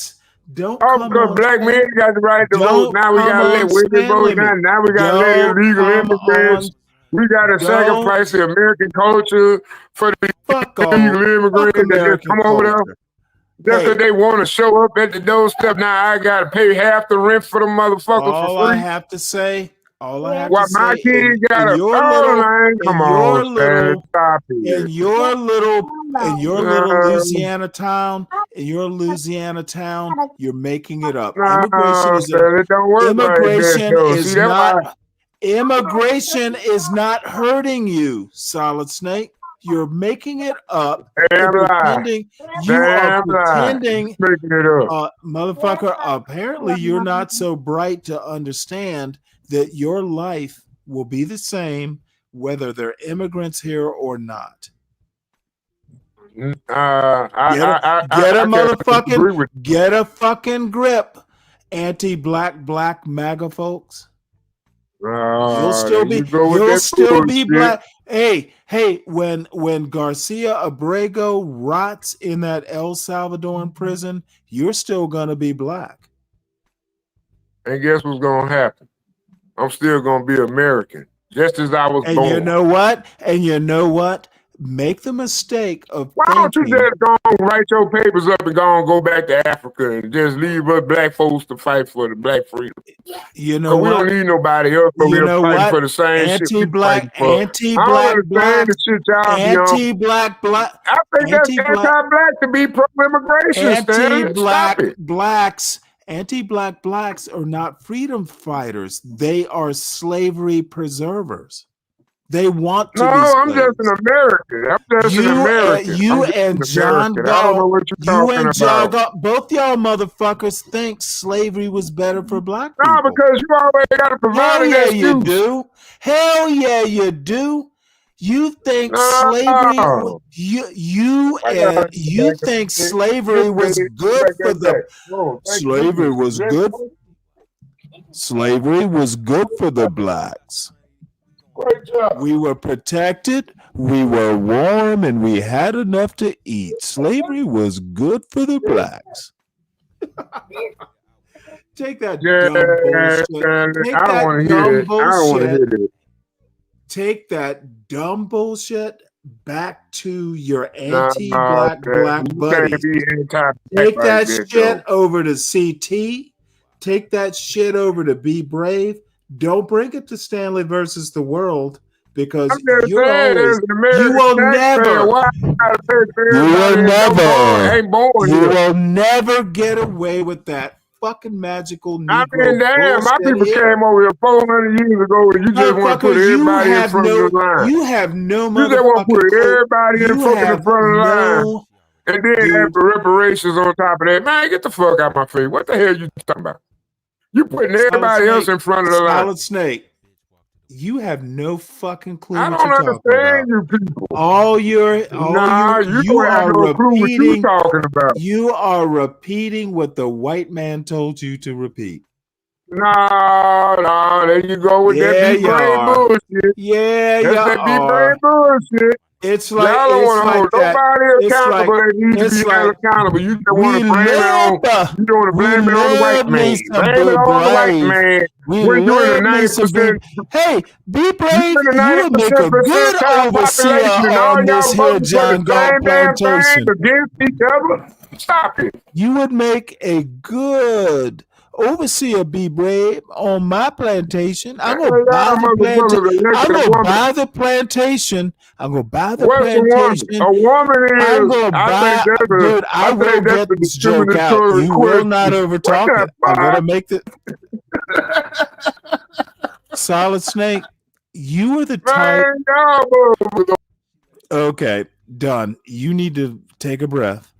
S8: Don't
S15: Oh,
S8: come
S15: because
S8: on.
S15: black men got the right to vote.
S8: Don't
S15: Now we
S8: come
S15: gotta let
S8: on,
S15: women vote.
S8: Stanley.
S15: Now we gotta let
S8: Don't
S15: illegal
S8: come on.
S15: immigrants. We gotta
S8: Don't
S15: sacrifice the American culture for the
S8: fuck off.
S15: illegal immigrants
S8: Fuck
S15: that just
S8: American
S15: come over there.
S8: culture.
S15: Just
S8: Hey,
S15: because they want to show up at the doorstep. Now I gotta pay half the rent for them motherfuckers
S8: all
S15: for
S8: I
S15: free.
S8: have to say,
S15: While my kids
S8: in
S15: gotta
S8: your
S15: oh
S8: little,
S15: man, come on, Stan, stop it.
S8: in your little Louisiana town, you're making it up.
S15: No, Stan, it don't work like that though. See, that's why
S8: Immigration is not hurting you, Solid Snake. You're making it up and
S15: damn lie.
S8: pretending you are
S15: Damn lie.
S8: pretending,
S15: Making it up.
S8: motherfucker. Apparently, you're not so bright to understand that your life will be the same whether they're immigrants here or not. Get a fucking grip, anti-black MAGA folks. You'll still be black. Hey, when Garcia Abrego rots in that El Salvadoran prison, you're still gonna be black.
S15: And guess what's gonna happen? I'm still gonna be American, just as I was
S8: And
S15: born.
S8: you know what? Make the mistake of
S15: Why don't you
S8: thinking.
S15: just go and write your papers up and go back to Africa and just leave us black folks to fight for the black freedom?
S8: You know
S15: we don't need nobody else over here fighting for the same shit we fighting for. I don't understand the shit y'all be on. I think that's anti-black to be pro-immigration, Stanley. Stop it.
S8: Anti-black blacks are not freedom fighters. They are slavery preservers. They want to be slaves.
S15: I'm just an American.
S8: You and John Galt,
S15: I don't know what you're talking about.
S8: Both y'all motherfuckers think slavery was better for black people.
S15: No, because you always got to provide an excuse.
S8: You do. Hell yeah, you do. You think slavery? You think slavery was good for the? Slavery was good. Slavery was good for the blacks.
S15: Great job.
S8: We were protected, we were warm, and we had enough to eat. Slavery was good for the blacks. Take that dumb bullshit.
S15: I don't want to hear it. I don't want to hear it.
S8: Take that dumb bullshit back to your anti-black buddy. Take that shit over to CT. Take that shit over to Be Brave. Don't bring it to Stanley versus the world because you will never get away with that fucking magical Negro
S15: my people came over here 400 years ago and you just want to put everybody in front of the line.
S8: You have no
S15: You just want to put everybody in front of the line. And then have reparations on top of that. Man, get the fuck out of my face. What the hell you talking about? You putting everybody else in front of the line.
S8: Solid Snake. You have no fucking clue.
S15: I don't understand you people.
S8: You are repeating. You are repeating what the white man told you to repeat.
S15: No, there you go with that big brain bullshit. That's that big brain bullshit.
S8: It's like
S15: y'all don't want to hold nobody accountable that needs to be held accountable. You just want to blame it on. You don't want to blame it on the white man. Blame it on the white man. When you're in the 90%.
S8: Hey, Be Brave. You would make a good overseer on this here John Galt plantation.
S15: Against each other. Stop it.
S8: You would make a good overseer, Be Brave, on my plantation. I'm gonna buy the plantation. I'm gonna buy the plantation. I'm gonna buy the plantation.
S15: A woman is.
S8: I'm gonna buy. Dude, I will get this joke out. You will not overtalk it. I'm gonna make the Solid Snake. You are the type. Okay, done. You need to take a breath.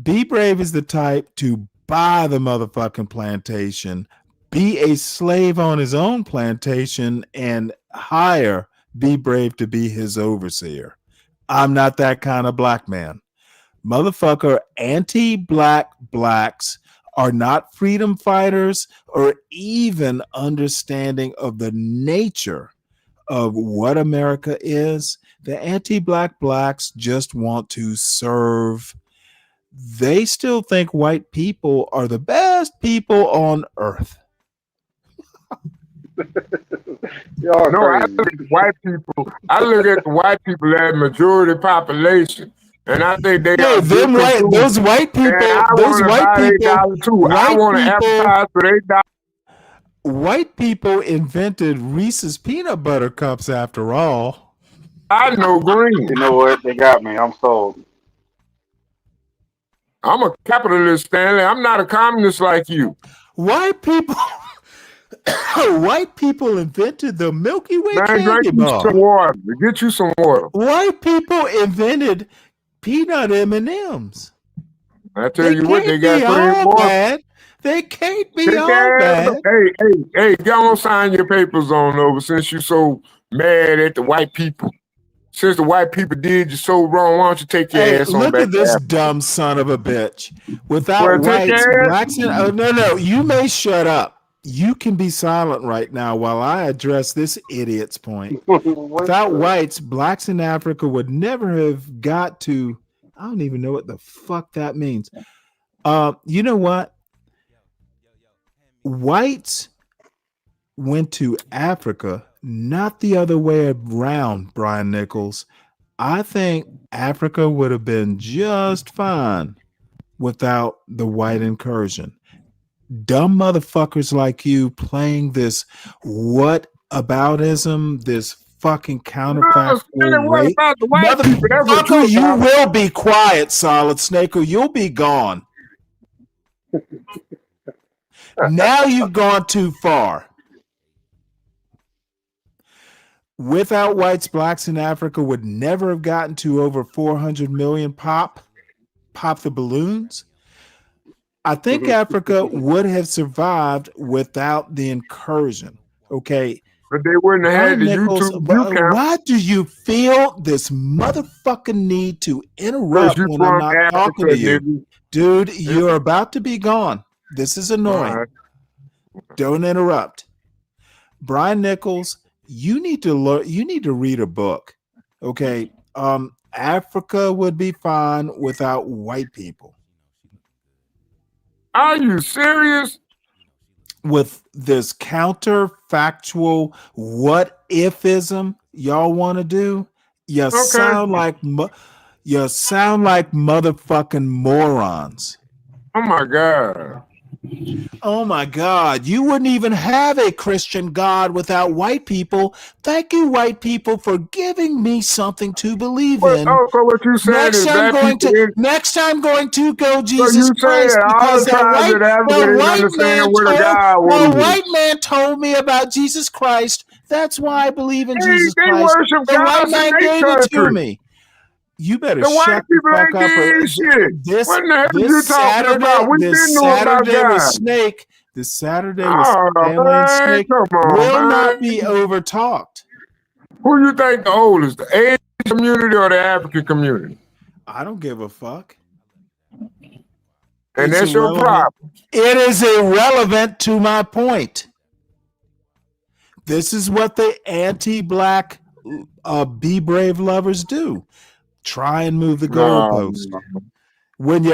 S8: Be Brave is the type to buy the motherfucking plantation, be a slave on his own plantation, and hire Be Brave to be his overseer. I'm not that kind of black man. Motherfucker, anti-black blacks are not freedom fighters or even understanding of the nature of what America is. The anti-black blacks just want to serve. They still think white people are the best people on earth.
S13: Y'all
S15: No, I
S13: crazy.
S15: look at the white people. I look at the white people as majority population, and I think they
S8: Hey,
S15: are different too.
S8: those white people,
S15: And I
S8: those
S15: want to
S8: white
S15: buy their
S8: people,
S15: dollar too. I
S8: white
S15: want to
S8: people,
S15: advertise for their dollar.
S8: white people invented Reese's peanut butter cups after all.
S15: I know green.
S13: You know what? They got me. I'm sold.
S15: I'm a capitalist, Stanley. I'm not a communist like you.
S8: White people, white people invented the Milky Way
S15: Man,
S8: candy
S15: drink you
S8: bar.
S15: some water. Get you some water.
S8: White people invented peanut M&Ms.
S15: I tell you what, they got three
S8: all
S15: more.
S8: bad. They can't be
S15: They
S8: all
S15: can.
S8: bad.
S15: Hey, go on, sign your papers on over since you so mad at the white people. Since the white people did you so wrong, why don't you take your
S8: Hey,
S15: ass on
S8: look
S15: back
S8: at this
S15: to Africa?
S8: dumb son of a bitch. Without
S15: Well, take
S8: whites,
S15: your ass.
S8: blacks, and no, you may shut up. You can be silent right now while I address this idiot's point. Without whites, blacks in Africa would never have got to. I don't even know what the fuck that means. You know what? Whites went to Africa, not the other way around, Brian Nichols. I think Africa would have been just fine without the white incursion. Dumb motherfuckers like you playing this whataboutism, this fucking counterfactual
S15: What
S8: rape.
S15: about the white people? That's what
S8: Motherfucker, you
S15: about.
S8: will be quiet, Solid Snake, or you'll be gone. Now you've gone too far. Without whites, blacks in Africa would never have gotten to over 400 million pop the balloons. I think Africa would have survived without the incursion. Okay.
S15: But they wouldn't have had the YouTube view count.
S8: Why do you feel this motherfucking need to interrupt
S15: you
S8: when
S15: from
S8: I'm not
S15: Africa,
S8: talking to you?
S15: nigga.
S8: Dude, you're about to be gone. This is annoying.
S15: Right.
S8: Don't interrupt. Brian Nichols, you need to learn, you need to read a book. Okay. Africa would be fine without white people.
S15: Are you serious?
S8: With this counterfactual what ifism y'all want to do, you sound like motherfucking morons.
S15: Oh my God.
S8: Oh my God. You wouldn't even have a Christian God without white people. Thank you, white people, for giving me something to believe in.
S15: Oh, so what you saying
S8: Next
S15: is
S8: I'm
S15: black
S8: going to go
S15: So
S8: Jesus
S15: you
S8: Christ,
S15: saying all
S8: because
S15: the tribes in Africa didn't understand where the God
S8: the
S15: was.
S8: white man told me about Jesus Christ. That's why I believe in Jesus
S15: They
S8: Christ.
S15: worship
S8: The white
S15: gods in
S8: man
S15: their
S8: gave it to
S15: country.
S8: me. You better
S15: The white
S8: shut the
S15: people
S8: fuck
S15: ain't
S8: up.
S15: did shit.
S8: This
S15: What in the hell
S8: this
S15: you talking
S8: Saturday,
S15: about? We
S8: this
S15: didn't know about
S8: Saturday with
S15: God.
S8: Snake, this Saturday with
S15: Oh,
S8: Stanley and
S15: man,
S8: Snake
S15: come on,
S8: will
S15: man.
S8: not be overtalked.
S15: Who you think the oldest, the Asian community or the African community?
S8: I don't give a fuck.
S15: And
S8: It's
S15: that's your
S8: irrelevant.
S15: problem.
S8: It is irrelevant to my point. This is what the anti-black Be Brave lovers do. Try and move the goalpost. When you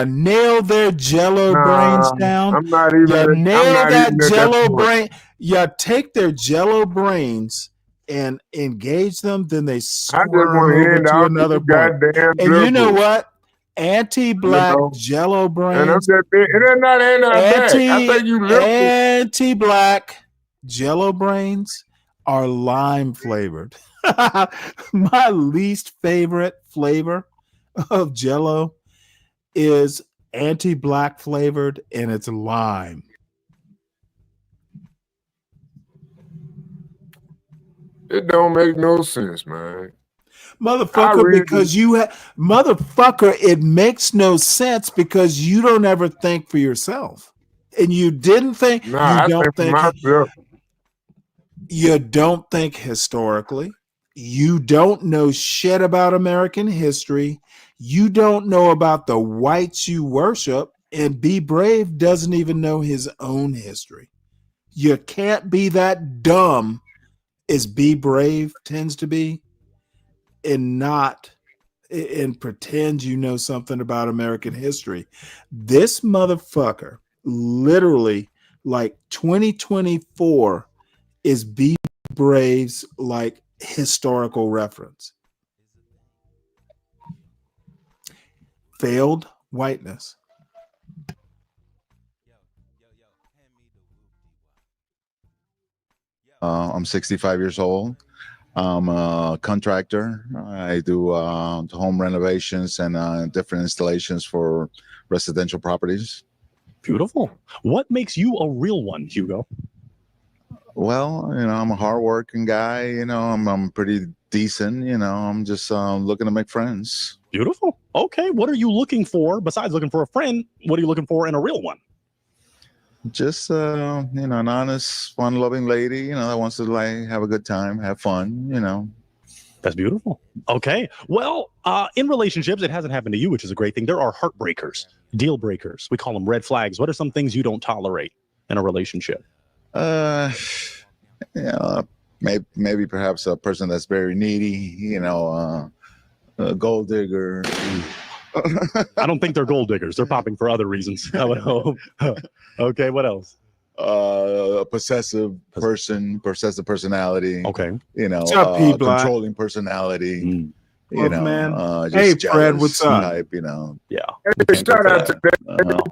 S8: nail their jello brains down,
S15: I'm not even
S8: you nail
S15: I'm not
S8: that
S15: even at that
S8: jello
S15: point.
S8: brain. You take their jello brains and engage them, then they
S15: I just
S8: squirm
S15: want to
S8: over
S15: end
S8: to
S15: all
S8: another
S15: these
S8: point.
S15: goddamn
S8: And you know
S15: liberals.
S8: what? Anti-black jello
S15: And I'm
S8: brains,
S15: just it ain't not anti-black. I think you liberal.
S8: anti-black jello brains are lime flavored. My least favorite flavor of jello is anti-black flavored, and it's lime.
S15: It don't make no sense, man.
S8: Motherfucker, because motherfucker, it makes no sense because you don't ever think for yourself. And you didn't think,
S15: I think for myself.
S8: You don't think historically. You don't know shit about American history. You don't know about the whites you worship, and Be Brave doesn't even know his own history. You can't be that dumb as Be Brave tends to be and pretend you know something about American history. This motherfucker literally, like, 2024 is Be Brave's like historical reference. Failed whiteness.
S6: I'm 65 years old. I'm a contractor. I do home renovations and different installations for residential properties.
S22: Beautiful. What makes you a real one, Hugo?
S6: Well, I'm a hardworking guy. I'm pretty decent. I'm just looking to make friends.
S22: Beautiful. Okay. What are you looking for besides looking for a friend? What are you looking for in a real one?
S6: Just an honest, fun-loving lady, that wants to have a good time, have fun,
S22: That's beautiful. Okay. Well, in relationships, it hasn't happened to you, which is a great thing. There are heartbreakers, deal breakers. We call them red flags. What are some things you don't tolerate in a relationship?
S6: Maybe perhaps a person that's very needy, a gold digger.
S22: I don't think they're gold diggers. They're popping for other reasons, I would hope. Okay, what else?
S6: A possessive person, possessive personality.
S22: Okay.
S8: What's up, P. Black?
S6: Controlling personality.
S8: Man.
S6: Just
S8: Hey,
S6: jealous
S8: Fred, what's up?
S6: type,
S22: Yeah.
S15: Hey, shout out to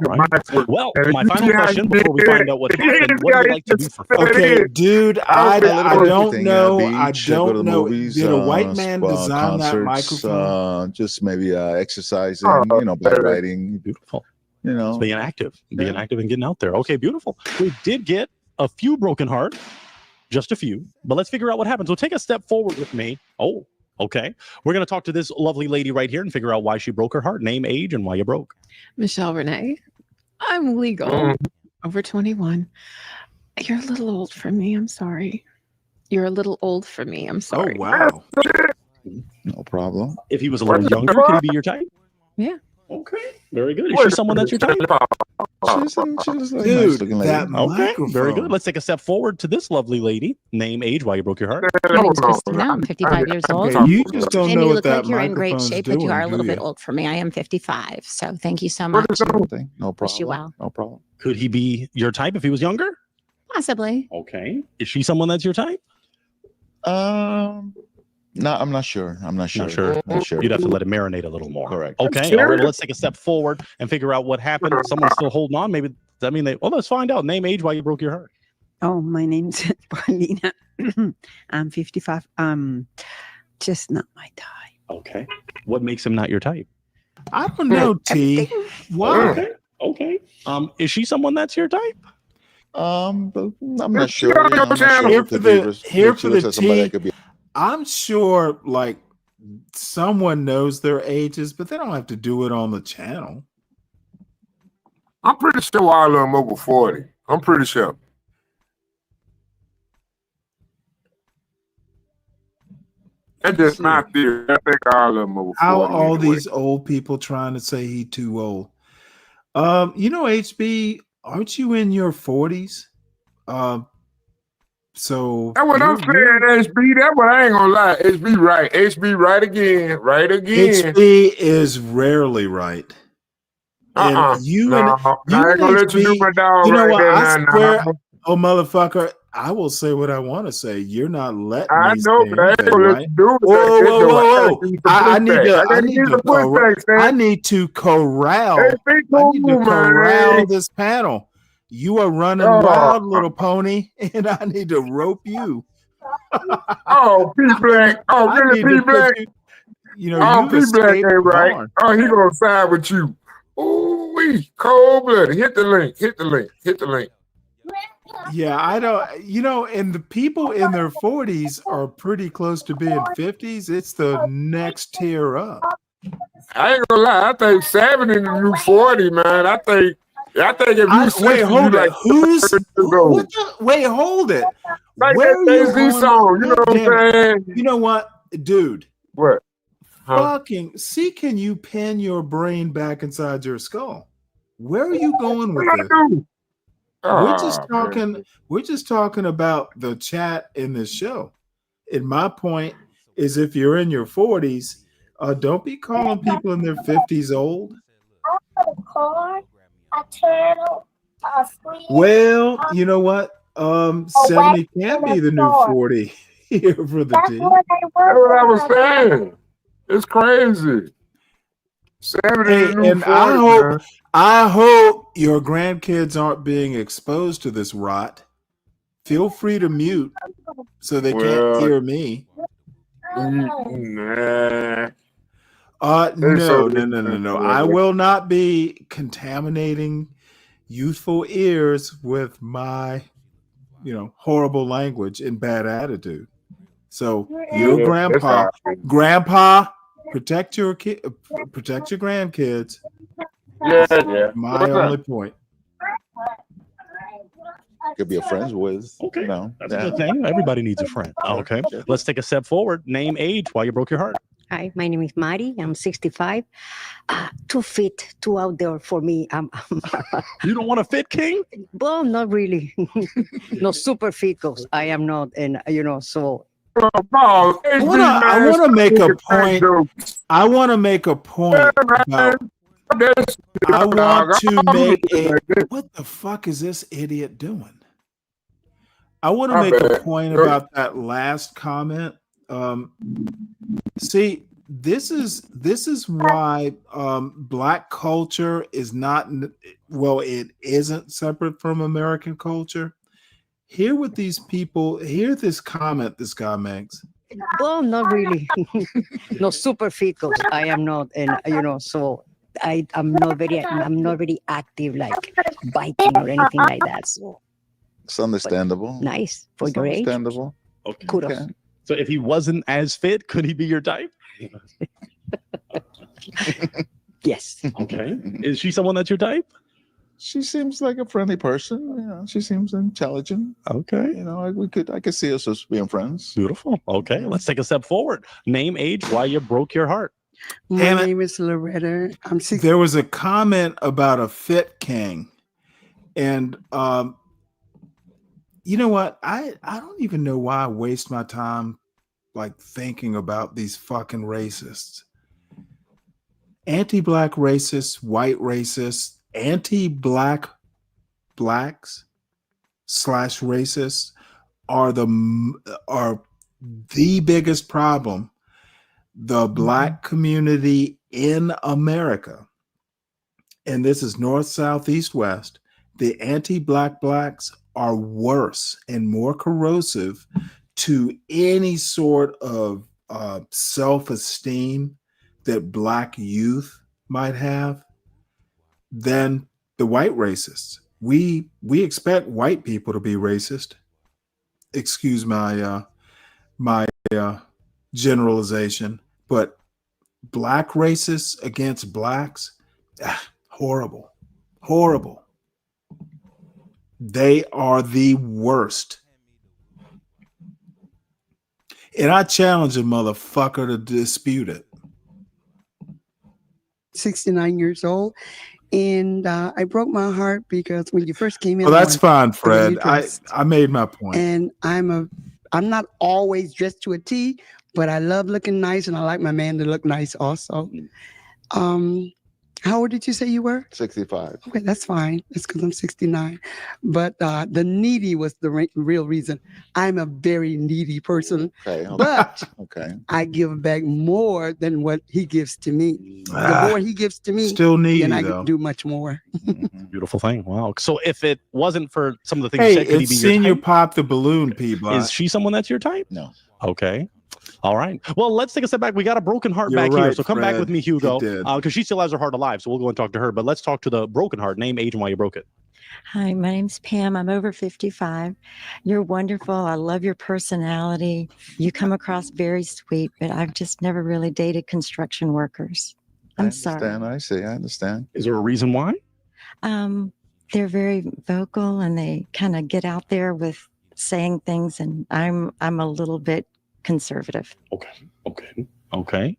S22: Right. Well, my final question before we find out what happened, what do you like to do for fun?
S8: Okay, dude, I don't know. I
S6: Beach, go to
S8: don't
S6: the
S8: know.
S6: movies,
S8: Did a white man design that
S6: concerts,
S8: microphone?
S6: just maybe exercising, bike riding.
S22: Beautiful.
S6: It's
S22: being active and getting out there. Okay, beautiful. We did get a few broken hearts, just a few, but let's figure out what happened. So take a step forward with me. Oh, okay. We're going to talk to this lovely lady right here and figure out why she broke her heart, name, age, and why you broke.
S17: Michelle Renee, I'm legal, over 21. You're a little old for me. I'm sorry. You're a little old for me. I'm sorry.
S8: Oh, wow.
S6: No problem.
S22: If he was a little younger, could he be your type?
S17: Yeah.
S22: Okay. Very good. Is she someone that's your type?
S8: Dude, that
S22: Okay.
S8: microphone.
S22: Very good. Let's take a step forward to this lovely lady. Name, age, why you broke your heart.
S1: My name's Christina. I'm 55 years old.
S8: Okay, you just don't
S1: And
S8: know
S1: you
S8: what
S1: look
S8: that
S1: like you're in great
S8: microphone's
S1: shape,
S8: doing,
S1: but you are a little
S8: do
S1: bit
S8: you?
S1: old for me. I am 55. So thank you so much.
S6: No
S1: Wish you
S6: problem.
S1: well.
S6: No problem.
S22: Could he be your type if he was younger?
S1: Possibly.
S22: Okay. Is she someone that's your type?
S6: No, I'm not sure.
S22: Not sure. You'd have to let it marinate a little more.
S6: Correct.
S22: Okay. All right. Let's take a step forward and figure out what happened. Someone's still holding on. Maybe that mean let's find out. Name, age, why you broke your heart.
S21: Oh, my name's Paulina. I'm 55. Just not my type.
S22: Okay. What makes him not your type?
S8: I don't know, T. Why?
S22: Okay. Is she someone that's your type?
S6: I'm not sure.
S8: Here for the
S6: somebody that
S8: T.
S6: could be.
S8: I'm sure, like, someone knows their ages, but they don't have to do it on the channel.
S15: I'm pretty sure all of them over 40. I'm pretty sure. That's just my theory. I think all of them over 40.
S8: How all
S15: anyway.
S8: these old people trying to say he too old? HB, aren't you in your 40s? So
S15: that's what I'm saying, HB. That's what I ain't gonna lie. HB right. HB right again. Right again.
S8: HB is rarely right. And you
S15: I ain't gonna let you do my dog.
S8: You know
S15: right
S8: what?
S15: there,
S8: I
S15: nah,
S8: swear,
S15: nah.
S8: oh motherfucker, I will say what I want to say. You're not letting
S15: I
S8: me
S15: know,
S8: say
S15: but I ain't
S8: anything,
S15: gonna let
S8: right?
S15: you do it.
S8: Whoa. I need
S15: to
S8: to corral.
S15: Hey, be
S8: I need to
S15: cool, man.
S8: corral this panel. You are running wild, little pony, and I need to rope you.
S15: Oh, P Black. Oh,
S8: I
S15: really,
S8: need to
S15: P
S8: put
S15: Black? Oh, P Black ain't right. Oh, he gonna side with you. Ooh, wee, cold blooded. Hit the link. Hit the link. Hit the link.
S8: Yeah, I don't, and the people in their 40s are pretty close to being 50s. It's the next tier up.
S15: I ain't gonna lie. I think 70 in the new 40, man. I think if you 60,
S8: wait, hold
S15: you
S8: it.
S15: like
S8: Wait, hold it.
S15: Like
S8: Where
S15: that
S8: are you
S15: Jay-Z
S8: going?
S15: song, you know what I'm saying?
S8: You know what, dude?
S15: What?
S8: fucking see? Can you pin your brain back inside your skull? Where are you going with this? We're just talking.
S15: Man.
S8: We're just talking about the chat in this show. And my point is, if you're in your 40s, don't be calling people in their 50s old. Well, you know what? 70 can be the new 40 here for the T.
S15: That's what I was saying. It's crazy. 70
S8: Hey,
S15: to new
S8: and
S15: 40, man.
S8: I hope your grandkids aren't being exposed to this rot. Feel free to mute so they can't hear me.
S15: Nah.
S8: No. I will not be contaminating youthful ears with my, horrible language and bad attitude. So your grandpa, protect your grandkids.
S15: Yeah.
S8: My only point.
S6: Could be a friends with.
S22: Okay, that's a good thing. Everybody needs a friend. Okay, let's take a step forward. Name, age, why you broke your heart.
S3: Hi, my name is Mari. I'm 65. Too fit, too out there for me.
S22: You don't want a fit king?
S3: Well, not really. No super fit because I am not, and so.
S8: I want to make a point. I want to make a point about. I want to make a. What the fuck is this idiot doing? I want to make a point about that last comment. See, this is why Black culture is not. Well, it isn't separate from American culture. Hear what these people. Hear this comment this guy makes.
S3: Well, not really. No super fit because I am not, and so. I'm not very active like biking or anything like that. So
S6: it's understandable.
S3: Nice for your age.
S6: Understandable.
S22: Okay.
S3: Kudos.
S22: So if he wasn't as fit, could he be your type?
S3: Yes.
S22: Okay. Is she someone that's your type?
S6: She seems like a friendly person. She seems intelligent.
S22: Okay.
S6: I could see us as being friends.
S22: Beautiful. Okay. Let's take a step forward. Name, age, why you broke your heart.
S5: My name is Loretta. I'm 60.
S8: There was a comment about a fit king, and you know what? I don't even know why I waste my time like thinking about these fucking racists, anti-black racists, white racists, anti-black blacks / racists are the biggest problem. The Black community in America, and this is north, south, east, west, the anti-black blacks are worse and more corrosive to any sort of self-esteem that Black youth might have than the white racists. We expect white people to be racist. Excuse my generalization, but Black racists against blacks, horrible. They are the worst. And I challenge a motherfucker to dispute it.
S5: 69 years old. And I broke my heart because when you first came in.
S8: Well, that's fine, Fred. I made my point.
S5: And I'm not always dressed to a T, but I love looking nice, and I like my man to look nice also. How old did you say you were?
S6: 65.
S5: Okay, that's fine. It's because I'm 69. But the needy was the real reason. I'm a very needy person.
S6: Okay.
S5: But
S6: okay.
S5: I give back more than what he gives to me. The more he gives to me,
S8: still needy,
S5: then I
S8: though.
S5: do much more.
S22: Beautiful thing. Wow. So if it wasn't for some of the things you said, could he be your
S8: Senior
S22: type?
S8: Pop the Balloon, P-Block.
S22: Is she someone that's your type?
S6: No.
S22: Okay. All right. Well, let's take a step back. We got a broken heart
S8: You're
S22: back here.
S8: right,
S22: So come back
S8: Fred.
S22: with me,
S8: You
S22: Hugo,
S8: did.
S22: because she still has her heart alive. So we'll go and talk to her. But let's talk to the broken heart. Name, age, and why you broke it.
S19: Hi, my name's Pam. I'm over 55. You're wonderful. I love your personality. You come across very sweet, but I've just never really dated construction workers. I'm sorry.
S6: I understand.
S22: Is there a reason why?
S19: They're very vocal and they kind of get out there with saying things, and I'm a little bit conservative.
S22: Okay. Okay.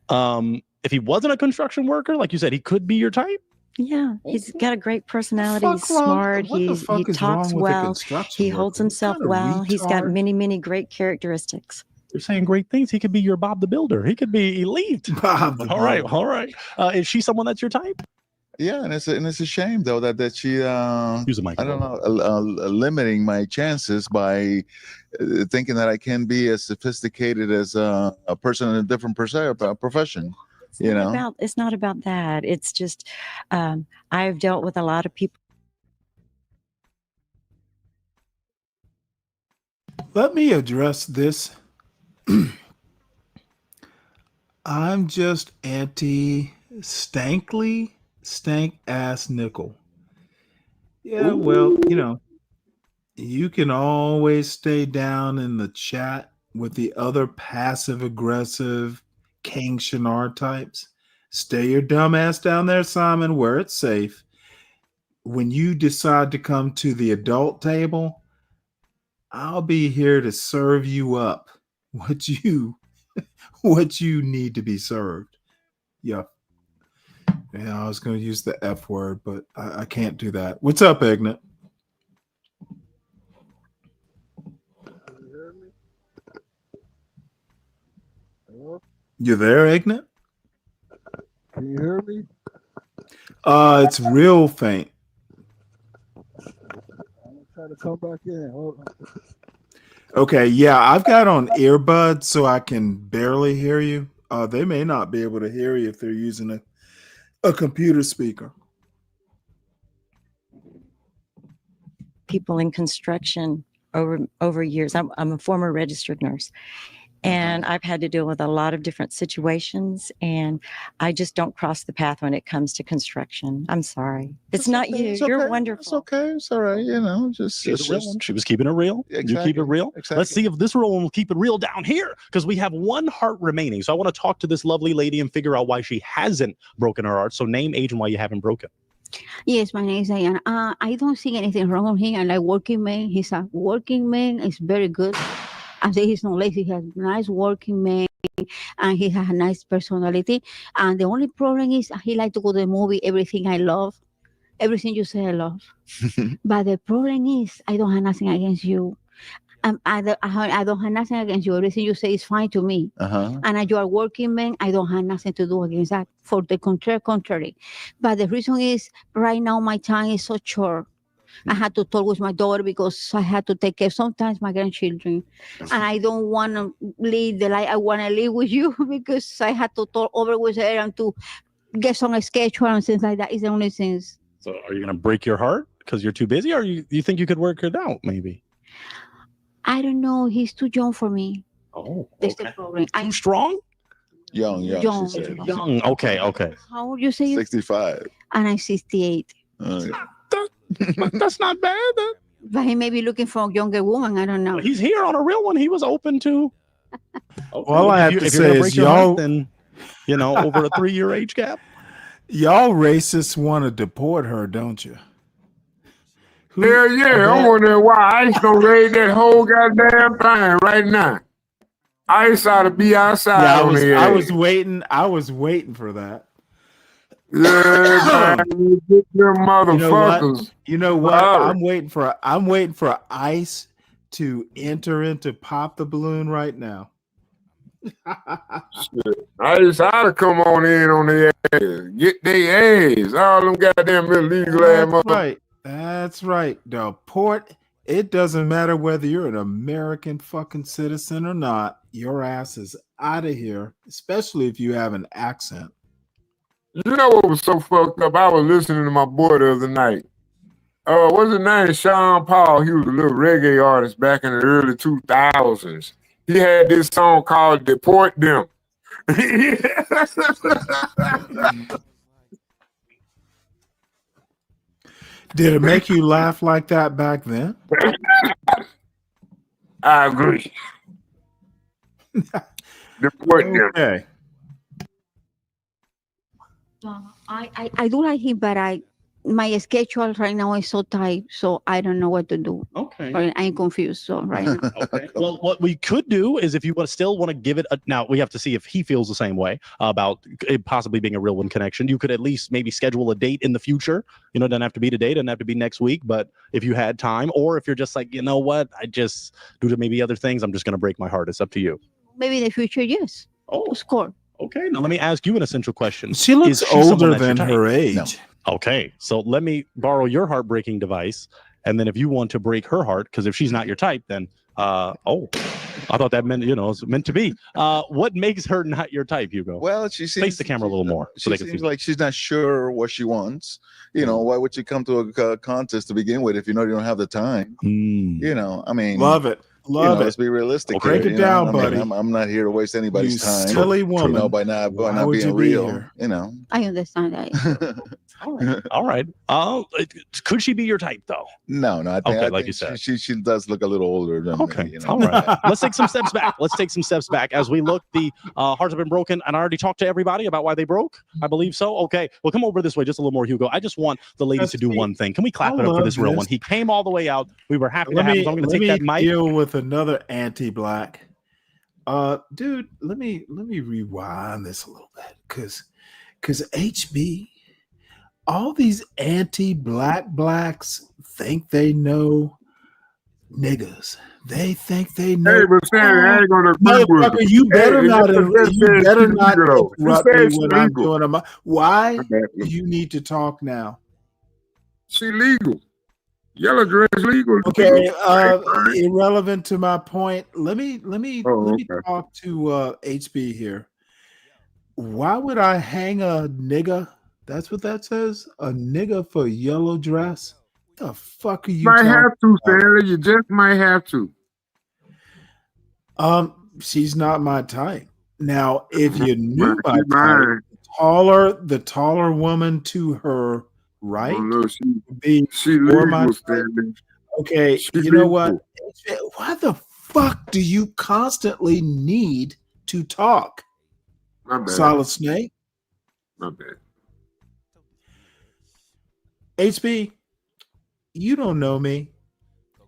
S22: If he wasn't a construction worker, like you said, he could be your type.
S19: Yeah, he's got a great personality. He's
S8: Fuck wrong-
S19: smart.
S8: what the
S19: He
S8: fuck is
S19: talks
S8: wrong with a
S19: well.
S8: construction
S19: He holds
S8: worker? What
S19: himself
S8: kind of
S19: well. He's got
S8: retard?
S19: many great characteristics.
S22: You're saying great things. He could be your Bob the Builder. He could be elite.
S8: Bob the
S22: All right.
S8: Builder.
S22: All right. Is she someone that's your type?
S6: Yeah, and it's a shame though that she
S22: Use a
S6: I don't know limiting my chances by thinking that I can be as sophisticated as a person in a different profession. You know,
S19: It's not about that. It's just I've dealt with a lot of people.
S8: Let me address this. I'm just anti stank ass nickel. Yeah, well, you can always stay down in the chat with the other passive aggressive King Shinar types. Stay your dumb ass down there, Simon, where it's safe. When you decide to come to the adult table, I'll be here to serve you up what you need to be served. Yeah. Yeah, I was going to use the F word, but I can't do that. What's up, Ignat? You there, Ignat?
S4: Can you hear me?
S8: It's real faint.
S4: I'm gonna try to come back in. Hold on.
S8: Okay, yeah, I've got on earbuds so I can barely hear you. They may not be able to hear you if they're using a computer speaker.
S19: People in construction over years. I'm a former registered nurse, and I've had to deal with a lot of different situations, and I just don't cross the path when it comes to construction. I'm sorry. It's not
S6: okay,
S19: you.
S6: it's
S19: You're
S6: okay,
S19: wonderful.
S6: It's okay. It's all right.
S22: She's a real one. She was keeping it real. You keep
S6: Exactly,
S22: it real.
S6: exactly.
S22: Let's see if this real one will keep it real down here, because we have one heart remaining. So I want to talk to this lovely lady and figure out why she hasn't broken her heart. So name, age, and why you haven't broken.
S20: Yes, my name is Diana. I don't see anything wrong with him. I like working man. He's a working man. He's very good. I say he's not lazy. He has a nice working man, and he has a nice personality. And the only problem is he like to go to the movie. Everything I love, everything you say I love. But the problem is I don't have nothing against you. I don't have nothing against you. Everything you say is fine to me. And you are working man. I don't have nothing to do against that. For the contrary. But the reason is right now my time is so short. I had to talk with my daughter because I had to take care sometimes my grandchildren. And I don't want to lead the life I want to live with you because I had to talk over with her and to get some schedule and things like that. Is the only things.
S22: So are you going to break your heart because you're too busy, or you think you could work it out maybe?
S20: I don't know. He's too young for me.
S22: Oh,
S20: that's the problem.
S22: Too strong?
S6: Young,
S20: Young.
S6: she said.
S22: Young. Okay.
S20: How old you say?
S6: 65.
S20: And I'm 68.
S22: That's not bad.
S20: But he may be looking for a younger woman. I don't know.
S22: He's here on a real one. He was open to.
S8: All I have to
S22: if
S8: say
S22: you're gonna
S8: is
S22: break your heart,
S8: y'all,
S22: then over a 3-year age gap.
S8: y'all racists want to deport her, don't you?
S15: Hell yeah, I'm wondering why ICE don't raid that whole goddamn thing right now. ICE ought to be outside
S8: Yeah,
S15: on the
S8: I
S15: ass.
S8: was waiting. I was waiting for that.
S15: Yeah, man, get them motherfuckers.
S8: You know what?
S15: Louder.
S8: I'm waiting for ICE to enter into Pop the Balloon right now.
S15: Shit. ICE ought to come on in on their ass. Get their ass. All them goddamn illegal ass
S8: That's
S15: motherfuckers.
S8: right. That's right. Deport. It doesn't matter whether you're an American fucking citizen or not. Your ass is out of here, especially if you have an accent.
S15: You know what was so fucked up? I was listening to my boy the other night. What's his name? Sean Paul. He was a little reggae artist back in the early 2000s. He had this song called Deport Them.
S8: Did it make you laugh like that back then?
S15: I agree. Deport them.
S8: Okay.
S20: I do like him, but my schedule right now is so tight, so I don't know what to do.
S22: Okay.
S20: Right, I'm confused. So right now.
S22: Okay. Well, what we could do is if you still want to give it now, we have to see if he feels the same way about it possibly being a real one connection. You could at least maybe schedule a date in the future. You know, it doesn't have to be today, doesn't have to be next week, but if you had time, or if you're just like, you know what, I just due to maybe other things, I'm just going to break my heart. It's up to you.
S20: Maybe in the future, yes.
S22: Oh,
S20: score.
S22: Okay. Now let me ask you an essential question.
S8: She looks
S22: Is she someone
S8: older
S22: that's your
S8: than
S22: type?
S8: her age.
S6: No.
S22: Okay, so let me borrow your heartbreaking device, and then if you want to break her heart, because if she's not your type, then I thought that meant it's meant to be. What makes her not your type, Hugo?
S6: Well, she seems
S22: face the camera a little more so
S6: She
S22: they can see.
S6: seems like she's not sure what she wants. You know, why would you come to a contest to begin with if you know you don't have the time? You know, I mean,
S8: Love it. Love it.
S6: Let's be realistic.
S8: Okay. Break
S6: here,
S8: it
S6: you know?
S8: down,
S6: I mean,
S8: buddy.
S6: I'm not here to waste anybody's
S8: You
S6: time.
S8: silly woman.
S6: You know, by not
S8: Why would
S6: being
S8: you be
S6: real.
S8: here?
S6: You know.
S20: I understand that.
S22: All right. Could she be your type though?
S6: No, I think,
S22: Okay,
S6: I
S22: like
S6: think
S22: you said.
S6: she does look a little older than
S22: Okay.
S6: me. You know?
S22: All right. Let's take some steps back. As we look. The hearts have been broken, and I already talked to everybody about why they broke. I believe so. Okay. Well, come over this way just a little more, Hugo. I just want the ladies to do one thing. Can we clap it up for this real one? He came all the way out. We were happy to have him. So I'm going to take that mic.
S8: Deal with another anti-black. Dude, let me rewind this a little bit because HB, all these anti-black blacks think they know niggas. They think they know.
S15: Hey, but Stanley, I ain't gonna agree with
S8: Motherfucker, you better not interrupt me when I'm doing a. Why do you need to talk now?
S15: She legal. Yellow dress legal.
S8: Okay, irrelevant to my point. Let me
S15: okay.
S8: talk to HB here. Why would I hang a nigga? That's what that says. A nigga for yellow dress. The fuck are you?
S15: Might
S8: talking
S15: have to,
S8: about?
S15: Stanley. You just might have to.
S8: She's not my type. Now, if you knew my
S15: She's mine.
S8: type, the taller woman to her right,
S15: Oh, no, she
S8: more my
S15: legal,
S8: type.
S15: Stanley.
S8: Okay,
S15: She
S8: you know what?
S15: legal.
S8: Why the fuck do you constantly need to talk?
S15: My bad.
S8: Solid Snake.
S15: My bad.
S8: HB, you don't know me.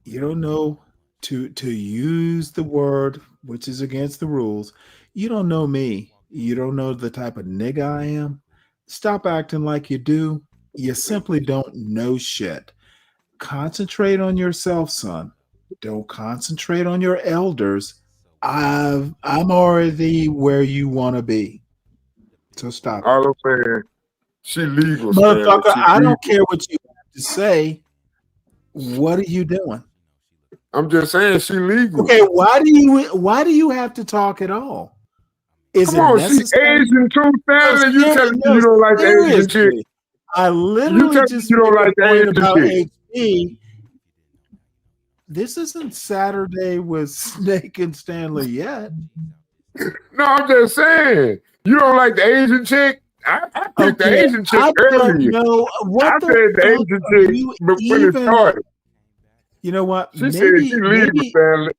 S8: You don't know to use the word, which is against the rules. You don't know me. You don't know the type of nigga I am. Stop acting like you do. You simply don't know shit. Concentrate on yourself, son. Don't concentrate on your elders. I'm already where you want to be. So stop.
S15: All I'm saying, she legal,
S8: Motherfucker,
S15: Stanley.
S8: I don't care what you have to say. What are you doing?
S15: I'm just saying she legal.
S8: Okay, why do you have to talk at all? Is
S15: Come
S8: it
S15: on, she
S8: necessary?
S15: Asian too, Stanley. You telling me
S8: No,
S15: you don't like the Asian chick?
S8: seriously. I
S15: You
S8: literally
S15: telling me
S8: just
S15: you don't
S8: made a
S15: like the
S8: point
S15: Asian
S8: about
S15: chick?
S8: HB. This isn't Saturday with Snake and Stanley yet.
S15: No, I'm just saying. You don't like the Asian chick? I picked the Asian chick
S8: I don't
S15: earlier.
S8: know what
S15: I
S8: the
S15: said the
S8: fuck
S15: Asian
S8: are
S15: chick
S8: you
S15: when it
S8: even.
S15: started.
S8: You know what?
S15: She said she legal, Stanley.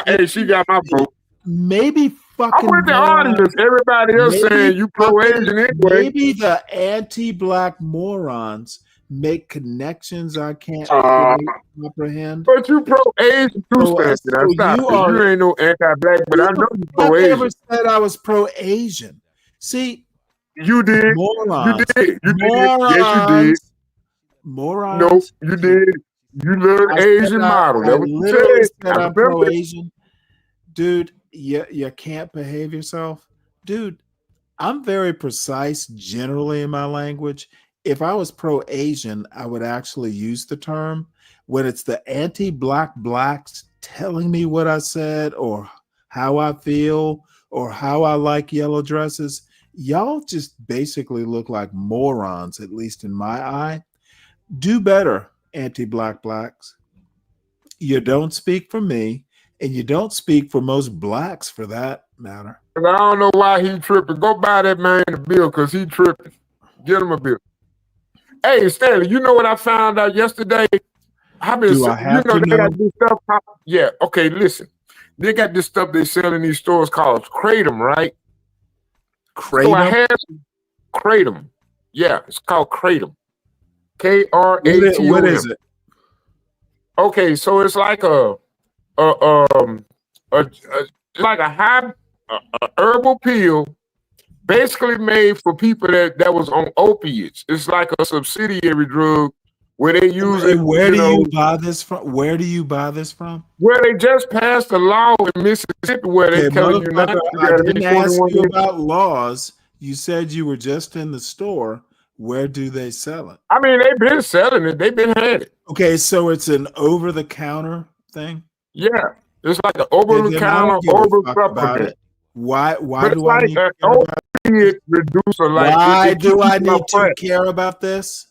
S15: Hey, she got my vote.
S8: Maybe
S15: I
S8: fucking
S15: went to
S8: morons.
S15: audience. Everybody else saying you pro-Asian anyway.
S8: Maybe the anti-black morons make connections I can't fully comprehend.
S15: But you pro-Asian too, Stanley. Now stop
S8: you
S15: it.
S8: are.
S15: You ain't no anti-black, but I know you
S8: I never
S15: pro-Asian.
S8: said I was pro-Asian. See,
S15: You did.
S8: morons.
S15: You did. You did.
S8: Morons.
S15: Yes, you did.
S8: Morons.
S15: Nope, you did. You love Asian model. That's what you
S8: literally
S15: said.
S8: said
S15: I
S8: I'm
S15: remember.
S8: pro-Asian. Dude, you can't behave yourself. Dude, I'm very precise generally in my language. If I was pro-Asian, I would actually use the term. When it's the anti-black blacks telling me what I said or how I feel or how I like yellow dresses, y'all just basically look like morons, at least in my eye. Do better, anti-black blacks. You don't speak for me, and you don't speak for most blacks for that matter.
S15: I don't know why he tripping. Go buy that man a bill because he tripping. Get him a bill. Hey, Stanley, you know what I found out yesterday?
S8: Do I have to
S15: they
S8: know?
S15: got this stuff. Yeah, okay, listen. They got this stuff they sell in these stores called Kratom, right? So I
S8: Kratom?
S15: had some Kratom. Yeah, it's called Kratom. Kratom.
S8: What is it?
S15: Okay, so it's like a like a herbal pill, basically made for people that was on opiates. It's like a subsidiary drug where they use it.
S8: Where do you buy this from? Where do you buy this from?
S15: Where they just passed a law in Mississippi where they telling you not
S8: motherfucker,
S15: to
S8: I
S15: gotta be
S8: didn't ask
S15: 21
S8: you
S15: years.
S8: about laws. You said you were just in the store. Where do they sell it?
S15: I mean, they've been selling it. They've been had it.
S8: Okay, so it's an over-the-counter thing?
S15: Yeah, it's like an
S8: Then I
S15: over-the-counter,
S8: don't give a
S15: over
S8: fuck about
S15: supplement.
S8: it. Why
S15: But it's
S8: do I
S15: like
S8: need to
S15: an
S8: care about
S15: opiate reducer. Like
S8: Why
S15: it
S8: do
S15: keeps
S8: I
S15: you
S8: need to
S15: oppressed.
S8: care about this?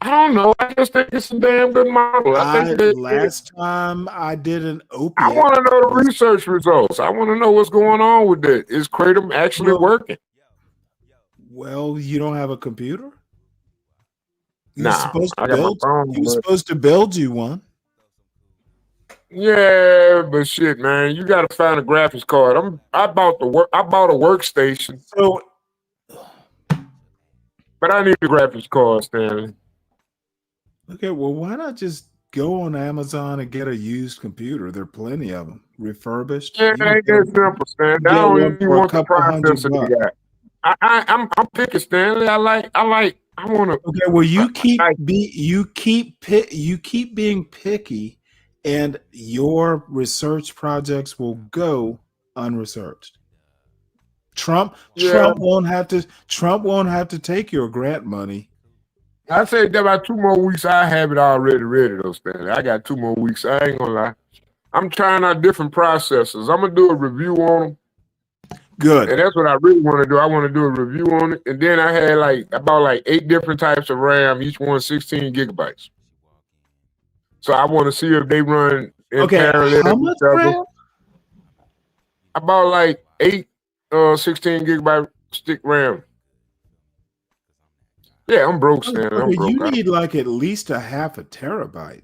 S15: I don't know. I just think it's a damn good model. I think that
S8: Last time I did an
S15: I
S8: opiate.
S15: want to know the research results. I want to know what's going on with it. Is Kratom actually working?
S8: Well, you don't have a computer? You're
S15: Nah,
S8: supposed to
S15: I got my
S8: build.
S15: phone.
S8: You're
S15: But
S8: supposed to build you one.
S15: yeah, but shit, man, you got to find a graphics card. I bought I bought a workstation,
S8: So,
S15: but I need a graphics card, Stanley.
S8: okay, well, why not just go on Amazon and get a used computer? There are plenty of them, refurbished.
S15: Yeah,
S8: You
S15: it
S8: can
S15: ain't
S8: get,
S15: that simple, Stanley. I
S8: get
S15: don't
S8: one
S15: even
S8: for a
S15: want the
S8: couple
S15: processor
S8: $100.
S15: they got. I'm picking Stanley. I want to.
S8: Okay, well, you keep being picky, and your research projects will go unresearched. Trump won't have to take your grant money.
S15: I said that about 2 more weeks. I have it already ready though, Stanley. I got 2 more weeks. I ain't gonna lie. I'm trying out different processors. I'm gonna do a review on them.
S8: Good.
S15: And that's what I really want to do. I want to do a review on it. And then I had about 8 different types of RAM, each one 16 gigabytes. So I want to see if they run in parallel
S8: how
S15: with
S8: much
S15: each other.
S8: RAM?
S15: About 8 16 gigabyte stick RAM. Yeah, I'm broke, Stanley. I'm
S8: Okay,
S15: broke.
S8: you need at least a half a terabyte.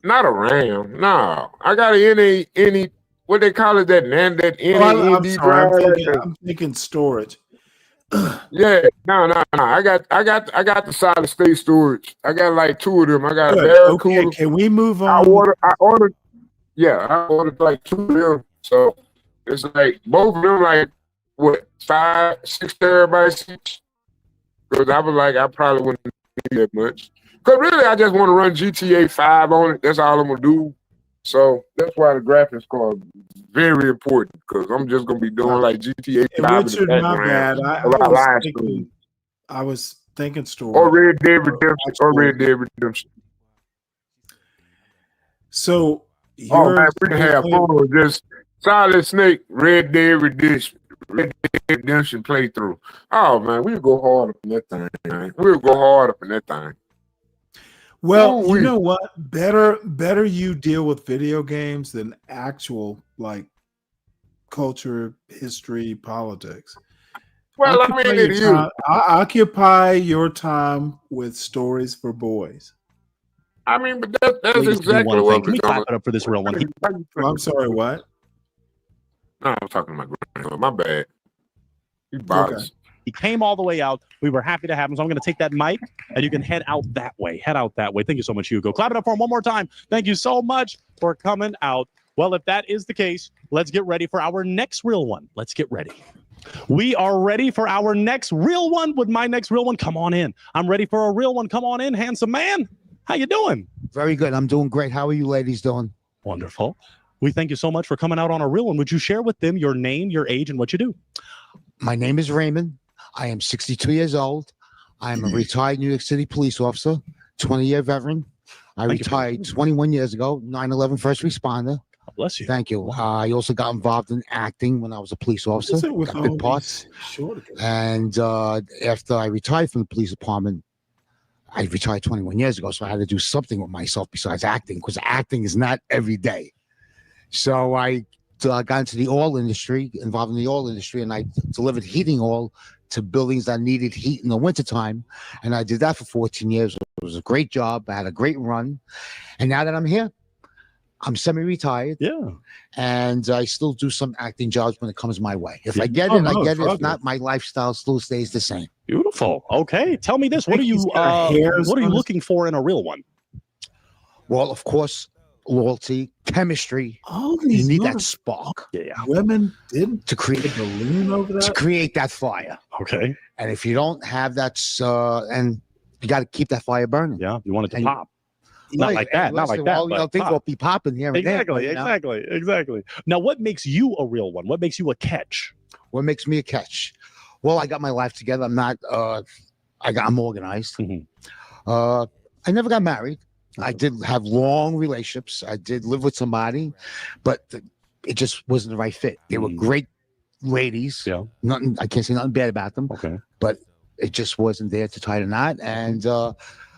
S15: Not a RAM. No. I got any what they call it, that
S8: I'm
S15: NAND
S8: sorry.
S15: drive.
S8: I'm thinking storage.
S15: Yeah, no. I got the solid state storage. I got 2 of them. I got a
S8: Good.
S15: Barracuda.
S8: Okay, can we move
S15: I
S8: on?
S15: ordered 2 of them. So it's both of them 5, 6 terabytes each. Because I was I probably wouldn't need that much. Because really I just want to run GTA 5 on it. That's all I'm gonna do. So that's why the graphics card is very important, because I'm just gonna be doing GTA 5
S8: Richard,
S15: in the
S8: my bad.
S15: background.
S8: I was thinking storage.
S15: Or Red Dead Redemption.
S8: So
S15: Oh man, we can have fun. Just Solid Snake, Red Dead Redemption playthrough. Oh man, we'll go hard up in that thing, man. We'll go hard up in that thing.
S8: Well, you know what? Better you deal with video games than actual culture, history, politics.
S15: Well,
S8: Occupy your time with stories for boys.
S15: I mean, but that's
S22: Ladies,
S15: exactly what
S22: Can we clap it up for this real one?
S8: I'm sorry, what?
S15: No, I was talking to my grandson. My bad. He bothers.
S22: Okay. He came all the way out. We were happy to have him. So I'm going to take that mic and you can head out that way. Thank you so much, Hugo. Clap it up for him one more time. Thank you so much for coming out. Well, if that is the case, let's get ready for our next real one. Let's get ready. We are ready for our next real one with my next real one. Come on in. I'm ready for a real one. Come on in, handsome man. How you doing?
S7: Very good. I'm doing great. How are you ladies doing?
S22: Wonderful. We thank you so much for coming out on a real one. Would you share with them your name, your age, and what you do?
S7: My name is Raymond. I am 62 years old. I am a retired New York City police officer, 20-year veteran. I retired 21 years ago, 9/11 first responder.
S22: God bless you.
S7: Thank you. I also got involved in acting when I was a police officer. Got big parts. And after I retired from the police department, I retired 21 years ago, so I had to do something with myself besides acting, because acting is not every day. So I got into the oil industry, involved in the oil industry, and I delivered heating oil to buildings that needed heat in the wintertime. And I did that for 14 years. It was a great job. I had a great run. And now that I'm here, I'm semi-retired.
S22: Yeah.
S7: And I still do some acting jobs when it comes my way. If
S22: Yeah.
S7: I get
S22: Oh,
S7: it, I
S22: no,
S7: get it.
S22: fuck
S7: If not, my lifestyle still stays the same.
S22: Beautiful. Okay. Tell me this. What are you looking for in a real one?
S7: Well, of course, loyalty, chemistry.
S8: All
S7: You
S8: these
S7: need that spark.
S22: Yeah.
S8: Women didn't
S7: to create
S8: a balloon over
S7: to
S8: that.
S7: create that fire.
S22: Okay.
S7: And if you don't have that, and you got to keep that fire burning.
S22: Yeah. You want it to
S7: And-
S22: pop. Not like that. Not like that.
S7: Well,
S22: but
S7: things
S22: pop.
S7: will be popping here and
S22: Exactly.
S7: there. but, you know,
S22: Exactly. Now, what makes you a real one? What makes you a catch?
S7: What makes me a catch? Well, I got my life together. I'm not. I'm organized. I never got married. I did have long relationships. I did live with somebody, but it just wasn't the right fit. They were great ladies.
S22: Yeah.
S7: Nothing. I can't say nothing bad about them.
S22: Okay.
S7: But it just wasn't there to tie the knot. And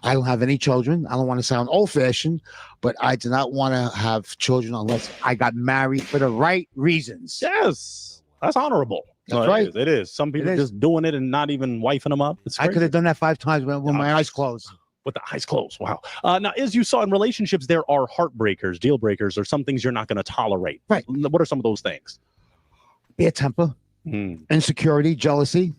S7: I don't have any children. I don't want to sound old-fashioned, but I do not want to have children unless I got married for the right reasons.
S22: Yes. That's honorable.
S7: That's
S22: No,
S7: right.
S22: It is. Some people
S7: is.
S22: just doing it and not even wifing them up. It's
S7: I could have done that 5 times with my eyes closed.
S22: With the eyes closed. Wow. Now, as you saw in relationships, there are heartbreakers, deal breakers, or some things you're not going to tolerate.
S7: Right.
S22: What are some of those things?
S7: Bad temper, insecurity, jealousy.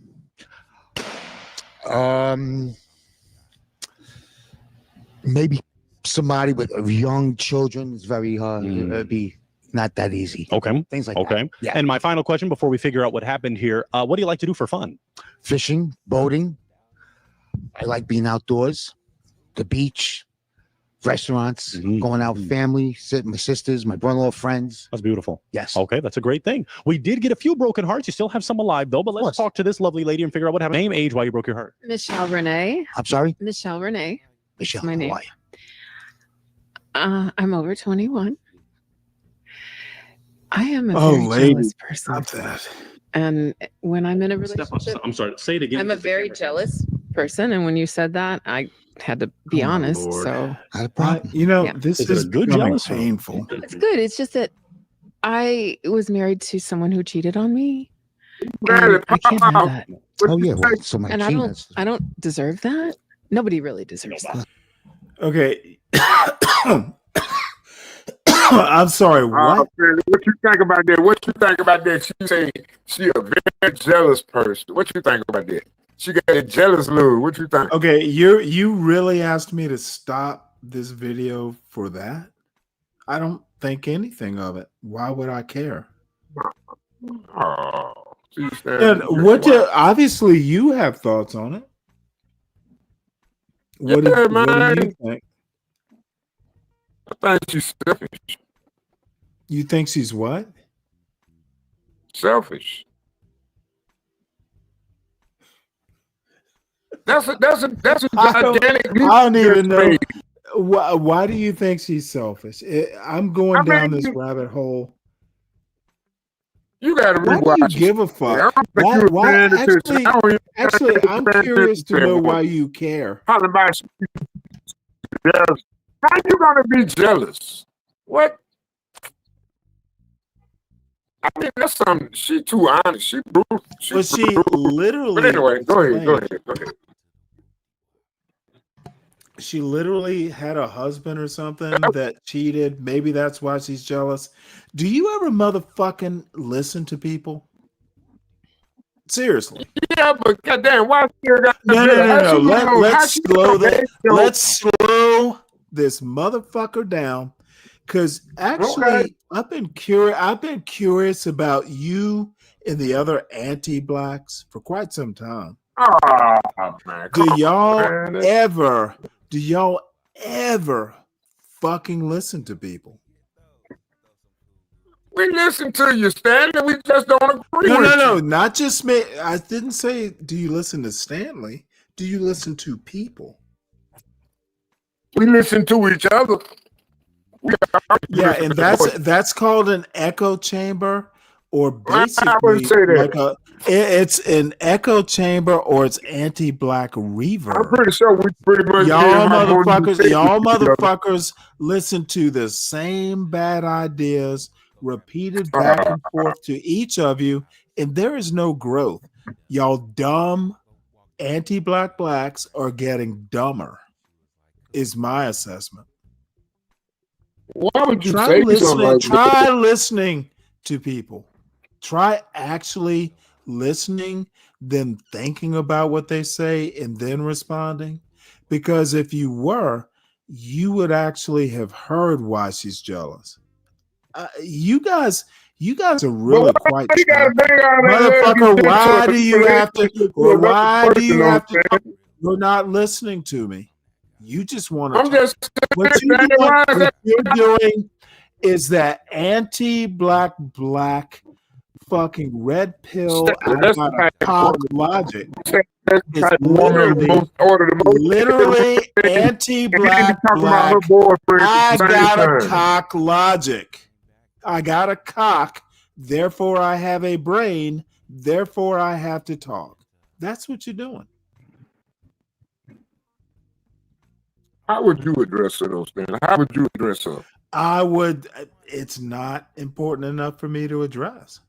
S7: Maybe somebody with young children is very it'd be not that easy.
S22: Okay.
S7: Things like
S22: Okay.
S7: that. Yeah.
S22: And my final question before we figure out what happened here, what do you like to do for fun?
S7: Fishing, boating. I like being outdoors, the beach, restaurants, going out with family, my sisters, my brother-in-law, friends.
S22: That's beautiful.
S7: Yes.
S22: Okay, that's a great thing. We did get a few broken hearts. You still have some alive, though, but let's talk to this lovely lady and figure out what happened. Name, age, why you broke your heart.
S17: Michelle Renee.
S7: I'm sorry?
S17: Michelle Renee.
S7: Michelle,
S17: my name.
S7: how are you?
S17: I'm over 21. I am a
S8: Oh,
S17: very
S8: lady.
S17: jealous person.
S8: Stop that.
S17: And when I'm in a
S22: Step up.
S17: relationship,
S22: I'm sorry. Say it again.
S17: I'm a very jealous person. And when you said that, I had to be
S8: Oh, my
S17: honest.
S8: Lord.
S17: So
S7: Not a problem.
S17: Yeah.
S8: This
S22: Is it
S8: is
S22: a good
S8: becoming
S22: jealous or-
S8: painful.
S17: it's good. It's just that I was married to someone who cheated on me.
S15: Daddy,
S17: And I can't have that.
S7: Oh yeah, well, so my
S17: And I don't deserve that. Nobody really deserves that.
S8: Okay. I'm sorry. What?
S15: Man, what you think about that? What you think about that? She say she a very jealous person. What you think about that? She got a jealous mood. What you think?
S8: Okay, you really asked me to stop this video for that? I don't think anything of it. Why would I care?
S15: Oh, she said,
S8: And obviously you have thoughts on it. What do you think?
S15: I think she's selfish.
S8: You think she's what?
S15: Selfish. That's a gigantic.
S8: I don't even know. Why do you think she's selfish? I'm going down this rabbit hole.
S15: You got to
S8: Why
S15: rewatch.
S8: do you give a fuck? Actually, I'm curious to know why you care.
S15: How you gonna be jealous? What? I mean, that's something. She too honest. She brutal.
S8: But she literally.
S15: But anyway, go ahead.
S8: She literally had a husband or something that cheated. Maybe that's why she's jealous. Do you ever motherfucking listen to people? Seriously.
S15: Yeah, but goddamn, why you got
S8: No. Let's slow this motherfucker down. Because actually, I've been curious about you and the other anti-blacks for quite some time.
S15: Oh man.
S8: Do y'all ever fucking listen to people?
S15: We listen to you, Stanley. We just don't agree with you.
S8: No, not just me. I didn't say, do you listen to Stanley? Do you listen to people?
S15: We listen to each other.
S8: Yeah, and that's called an echo chamber, or basically
S15: I wouldn't say that.
S8: it's an echo chamber, or it's anti-black reverb.
S15: I'm pretty sure we pretty much
S8: y'all motherfuckers listen to the same bad ideas repeated back and forth to each of you, and there is no growth. Y'all dumb anti-black blacks are getting dumber, is my assessment.
S15: Why would you
S8: Try
S15: say something
S8: listening.
S15: like
S8: Try
S15: that?
S8: listening to people. Try actually listening, then thinking about what they say, and then responding. Because if you were, you would actually have heard why she's jealous. You guys are
S15: But
S8: really
S15: why
S8: quite
S15: you gotta
S8: choppy.
S15: bring all that
S8: Motherfucker,
S15: lesbian shit to
S8: why
S15: a
S8: do you have to, or
S15: another
S8: why do
S15: person
S8: you
S15: on
S8: have to talk?
S15: stand?
S8: You're not listening to me. You just want to
S15: I'm
S8: talk.
S15: just
S8: What
S15: saying,
S8: you're
S15: Stanley,
S8: doing,
S15: why is
S8: what
S15: that?
S8: you're doing is that anti-black fucking red pill. I
S15: That's
S8: got
S15: the
S8: a
S15: type of
S8: cock
S15: woman.
S8: logic.
S15: That's the
S8: It's
S15: type of woman most order the most.
S8: literally
S15: And he be
S8: anti-black
S15: talking about her
S8: black.
S15: boyfriend
S8: I
S15: at the same
S8: got a
S15: time.
S8: cock logic. I got a cock, therefore I have a brain, therefore I have to talk. That's what you're doing.
S15: How would you address her, though, Stanley? How would you address her?
S8: I would. It's not important enough for me to address.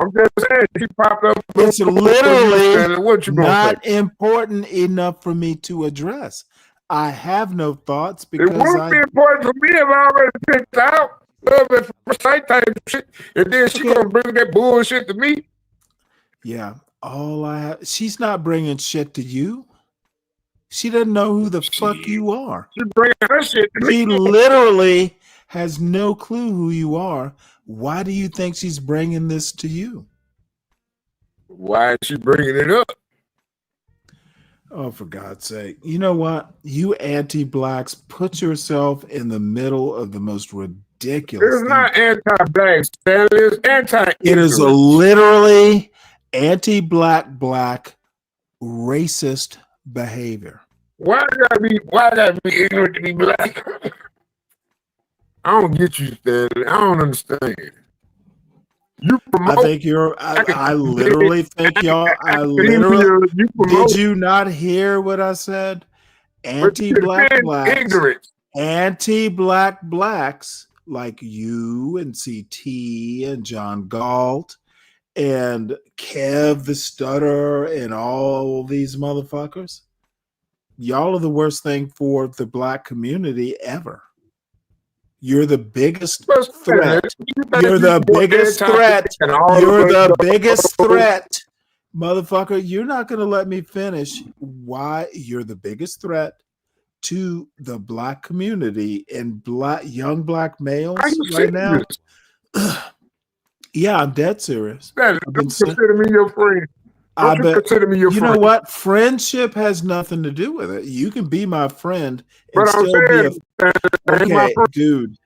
S15: I'm just saying, she popped up.
S8: It's literally
S15: Stanley, what you gonna
S8: not
S15: say?
S8: important enough for me to address. I have no thoughts
S15: It
S8: because
S15: won't be important for me if I already picked out love at first sight type shit, and then she gonna bring that bullshit to me.
S8: Yeah, all I have. She's not bringing shit to you. She doesn't know who the fuck you are.
S15: She bringing her shit to
S8: She
S15: me.
S8: literally has no clue who you are. Why do you think she's bringing this to you?
S15: Why is she bringing it up?
S8: Oh, for God's sake. You know what? You anti-blacks put yourself in the middle of the most ridiculous
S15: It's
S8: thing.
S15: not anti-black, Stanley. It's anti-ignorance.
S8: It is literally anti-black racist behavior.
S15: Why gotta be ignorant to be black? I don't get you, Stanley. I don't understand. You promote.
S8: I think I literally think y'all. Did you not hear what I said? Anti-black blacks.
S15: Ignorance.
S8: Anti-black blacks like you and CT and John Galt and Kev the Stutter and all these motherfuckers. Y'all are the worst thing for the black community ever. You're the biggest threat. You're the biggest threat. You're the biggest threat. Motherfucker, you're not going to let me finish why you're the biggest threat to the black community and young black males right now. Yeah, I'm dead serious.
S15: Don't consider me your friend. Don't you consider me your friend?
S8: You know what? Friendship has nothing to do with it. You can be my friend and
S15: But I'm
S8: still
S15: saying,
S8: be okay, dude.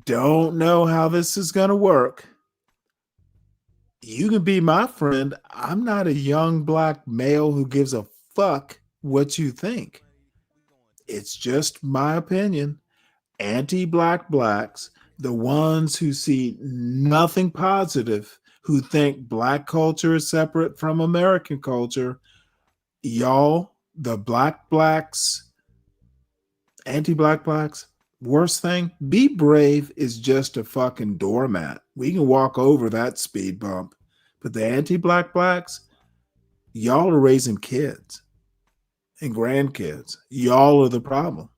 S8: Don't know how this is going to work. You can be my friend. I'm not a young black male who gives a fuck what you think. It's just my opinion. Anti-black blacks, the ones who see nothing positive, who think black culture is separate from American culture, y'all, the black blacks, anti-black blacks, worst thing, be brave is just a fucking doormat. We can walk over that speed bump. But the anti-black blacks, y'all are raising kids and grandkids. Y'all are the problem.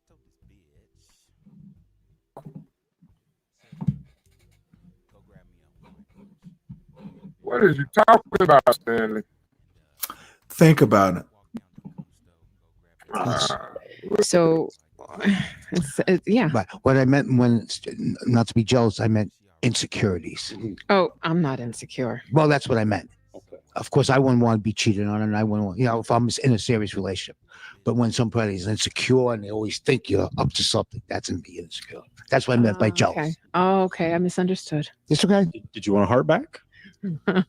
S15: What is you talking about, Stanley?
S8: Think about it.
S17: So, yeah.
S7: But what I meant when, not to be jealous, I meant insecurities.
S17: Oh, I'm not insecure.
S7: Well, that's what I meant. Of course, I wouldn't want to be cheated on, and I wouldn't want, if I'm in a serious relationship. But when somebody's insecure and they always think you're up to something, that's in being insecure. That's what I meant by jealous.
S17: Okay. Oh, okay. I misunderstood.
S7: It's okay.
S22: Did you want a heart back? You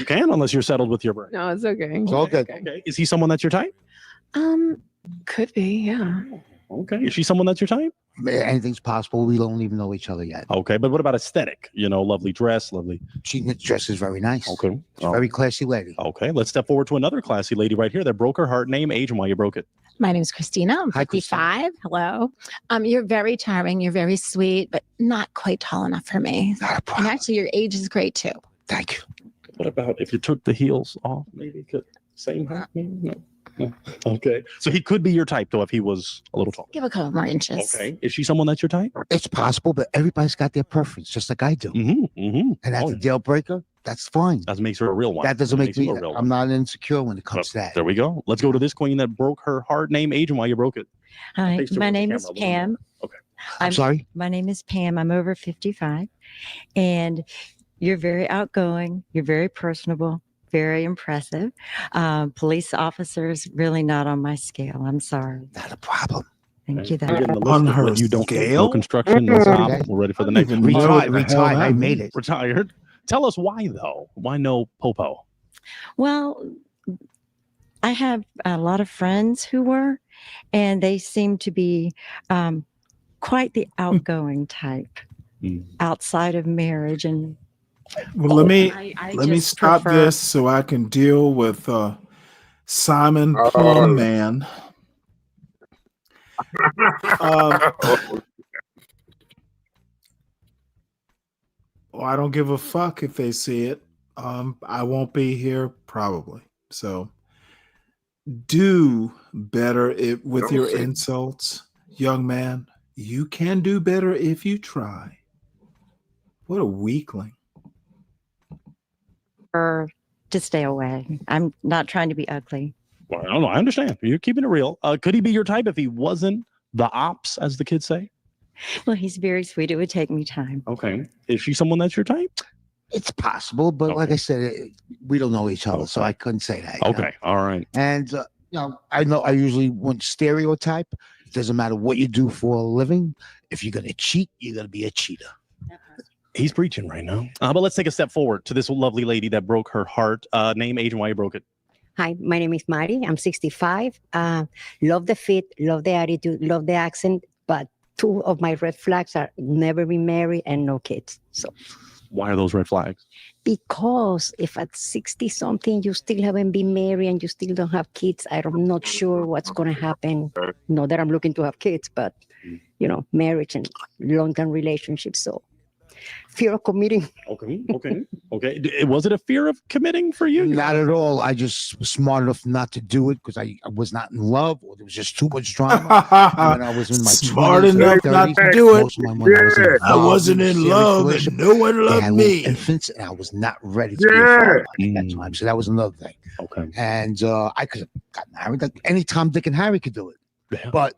S22: can, unless you're settled with your brain.
S17: No, it's okay.
S7: It's all good.
S22: Okay. Is he someone that's your type?
S17: Could be, yeah.
S22: Okay. Is she someone that's your type?
S7: Anything's possible. We don't even know each other yet.
S22: Okay, but what about aesthetic? Lovely dress, lovely.
S7: She dresses very nice.
S22: Okay.
S7: She's a very classy lady.
S22: Okay, let's step forward to another classy lady right here that broke her heart. Name, age, and why you broke it.
S1: My name is Christina. I'm 55. Hello. You're very charming. You're very sweet, but not quite tall enough for me. And actually, your age is great too.
S7: Thank you.
S22: What about if you took the heels off? Maybe could same height? Maybe? No. Okay. So he could be your type, though, if he was a little tall.
S1: Give a couple more inches.
S22: Okay. Is she someone that's your type?
S7: It's possible, but everybody's got their preference, just like I do. And that's a deal breaker. That's fine.
S22: That makes her a real one.
S7: That doesn't make
S22: you
S7: me.
S22: a real
S7: I'm not insecure when it comes to that.
S22: There we go. Let's go to this queen that broke her heart. Name, age, and why you broke it.
S19: Hi,
S22: Face to
S19: my
S22: the
S19: name is
S22: camera a little
S19: Pam.
S22: more. Okay.
S7: I'm sorry?
S19: My name is Pam. I'm over 55. And you're very outgoing. You're very personable, very impressive. Police officers, really not on my scale. I'm sorry.
S7: Not a problem.
S19: Thank you.
S22: We're getting the list
S8: On
S22: of
S8: her
S22: what you don't do. No
S8: scale?
S22: construction, no stop. We're ready for the next.
S7: Retired. I made it.
S22: Retired. Tell us why, though. Why no popo?
S19: Well, I have a lot of friends who were, and they seem to be quite the outgoing type outside of marriage. And
S8: Well, let me
S19: I
S8: let me
S19: just
S8: stop
S19: prefer-
S8: this so I can deal with Simon Plumman. Well, I don't give a fuck if they see it. I won't be here probably. So do better with your insults, young man. You can do better if you try. What a weakling.
S19: Or to stay away. I'm not trying to be ugly.
S22: Well, I don't know. I understand. You're keeping it real. Could he be your type if he wasn't the ops, as the kids say?
S19: Well, he's very sweet. It would take me time.
S22: Okay. Is she someone that's your type?
S7: It's possible, but like I said, we don't know each other, so I couldn't say that. you know?
S22: Okay. All right.
S7: And I know I usually want stereotype. It doesn't matter what you do for a living. If you're gonna cheat, you're gonna be a cheater.
S22: He's preaching right now. But let's take a step forward to this lovely lady that broke her heart. Name, age, and why you broke it.
S9: Hi, my name is Mari. I'm 65. Love the fit, love the attitude, love the accent, but two of my red flags are never been married and no kids. So
S22: Why are those red flags?
S9: because if at 60 something you still haven't been married and you still don't have kids, I'm not sure what's going to happen. Not that I'm looking to have kids, but marriage and long-term relationships. So fear of committing.
S22: Okay. Was it a fear of committing for you?
S7: Not at all. I just was smart enough not to do it because I was not in love, or there was just too much drama. And when I was in my
S8: Smart
S7: 20s,
S8: enough
S7: 30s,
S8: not to do it.
S7: most of my money was involved
S8: I wasn't in
S7: serious
S8: love,
S7: relationship.
S8: and no one
S7: They
S8: loved
S7: had
S8: me.
S7: little infants, and I was not ready to be a father at that time. So that was another thing.
S22: Okay.
S7: And I could have got married. Like anytime Dick and Harry could do it.
S22: Yeah.
S7: But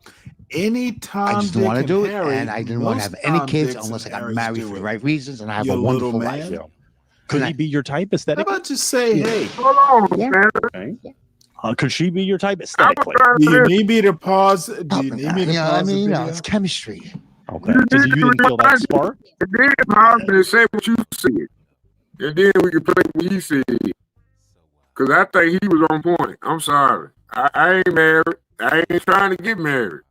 S8: anytime
S7: I just didn't want to do it, and I didn't want to have any kids unless I got married for the right reasons, and I have
S8: You
S7: a
S8: little
S7: wonderful
S8: man.
S7: life.
S22: Could he be your type
S8: How
S22: aesthetically?
S8: about just say, hey?
S15: Hold on, man.
S22: Okay. Could she be your type aesthetically?
S8: Do you need me to pause? Do you need me to
S7: Yeah,
S8: pause
S7: I mean,
S8: the video?
S7: it's chemistry.
S22: Okay. Because you didn't feel that spark?
S15: And then pause and say what you said. And then we can play what he said. Because I think he was on point. I'm sorry. I ain't married. I ain't trying to get married.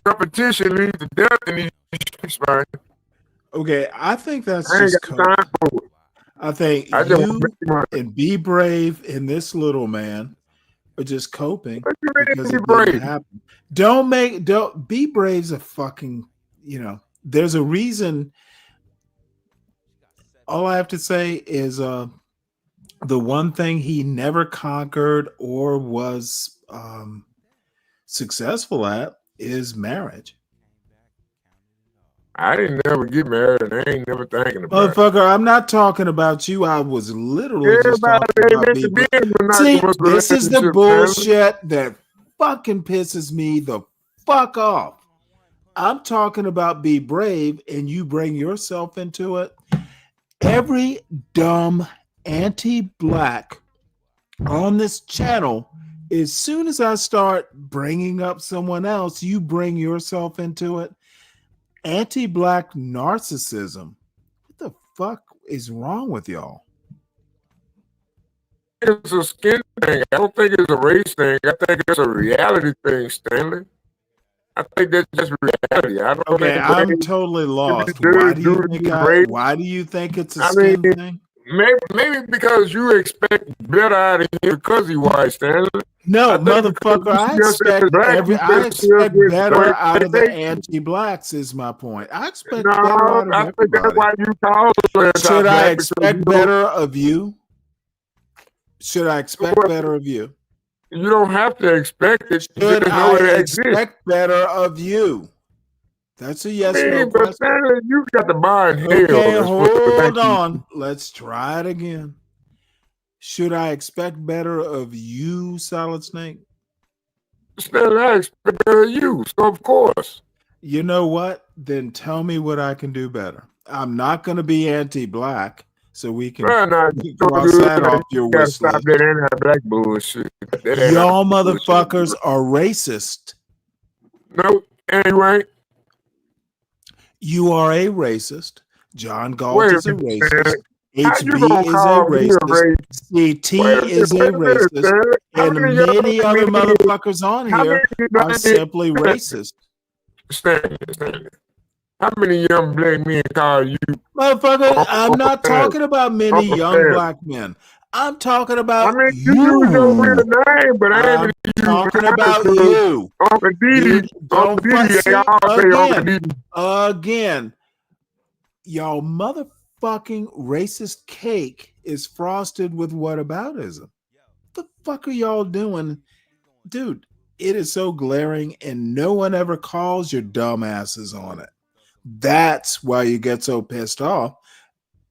S15: Competition leads to death in these streets, man.
S8: Okay, I think that's
S15: I ain't
S8: just
S15: got time
S8: coping.
S15: for it.
S8: I think
S15: I just
S8: you
S15: want to make money.
S8: and Be Brave and this little man are just coping
S15: You ready
S8: because
S15: to
S8: it
S15: be
S8: didn't
S15: brave?
S8: happen. Don't Be Brave's a fucking, there's a reason. All I have to say is the one thing he never conquered or was successful at is marriage.
S15: I didn't never get married, and I ain't never thinking about it.
S8: Motherfucker, I'm not talking about you. I was literally just
S15: Everybody
S8: talking
S15: ain't
S8: about
S15: meant to
S8: people.
S15: be in a
S8: See,
S15: monogamous
S8: this is the
S15: relationship,
S8: bullshit that fucking pisses me the fuck off. I'm talking about Be Brave, and you bring yourself into it. Every dumb anti-black on this channel, as soon as I start bringing up someone else, you bring yourself into it. Anti-black narcissism. What the fuck is wrong with y'all?
S15: It's a skin thing. I don't think it's a race thing. I think it's a reality thing, Stanley. I think that's just reality. I don't
S8: Okay,
S15: think
S8: I'm totally lost. Why do you think it's a skin thing?
S15: Maybe because you expect better out of him because he white, Stanley.
S8: No,
S15: I think
S8: motherfucker,
S15: because
S8: I
S15: you just said
S8: expect
S15: black, you
S8: I
S15: just feel
S8: expect
S15: with
S8: better
S15: white
S8: out of the
S15: nation.
S8: anti-blacks is my point. I expect
S15: No,
S8: better out of
S15: I think that's
S8: everybody.
S15: why you call us
S8: Should I
S15: anti-black, because
S8: expect
S15: you
S8: better of you? Should I expect better of you?
S15: You don't have to expect it.
S8: Should
S15: Just know
S8: I
S15: it exists.
S8: expect better of you? That's a yes no
S15: But
S8: question.
S15: Stanley, you got the bar in hell.
S8: Okay,
S15: That's what
S8: hold
S15: thank you.
S8: on. Let's try it again. Should I expect better of you, Solid Snake?
S15: Stanley, I expect better of you, so of course.
S8: You know what? Then tell me what I can do better. I'm not going to be anti-black, so we can cross that off your
S15: You gotta
S8: wish
S15: stop
S8: list.
S15: that anti-black bullshit. That
S8: Y'all
S15: anti-bullshit.
S8: motherfuckers are racist.
S15: No, ain't.
S8: You are a racist. John Galt
S15: Wait a
S8: is a
S15: minute,
S8: racist.
S15: how you
S8: HB
S15: gonna
S8: is a
S15: call me a
S8: racist.
S15: racist?
S8: CT
S15: Wait a minute,
S8: is a
S15: wait a minute,
S8: racist.
S15: Stanley. How
S8: And
S15: many y'all
S8: many other
S15: blame me?
S8: motherfuckers on
S15: How
S8: here
S15: many
S8: are
S15: blame
S8: simply
S15: me?
S8: racist.
S15: Stanley. How many young black men call you?
S8: Motherfucker, I'm not
S15: Stanley?
S8: talking about many
S15: Uncle
S8: young
S15: Stanley.
S8: black men. I'm talking about
S15: I mean, you use your real name, but I ain't
S8: I'm
S15: gonna use
S8: talking
S15: mine
S8: about
S15: because
S8: you.
S15: Uncle
S8: You
S15: Didi,
S8: don't
S15: Uncle Didi,
S8: see
S15: they all say Uncle Didi.
S8: again. Y'all motherfucking racist cake is frosted with whataboutism. What the fuck are y'all doing? Dude, it is so glaring and no one ever calls your dumb asses on it. That's why you get so pissed off.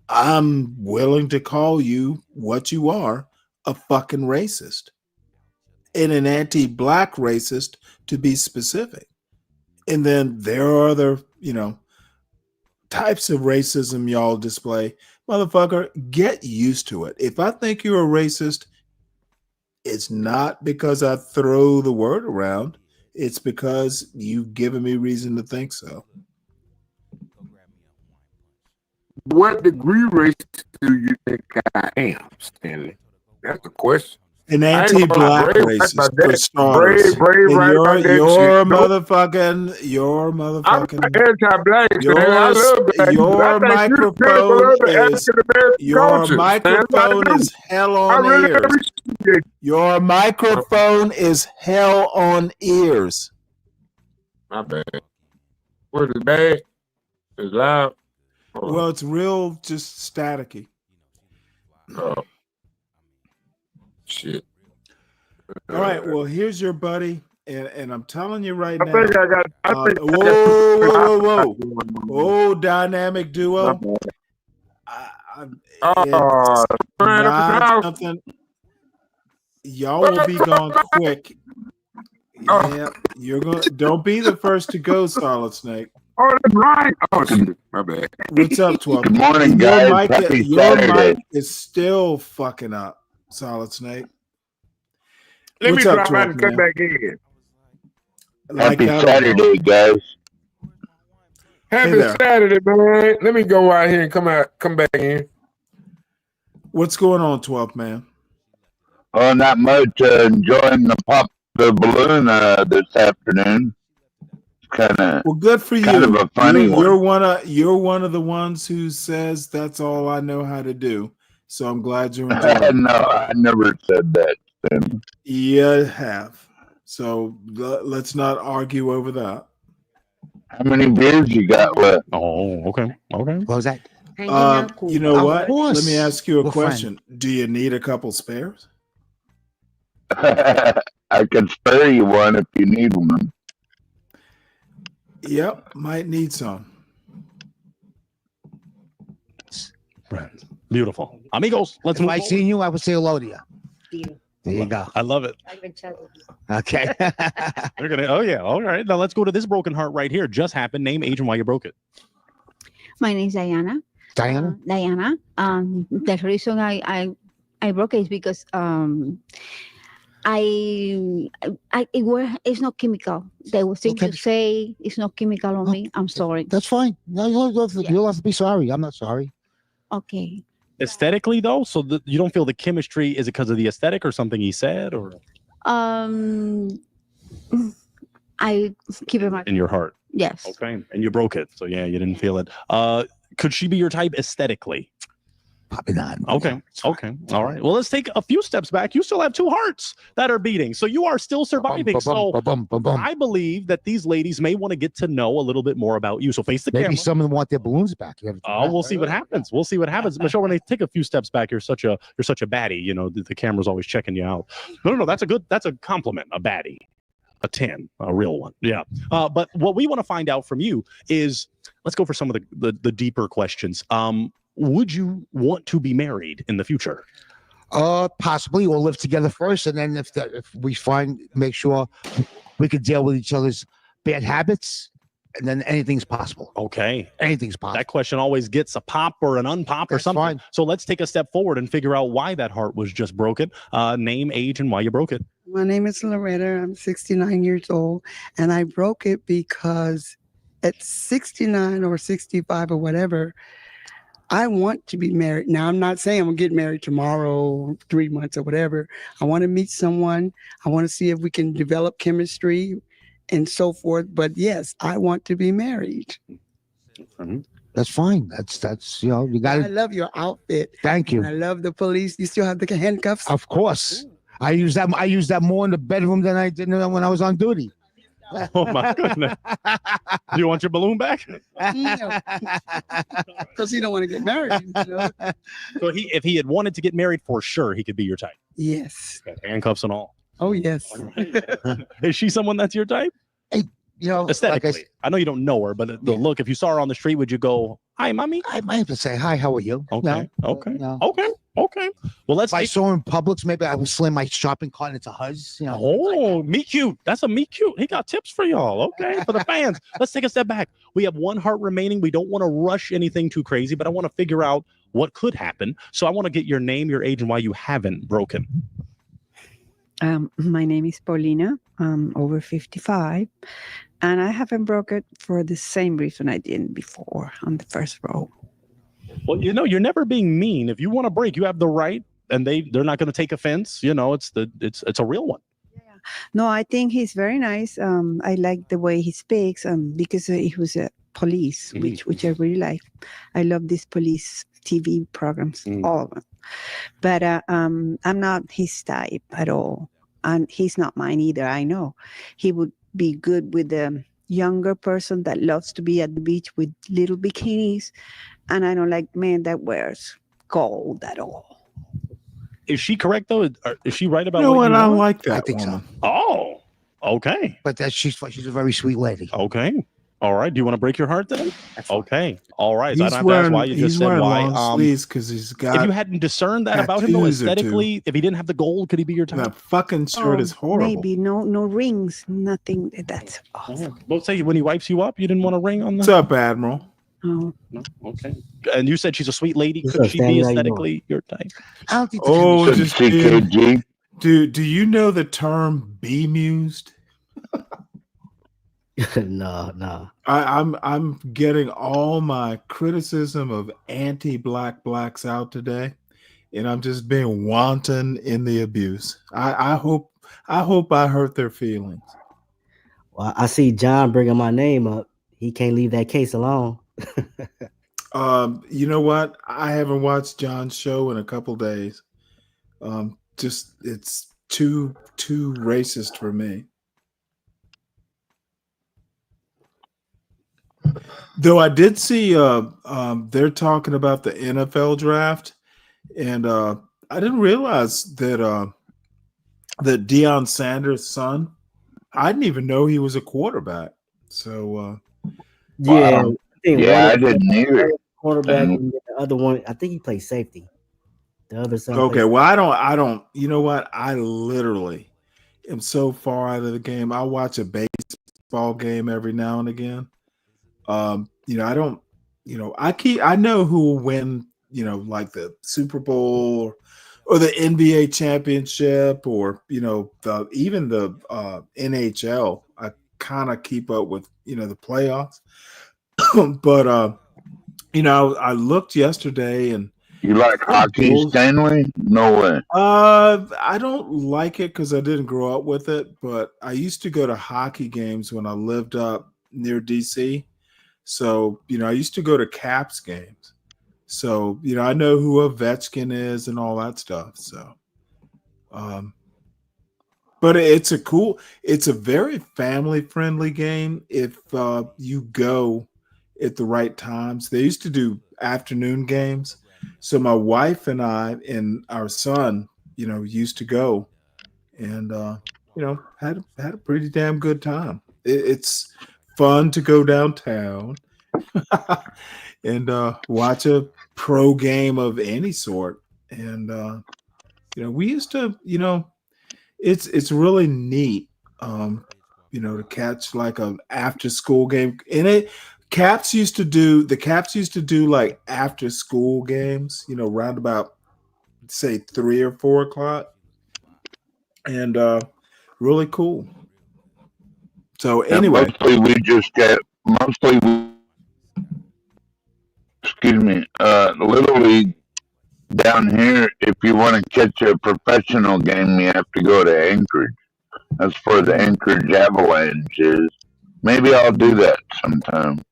S8: I'm willing to call you what you are, a fucking racist. And an anti-black racist, to be specific. And then there are other, types of racism y'all display. Motherfucker, get used to it. If I think you're a racist, it's not because I throw the word around. It's because you've given me reason to think so.
S15: What degree racist do you think I am, Stanley? That's the question.
S8: An
S15: I ain't gonna lie,
S8: anti-black
S15: brave right
S8: racist,
S15: about
S8: for
S15: that.
S8: starters.
S15: Brave
S8: And
S15: right about that shit.
S8: you're
S15: Nope.
S8: motherfucking,
S15: I'm not anti-black, Stanley. I love black people.
S8: your
S15: I think you're critical
S8: microphone
S15: of the
S8: is
S15: African American
S8: your
S15: culture, Stanley. I
S8: microphone
S15: do.
S8: is hell
S15: I
S8: on
S15: really
S8: ears.
S15: appreciate it.
S8: Your microphone is hell on ears.
S15: My bad. What is bad? It's loud.
S8: Well, it's real, just staticky.
S15: Oh, shit.
S8: All right. Well, here's your buddy, and I'm telling you right
S15: I
S8: now.
S15: think I got. I think I
S8: Whoa!
S15: got.
S8: Oh, dynamic duo.
S15: Oh,
S8: It's
S15: man,
S8: not something. Y'all will be gone quick. Yeah, you're going. Don't be the first to go, Solid Snake.
S15: Oh, that's right. Oh, my bad.
S8: What's up, 12?
S10: Good morning,
S8: And
S10: guys. Happy Saturday.
S8: mic is still fucking up, Solid Snake.
S15: Let
S8: What's
S15: me
S8: up,
S15: drop
S8: 12,
S15: out and come
S8: man?
S15: back in.
S10: Happy
S8: that or
S10: Saturday,
S8: no?
S10: guys.
S15: Happy
S8: there.
S15: Saturday, man. Let me go out here and come back in.
S8: What's going on, 12, man?
S10: Oh, not much. Enjoying the pop the balloon this afternoon. Kind of
S8: Well, good for you.
S10: kind of a funny
S8: You're
S10: one.
S8: you're one of the ones who says that's all I know how to do. So I'm glad you're enjoying it.
S10: No, I never said that. Tim.
S8: You have. So let's not argue over that.
S10: How many beers you got left?
S22: Oh, okay. Okay.
S7: What was that?
S8: You know
S7: Of
S8: what?
S7: course.
S8: Let me ask you a
S7: We're
S8: question. Do you need a couple spares?
S10: I can spare you one if you need one.
S8: Yep, might need some.
S22: Friends. Beautiful. Amigos, let's
S7: If
S22: move
S7: I
S22: forward.
S7: seen you, I would say hello to you. There you go.
S22: I love it.
S7: Okay.
S22: They're gonna. Oh yeah. All right. Now let's go to this broken heart right here. Just happened. Name, age, and why you broke it.
S21: My name is Diana.
S7: Diana?
S21: Diana. The reason I broke it is because it's not chemical. The thing
S7: Okay.
S21: to say it's not chemical on me. I'm sorry.
S7: That's fine. No, you don't have to be sorry. I'm not sorry.
S21: Okay.
S22: Aesthetically, though, so you don't feel the chemistry. Is it because of the aesthetic or something he said, or
S21: I keep it my
S22: in your heart?
S21: Yes.
S22: Okay. And you broke it, so yeah, you didn't feel it. Could she be your type aesthetically?
S7: Probably not.
S22: Okay. Okay. All right. Well, let's take a few steps back. You still have 2 hearts that are beating, so you are still surviving. So I believe that these ladies may want to get to know a little bit more about you. So face the camera.
S7: Maybe some of them want their balloons back.
S22: We'll see what happens. We'll see what happens. Michelle Renee, take a few steps back. You're such a baddie. You know, the camera's always checking you out. No. That's a compliment. A baddie. A 10, a real one. Yeah. But what we want to find out from you is, let's go for some of the deeper questions. Would you want to be married in the future?
S7: Possibly. We'll live together first, and then if we make sure we could deal with each other's bad habits, and then anything's possible.
S22: Okay.
S7: Anything's possible.
S22: That question always gets a pop or an unpop or something. Fine. So let's take a step forward and figure out why that heart was just broken. Name, age, and why you broke it.
S5: My name is Loretta. I'm 69 years old, and I broke it because at 69 or 65 or whatever, I want to be married. Now, I'm not saying I'm going to get married tomorrow, 3 months or whatever. I want to meet someone. I want to see if we can develop chemistry and so forth. But yes, I want to be married.
S7: That's fine. That's you got to.
S5: I love your outfit.
S7: Thank you.
S5: And I love the police. You still have the handcuffs?
S7: Of course. I use that more in the bedroom than I did when I was on duty.
S22: Oh my goodness. Do you want your balloon back?
S5: Because he don't want to get married. You know?
S22: So if he had wanted to get married, for sure he could be your type.
S5: Yes.
S22: Got handcuffs and all.
S5: Oh yes.
S22: Is she someone that's your type? Aesthetically.
S7: like
S22: I know you don't know her, but the look, if you saw her on the street, would you go, "Hi, mommy"?
S7: I might have to say, "Hi, how are you?"
S22: Okay. Okay.
S7: No.
S22: Okay. Well,
S7: if I saw her in Publix, maybe I would slam my shopping cart into hers.
S22: Oh, meet cute. That's a meet cute. He got tips for y'all. Okay. For the fans. Let's take a step back. We have 1 heart remaining. We don't want to rush anything too crazy, but I want to figure out what could happen. So I want to get your name, your age, and why you haven't broken.
S21: My name is Paulina. I'm over 55, and I haven't broken for the same reason I didn't before on the first row.
S22: Well, you're never being mean. If you want to break, you have the right, and they're not going to take offense. It's a real one.
S21: No, I think he's very nice. I like the way he speaks, because he was a police, which I really like. I love these police TV programs, all of them. But I'm not his type at all, and he's not mine either. I know he would be good with the younger person that loves to be at the beach with little bikinis, and I don't like men that wears gold at all.
S22: Is she correct though? Is she right about?
S8: You know what? I
S22: want?
S8: like that.
S7: I think
S8: woman.
S7: so.
S22: Oh, okay.
S7: But she's a very sweet lady.
S22: Okay. All right. Do you want to break your heart then? Okay. All right. So I
S8: He's
S22: don't have to ask why. You
S8: he's
S22: just said
S8: wearing
S22: why.
S8: long sleeves because he's got.
S22: If you hadn't discerned that about him though,
S8: tattoos or two.
S22: aesthetically, if he didn't have the gold, could he be your type?
S8: That fucking shirt is horrible.
S21: Maybe no rings, nothing. That's awesome.
S22: Let's say when he wipes you up, you didn't want a ring on the.
S8: What's up, Admiral?
S21: Oh.
S22: No? Okay. And you said she's a sweet lady.
S2: What's
S22: Could
S2: up,
S22: she
S2: Stanley?
S22: be
S2: How you
S22: aesthetically your type?
S7: I don't think
S8: Oh, just
S10: CKG.
S8: do you know the term bemused?
S2: No.
S8: I'm getting all my criticism of anti-black blacks out today, and I'm just being wanton in the abuse. I hope I hurt their feelings.
S2: Well, I see John bringing my name up. He can't leave that case alone.
S8: You know what? I haven't watched John's show in a couple days. Just it's too racist for me. Though I did see they're talking about the NFL draft, and I didn't realize that that Deion Sanders' son, I didn't even know he was a quarterback. So
S2: Yeah,
S10: I didn't either.
S2: Quarterback, and the other one, I think he plays safety. The other son.
S8: okay, well I don't. You know what? I literally am so far out of the game. I watch a baseball game every now and again. I don't. I know who will win. Like the Super Bowl or the NBA championship, or even the NHL. I kind of keep up with the playoffs. But I looked yesterday and
S10: You like hockey, Stanley? No way.
S8: I don't like it because I didn't grow up with it, but I used to go to hockey games when I lived up near DC. So, I used to go to Caps games. So, I know who Ovechkin is and all that stuff. So, but it's a very family friendly game if you go at the right times. They used to do afternoon games. So my wife and I and our son, used to go and, had a pretty damn good time. It's fun to go downtown and watch a pro game of any sort. And, we used to, it's really neat, to catch like an after school game. And the Caps used to do like after school games, around about say 3 or 4 o'clock, and really cool. So
S10: And
S8: anyway,
S10: excuse me, Little League down here, if you want to catch a professional game, you have to go to Anchorage. That's where the Anchorage Avalanche is. Maybe I'll do that sometime.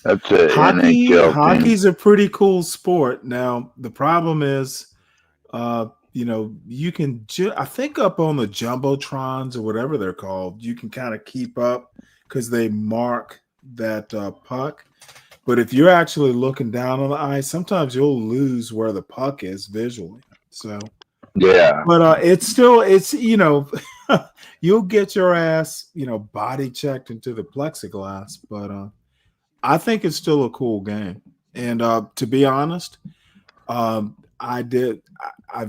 S10: That's a NHL team.
S8: hockey's a pretty cool sport. Now the problem is, you can I think up on the jumbotrons or whatever they're called, you can kind of keep up because they mark that puck. But if you're actually looking down on the ice, sometimes you'll lose where the puck is visually. So
S10: yeah,
S8: but it's you'll get your ass body checked into the plexiglass. But I think it's still a cool game. And to be honest, I've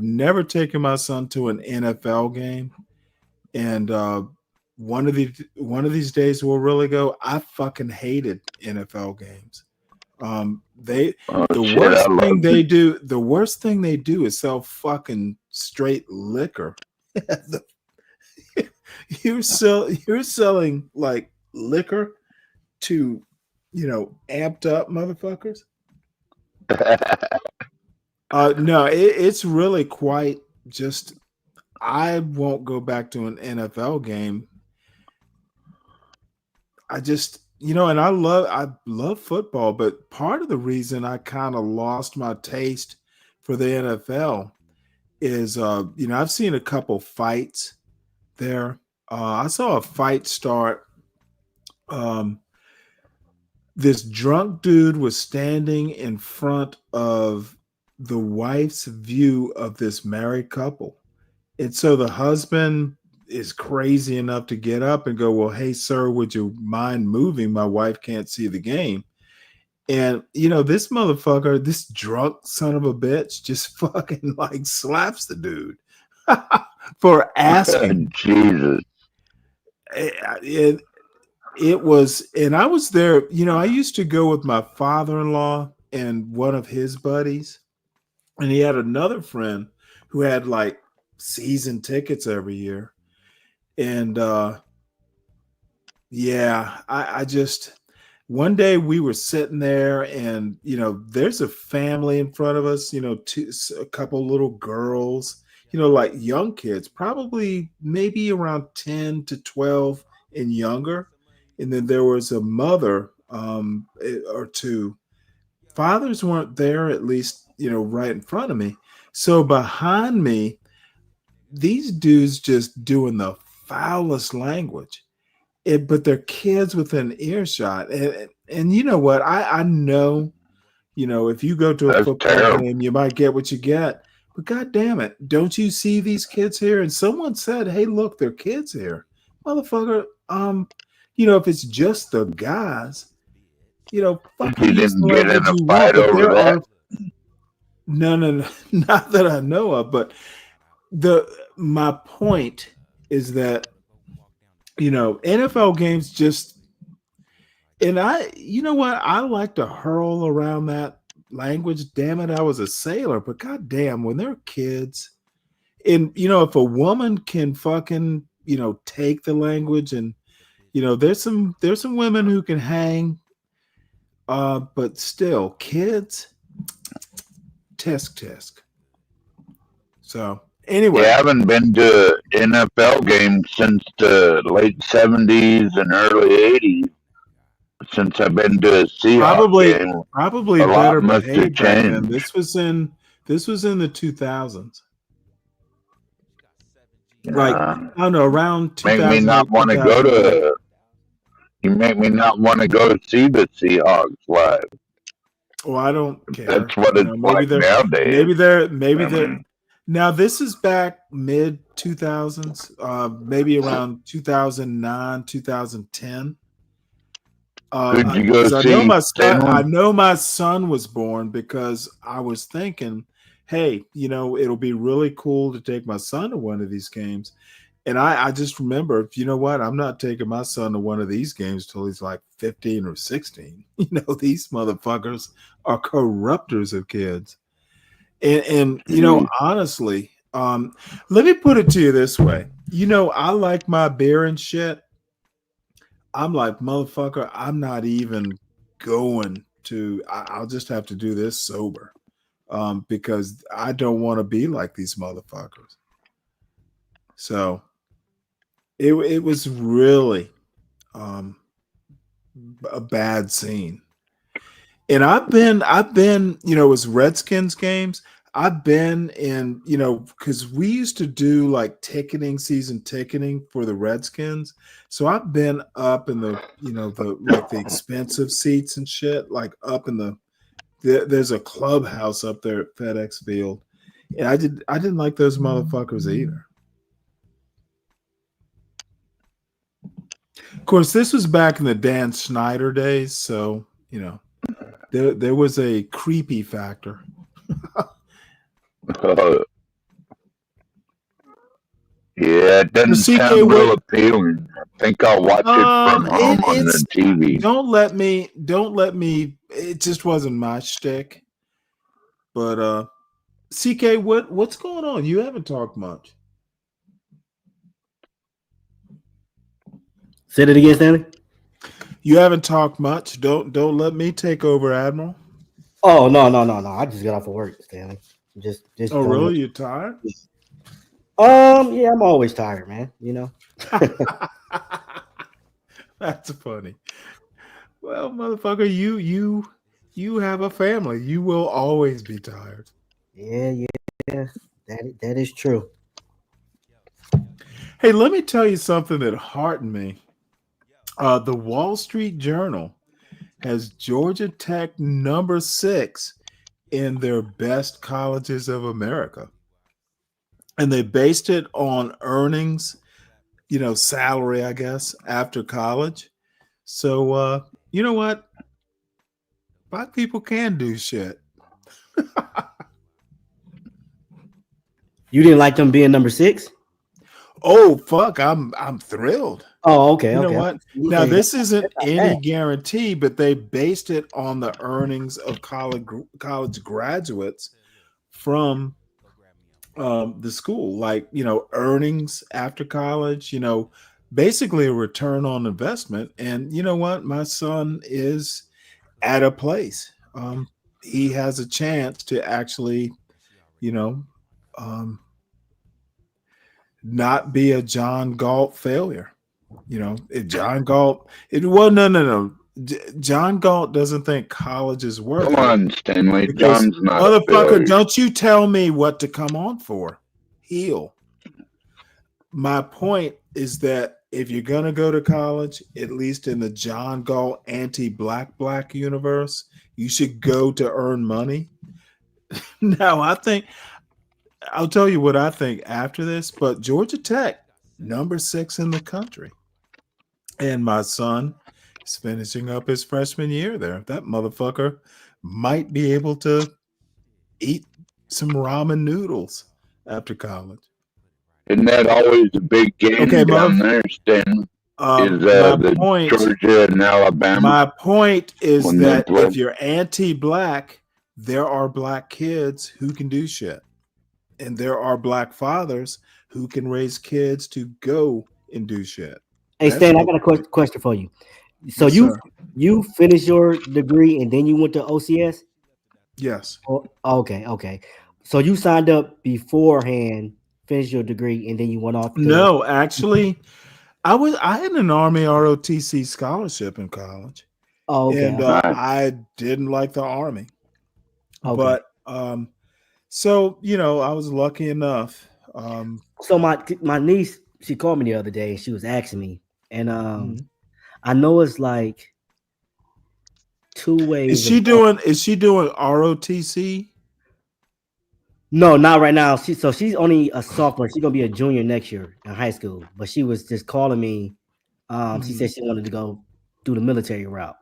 S8: never taken my son to an NFL game, and one of these days we'll really go. I fucking hated NFL games. The worst thing they do is sell fucking straight liquor. You're selling like liquor to amped up motherfuckers. No, it's really quite just. I won't go back to an NFL game. I just, and I love football, but part of the reason I kind of lost my taste for the NFL is, I've seen a couple fights there. I saw a fight start. This drunk dude was standing in front of the wife's view of this married couple. And so the husband is crazy enough to get up and go, well, hey, sir, would you mind moving? My wife can't see the game. And, this motherfucker, this drunk son of a bitch just fucking like slaps the dude for asking.
S10: Jesus.
S8: It was, and I was there, I used to go with my father-in-law and one of his buddies. And he had another friend who had like season tickets every year. And I just, one day we were sitting there and, there's a family in front of us, a couple little girls, like young kids, probably maybe around 10 to 12 and younger. And then there was a mother or two. Fathers weren't there, at least, right in front of me. So behind me, these dudes just doing the foulest language, but they're kids within earshot. And you know what? I know, if you go to a football game, you might get what you get. But God damn it, don't you see these kids here? And someone said, hey, look, there are kids here. Motherfucker, if it's just the guys, fuck
S10: you didn't get in a fight over that.
S8: No, not that I know of. But my point is that NFL games just, and you know what, I like to hurl around that language. Damn it, I was a sailor, but god damn, when they're kids, and if a woman can fucking take the language, and there's some women who can hang, but still kids, tisk. So anyway,
S10: I haven't been to NFL games since the late 70s and early 80s. since I've been to a Seahawks game.
S8: Probably
S10: A lot
S8: better
S10: must have
S8: behaved back then.
S10: changed.
S8: This was in the 2000s. Like,
S10: Yeah.
S8: I don't know, around
S10: Make me not
S8: 2008,
S10: want to go
S8: 2009.
S10: to. You make me not want to go see the Seahawks live.
S8: Well, I don't care.
S10: That's what
S8: You
S10: it's
S8: know, maybe
S10: like
S8: they're
S10: nowadays.
S8: maybe
S10: I
S8: they're
S10: mean,
S8: now this is back mid 2000s, maybe around 2009, 2010.
S10: could you go
S8: Because I know
S10: see Stanley?
S8: my son was born because I was thinking, hey, you know, it'll be really cool to take my son to one of these games. And I just remember, you know what? I'm not taking my son to one of these games till he's like 15 or 16. You know, these motherfuckers are corrupters of kids. And you know, honestly, let me put it to you this way. You know, I like my beer and shit. I'm like, motherfucker, I'm not even going to, I'll just have to do this sober. Because I don't want to be like these motherfuckers. So it was really a bad scene. And I've been, you know, as Redskins games, I've been in, you know, because we used to do like season ticketing for the Redskins. So I've been up in the, you know, the expensive seats and shit, like up in there's a clubhouse up there at FedEx Field. And I didn't like those motherfuckers either. Of course, this was back in the Dan Snyder days, so you know there was a creepy factor.
S10: Yeah, it doesn't sound real appealing. I think I'll watch it from home on the TV.
S8: Don't let me. It just wasn't my shtick. But CK, what's going on? You haven't talked much.
S2: Say it again, Stanley.
S8: You haven't talked much. Don't let me take over, Admiral.
S2: Oh no. I just got off of work, Stanley. Just
S8: Oh really? You tired?
S2: Yeah, I'm always tired, man. You know.
S8: That's funny. Well, motherfucker, you have a family. You will always be tired.
S2: Yeah. That is true.
S8: Hey, let me tell you something that heartened me. The Wall Street Journal has Georgia Tech number 6 in their best colleges of America. And they based it on earnings, you know, salary, I guess, after college. So, you know what? Black people can do shit.
S2: You didn't like them being number 6?
S8: Oh, fuck. I'm thrilled.
S2: Oh, okay.
S8: You know
S2: okay.
S8: what? Now, this isn't any guarantee, but they based it on the earnings of college graduates from the school, like, you know, earnings after college, you know, basically a return on investment. And you know what? My son is at a place. He has a chance to actually, you know, not be a John Galt failure. You know, John Galt, no. John Galt doesn't think college is worth it.
S10: Come on, Stanley.
S8: Because,
S10: John's not a
S8: motherfucker,
S10: failure.
S8: don't you tell me what to come on for. Heal. My point is that if you're going to go to college, at least in the John Galt anti-black universe, you should go to earn money. Now, I'll tell you what I think after this, but Georgia Tech, number 6 in the country. And my son is finishing up his freshman year there. That motherfucker might be able to eat some ramen noodles after college.
S10: Isn't that always a big game down there, Stanley? Is Georgia and Alabama?
S8: My point is
S10: when
S8: that
S10: they play?
S8: if you're anti-black, there are black kids who can do shit. And there are black fathers who can raise kids to go and do shit.
S2: Hey, Stan, I got a question for you. So
S8: Yes,
S2: you finished your degree and then you went to OCS?
S8: Yes.
S2: Oh, okay. So you signed up beforehand, finished your degree, and then you went off to...
S8: No, actually, I had an Army ROTC scholarship in college.
S2: Oh, okay.
S8: And I didn't like the Army.
S2: Okay.
S8: But so I was lucky enough.
S2: So my niece, she called me the other day and she was asking me, and
S8: Mhm.
S2: I know it's like two ways.
S8: Is she doing ROTC?
S2: No, not right now. She's only a sophomore. She's gonna be a junior next year in high school. But she was just calling me. She said she wanted to go do the military route.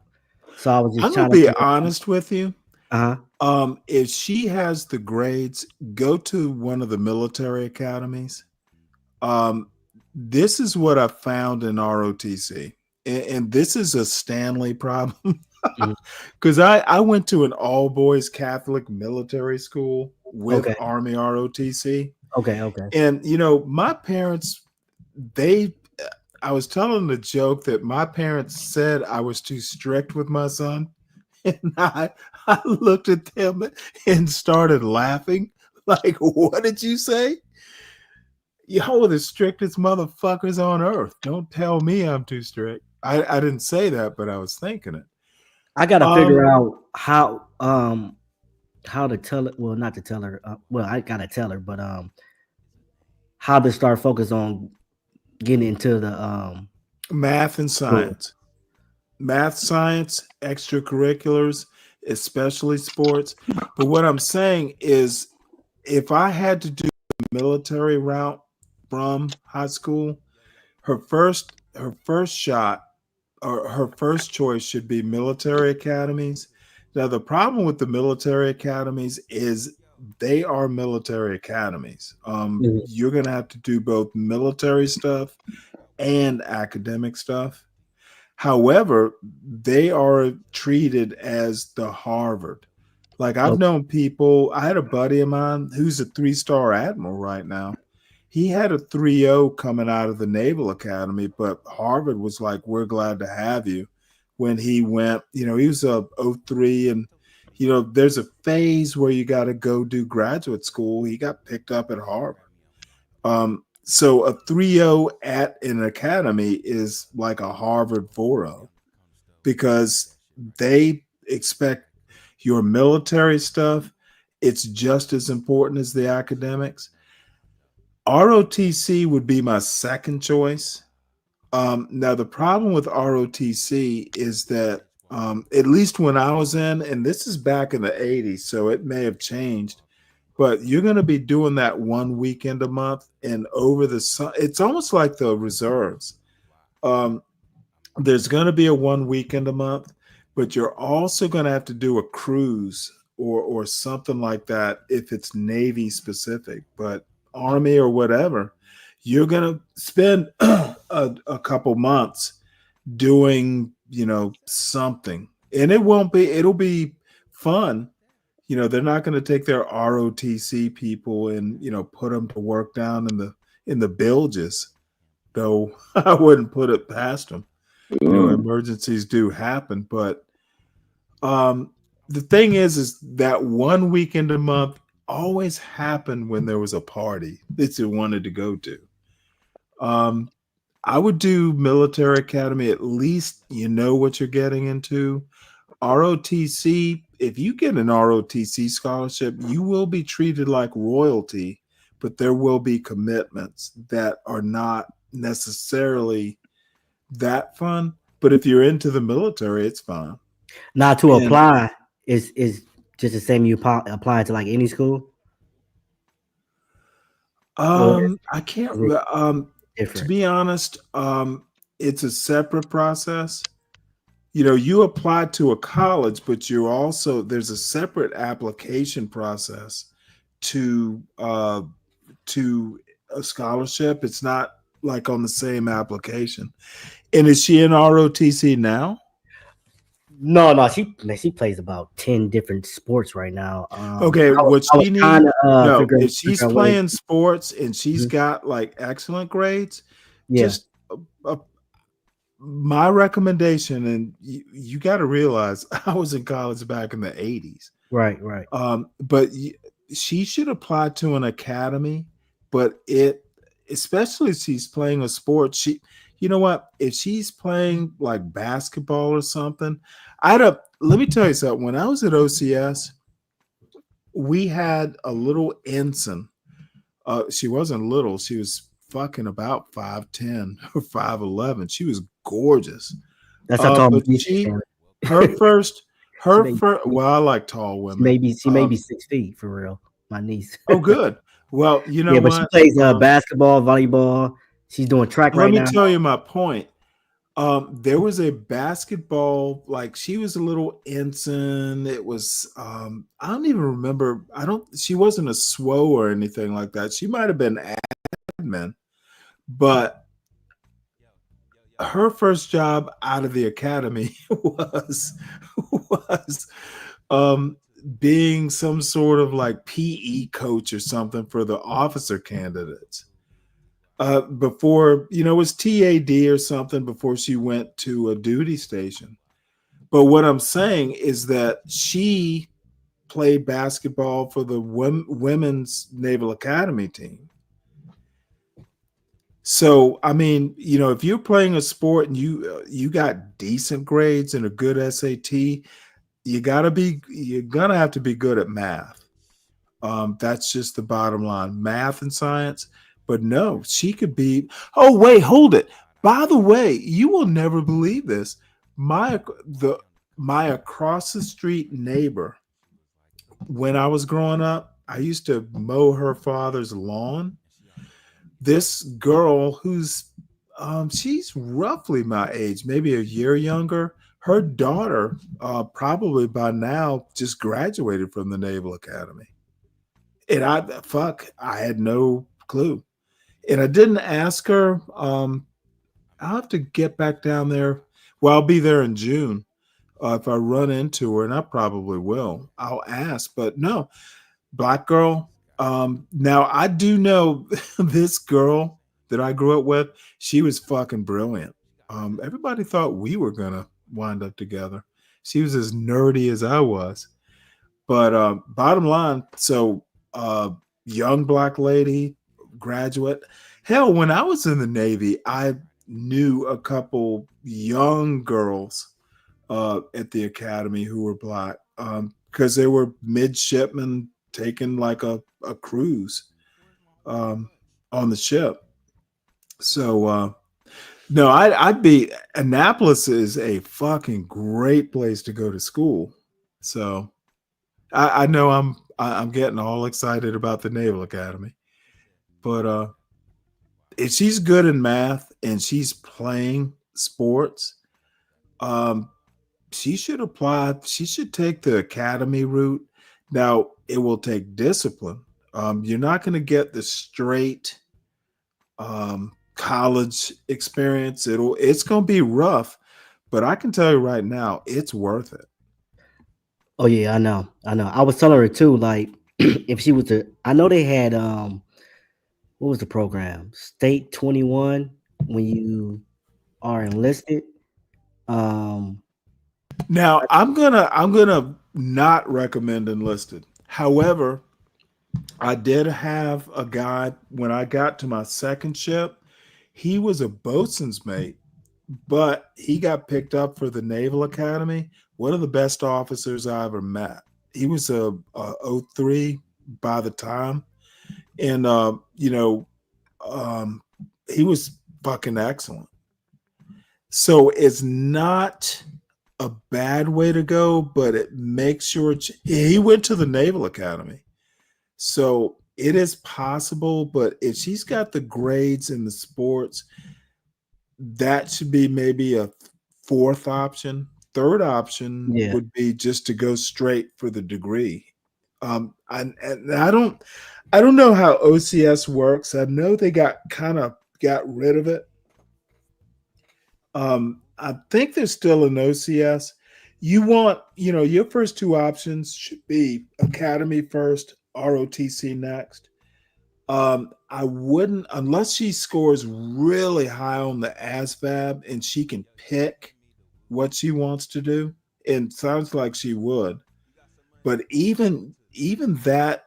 S2: So I was just
S8: I'm gonna
S2: trying to
S8: be
S2: figure
S8: honest with you.
S2: Uh-huh.
S8: If she has the grades, go to one of the military academies. This is what I found in ROTC, and this is a Stanley problem because I went to an all boys Catholic military school with
S2: Okay.
S8: Army ROTC.
S2: Okay.
S8: And my parents, I was telling the joke that my parents said I was too strict with my son. And I looked at them and started laughing. Like, what did you say? Y'all are the strictest motherfuckers on earth. Don't tell me I'm too strict. I didn't say that, but I was thinking it.
S2: I gotta figure out how to tell it. Well, not to tell her. Well, I gotta tell her, but how to start focus on getting into the
S8: Math and science. Math, science, extracurriculars, especially sports. But what I'm saying is, if I had to do the military route from high school, her first shot or her first choice should be military academies. Now, the problem with the military academies is they are military academies. You're going to have to do both military stuff and academic stuff. However, they are treated as the Harvard. Like I've known people, I had a buddy of mine who's a 3-star admiral right now. He had a 3.0 coming out of the Naval Academy, but Harvard was like, we're glad to have you. When he went, he was a 03, and there's a phase where you got to go do graduate school. He got picked up at Harvard. So a 3.0 at an academy is like a Harvard 4.0 because they expect your military stuff. It's just as important as the academics. ROTC would be my second choice. Now, the problem with ROTC is that at least when I was in, and this is back in the 80s, so it may have changed, but you're going to be doing that one weekend a month, and over the sun, it's almost like the reserves. There's going to be a one weekend a month, but you're also going to have to do a cruise or something like that if it's Navy specific. But Army or whatever, you're going to spend a couple months doing, something, and it'll be fun. They're not going to take their ROTC people and, put them to work down in the bilges, though I wouldn't put it past them. Emergencies do happen, but the thing is that one weekend a month always happened when there was a party that you wanted to go to. I would do military academy. At least you know what you're getting into. ROTC, if you get an ROTC scholarship, you will be treated like royalty, but there will be commitments that are not necessarily that fun. But if you're into the military, it's fun.
S2: Now to apply is just the same. You apply to like any school.
S8: I can't. To be honest, it's a separate process. You apply to a college, but there's a separate application process to a scholarship. It's not like on the same application. And is she in ROTC now?
S2: No, she plays about 10 different sports right now.
S8: Okay, what she needs, if she's playing
S2: ways.
S8: sports and she's got like excellent grades, just my recommendation, and you got to realize I was in college back in the 80s.
S2: Right.
S8: But she should apply to an academy, but especially if she's playing a sport, you know what? If she's playing like basketball or something, let me tell you something. When I was at OCS, we had a little ensign. She wasn't little. She was fucking about 5'10" or 5'11". She was gorgeous.
S2: That's how tall
S8: But
S2: she
S8: she,
S2: is.
S8: her first, her
S2: She may-
S8: first. Well, I like tall women.
S2: She may be 6 feet for real. My niece.
S8: Oh, good. Well, you know
S2: Yeah, but she
S8: what?
S2: plays basketball, volleyball. She's doing track
S8: Let
S2: right
S8: me
S2: now.
S8: tell you my point. There was a basketball, like she was a little ensign. It was I don't even remember. She wasn't a SWO or anything like that. She might have been admin, but her first job out of the academy was um being some sort of like PE coach or something for the officer candidates. Before, it was TAD or something before she went to a duty station. But what I'm saying is that she played basketball for the women's Naval Academy team. So, I mean, if you're playing a sport and you got decent grades and a good SAT, you're gonna have to be good at math. That's just the bottom line, math and science. But no, she could be. Oh, wait, hold it. By the way, you will never believe this. My across the street neighbor, when I was growing up, I used to mow her father's lawn. This girl who's she's roughly my age, maybe a year younger. Her daughter, probably by now, just graduated from the Naval Academy. And I had no clue. And I didn't ask her. I'll have to get back down there. Well, I'll be there in June. If I run into her, and I probably will, I'll ask. But no, black girl. Now I do know this girl that I grew up with. She was fucking brilliant. Everybody thought we were gonna wind up together. She was as nerdy as I was. But bottom line, so young black lady, graduate. Hell, when I was in the Navy, I knew a couple young girls at the academy who were black because they were midshipmen taking like a cruise on the ship. So no, I'd be. Annapolis is a fucking great place to go to school. So I know I'm getting all excited about the Naval Academy, but if she's good in math and she's playing sports, she should apply. She should take the academy route. Now it will take discipline. You're not going to get the straight college experience. It's going to be rough, but I can tell you right now, it's worth it.
S2: Oh yeah, I know. I was telling her too, like if she was to, I know they had what was the program? State 21 when you are enlisted.
S8: Now I'm gonna not recommend enlisted. However, I did have a guy when I got to my second ship. He was a boatswain's mate, but he got picked up for the Naval Academy. One of the best officers I ever met. He was a 03 by the time, and he was fucking excellent. So it's not a bad way to go, but it makes sure he went to the Naval Academy. So it is possible, but if she's got the grades in the sports, that should be maybe a fourth option. Third option would be just to go straight for the degree. And I don't know how OCS works. I know they got rid of it. I think there's still an OCS. You want, your first two options should be academy first, ROTC next. I wouldn't, unless she scores really high on the ASVAB and she can pick what she wants to do. And sounds like she would. But even that,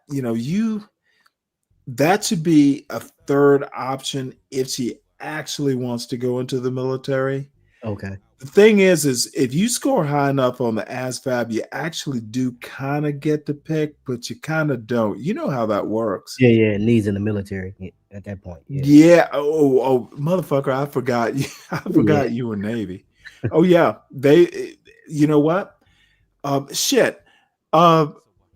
S8: that should be a third option if she actually wants to go into the military.
S2: Okay.
S8: The thing is if you score high enough on the ASVAB, you actually do kind of get to pick, but you kind of don't. You know how that works.
S2: Yeah, needs in the military at that point.
S8: Yeah. Oh, motherfucker! I forgot. I forgot you were Navy. Oh yeah, they. You know what? Shit.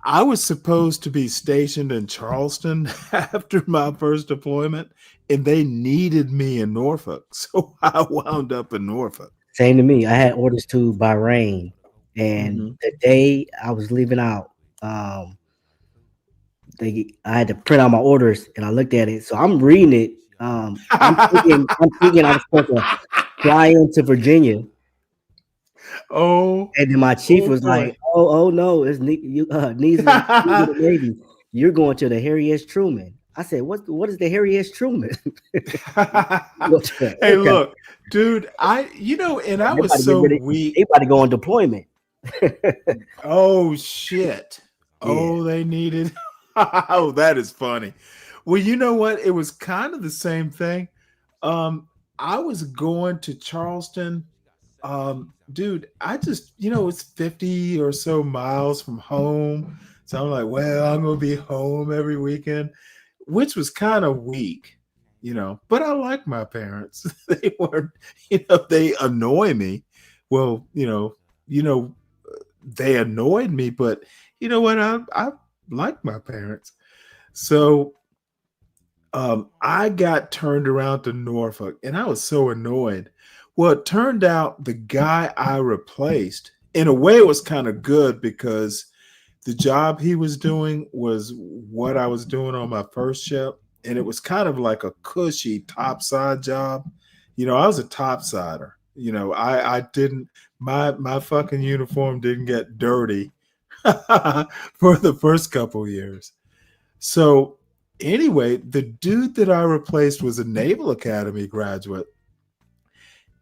S8: I was supposed to be stationed in Charleston after my first deployment, and they needed me in Norfolk, so I wound up in Norfolk.
S2: Same to me. I had orders to Bahrain, and the day I was leaving out, I had to print out my orders, and I looked at it. So I'm reading it. I'm thinking I was supposed to fly into Virginia.
S8: Oh,
S2: and then my chief was
S8: boy.
S2: like, "Oh no, it's needs in the Navy. You're going to the Harry S. Truman." I said, "What is the Harry S. Truman?"
S8: Hey, look, dude, and I was so weak.
S2: They about to go on deployment.
S8: Oh shit! Oh, they needed. Oh, that is funny. Well, you know what? It was kind of the same thing. I was going to Charleston. Dude, I just, it's 50 or so miles from home. So I'm like, well, I'm gonna be home every weekend, which was kind of weak, but I like my parents. They weren't, they annoy me. Well, they annoyed me, but you know what? I like my parents. So I got turned around to Norfolk, and I was so annoyed. Well, it turned out the guy I replaced, in a way, it was kind of good because the job he was doing was what I was doing on my first ship, and it was kind of like a cushy topside job. I was a topsider. I didn't my fucking uniform didn't get dirty for the first couple of years. So anyway, the dude that I replaced was a Naval Academy graduate.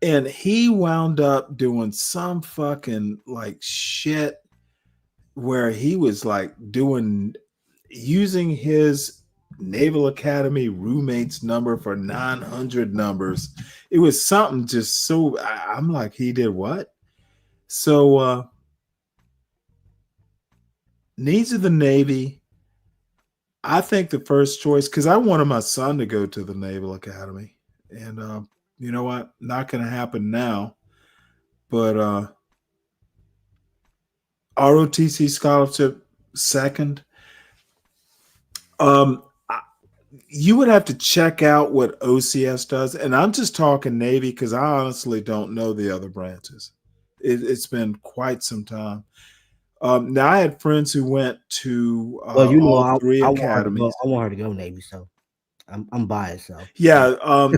S8: And he wound up doing some fucking like shit where he was like using his Naval Academy roommate's number for 900 numbers. It was something just so I'm like, he did what? So needs of the Navy. I think the first choice, because I wanted my son to go to the Naval Academy. And you know what? Not going to happen now. But ROTC scholarship second. You would have to check out what OCS does. And I'm just talking Navy because I honestly don't know the other branches. It's been quite some time. Now I had friends who went to all three academies.
S2: I want her to go Navy, so I'm biased. So
S8: yeah,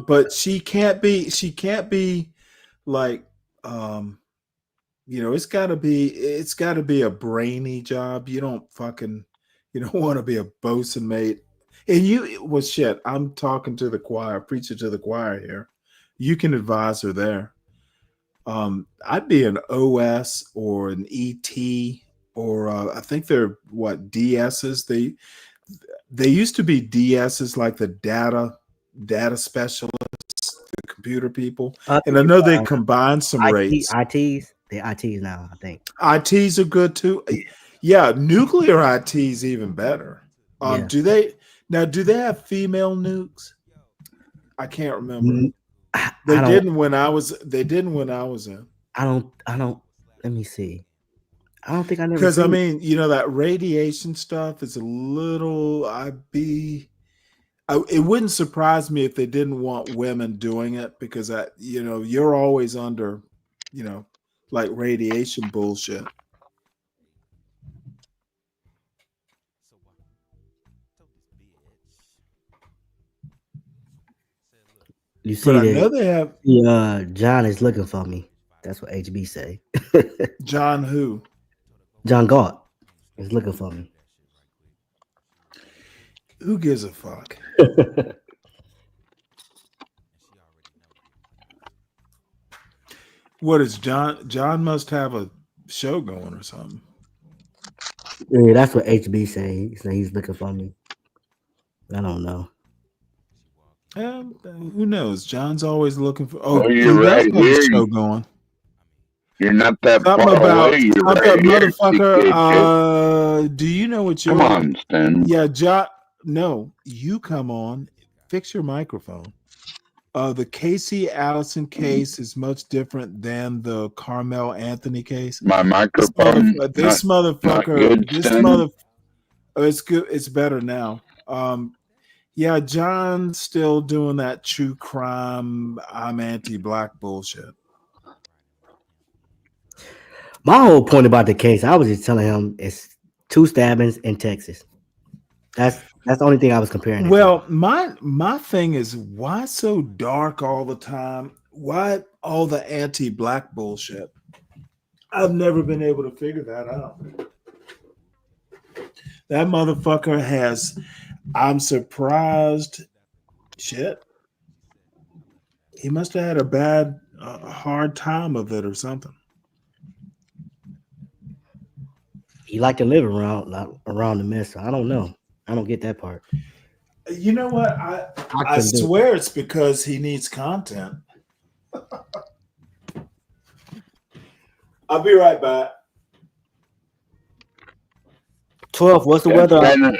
S8: but she can't be like it's got to be a brainy job. You don't want to be a bosun mate. And shit, I'm talking to the choir, preaching to the choir here. You can advise her there. I'd be an OS or an ET or I think they're DSs. They used to be DSs, like the data specialists, the computer people. And I know they combine some rates.
S2: ITs, they're ITs now, I think.
S8: ITs are good too. Yeah, nuclear ITs even better. Do they have female nukes? I can't remember. They didn't when I was in.
S2: I don't. Let me see. I don't think I never.
S8: Because I mean, that radiation stuff is a little. It wouldn't surprise me if they didn't want women doing it because you're always under, like radiation bullshit.
S2: You see
S8: but I know they have.
S2: John is looking for me. That's what HB say.
S8: John who?
S2: John Galt is looking for me.
S8: Who gives a fuck? What is John? John must have a show going or something.
S2: Yeah, that's what HB say. He say he's looking for me. I don't know.
S8: Who knows? John's always looking for.
S10: Well,
S8: Oh,
S10: you're
S8: he does
S10: right
S8: have a
S10: here.
S8: show going.
S10: You're not that
S8: Something
S10: far
S8: about
S10: away. You're
S8: something,
S10: right here,
S8: motherfucker.
S10: CK.
S8: Do you know what
S10: Come
S8: your?
S10: on, Stan.
S8: Yeah, John. No, you come on. Fix your microphone. The Casey Allison case is much different than the Carmel Anthony case.
S10: My microphone
S8: This
S10: not
S8: motherfucker.
S10: good,
S8: This
S10: Stan.
S8: mother. Oh, it's good. It's better now. Yeah, John's still doing that true crime. I'm anti-black bullshit.
S2: My whole point about the case, I was just telling him it's 2 stabbings in Texas. That's the only thing I was comparing it to.
S8: Well, my thing is, why so dark all the time? Why all the anti-black bullshit? I've never been able to figure that out. That motherfucker has. I'm surprised. Shit. He must have had a bad, hard time of it or something.
S2: He liked to live around the mess. So I don't know. I don't get that part.
S8: You know what? I swear it's because he needs content. I'll be right back.
S2: 12. What's the
S10: Yeah,
S2: weather?
S10: Stan,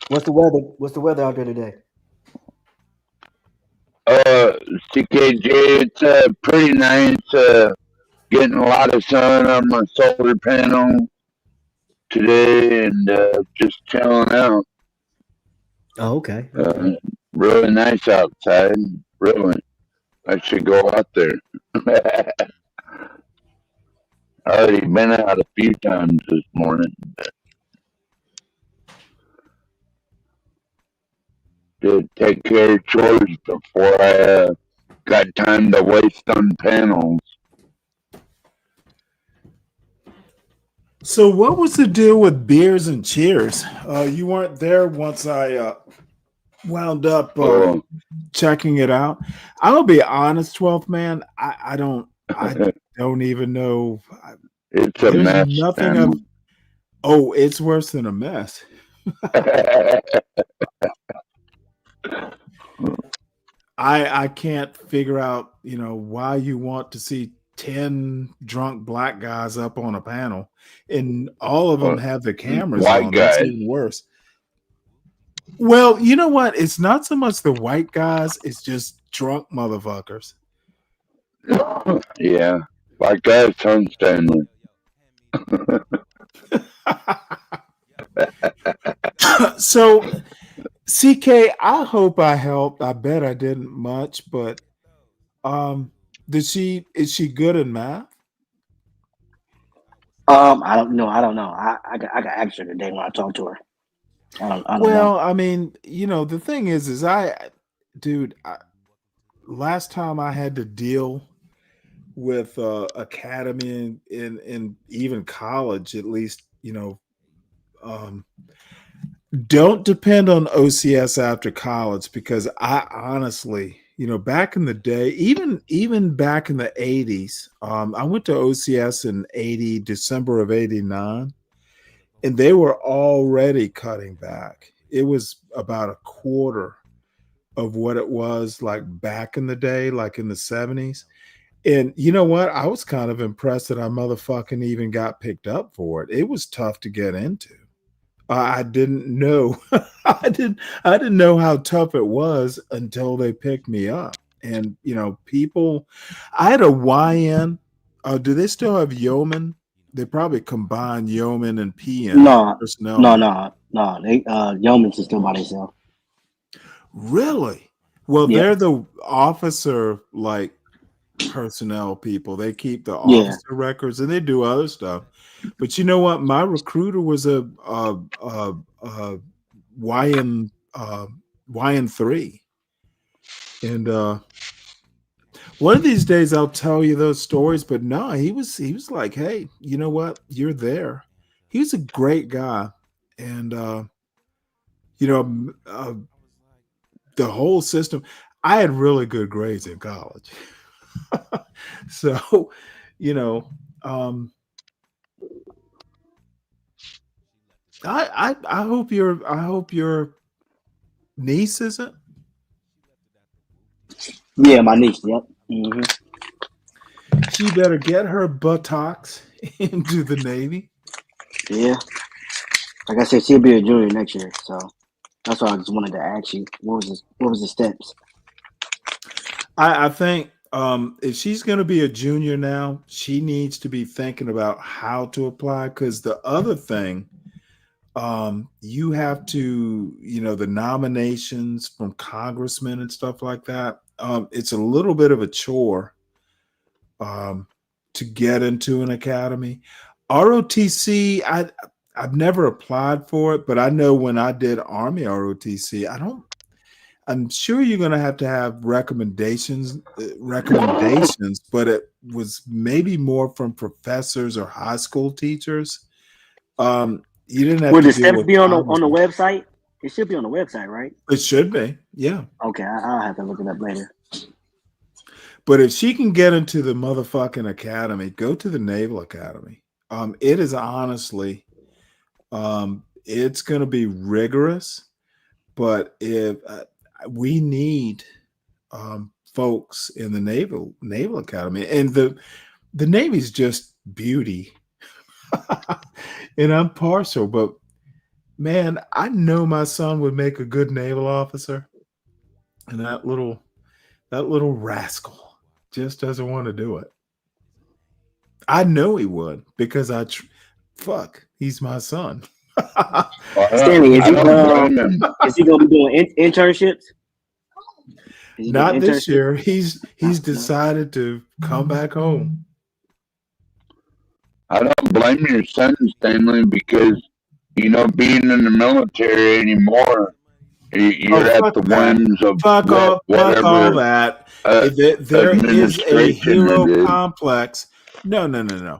S2: What's the weather? What's the weather out there today?
S10: CKJ, it's pretty nice. Getting a lot of sun on my solar panel today, and just chilling out.
S2: Oh, okay.
S10: Really nice outside. Really, I should go out there. I already been out a few times this morning. To take care of chores before I got time to waste on panels.
S8: So, what was the deal with beers and cheers? You weren't there once I wound up checking it out. I'm gonna be honest, 12th man. I don't even know.
S10: It's a
S8: There's
S10: mess.
S8: nothing
S10: Man.
S8: of. Oh, it's worse than a mess. I can't figure out, why you want to see 10 drunk black guys up on a panel, and all of them have the cameras
S10: White
S8: on. That's
S10: guys.
S8: even worse. Well, you know what? It's not so much the white guys; it's just drunk motherfuckers.
S10: Yeah, like that, son Stanley.
S8: So, CK, I hope I helped. I bet I didn't much, but is she good in math?
S2: I don't know. I got asked her today when I talked to her. I don't know.
S8: Well, I mean, the thing is last time I had to deal with academy in even college, at least, don't depend on OCS after college, because I honestly, back in the day, even back in the 80s, I went to OCS in December of 89, and they were already cutting back. It was about a quarter of what it was like back in the day, like in the 70s. And you know what? I was kind of impressed that I motherfucking even got picked up for it. It was tough to get into. I didn't know. I didn't know how tough it was until they picked me up. And people. I had a YN. Do they still have yeoman? They probably combine yeoman and PN.
S2: No. They yeoman's is still by themselves.
S8: Really? Well,
S2: Yeah.
S8: they're the officer personnel people. They keep the
S2: Yeah.
S8: officer records and they do other stuff. But you know what? My recruiter was a YN3, and one of these days I'll tell you those stories. But no, he was like, hey, you know what? You're there. He's a great guy, and the whole system. I had really good grades in college. So, I hope your niece isn't.
S2: Yeah, my niece. Yep. Mm-hmm.
S8: She better get her buttocks into the Navy.
S2: Yeah. Like I said, she'll be a junior next year, so that's why I just wanted to ask you what was the steps.
S8: I think if she's going to be a junior now, she needs to be thinking about how to apply. Because the other thing, you have to, the nominations from congressmen and stuff like that. It's a little bit of a chore to get into an academy. ROTC, I've never applied for it, but I know when I did Army ROTC, I'm sure you're going to have recommendations, but it was maybe more from professors or high school teachers. You didn't have
S2: Will
S8: to
S2: the
S8: deal
S2: steps
S8: with
S2: be on the website? It should be on the website, right?
S8: It should be, yeah.
S2: Okay, I'll have to look it up later.
S8: But if she can get into the motherfucking academy, go to the Naval Academy. It is honestly, it's going to be rigorous, but if we need folks in the Naval Academy, and the Navy's just beauty, and I'm partial, but man, I know my son would make a good naval officer, and that little rascal just doesn't want to do it. I know he would because he's my son.
S2: Stanley, is he going to be doing internships?
S8: Not this year. He's decided to come back home.
S10: I don't blame your son, Stanley, because being in the military anymore, you're at the whims of whatever.
S8: Fuck all that. There is a hero complex. No.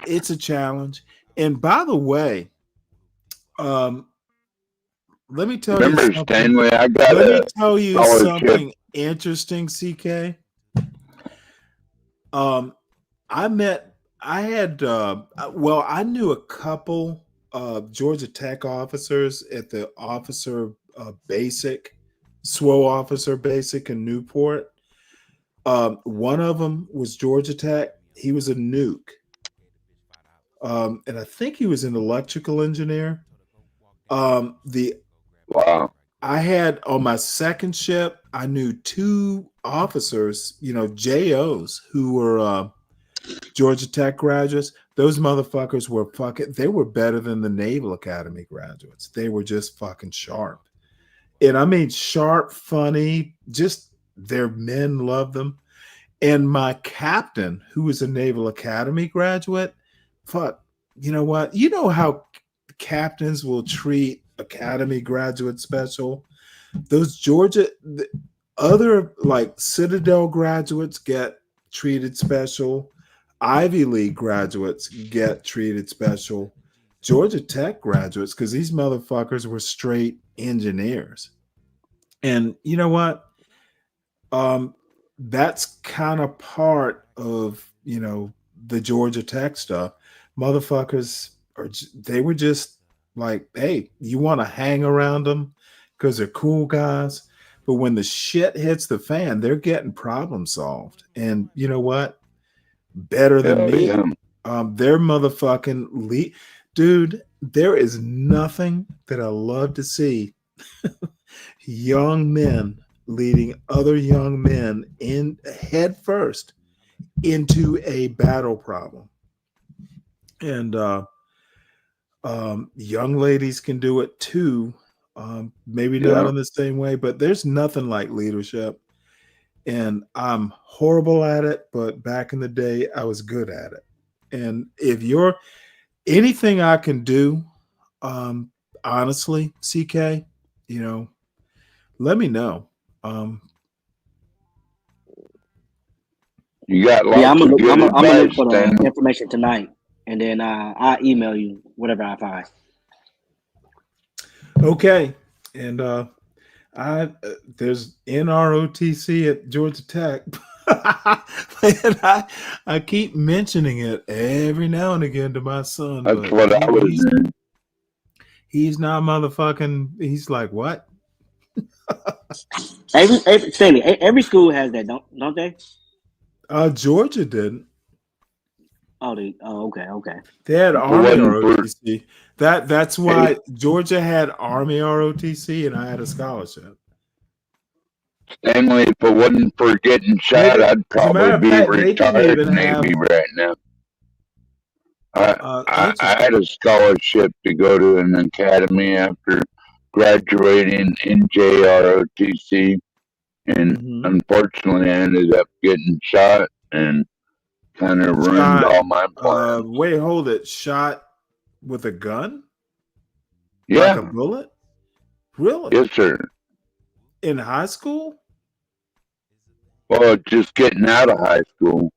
S8: It's a challenge. And by the way, let me tell you something.
S10: Stanley,
S8: let me tell you something interesting, CK. I knew a couple of Georgia Tech officers at the officer basic, SWO officer basic in Newport. One of them was Georgia Tech. He was a nuke. And I think he was an electrical engineer. I had on my second ship, I knew two officers, JOs who were Georgia Tech graduates. Those motherfuckers were they were better than the Naval Academy graduates. They were just fucking sharp. And I mean sharp, funny, just their men loved them. And my captain, who was a Naval Academy graduate, you know what? You know how captains will treat Academy graduate special? Those other like Citadel graduates get treated special. Ivy League graduates get treated special. Georgia Tech graduates, because these motherfuckers were straight engineers. And you know what? That's kind of part of, the Georgia Tech stuff. Motherfuckers they were just like, hey, you want to hang around them because they're cool guys. But when the shit hits the fan, they're getting problem solved. And you know what? Better than me.
S10: Yeah.
S8: They're motherfucking dude. There is nothing that I love to see young men leading other young men in head first into a battle problem. And young ladies can do it too. Maybe not in the same way, but there's nothing like leadership. And I'm horrible at it, but back in the day, I was good at it. And if you're anything I can do, honestly, CK, let me know.
S10: You got lots
S2: I'm
S10: of good
S2: gonna look
S10: advice,
S2: for the
S10: Stanley.
S2: information tonight, and then I'll email you whatever I find.
S8: Okay. And there's NROTC at Georgia Tech. And I keep mentioning it every now and again to my son.
S10: That's what I was doing.
S8: He's not motherfucking. He's like, what?
S2: Every school has that, don't they?
S8: Georgia didn't.
S2: Okay.
S8: They had
S10: It
S8: Army
S10: wasn't for
S8: ROTC. That's why Georgia had Army ROTC, and I had a scholarship.
S10: Stanley. If it wasn't for getting shot, I'd
S8: As a matter
S10: probably
S8: of
S10: be
S8: fact, they didn't
S10: retired
S8: even have.
S10: Navy right now. I
S8: Interesting.
S10: had a scholarship to go to an academy after graduating in JROTC, and unfortunately, I ended up getting shot and kind of ruined
S8: Shot.
S10: all my plans.
S8: Wait, hold it. Shot with a gun?
S10: Yeah.
S8: Like a bullet? Really?
S10: Yes, sir.
S8: In high school?
S10: Well, just getting out of high school.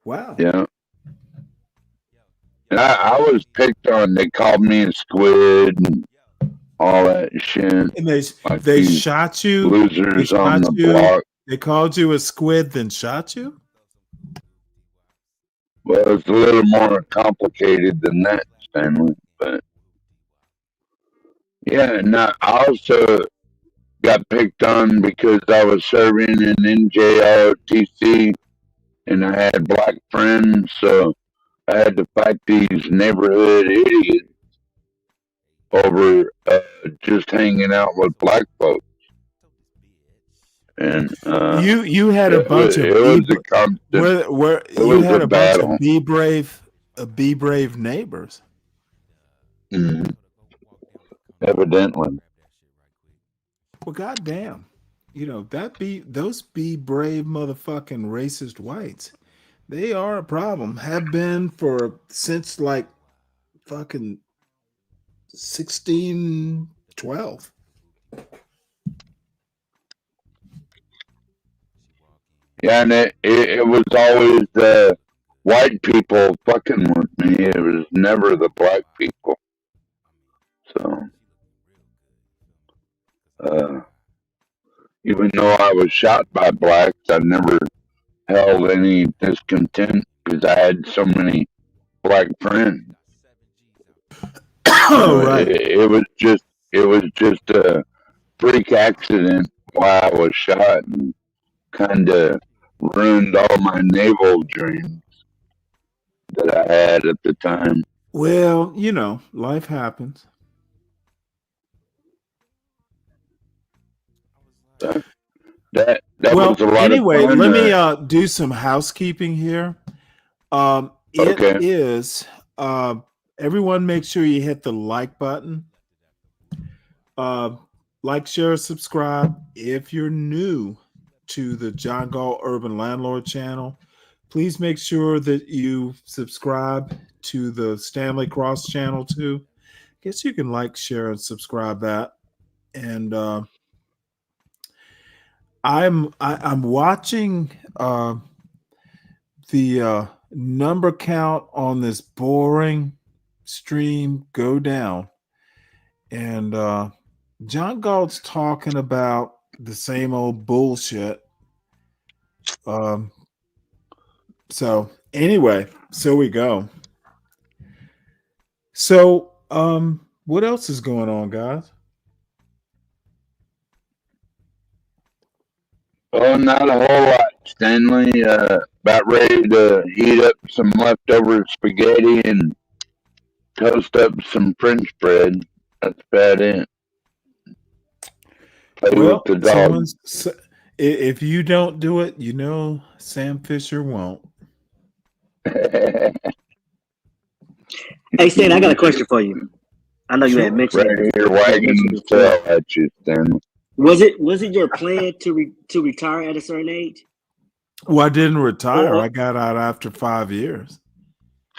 S8: Wow.
S10: Yeah. And I was picked on. They called me a squid and all that shit.
S8: And they
S10: these
S8: shot you.
S10: losers on the block.
S8: They called you a squid, then shot you?
S10: Well, it's a little more complicated than that, Stanley. But yeah, and I also got picked on because I was serving in NJROTC and I had black friends, so I had to fight these neighborhood idiots over just hanging out with black folks. And
S8: you had a bunch of
S10: it was a constant.
S8: You had a bunch of be brave neighbors.
S10: Mm-hmm. Evidently.
S8: Well, goddamn, those be brave motherfucking racist whites. They are a problem. Have been since like fucking 1612.
S10: Yeah, and it was always the white people fucking with me. It was never the black people. So, even though I was shot by blacks, I never held any discontent because I had so many black friends.
S8: Right.
S10: It was just a freak accident why I was shot and kind of ruined all my naval dreams that I had at the time.
S8: Well, life happens.
S10: That was a lot
S8: anyway,
S10: of fun.
S8: let me do some housekeeping here. It is everyone make sure you hit the like button. Like, share, subscribe. If you're new to the John Gall Urban Landlord channel, please make sure that you subscribe to the Stanley Cross channel too. Guess you can like, share, and subscribe that. And I'm watching the number count on this boring stream go down, and John Galt's talking about the same old bullshit. So anyway, so we go. So what else is going on, guys?
S10: Oh, not a whole lot, Stanley. About ready to heat up some leftover spaghetti and toast up some French bread. That's about it. Play with the dog.
S8: If you don't do it, Sam Fisher won't.
S2: Hey, Stan, I got a question for you. I know you had mentioned
S10: right here wagging his tail at you, Stanley.
S2: Was it your plan to retire at a certain age?
S8: Well, I didn't retire. I got out after 5 years.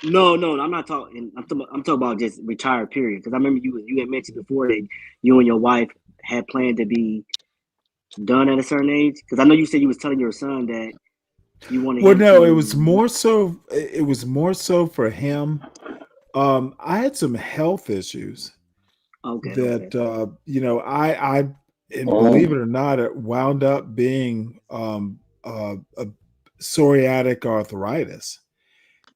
S2: No, I'm not talking. I'm talking about just retired period. Because I remember you had mentioned before that you and your wife had planned to be done at a certain age. Because I know you said you was telling your son that you wanted.
S8: Well, no, it was more so. It was more so for him. I had some health issues. That I and believe it or not, it wound up being a psoriatic arthritis,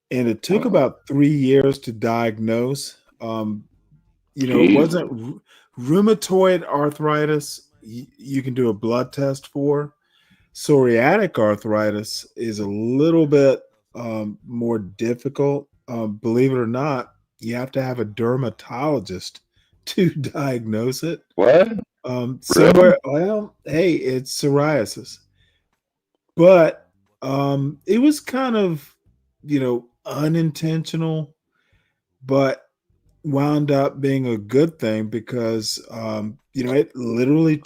S8: and it took about 3 years to diagnose. It wasn't rheumatoid arthritis. you can do a blood test for. Psoriatic arthritis is a little bit more difficult. Believe it or not, you have to have a dermatologist to diagnose it.
S10: What?
S8: Somewhere, well, hey, it's psoriasis. But it was kind of, unintentional, but wound up being a good thing because it literally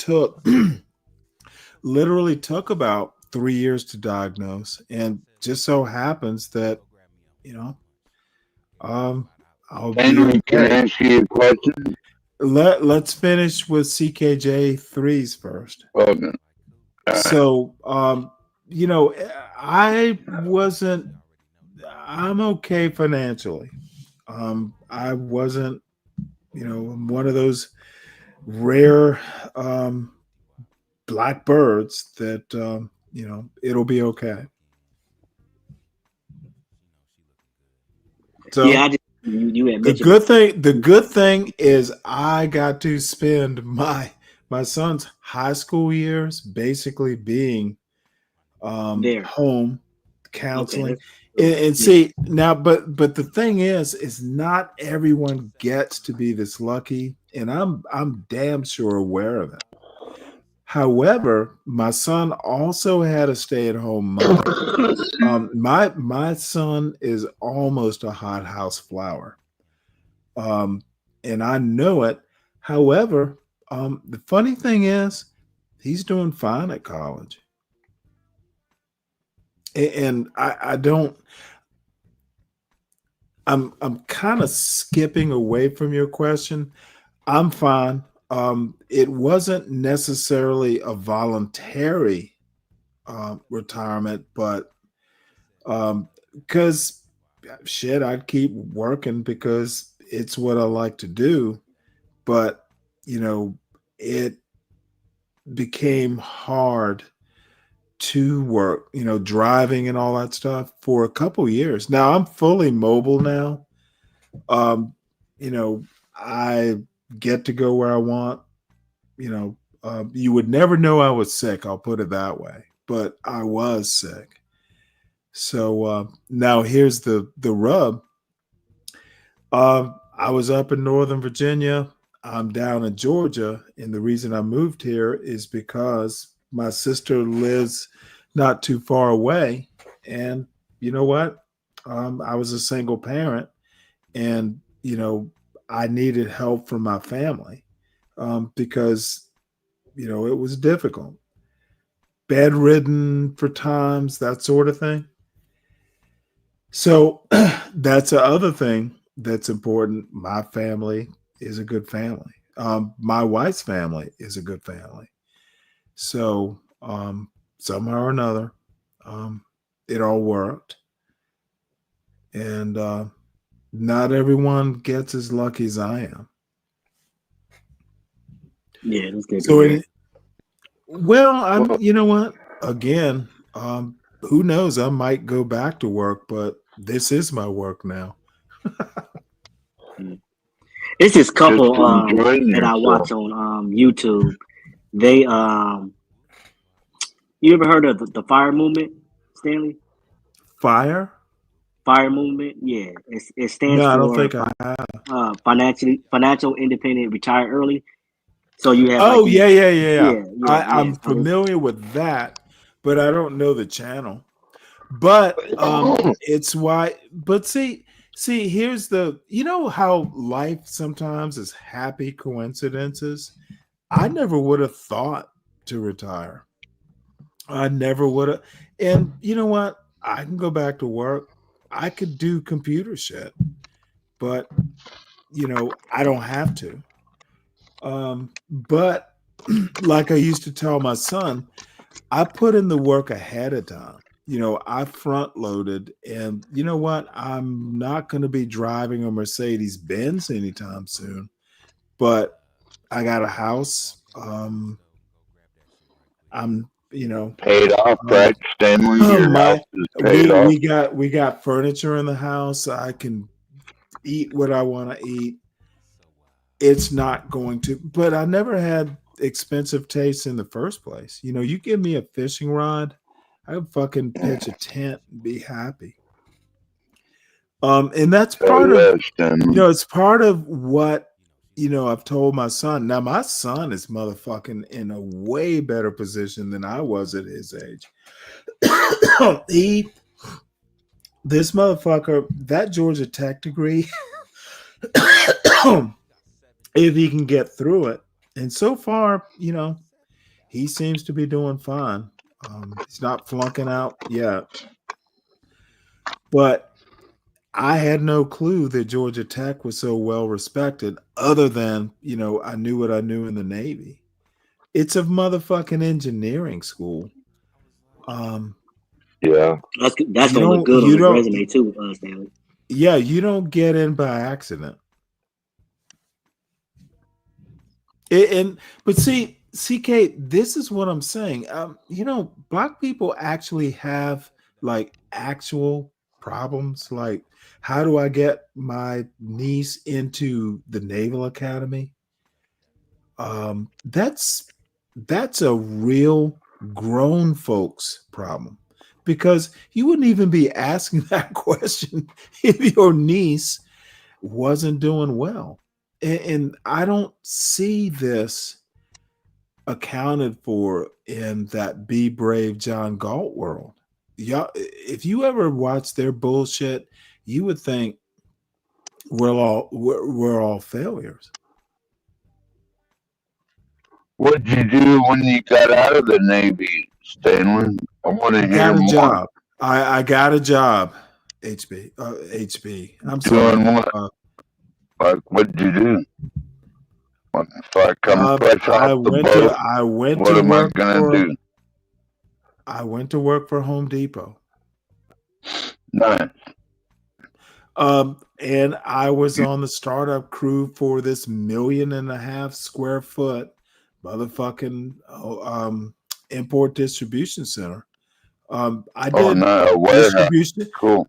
S8: took about 3 years to diagnose, and just so happens that I'll be
S10: Stanley, can I
S8: okay.
S10: ask you a question?
S8: Let's finish with CKJ threes first.
S10: Okay.
S8: So I'm okay financially. I wasn't, I'm one of those rare black birds that it'll be okay. So
S11: Yeah, you had
S8: the
S11: mentioned
S8: good thing is I got to spend my son's high school years basically being
S11: there.
S8: home
S11: Okay,
S8: counseling.
S11: that's
S8: And see now, but the thing is not everyone gets to be this lucky, and I'm damn sure aware of it. However, my son also had a stay-at-home mother. My son is almost a hothouse flower, and I know it. However, the funny thing is, he's doing fine at college, and I don't. I'm kind of skipping away from your question. I'm fine. It wasn't necessarily a voluntary retirement, but because shit, I'd keep working because it's what I like to do. But it became hard to work, driving and all that stuff for a couple years. Now I'm fully mobile now. I get to go where I want. You would never know I was sick. I'll put it that way. But I was sick. So now here's the rub. I was up in Northern Virginia. I'm down in Georgia, and the reason I moved here is because my sister lives not too far away. And you know what? I was a single parent, and I needed help from my family because it was difficult, bedridden for times, that sort of thing. So that's the other thing that's important. My family is a good family. My wife's family is a good family. So somehow or another, it all worked. And not everyone gets as lucky as I am.
S11: Yeah, that's good.
S8: So you know what? Again, who knows? I might go back to work, but this is my work now.
S11: It's this couple
S10: enjoying
S11: that I watch
S10: yourself.
S11: on YouTube. They you ever heard of the fire movement, Stanley?
S8: Fire
S11: movement? Yeah. It stands
S8: No, I don't
S11: for
S8: think I have.
S11: financial independent, retire early. So you have like
S8: Oh,
S11: these
S8: yeah. I'm
S11: So
S8: familiar with that, but I don't know the channel. But it's why. But see, here's the. How life sometimes is happy coincidences. I never would have thought to retire. I never would have. And you know what? I can go back to work. I could do computer shit, but I don't have to. But like I used to tell my son, I put in the work ahead of time. I front loaded, and you know what? I'm not going to be driving a Mercedes Benz anytime soon, but I got a house. I'm,
S10: Paid off, right, Stanley? Your house is paid off.
S8: we got furniture in the house. I can eat what I want to eat. It's not going to, but I never had expensive taste in the first place. You know, you give me a fishing rod, I would fucking pitch a tent and be happy. And that's part of, it's part of what, I've told my son. Now, my son is motherfucking in a way better position than I was at his age. This motherfucker, that Georgia Tech degree, if he can get through it. And so far, he seems to be doing fine. He's not flunking out yet. But I had no clue that Georgia Tech was so well respected, other than, I knew what I knew in the Navy. It's a motherfucking engineering school.
S10: Yeah.
S11: That's gonna look good on his resume too, Stanley.
S8: Yeah, you don't get in by accident. But see, CK, this is what I'm saying. Black people actually have like actual problems. Like, how do I get my niece into the Naval Academy? That's a real grown folks problem, because you wouldn't even be asking that question if your niece wasn't doing well. And I don't see this accounted for in that Be Brave John Galt world. Y'all, if you ever watch their bullshit, you would think we're all failures.
S10: What'd you do when you got out of the Navy, Stanley? I want to hear more.
S8: Job. I got a job. HB. I'm sorry.
S10: Doing what? Like, what'd you do? If I come fresh off the boat, what am I gonna do?
S8: I went to work for Home Depot.
S10: Nice.
S8: And I was on the startup crew for this 1.5 million square foot motherfucking import distribution center. I did distribution.
S10: Cool.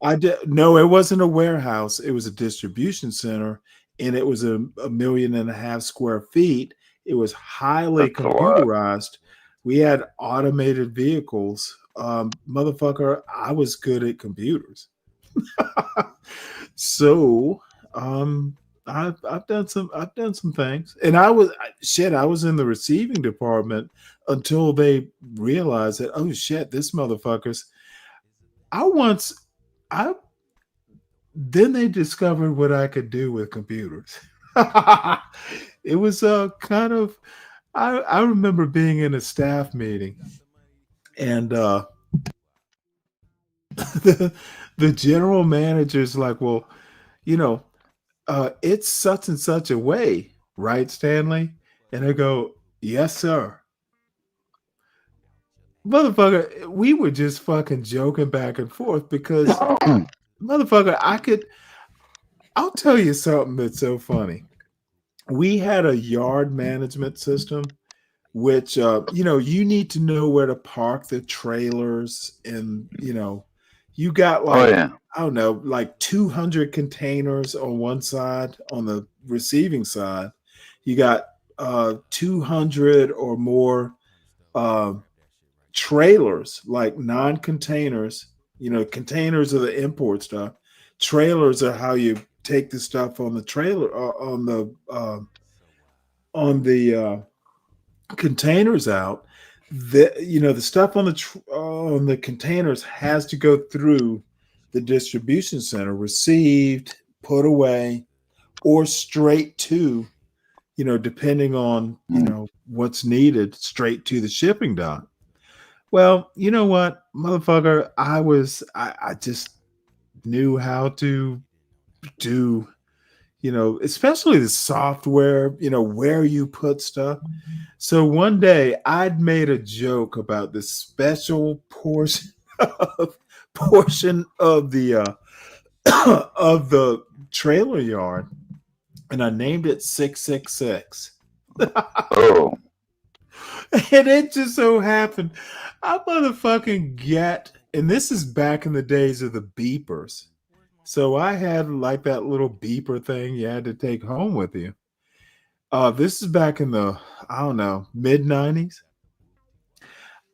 S8: No, it wasn't a warehouse. It was a distribution center, and it was a 1.5 million square feet. It was highly computerized. We had automated vehicles. Motherfucker, I was good at computers. So, I've done some things, and I was in the receiving department until they realized that, oh shit, this motherfuckers. Then they discovered what I could do with computers. It was kind of, I remember being in a staff meeting, and the general manager's like, well, it's such and such a way, right, Stanley? And I go, yes, sir. Motherfucker, we were just fucking joking back and forth because, motherfucker, I'll tell you something that's so funny. We had a yard management system, which, you need to know where to park the trailers, and, you got like, I don't know, like 200 containers on one side. On the receiving side, you got 200 or more trailers, like non-containers. Containers are the import stuff. Trailers are how you take the stuff on the trailer, on the containers out. The stuff on the containers has to go through the distribution center, received, put away, or straight to, depending on what's needed, straight to the shipping dock. Well, you know what, motherfucker, I just knew how to do, especially the software, where you put stuff. So one day I'd made a joke about this special portion of the of the trailer yard, and I named it 666.
S10: Oh.
S8: And it just so happened I motherfucking get, and this is back in the days of the beepers. So I had like that little beeper thing you had to take home with you. This is back in the, I don't know, mid 90s.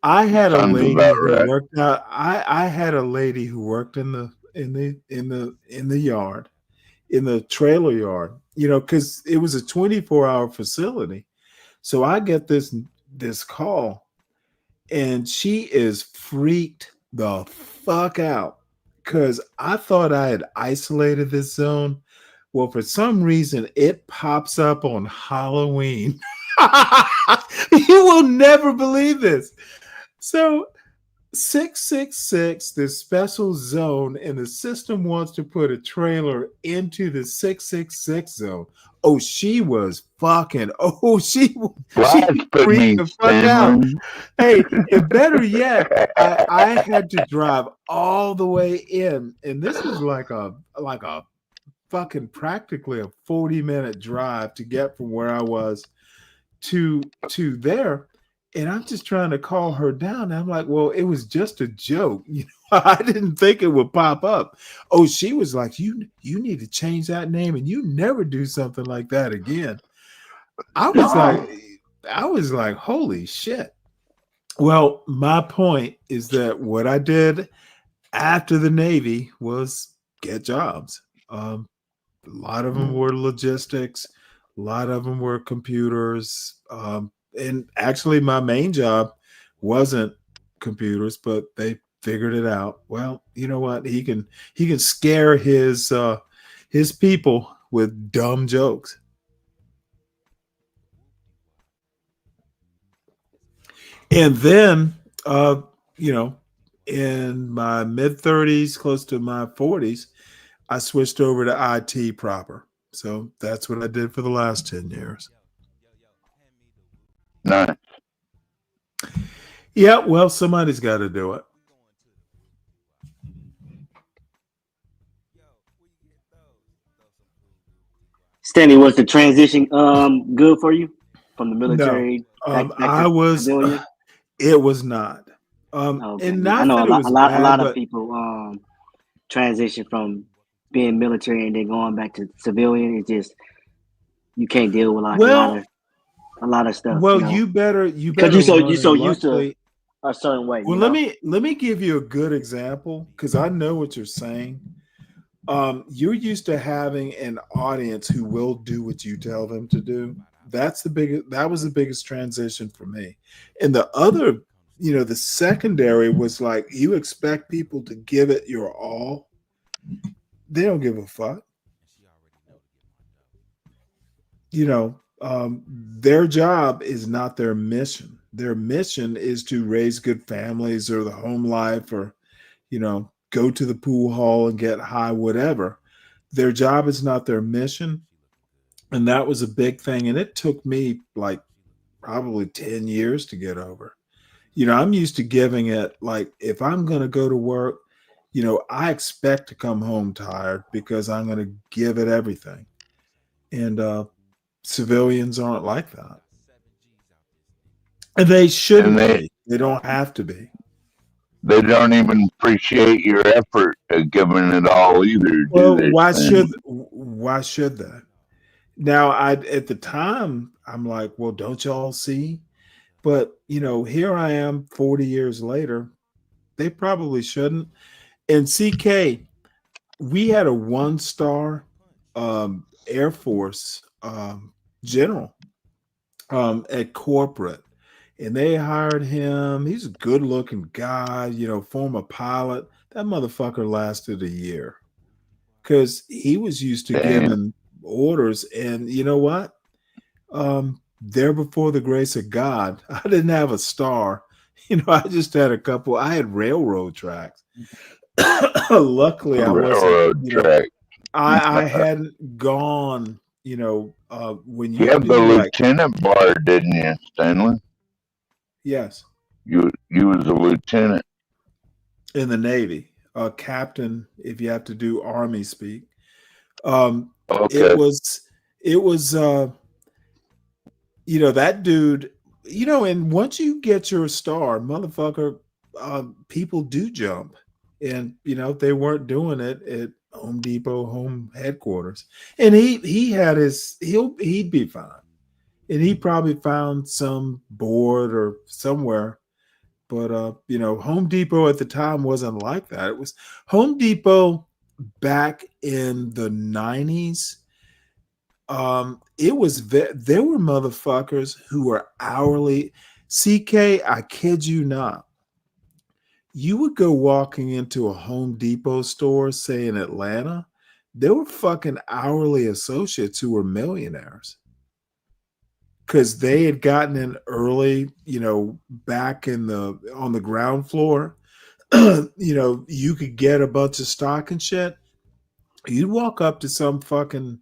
S8: I had a
S10: Sounds
S8: lady
S10: about
S8: who
S10: right.
S8: worked out. I had a lady who worked in the yard, in the trailer yard, because it was a 24-hour facility. So I get this call, and she is freaked the fuck out because I thought I had isolated this zone. Well, for some reason, it pops up on Halloween. You will never believe this. So 666, this special zone, and the system wants to put a trailer into the 666 zone. Oh, she was fucking. Oh, she freaked
S10: Blasphemy,
S8: the fuck out.
S10: Stanley.
S8: Hey, and better yet, I had to drive all the way in, and this was like a fucking practically a 40-minute drive to get from where I was to there. And I'm just trying to call her down. And I'm like, well, it was just a joke. I didn't think it would pop up. Oh, she was like, you need to change that name and you never do something like that again. I was like, holy shit. Well, my point is that what I did after the Navy was get jobs. A lot of them were logistics. A lot of them were computers. And actually, my main job wasn't computers, but they figured it out. Well, you know what? He can scare his people with dumb jokes. And then, in my mid-30s, close to my 40s, I switched over to IT proper. So that's what I did for the last 10 years.
S10: Nice.
S8: Yeah, well, somebody's got to do it.
S11: Stanley, was the transition good for you from the military?
S8: No,
S11: back
S8: I
S11: to
S8: was.
S11: civilian?
S8: It was not.
S11: Okay.
S8: And
S11: I
S8: not
S11: know
S8: that it was
S11: a
S8: bad,
S11: lot of
S8: but
S11: people transition from being military and then going back to civilian. It's just you can't deal with like a lot of stuff.
S8: Well, you better
S11: because you so
S8: learn.
S11: you so
S8: And
S11: used to
S8: luckily,
S11: a certain way.
S8: well, let me give you a good example because I know what you're saying. You're used to having an audience who will do what you tell them to do. That was the biggest transition for me. And the other, the secondary was like you expect people to give it your all. They don't give a fuck. Their job is not their mission. Their mission is to raise good families or the home life or, go to the pool hall and get high, whatever. Their job is not their mission. And that was a big thing. And it took me like probably 10 years to get over. I'm used to giving it like if I'm going to go to work, I expect to come home tired because I'm going to give it everything. And civilians aren't like that. And they shouldn't be. They don't have to be.
S10: They don't even appreciate your effort at giving it all either.
S8: Well,
S10: do they,
S8: why
S10: Stanley?
S8: should they? Now, at the time, I'm like, well, don't y'all see? But, here I am 40 years later. They probably shouldn't. And CK, we had a 1-star Air Force general at corporate. And they hired him. He's a good-looking guy, former pilot. That motherfucker lasted a year because he was used to giving orders. And you know what? There before the grace of God, I didn't have a star. I just had a couple. I had railroad tracks. Luckily, I wasn't. I hadn't gone. When
S10: you have the lieutenant bar, didn't you, Stanley?
S8: Yes.
S10: You was a lieutenant
S8: in the Navy, captain. If you have to do Army speak,
S10: okay.
S8: It was. That dude. And once you get your star, motherfucker, people do jump, and they weren't doing it at Home Depot home headquarters, and he had his he'd be fine. And he probably found some board or somewhere. But Home Depot at the time wasn't like that. It was Home Depot back in the 90s. There were motherfuckers who were hourly. CK, I kid you not. You would go walking into a Home Depot store, say in Atlanta, there were fucking hourly associates who were millionaires because they had gotten in early, back on the ground floor. You could get a bunch of stock and shit. You'd walk up to some fucking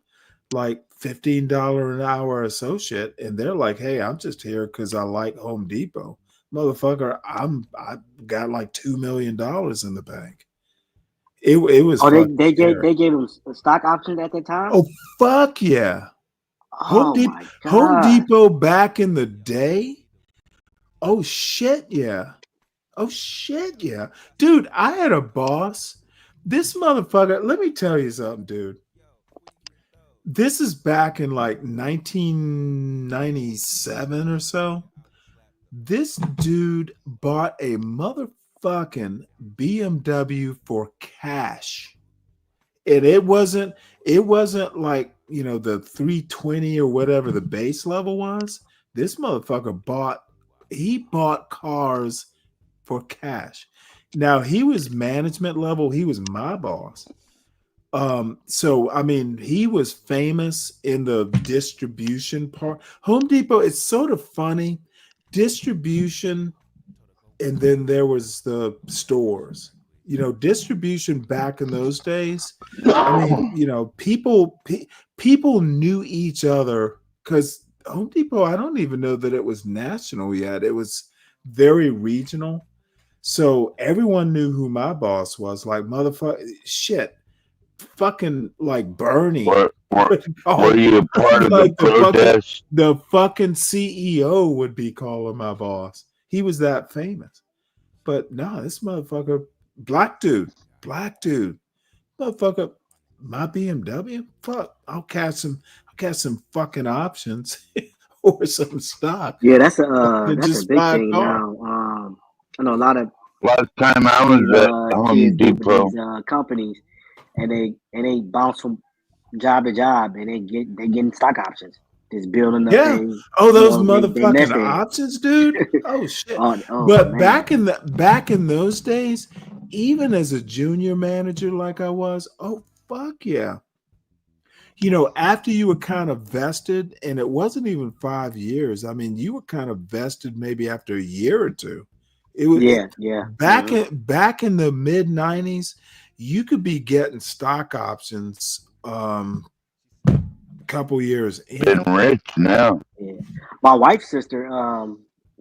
S8: like $15 an hour associate, and they're like, "Hey, I'm just here because I like Home Depot, motherfucker. I got like $2 million in the bank." It was.
S11: Oh, they gave him stock options at that time.
S8: Oh fuck yeah!
S11: Oh my god!
S8: Home Depot back in the day. Oh shit yeah! Oh shit yeah, dude! I had a boss. This motherfucker. Let me tell you something, dude. This is back in like 1997 or so. This dude bought a motherfucking BMW for cash. And it wasn't like, the 320 or whatever the base level was. This motherfucker bought cars for cash. Now he was management level, he was my boss. So I mean, he was famous in the distribution part. Home Depot, it's sort of funny. Distribution, and then there was the stores. Distribution back in those days. I mean, people knew each other because Home Depot, I don't even know that it was national yet. It was very regional. So everyone knew who my boss was. Like, motherfucker, shit. Fucking like Bernie.
S10: Were you part of the protest?
S8: The fucking CEO would be calling my boss. He was that famous. But no, this motherfucker, black dude, motherfucker, my BMW. Fuck, I'll catch some fucking options or some stock.
S11: Yeah, that's a big thing now. I know a lot of
S10: last time I was at Home Depot.
S11: These companies. And they bounce from job to job, and they getting stock options. Just building up.
S8: Yeah. Those motherfucking options, dude. Oh shit. But man. back in those days, even as a junior manager like I was, oh fuck yeah. After you were kind of vested, and it wasn't even 5 years. I mean, you were kind of vested maybe after a year or two. It was back in the mid 90s. You could be getting stock options a couple years in.
S10: Been rich now.
S11: Yeah. My wife's sister,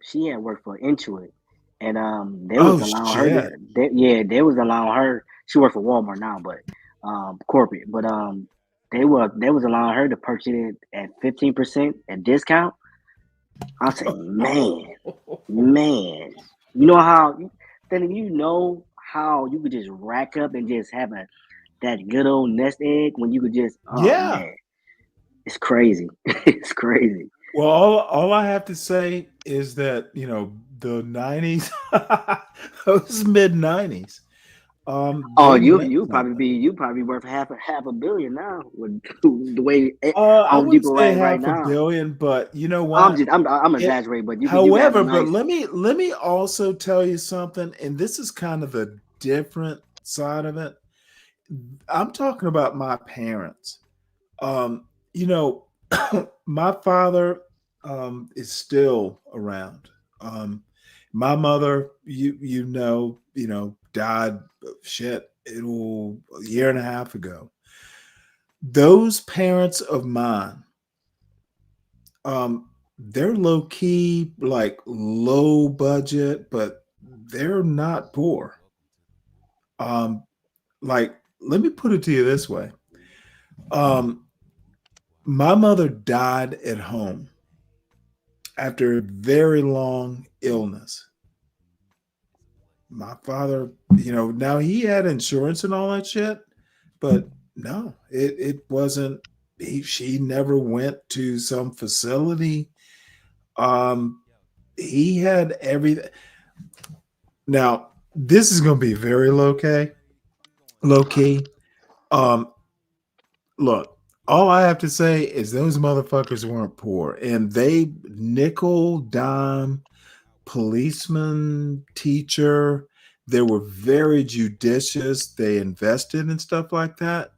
S11: she had worked for Intuit, and they was allowing her. They was allowing her. She worked for Walmart now, but corporate. But they was allowing her to purchase it at 15% at discount. I said, man, you know how how you could just rack up and just have that good old nest egg when you could just man, it's crazy. It's crazy.
S8: Well, all I have to say is that the 90s, those mid 90s.
S11: You probably worth half a billion now with the way
S8: I would say half a billion, but you know what?
S11: I'm exaggerating, but
S8: however, but let me also tell you something, and this is kind of a different side of it. I'm talking about my parents. My father is still around. My mother, died a year and a half ago. Those parents of mine, they're low key, like low budget, but they're not poor. Like, let me put it to you this way. My mother died at home after a very long illness. My father, now he had insurance and all that shit, but no, it wasn't she never went to some facility. He had everything. Now, this is going to be very low key. Look, all I have to say is those motherfuckers weren't poor, and they nickel, dime, policeman, teacher. They were very judicious. They invested in stuff like that.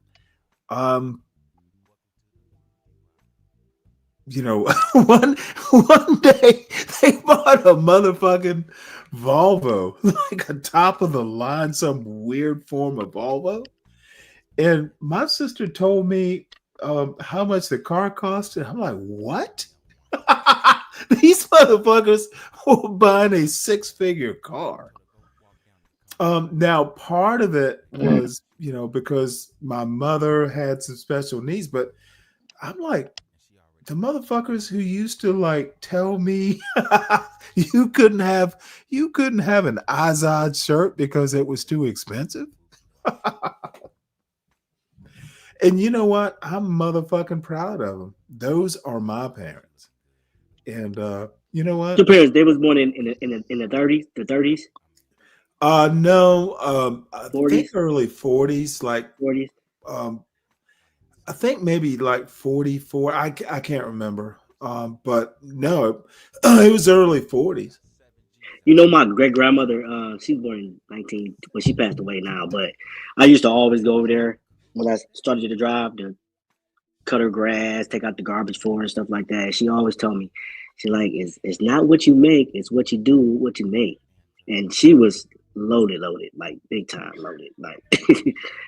S8: You know, one day they bought a motherfucking Volvo, like a top of the line, some weird form of Volvo. And my sister told me how much the car cost. And I'm like, what? These motherfuckers were buying a 6-figure car. Now, part of it was, you know, because my mother had some special needs, but I'm like, the motherfuckers who used to like tell me you couldn't have an Azad shirt because it was too expensive. And you know what? I'm motherfucking proud of them. Those are my parents. And you know what?
S11: Your parents, they was born in the 30s, the 30s.
S8: No, I
S11: 40s?
S8: think early 40s, like
S11: 40s.
S8: I think maybe like 44. I can't remember. But no, it was early 40s.
S11: You know, my great grandmother, she was born in 19. Well, she passed away now, but I used to always go over there when I started to drive to cut her grass, take out the garbage for her and stuff like that. She always told me, she's like, it's not what you make, it's what you do, what you make. And she was loaded, like big time loaded. Like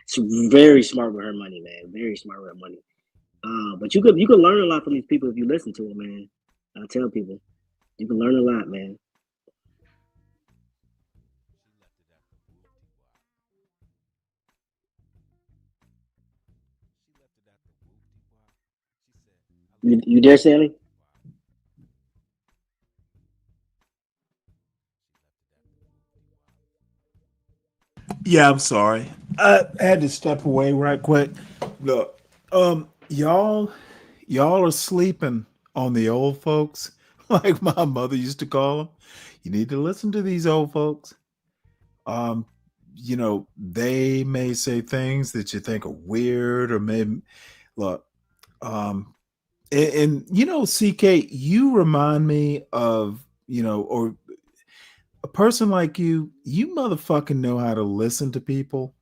S11: she's very smart with her money, man. Very smart with her money. But you could learn a lot from these people if you listen to them, man. I tell people, you can learn a lot, man. You there, Stanley?
S8: Yeah, I'm sorry. I had to step away right quick. Look, y'all are sleeping on the old folks, like my mother used to call them. You need to listen to these old folks. You know, they may say things that you think are weird, or maybe look, and you know, CK, you remind me of, you know, or a person like you motherfucking know how to listen to people.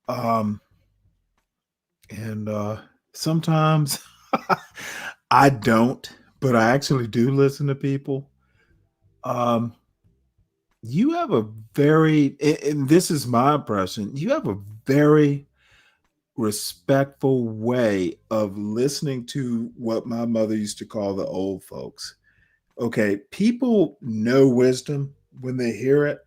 S8: Um, and sometimes I don't, but I actually do listen to people. Um, you have a very, and this is my impression, you have a very respectful way of listening to what my mother used to call the old folks. Okay, people know wisdom when they hear it.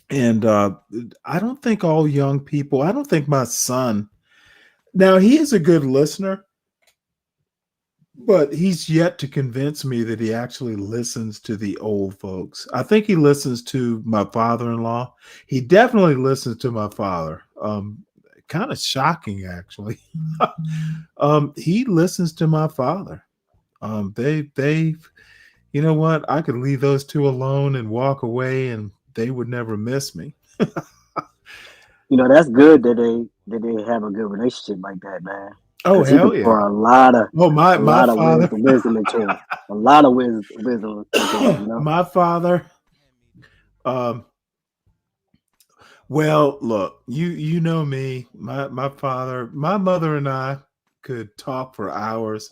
S8: And I don't think all young people, I don't think my son, now he is a good listener, but he's yet to convince me that he actually listens to the old folks. I think he listens to my father-in-law. He definitely listens to my father. Kind of shocking, actually. He listens to my father. They, you know what? I could leave those two alone and walk away, and they would never miss me.
S11: You know, that's good that they have a good relationship like that, man.
S8: Oh,
S11: Because he
S8: hell
S11: could pour
S8: yeah.
S11: a lot of
S8: My father.
S11: wisdom into him. A lot of wisdom into him, you know.
S8: My father. Well, look, you know me. My father, my mother and I could talk for hours.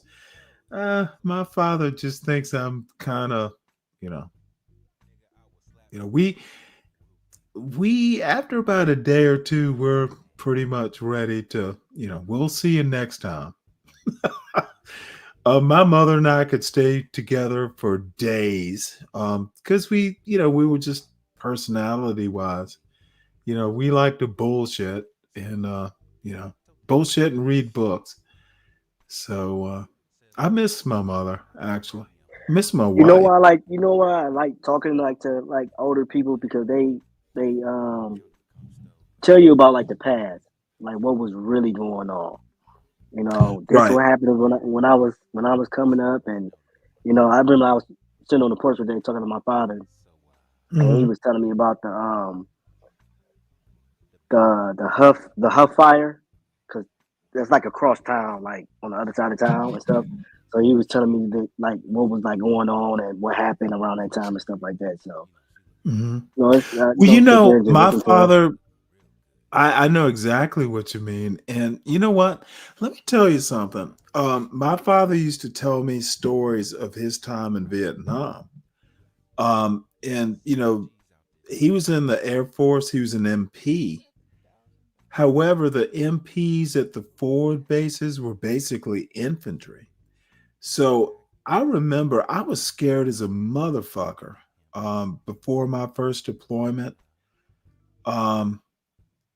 S8: My father just thinks I'm kind of, you know, we after about a day or two, we're pretty much ready to, you know, we'll see you next time. My mother and I could stay together for days because we were just personality wise. You know, we like to bullshit and, bullshit and read books. So I miss my mother, actually. Miss my
S11: You know
S8: wife.
S11: why I like talking like to like older people because they tell you about like the past, like what was really going on. You know, this
S8: Right.
S11: what happened when I was coming up, and you know, I remember I was sitting on the porch one day talking to my father, and he
S8: Mhm.
S11: was telling me about the Huff fire, because it's like across town, like on the other side of town and stuff. So he was telling me that like what was like going on and what happened around that time and stuff like that. So
S8: Mhm.
S11: you know, it's
S8: Well,
S11: don't sit there and just
S8: my
S11: listen to him.
S8: father, I know exactly what you mean. And you know what? Let me tell you something. My father used to tell me stories of his time in Vietnam. And you know, he was in the Air Force, he was an MP. However, the MPs at the forward bases were basically infantry. So I remember I was scared as a motherfucker before my first deployment. Um,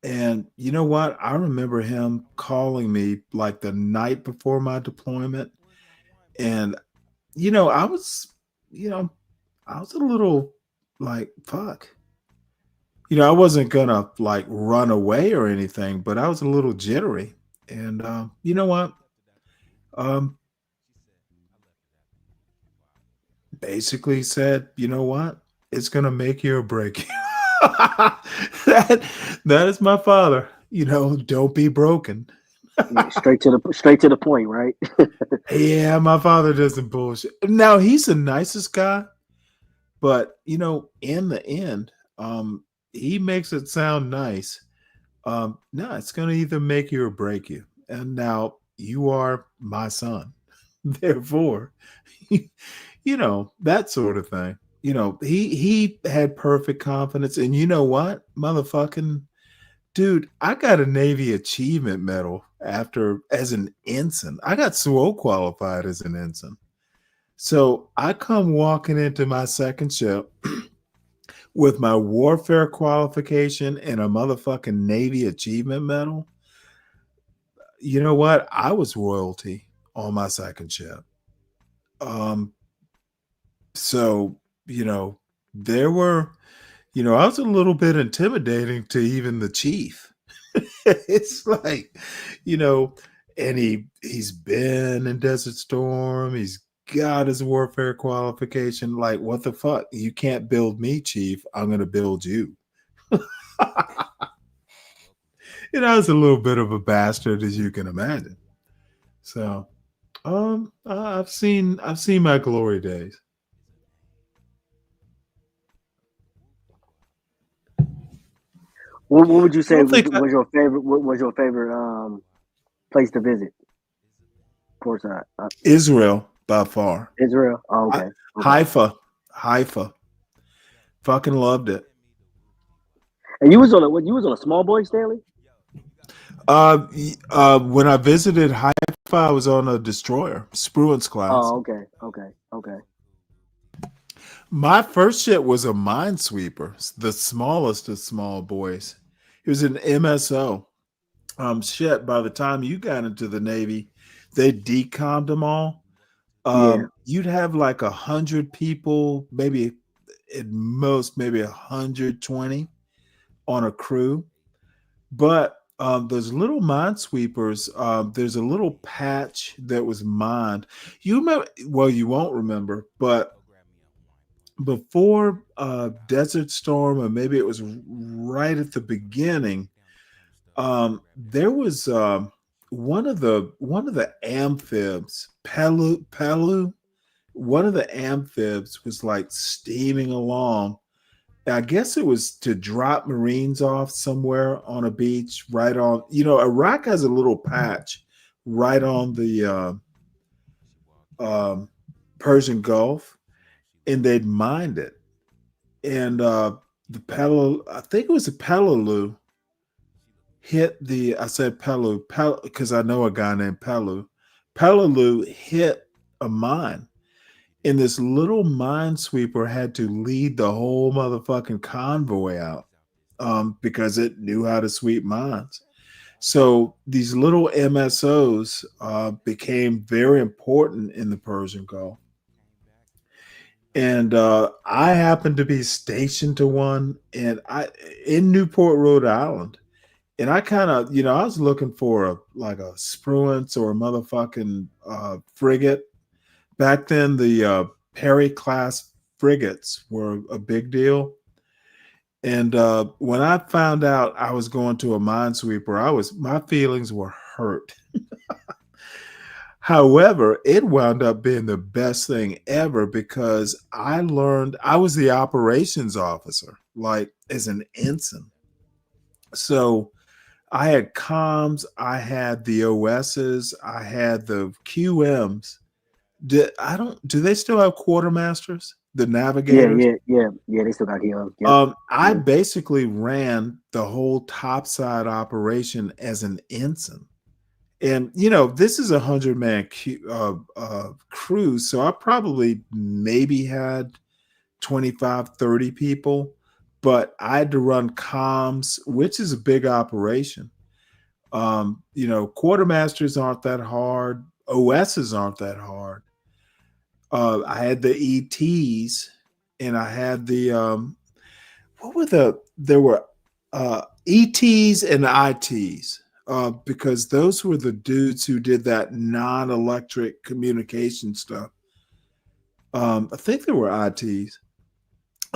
S8: and you know what? I remember him calling me like the night before my deployment. And, you know, you know, I was a little like, fuck. You know, I wasn't gonna like run away or anything, but I was a little jittery. And you know what? Um, basically said, you know what? It's gonna make you or break you. that that is my father. You know, don't be broken.
S11: Yeah, straight to the point, right?
S8: Yeah, my father doesn't bullshit. Now he's the nicest guy, but you know, in the end, he makes it sound nice. No, it's gonna either make you or break you. And now you are my son. Therefore, you know, that sort of thing. You know, he had perfect confidence. And you know what? Motherfucking dude, I got a Navy Achievement Medal after as an ensign. I got SWO qualified as an ensign. So I come walking into my second ship with my warfare qualification and a motherfucking Navy Achievement Medal. You know what? I was royalty on my second ship. Um, so, you know, there were, you know, I was a little bit intimidating to even the chief. It's like, you know, and he's been in Desert Storm, he's got his warfare qualification. Like, what the fuck? You can't build me, chief. I'm gonna build you. And I was a little bit of a bastard, as you can imagine. So, I've seen my glory days.
S11: What would you
S8: I
S11: say
S8: don't think
S11: was your favorite? What was your favorite place to visit? Courtside,
S8: Israel by far.
S11: Israel. Oh,
S8: I,
S11: okay, okay.
S8: Haifa, fucking loved it.
S11: And you was on a what? You was on a small boy, Stanley.
S8: When I visited Haifa, I was on a destroyer, Spruance class.
S11: Oh, okay, okay, okay.
S8: My first ship was a minesweeper, the smallest of small boys. It was an MSO. Shit, by the time you got into the Navy, they decommed them all.
S11: Yeah.
S8: You'd have like 100 people, maybe at most, maybe 120 on a crew. But those little minesweepers, there's a little patch that was mined. You remember? Well, you won't remember, but before Desert Storm, or maybe it was right at the beginning, there was one of the amphibs, Pelu. One of the amphibs was like steaming along. I guess it was to drop Marines off somewhere on a beach, right on. You know, Iraq has a little patch right on the Persian Gulf, and they'd mined it. And the Pelu, I think it was a Pelelu, hit the. I said Pelu, because I know a guy named Pelu. Pelelu hit a mine, and this little minesweeper had to lead the whole motherfucking convoy out because it knew how to sweep mines. So these little MSOs became very important in the Persian Gulf. And I happened to be stationed to one in Newport, Rhode Island. And I kind of, I was looking for a Spruance or a motherfucking frigate. Back then, the Perry class frigates were a big deal. And when I found out I was going to a minesweeper, my feelings were hurt. However, it wound up being the best thing ever because I learned I was the operations officer, like as an ensign. So I had comms, I had the OSs, I had the QMs. Do they still have quartermasters? The navigators?
S11: Yeah. They still got here. Yep.
S8: I basically ran the whole topside operation as an ensign. And this is 100-man cruise, so I probably maybe had 25, 30 people, but I had to run comms, which is a big operation. Quartermasters aren't that hard. OSs aren't that hard. I had the ETs, and I had the there were ETs and ITs. Because those were the dudes who did that non-electric communication stuff. I think there were ITs.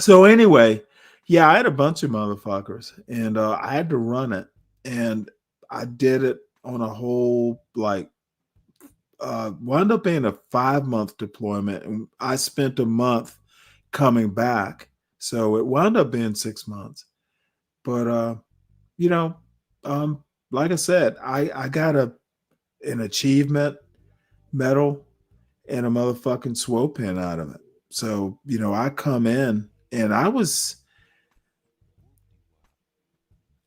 S8: So anyway, yeah, I had a bunch of motherfuckers, and I had to run it, and I did it on a whole wound up being a 5-month deployment, and I spent a month coming back, so it wound up being 6 months. But like I said, I got an achievement medal and a motherfucking SWO pin out of it. So, I come in and I was,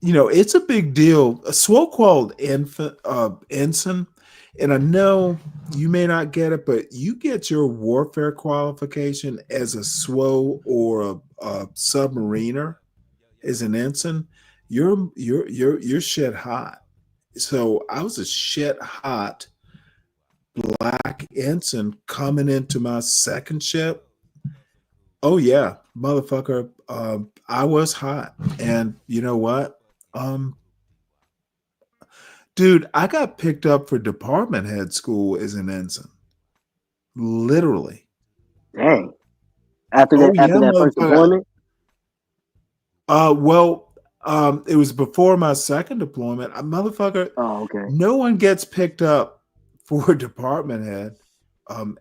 S8: it's a big deal. A SWO called ensign. And I know you may not get it, but you get your warfare qualification as a SWO or a submariner as an ensign. You're shit hot. So I was a shit hot black ensign coming into my second ship. Oh yeah, motherfucker. I was hot. And you know what? Dude, I got picked up for department head school as an ensign. Literally.
S11: Dang. After that first deployment?
S8: It was before my second deployment. Motherfucker.
S11: Oh, okay.
S8: No one gets picked up for department head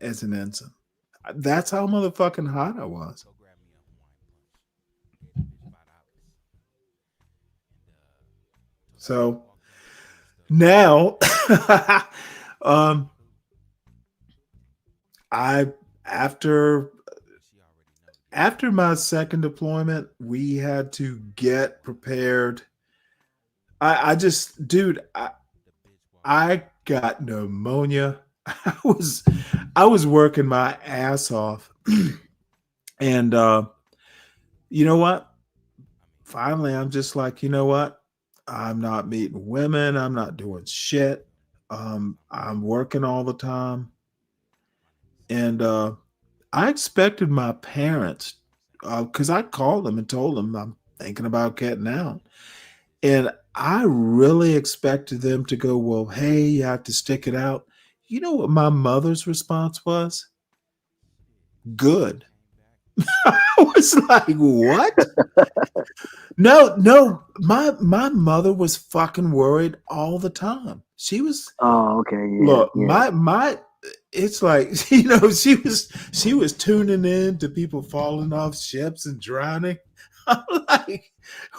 S8: as an ensign. That's how motherfucking hot I was. So now after my second deployment, we had to get prepared. I got pneumonia. I was working my ass off. And you know what? Finally, I'm just like, you know what? I'm not meeting women. I'm not doing shit. I'm working all the time. And I expected my parents, because I called them and told them I'm thinking about getting out. And I really expected them to go, well, hey, you have to stick it out. You know what my mother's response was? Good. I was like, what? No, my mother was fucking worried all the time. She was.
S11: Oh, okay. Yeah,
S8: look,
S11: yeah.
S8: my it's like, she was tuning in to people falling off ships and drowning. I'm like,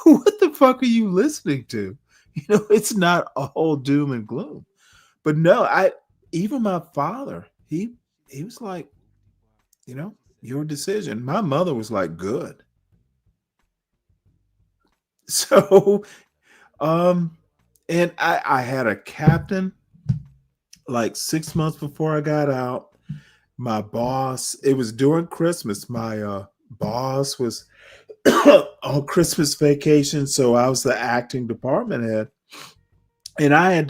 S8: what the fuck are you listening to? It's not a whole doom and gloom. But no, even my father, he was like, your decision. My mother was like, good. So, and I had a captain like 6 months before I got out. My boss, it was during Christmas. My boss was on Christmas vacation, so I was the acting department head, and I had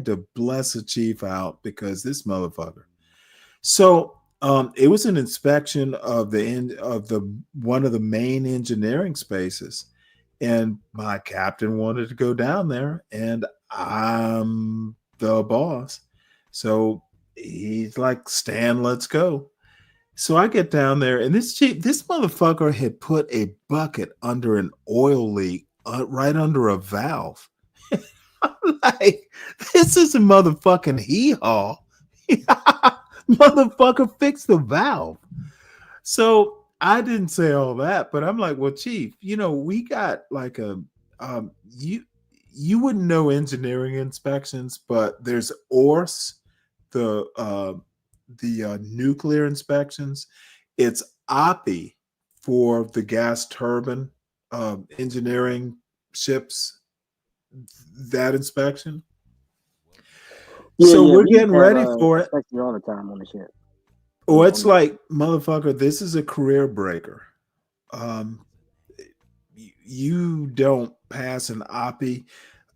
S8: to bless the chief out because this motherfucker. So it was an inspection of one of the main engineering spaces, And my captain wanted to go down there, and I'm the boss. So he's like, Stan, let's go. So I get down there, and this motherfucker had put a bucket under an oil leak, right under a valve. I'm like, this is a motherfucking hee-haw. Motherfucker, fix the valve. So I didn't say all that, but I'm like, well, Chief, we got like you wouldn't know engineering inspections, but there's ORS, the nuclear inspections. It's OPI for the gas turbine engineering ships, that inspection. So we're getting ready for it.
S11: Inspection all the time on the ship.
S8: Oh, it's like, motherfucker, this is a career breaker. You don't pass an OPI.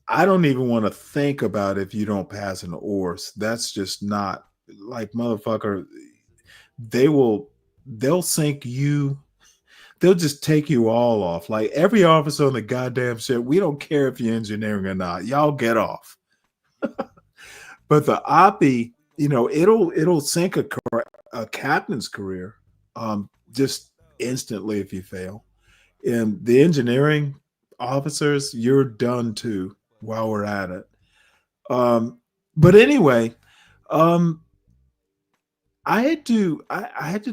S8: I don't even want to think about if you don't pass an ORS. That's just not, like, motherfucker, they'll sink you. They'll just take you all off. Like, every officer on the goddamn ship, we don't care if you're engineering or not. Y'all get off. But the OPI, it'll sink a captain's career just instantly if you fail. And the engineering officers, you're done too while we're at it. But anyway, I had to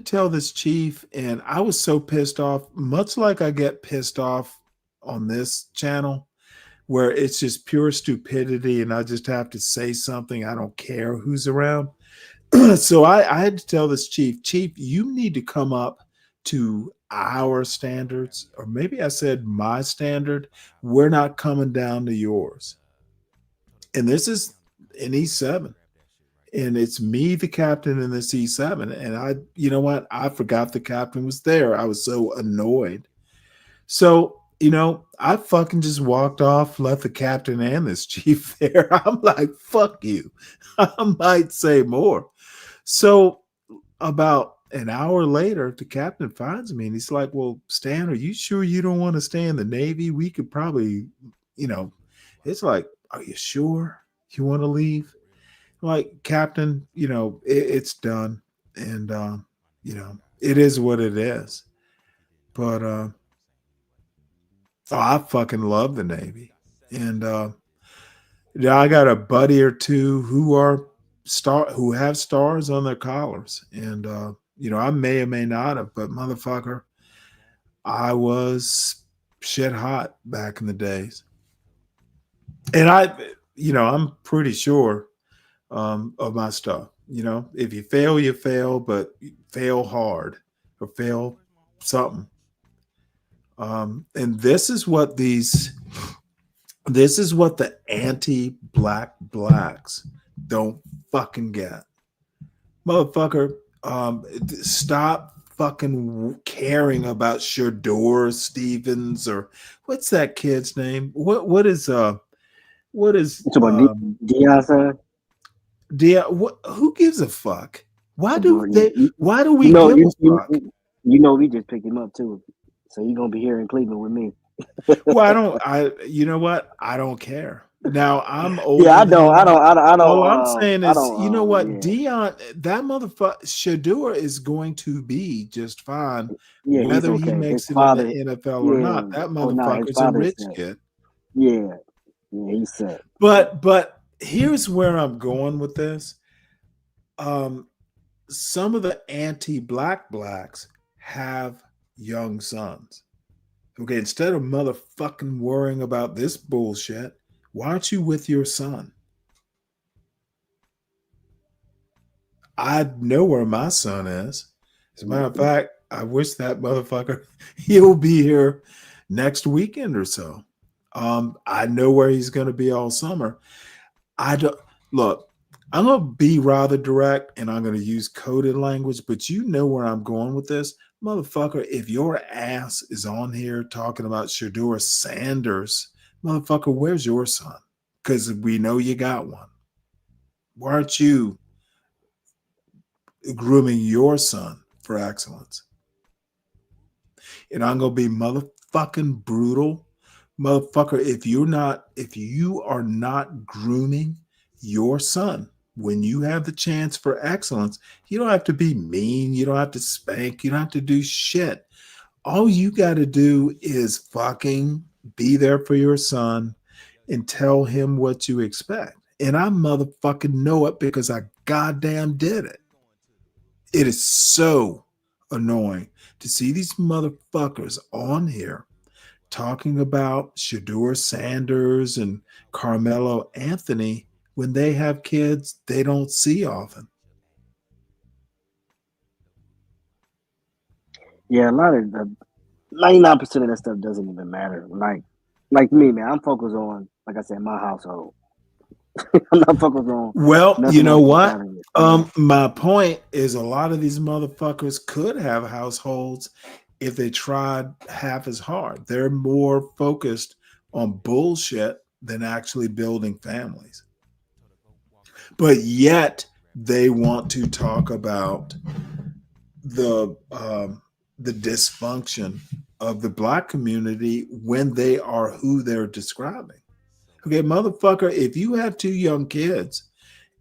S8: tell this chief, and I was so pissed off, much like I get pissed off on this channel, where it's just pure stupidity and I just have to say something. I don't care who's around. So I had to tell this chief, you need to come up to our standards, or maybe I said my standard. We're not coming down to yours. And this is an E7. And it's me, the captain, in this E7. And you know what? I forgot the captain was there. I was so annoyed. So, I fucking just walked off, left the captain and this chief there. I'm like, fuck you. I might say more. So about an hour later, the captain finds me and he's like, well, Stan, are you sure you don't want to stay in the Navy? We could probably, it's like, are you sure you want to leave? Like, Captain, it's done. And, it is what it is. But, I fucking love the Navy. And, I got a buddy or two who have stars on their collars. And, I may or may not have, but motherfucker, I was shit hot back in the days. And I'm pretty sure of my stuff. If you fail, you fail, but fail hard or fail something. And this is what the anti-black blacks don't fucking get. Motherfucker, stop fucking caring about Shador Stevens, or what's that kid's name? What is
S11: Dion?
S8: Who gives a fuck? Why do we give a fuck?
S11: We just picked him up too. So you're gonna be here in Cleveland with me.
S8: Well, you know what? I don't care. Now I'm old.
S11: Yeah, I don't.
S8: All I'm saying is, you know what, yeah. Dion, that motherfucker Shador is going to be just fine, whether he makes it in the NFL or not. That motherfucker's a rich kid.
S11: Yeah, he's set.
S8: But here's where I'm going with this. Some of the anti-black blacks have young sons. Okay, instead of motherfucking worrying about this bullshit, why aren't you with your son? I know where my son is. As a matter of fact, I wish that motherfucker, he'll be here next weekend or so. I know where he's going to be all summer. Look, I'm going to be rather direct and I'm going to use coded language, but you know where I'm going with this. Motherfucker, if your ass is on here talking about Shador Sanders, motherfucker, where's your son? Because we know you got one. Why aren't you grooming your son for excellence? And I'm going to be motherfucking brutal Motherfucker, if you are not grooming your son when you have the chance for excellence, you don't have to be mean, you don't have to spank, you don't have to do shit. All you got to do is fucking be there for your son and tell him what you expect. And I motherfucking know it because I goddamn did it. It is so annoying to see these motherfuckers on here talking about Shador Sanders and Carmelo Anthony when they have kids they don't see often.
S11: Yeah, a lot of the 99% of that stuff doesn't even matter. Like me, man, I'm focused on, like I said, my household. I'm not focused on
S8: Well, you
S11: nothing
S8: know
S11: else
S8: what?
S11: beside it.
S8: My point is a lot of these motherfuckers could have households if they tried half as hard. They're more focused on bullshit than actually building families. But yet they want to talk about the dysfunction of the black community when they are who they're describing. Okay, motherfucker, if you have two young kids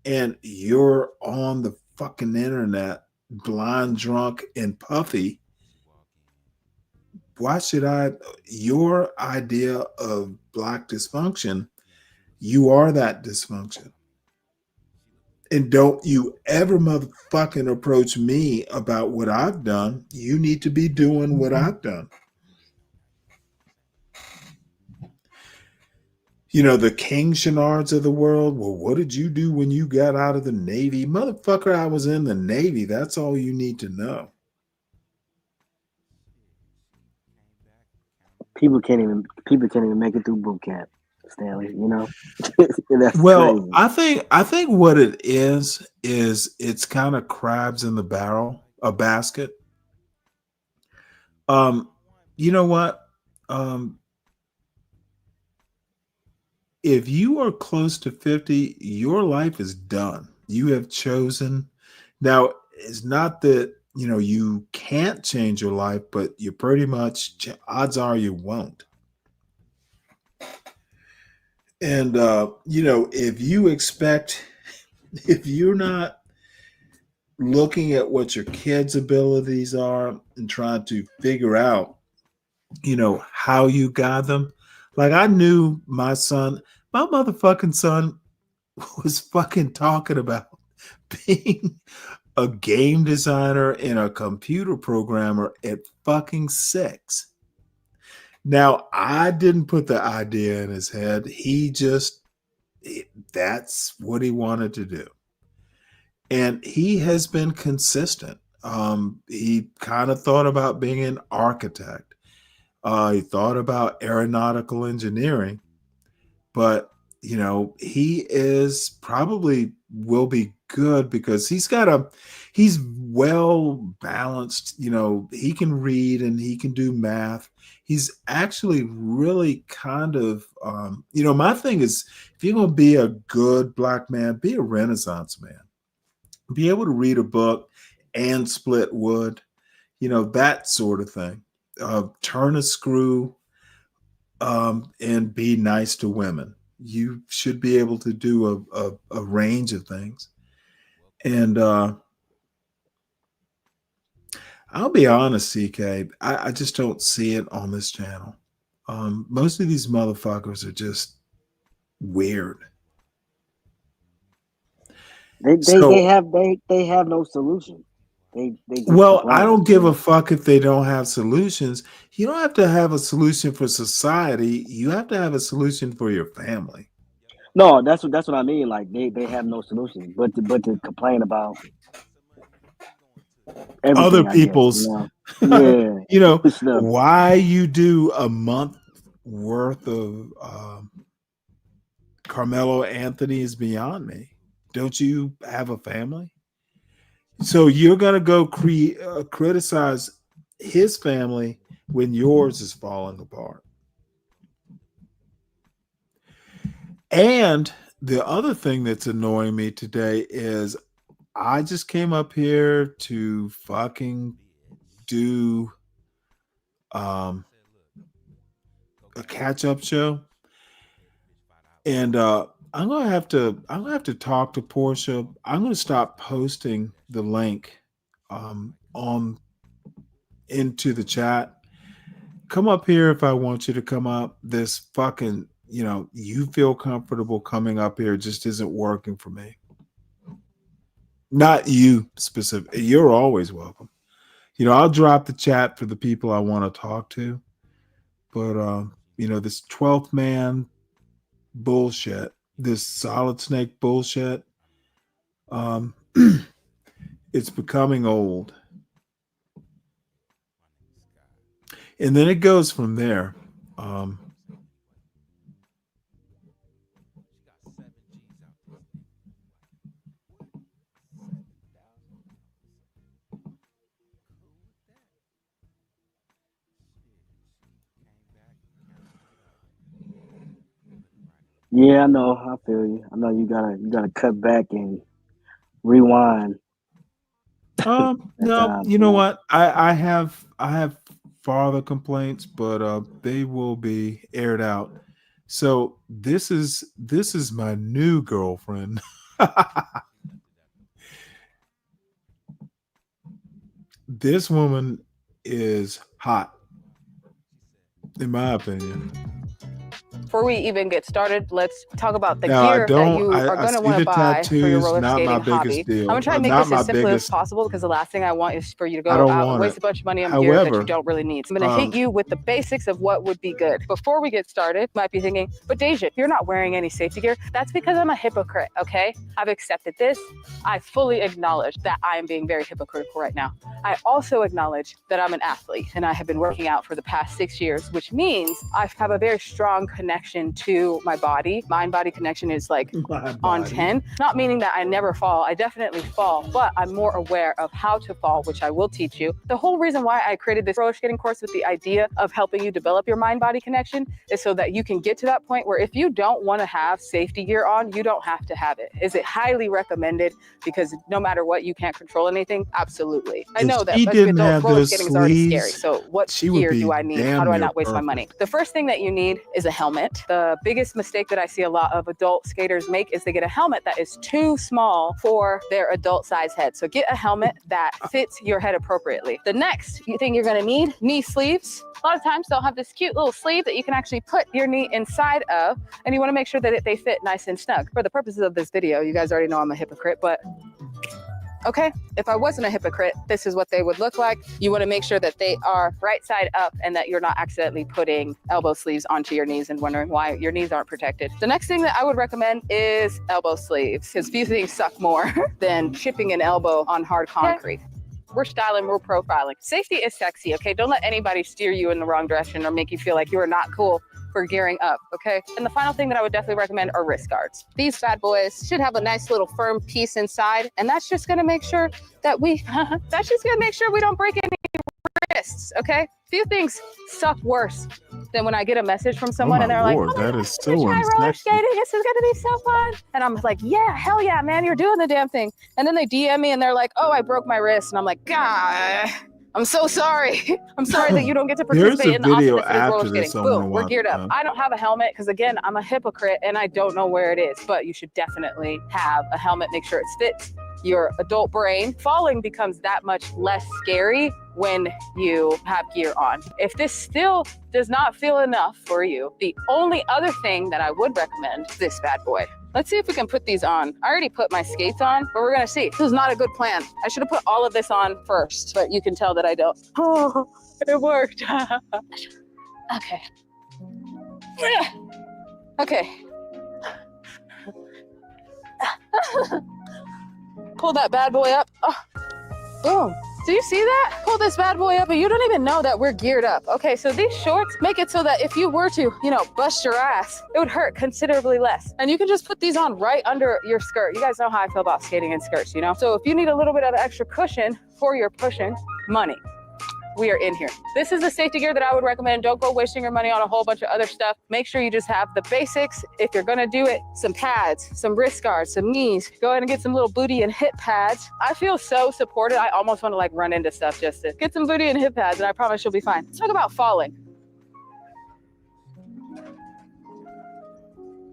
S8: and you're on the fucking internet blind, drunk, and puffy, why should your idea of black dysfunction, you are that dysfunction. And don't you ever motherfucking approach me about what I've done. You need to be doing what I've done. You know, the King Shenards of the world. Well, what did you do when you got out of the Navy? Motherfucker, I was in the Navy. That's all you need to know.
S11: People can't even make it through boot camp, Stanley. You know, that's
S8: Well,
S11: crazy.
S8: I think what it is it's kind of crabs in the barrel, a basket. You know what? If you are close to 50, your life is done. You have chosen. Now, it's not that, you know, you can't change your life, but you pretty much, odds are you won't. And, you know, if you're not looking at what your kids' abilities are and trying to figure out, you know, how you got them. Like I knew my motherfucking son was fucking talking about being a game designer and a computer programmer at fucking 6. Now, I didn't put the idea in his head. That's what he wanted to do. And he has been consistent. He kind of thought about being an architect. He thought about aeronautical engineering, but you know, he is probably will be good because he's well balanced. You know, he can read and he can do math. He's actually really kind of, you know, my thing is if you're going to be a good black man, be a Renaissance man. Be able to read a book and split wood, you know, that sort of thing. Turn a screw and be nice to women. You should be able to do a range of things. And I'll be honest, CK, I just don't see it on this channel. Most of these motherfuckers are just weird.
S11: They have no solution. They just
S8: Well, I
S11: complain.
S8: don't give a fuck if they don't have solutions. You don't have to have a solution for society. You have to have a solution for your family.
S11: No, that's what I mean. Like they have no solution, but to complain about everything,
S8: Other
S11: I guess.
S8: people's,
S11: Yeah,
S8: you know,
S11: stuff.
S8: why you do a month worth of Carmelo Anthony is beyond me. Don't you have a family? So you're gonna go criticize his family when yours is falling apart. And the other thing that's annoying me today is I just came up here to fucking do catch-up show. And I'm gonna have to talk to Portia. I'm gonna stop posting the link on into the chat. Come up here if I want you to come up. This fucking, you feel comfortable coming up here just isn't working for me. Not you specific. You're always welcome. I'll drop the chat for the people I want to talk to. But this 12th man bullshit, this Solid Snake bullshit, it's becoming old. And then it goes from there.
S11: Yeah, I know. I feel you. I know you gotta cut back and rewind.
S8: No, you know what? I have father complaints, but they will be aired out. So this is my new girlfriend. This woman is hot, in my opinion.
S12: Before we even get started, let's talk about the
S8: Now,
S12: gear that you are going to want to buy for your roller
S8: not my
S12: skating
S8: biggest
S12: hobby.
S8: deal.
S12: I'm going to try to make
S8: Not
S12: this
S8: my
S12: as simple as
S8: biggest-
S12: possible because the last thing I want is for you to
S8: I
S12: go
S8: don't
S12: out and
S8: want
S12: waste
S8: it.
S12: a bunch of money on gear that
S8: However,
S12: you don't really need. I'm going to hit you with the basics of what would be good. Before we get started, you might be thinking, but Deja, you're not wearing any safety gear. That's because I'm a hypocrite, okay? I've accepted this. I fully acknowledge that I am being very hypocritical right now. I also acknowledge that I'm an athlete and I have been working out for the past 6 years, which means I have a very strong connection to my body. Mind-body connection is like on 10. Not meaning that I never fall. I definitely fall, but I'm more aware of how to fall, which I will teach you. The whole reason why I created this roller skating course with the idea of helping you develop your mind-body connection is so that you can get to that point where if you don't want to have safety gear on, you don't have to have it. Is it highly recommended? Because no matter what, you can't control anything? Absolutely. I know that
S8: she didn't have
S12: roller
S8: those
S12: skating is already scary.
S8: sleeves,
S12: So what
S8: she would
S12: gear
S8: be
S12: do I need?
S8: damn
S12: How do I
S8: near
S12: not waste my
S8: perfect.
S12: money? The first thing that you need is a helmet. The biggest mistake that I see a lot of adult skaters make is they get a helmet that is too small for their adult size head. So get a helmet that fits your head appropriately. The next thing you're gonna need, knee sleeves. A lot of times they'll have this cute little sleeve that you can actually put your knee inside of, and you wanna make sure that they fit nice and snug. For the purposes of this video, you guys already know I'm a hypocrite, but okay, if I wasn't a hypocrite, this is what they would look like. You want to make sure that they are right side up and that you're not accidentally putting elbow sleeves onto your knees and wondering why your knees aren't protected. The next thing that I would recommend is elbow sleeves, because few things suck more than chipping an elbow on hard concrete. We're styling, we're profiling. Safety is sexy, okay? Don't let anybody steer you in the wrong direction or make you feel like you are not cool for gearing up, okay? And the final thing that I would definitely recommend are wrist guards. These bad boys should have a nice little firm piece inside, and that's just gonna make sure that we don't break any wrists, okay? Few things suck worse than when I get a message from someone and they're like,
S8: Lord, that is so
S12: try roller
S8: unsexy.
S12: skating, this is gonna be so fun. And I'm like, yeah, hell yeah, man, you're doing the damn thing. And then they DM me and they're like, oh, I broke my wrist. And I'm like, God, I'm so sorry. I'm sorry that you don't get to
S8: There's
S12: participate
S8: a
S12: in the
S8: video
S12: awesomeness that is roller
S8: after this
S12: skating.
S8: I wanna
S12: Boom, we're
S8: watch,
S12: geared up.
S8: man.
S12: I don't have a helmet because again, I'm a hypocrite and I don't know where it is, but you should definitely have a helmet. Make sure it fits your adult brain. Falling becomes that much less scary when you have gear on. If this still does not feel enough for you, the only other thing that I would recommend is this bad boy. Let's see if we can put these on. I already put my skates on, but we're gonna see. This is not a good plan. I should have put all of this on first, but you can tell that I don't. Oh, it worked. Okay. Okay. Pull that bad boy up. Oh, boom. Do you see that? Pull this bad boy up and you don't even know that we're geared up. Okay, so these shorts make it so that if you were to, bust your ass, it would hurt considerably less. And you can just put these on right under your skirt. You guys know how I feel about skating in skirts, So if you need a little bit of extra cushion for your pushing, money. We are in here. This is the safety gear that I would recommend. Don't go wasting your money on a whole bunch of other stuff. Make sure you just have the basics. If you're gonna do it, some pads, some wrist guards, some knees. Go ahead and get some little booty and hip pads. I feel so supported. I almost want to run into stuff just to get some booty and hip pads, and I promise you'll be fine. Let's talk about falling.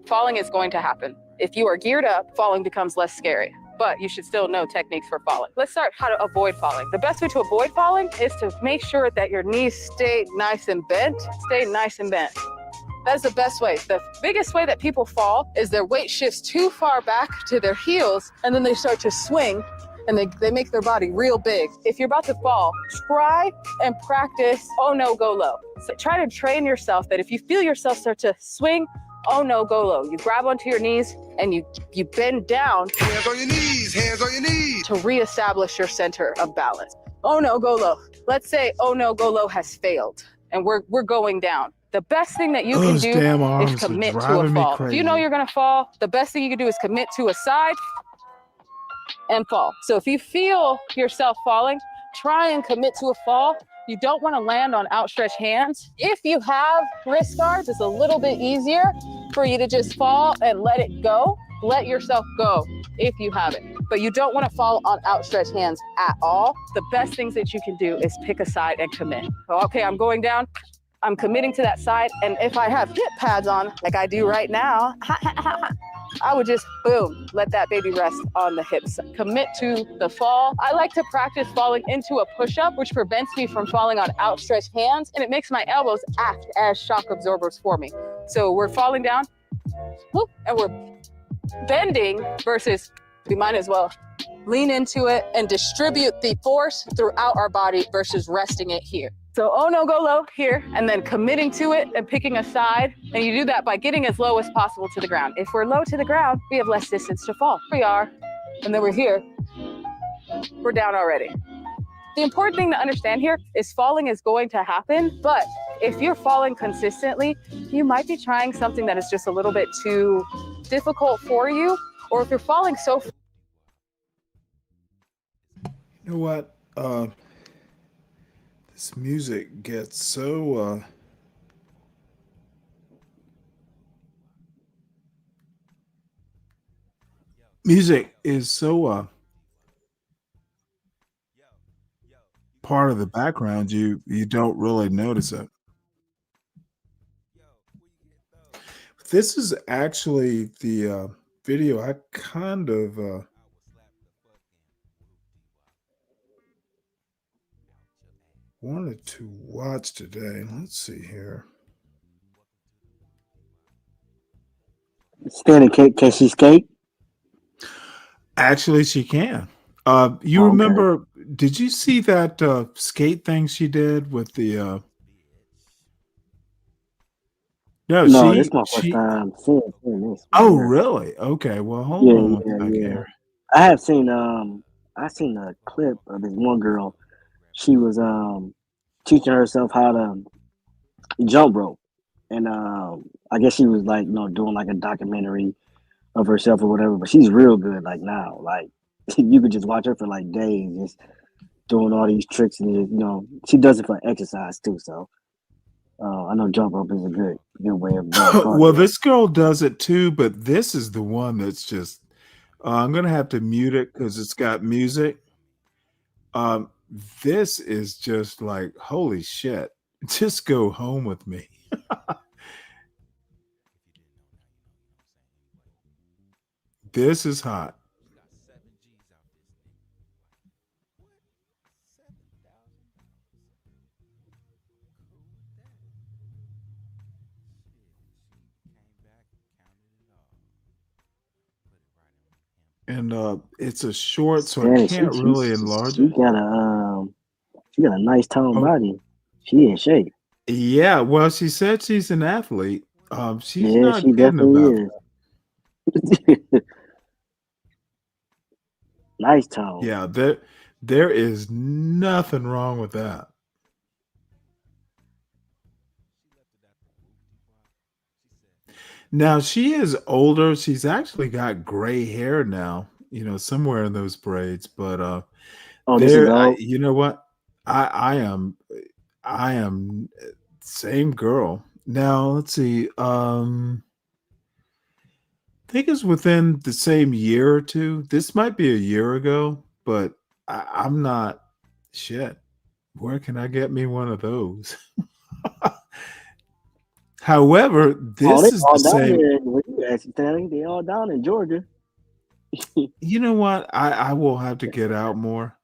S12: falling is going to happen. If you are geared up, falling becomes less scary. But you should still know techniques for falling. Let's start how to avoid falling. The best way to avoid falling is to make sure that your knees stay nice and bent. Stay nice and bent. That's the best way. The biggest way that people fall is their weight shifts too far back to their heels, and then they start to swing, and they make their body real big. If you're about to fall, try and practice, oh no, go low. So try to train yourself that if you feel yourself start to swing, oh no, go low. You grab onto your knees and you bend down. Hands on your knees, hands on your knees. To reestablish your center of balance. Oh no, go low. Let's say, oh no, go low has failed and we're going down. The best thing that you can
S8: Those
S12: do
S8: damn
S12: is
S8: arms are
S12: commit to a
S8: driving me
S12: fall. If
S8: crazy.
S12: you know you're gonna fall, the best thing you can do is commit to a side and fall. So if you feel yourself falling, try and commit to a fall. You don't want to land on outstretched hands. If you have wrist guards, it's a little bit easier for you to just fall and let it go. Let yourself go if you have it. But you don't want to fall on outstretched hands at all. The best things that you can do is pick a side and commit. So, okay, I'm going down. I'm committing to that side. And if I have hip pads on, like I do right now, I would just, boom, let that baby rest on the hips. Commit to the fall. I like to practice falling into a push-up, which prevents me from falling on outstretched hands, and it makes my elbows act as shock absorbers for me. So we're falling down, whoop, and we're bending versus we might as well lean into it and distribute the force throughout our body versus resting it here. So, oh no, go low here, and then committing to it and picking a side. And you do that by getting as low as possible to the ground. If we're low to the ground, we have less distance to fall. We are, and then we're here, we're down already. The important thing to understand here is falling is going to happen, but if you're falling consistently, you might be trying something that is just a little bit too difficult for you, or if you're falling so.
S8: You know what? This music gets so music is so part of the background you don't really notice it. This is actually the video I kind of wanted to watch today. Let's see here.
S11: Stanley, can she skate?
S8: Actually, she can. You
S11: Okay.
S8: remember? Did you see that skate thing she did with the? No,
S11: No, this is my first
S8: she.
S11: time seeing this.
S8: Oh,
S11: Yeah,
S8: really? Okay. Well, hold
S11: yeah,
S8: on one
S11: yeah,
S8: second
S11: yeah.
S8: here.
S11: I have seen I seen a clip of this one girl. She was teaching herself how to jump rope, and I guess she was like doing like a documentary of herself or whatever. But she's real good like now. Like you could just watch her for like days, just doing all these tricks, and she does it for exercise too. So I know jump rope is a good way of doing
S8: Well,
S11: cardio.
S8: this girl does it too, but this is the one that's just. I'm gonna have to mute it because it's got music. Um, this is just like holy shit. Just go home with me. This is hot. And it's a short, so I
S11: Stanley,
S8: can't really enlarge it.
S11: she got a nice toned body. She in shape.
S8: Yeah, well, she said she's an athlete. She's
S11: Yeah,
S8: not
S11: she
S8: kidding about
S11: definitely is. Nice tone.
S8: Yeah, there is nothing wrong with that. Now she is older. She's actually got gray hair now, somewhere in those braids. But
S11: Oh, this is old.
S8: you know what? I am same girl. Now let's see. I think it's within the same year or two. This might be a year ago, but I'm not shit. Where can I get me one of those? However,
S11: Oh,
S8: this
S11: they
S8: is
S11: all
S8: the
S11: down
S8: same.
S11: here where you can ask Stanley. They all down in Georgia.
S8: You know what? I will have to get out more.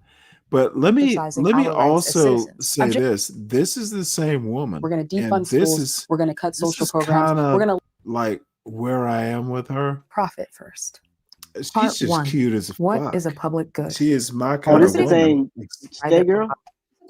S8: But let me
S14: Exercising our rights as
S8: also
S14: citizens.
S8: say this. This is the same woman.
S14: We're going to
S8: and
S14: defund
S8: this
S14: schools.
S8: is
S14: We're going to cut
S8: this
S14: social
S8: is
S14: programs.
S8: kind
S14: We're
S8: of
S14: going to
S8: like where I am with her.
S14: profit first.
S8: She's
S14: Part
S8: just
S14: 1.
S8: cute as
S14: What
S8: fuck.
S14: is a public good?
S8: She is my
S11: Oh,
S8: kind
S11: this
S8: of
S11: is the
S8: woman.
S11: same Stay girl.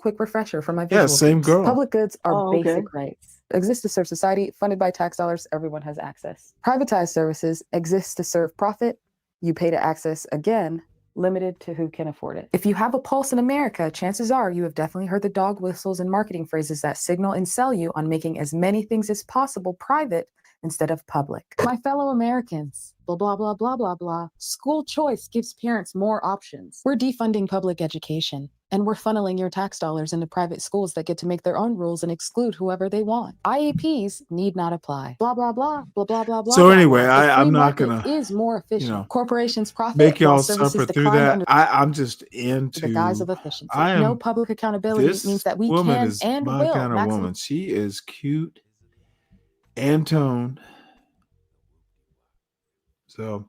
S14: Quick refresher for my
S8: Yeah,
S14: visual
S8: same
S14: peeps.
S8: girl.
S14: Public goods are
S11: Oh, okay.
S14: basic rights. Exist to serve society, funded by tax dollars, everyone has access. Privatized services exist to serve profit. You pay to access, again, limited to who can afford it. If you have a pulse in America, chances are you have definitely heard the dog whistles and marketing phrases that signal and sell you on making as many things as possible private instead of public. My fellow Americans, blah, blah, blah, blah, blah, blah. School choice gives parents more options. We're defunding public education, and we're funneling your tax dollars into private schools that get to make their own rules and exclude whoever they want. IEPs need not apply. Blah, blah, blah, blah, blah, blah, blah.
S8: So
S14: blah,
S8: anyway,
S14: blah. The
S8: I'm
S14: free
S8: not
S14: market
S8: gonna,
S14: is more efficient.
S8: you know,
S14: Corporations profit
S8: make
S14: while
S8: y'all
S14: services
S8: suffer through
S14: decline
S8: that.
S14: under
S8: I'm just
S14: the guise
S8: into.
S14: of efficiency.
S8: I
S14: No
S8: am.
S14: public accountability
S8: This
S14: means that we
S8: woman
S14: can
S8: is
S14: and
S8: my
S14: will
S8: kind of
S14: maximize.
S8: woman. She is cute and toned. So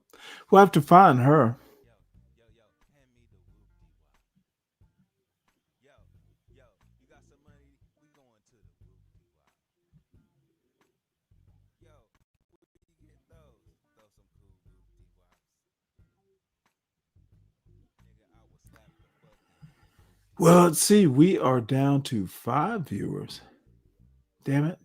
S8: we'll have to find her. Well, let's see. We are down to 5 viewers. Damn it.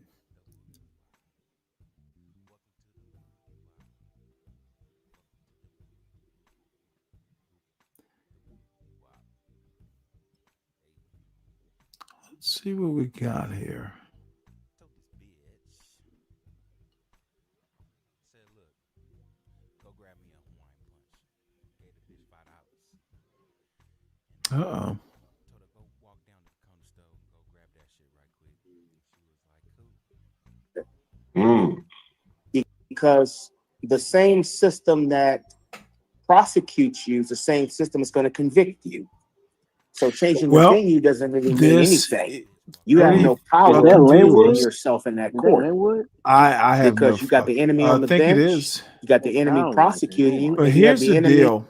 S8: Let's see what we got here. Uh-oh.
S16: Because the same system that prosecutes you is the same system that's going to convict you. So changing
S8: Well,
S16: within you doesn't really mean
S8: this
S16: anything. You have no power
S11: Is that
S16: to
S11: Linwood?
S16: yourself in that
S11: Is that
S16: court
S11: Linwood?
S8: I have
S16: because
S8: no
S16: you got the enemy on the
S8: I think
S16: bench,
S8: it is.
S16: you got the enemy
S11: Sounds like it.
S16: prosecuting you,
S8: But
S16: and you have
S8: here's
S16: the
S8: the
S16: enemy.
S8: deal.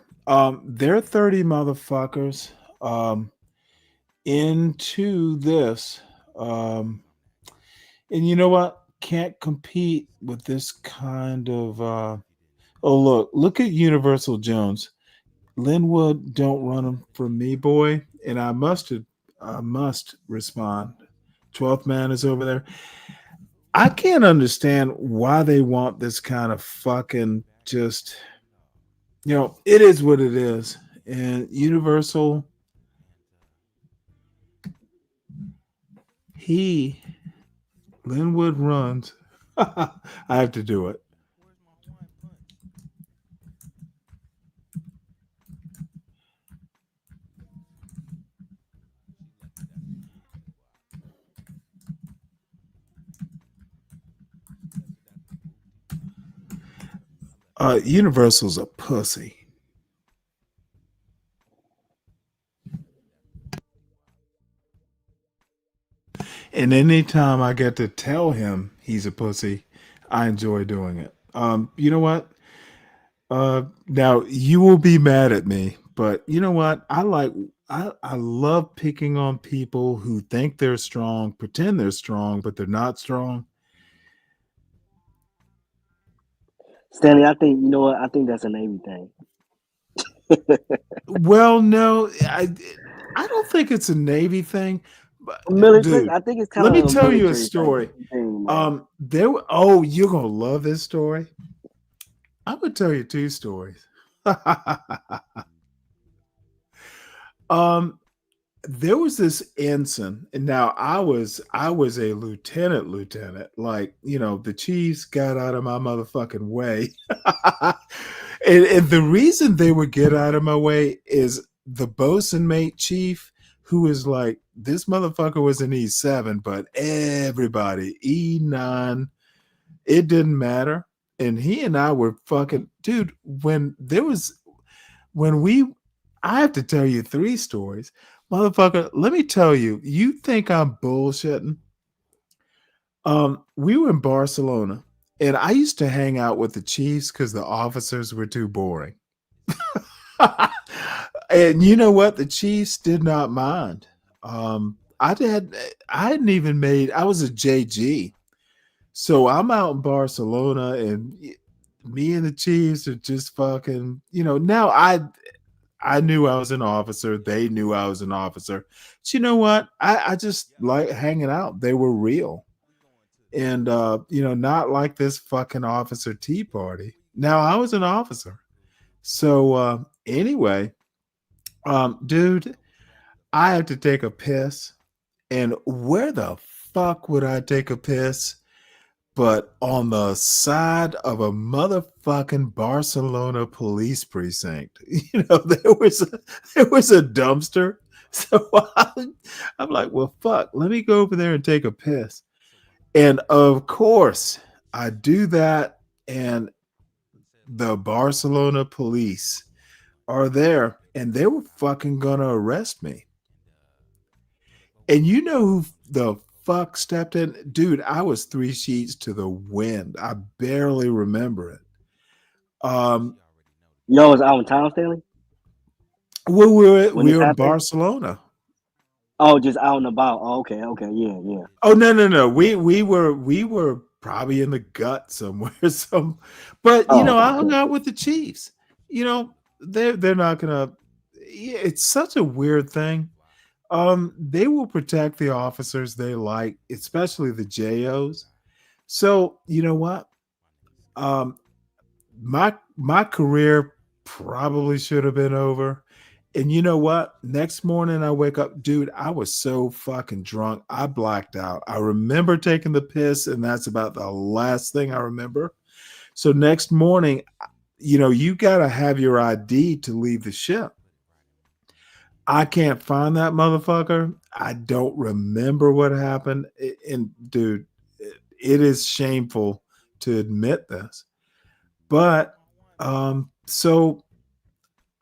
S8: There are 30 motherfuckers into this. And you know what? Can't compete with this kind of oh look at Universal Jones. Linwood don't run them for me, boy. And I must respond. 12th man is over there. I can't understand why they want this kind of fucking just, it is what it is. And Universal, Linwood runs. I have to do it. Universal's a pussy. And anytime I get to tell him he's a pussy, I enjoy doing it. You know what? Now you will be mad at me, but you know what? I love picking on people who think they're strong, pretend they're strong, but they're not strong.
S11: Stanley, I think you know what? I think that's a Navy thing.
S8: Well, no, I don't think it's a Navy thing.
S11: Military.
S8: Dude,
S11: I think it's kind
S8: let
S11: of
S8: me
S11: a
S8: tell you a
S11: military
S8: story.
S11: thing, man.
S8: You're gonna love this story. I'm gonna tell you 2 stories. There was this ensign, and now I was a lieutenant. Like, the Chiefs got out of my motherfucking way. and the reason they would get out of my way is the bosun mate chief, who is like, this motherfucker was an E7, but everybody, E9, it didn't matter. And he and I were fucking, dude, I have to tell you 3 stories. Motherfucker, let me tell you, you think I'm bullshitting? We were in Barcelona, And I used to hang out with the chiefs because the officers were too boring. And you know what? The chiefs did not mind. I hadn't even made. I was a JG, so I'm out in Barcelona, and me and the chiefs are just fucking. Now I knew I was an officer. They knew I was an officer. But you know what? I just like hanging out. They were real. And not like this fucking officer tea party. Now I was an officer. So anyway, dude, I have to take a piss. And where the fuck would I take a piss? But on the side of a motherfucking Barcelona police precinct. There was a dumpster. So I'm like, well, fuck, let me go over there and take a piss. And of course, I do that, and the Barcelona police are there, and they were fucking gonna arrest me. And you know who the fuck stepped in? Dude, I was 3 sheets to the wind. I barely remember it.
S11: Yo, was out in town, Stanley?
S8: We were in Barcelona.
S11: Oh, just out and about. Oh, okay, yeah.
S8: Oh no. We were probably in the gut somewhere. But I hung out with the chiefs. They're not gonna. It's such a weird thing. They will protect the officers they like, especially the JOs. So you know what? My career probably should have been over. And you know what? Next morning I wake up, dude, I was so fucking drunk. I blacked out. I remember taking the piss, and that's about the last thing I remember. So next morning, you got to have your ID to leave the ship. I can't find that motherfucker. I don't remember what happened. And dude, it is shameful to admit this. But so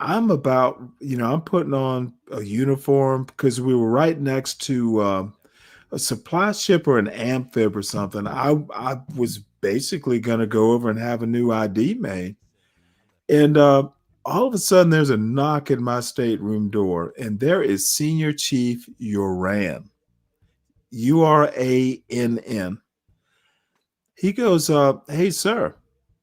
S8: I'm I'm putting on a uniform because we were right next to a supply ship or an amphib or something. I was basically going to go over and have a new ID made. And all of a sudden there's a knock at my stateroom door, and there is Senior Chief Uran. URANN. He goes, hey, sir,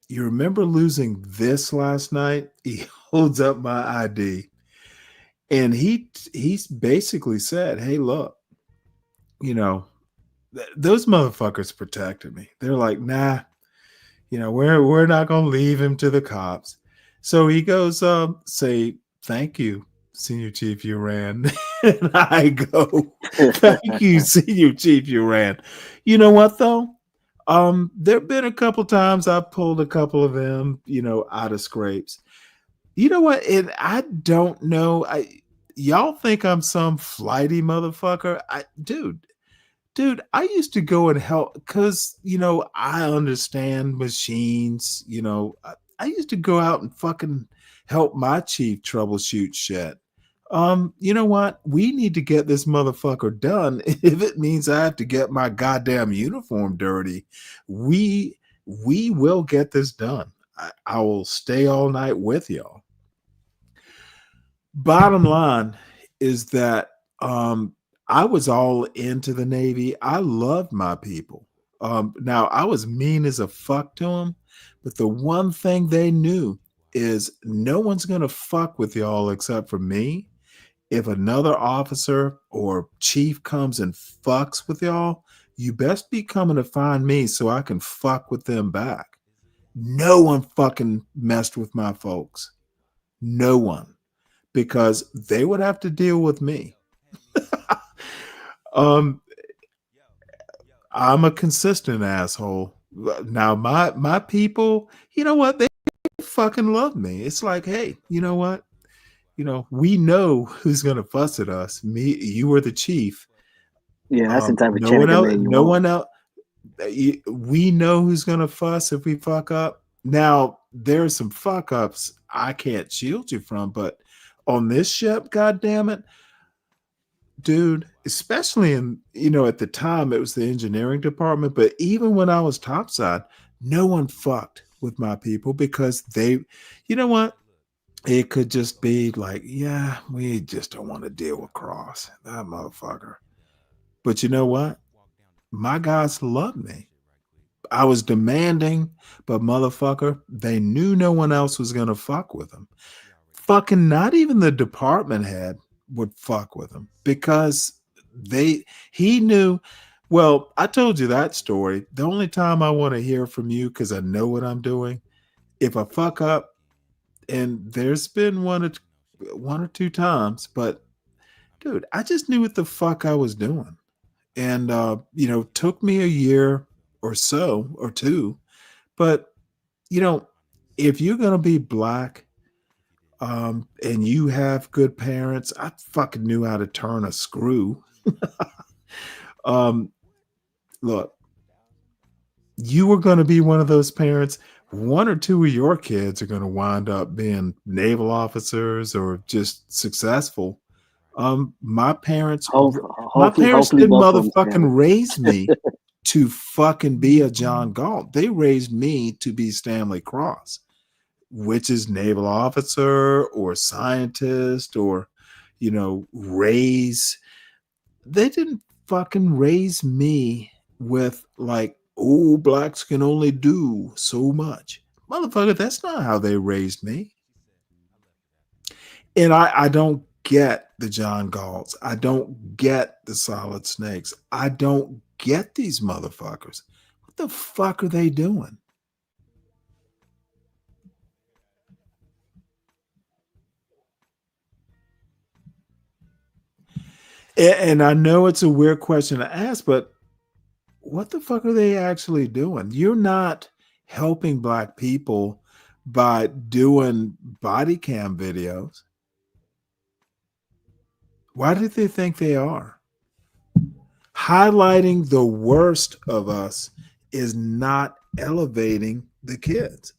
S8: you remember losing this last night? He holds up my ID. And he's basically said, hey, look, those motherfuckers protected me. They're like, nah, we're not going to leave him to the cops. So he goes, say, thank you, Senior Chief Uran. And I go, thank you, Senior Chief Uran. You know what, though? There have been a couple times I've pulled a couple of them, out of scrapes. You know what? And I don't know. Y'all think I'm some flighty motherfucker. Dude, I used to go and help because, I understand machines. I used to go out and fucking help my chief troubleshoot shit. You know what? We need to get this motherfucker done. If it means I have to get my goddamn uniform dirty, we will get this done. I will stay all night with y'all. Bottom line is that I was all into the Navy. I loved my people. Now I was mean as a fuck to them, but the one thing they knew is no one's gonna fuck with y'all except for me. If another officer or chief comes and fucks with y'all, you best be coming to find me so I can fuck with them back. No one fucking messed with my folks. No one. Because they would have to deal with me. I'm a consistent asshole. Now my people, you know what? They fucking love me. It's like, hey, you know what? We know who's gonna fuss at us. Me, you are the chief.
S11: Yeah, that's the type of
S8: no one else.
S11: you
S8: No
S11: want.
S8: one else. We know who's gonna fuss if we fuck up. Now there's some fuck ups I can't shield you from, but on this ship, god damn it, dude. Especially in at the time it was the engineering department, but even when I was topside, no one fucked with my people because they, you know what? It could just be like, yeah, we just don't want to deal with Cross, that motherfucker. But you know what? My guys loved me. I was demanding, but motherfucker, they knew no one else was going to fuck with them. Fucking not even the department head would fuck with him because he knew. Well, I told you that story. The only time I want to hear from you, because I know what I'm doing, if I fuck up, and there's been one or two times, but dude, I just knew what the fuck I was doing. And took me a year or so or two. But if you're gonna be black, and you have good parents, I fucking knew how to turn a screw. Look, you were going to be one of those parents. One or two of your kids are going to wind up being naval officers or just successful. My parents
S11: Hopefully
S8: didn't
S11: both of them,
S8: motherfucking raise me to fucking be a John Galt. They raised me to be Stanley Cross, which is naval officer or scientist or, raise. They didn't fucking raise me with like, oh, blacks can only do so much. Motherfucker, that's not how they raised me. And I don't get the John Galts. I don't get the Solid Snakes. I don't get these motherfuckers. What the fuck are they doing? And I know it's a weird question to ask, but what the fuck are they actually doing? You're not helping black people by doing body cam videos. Why do they think they are? Highlighting the worst of us is not elevating the kids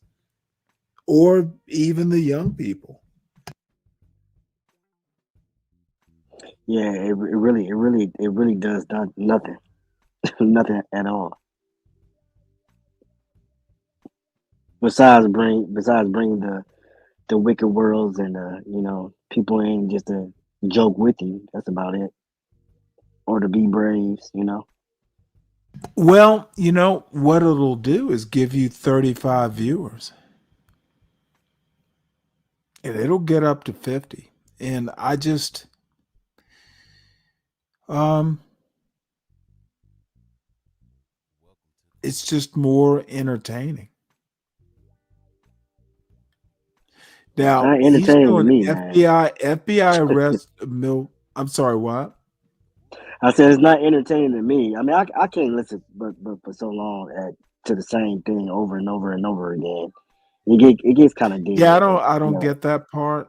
S8: or even the young people.
S11: Yeah, it really does nothing, nothing at all. Besides bringing the wicked worlds and people in just to joke with you. That's about it. Or to be braves.
S8: Well, what it'll do is give you 35 viewers. And it'll get up to 50. And I just it's just more entertaining. Now
S11: Not
S8: he's
S11: entertaining to
S8: doing
S11: me, man.
S8: FBI arrest I'm sorry, what?
S11: I said it's not entertaining to me. I mean, I can't listen but for so long to the same thing over and over and over again. It gets kind of dead.
S8: Yeah, I don't get that part.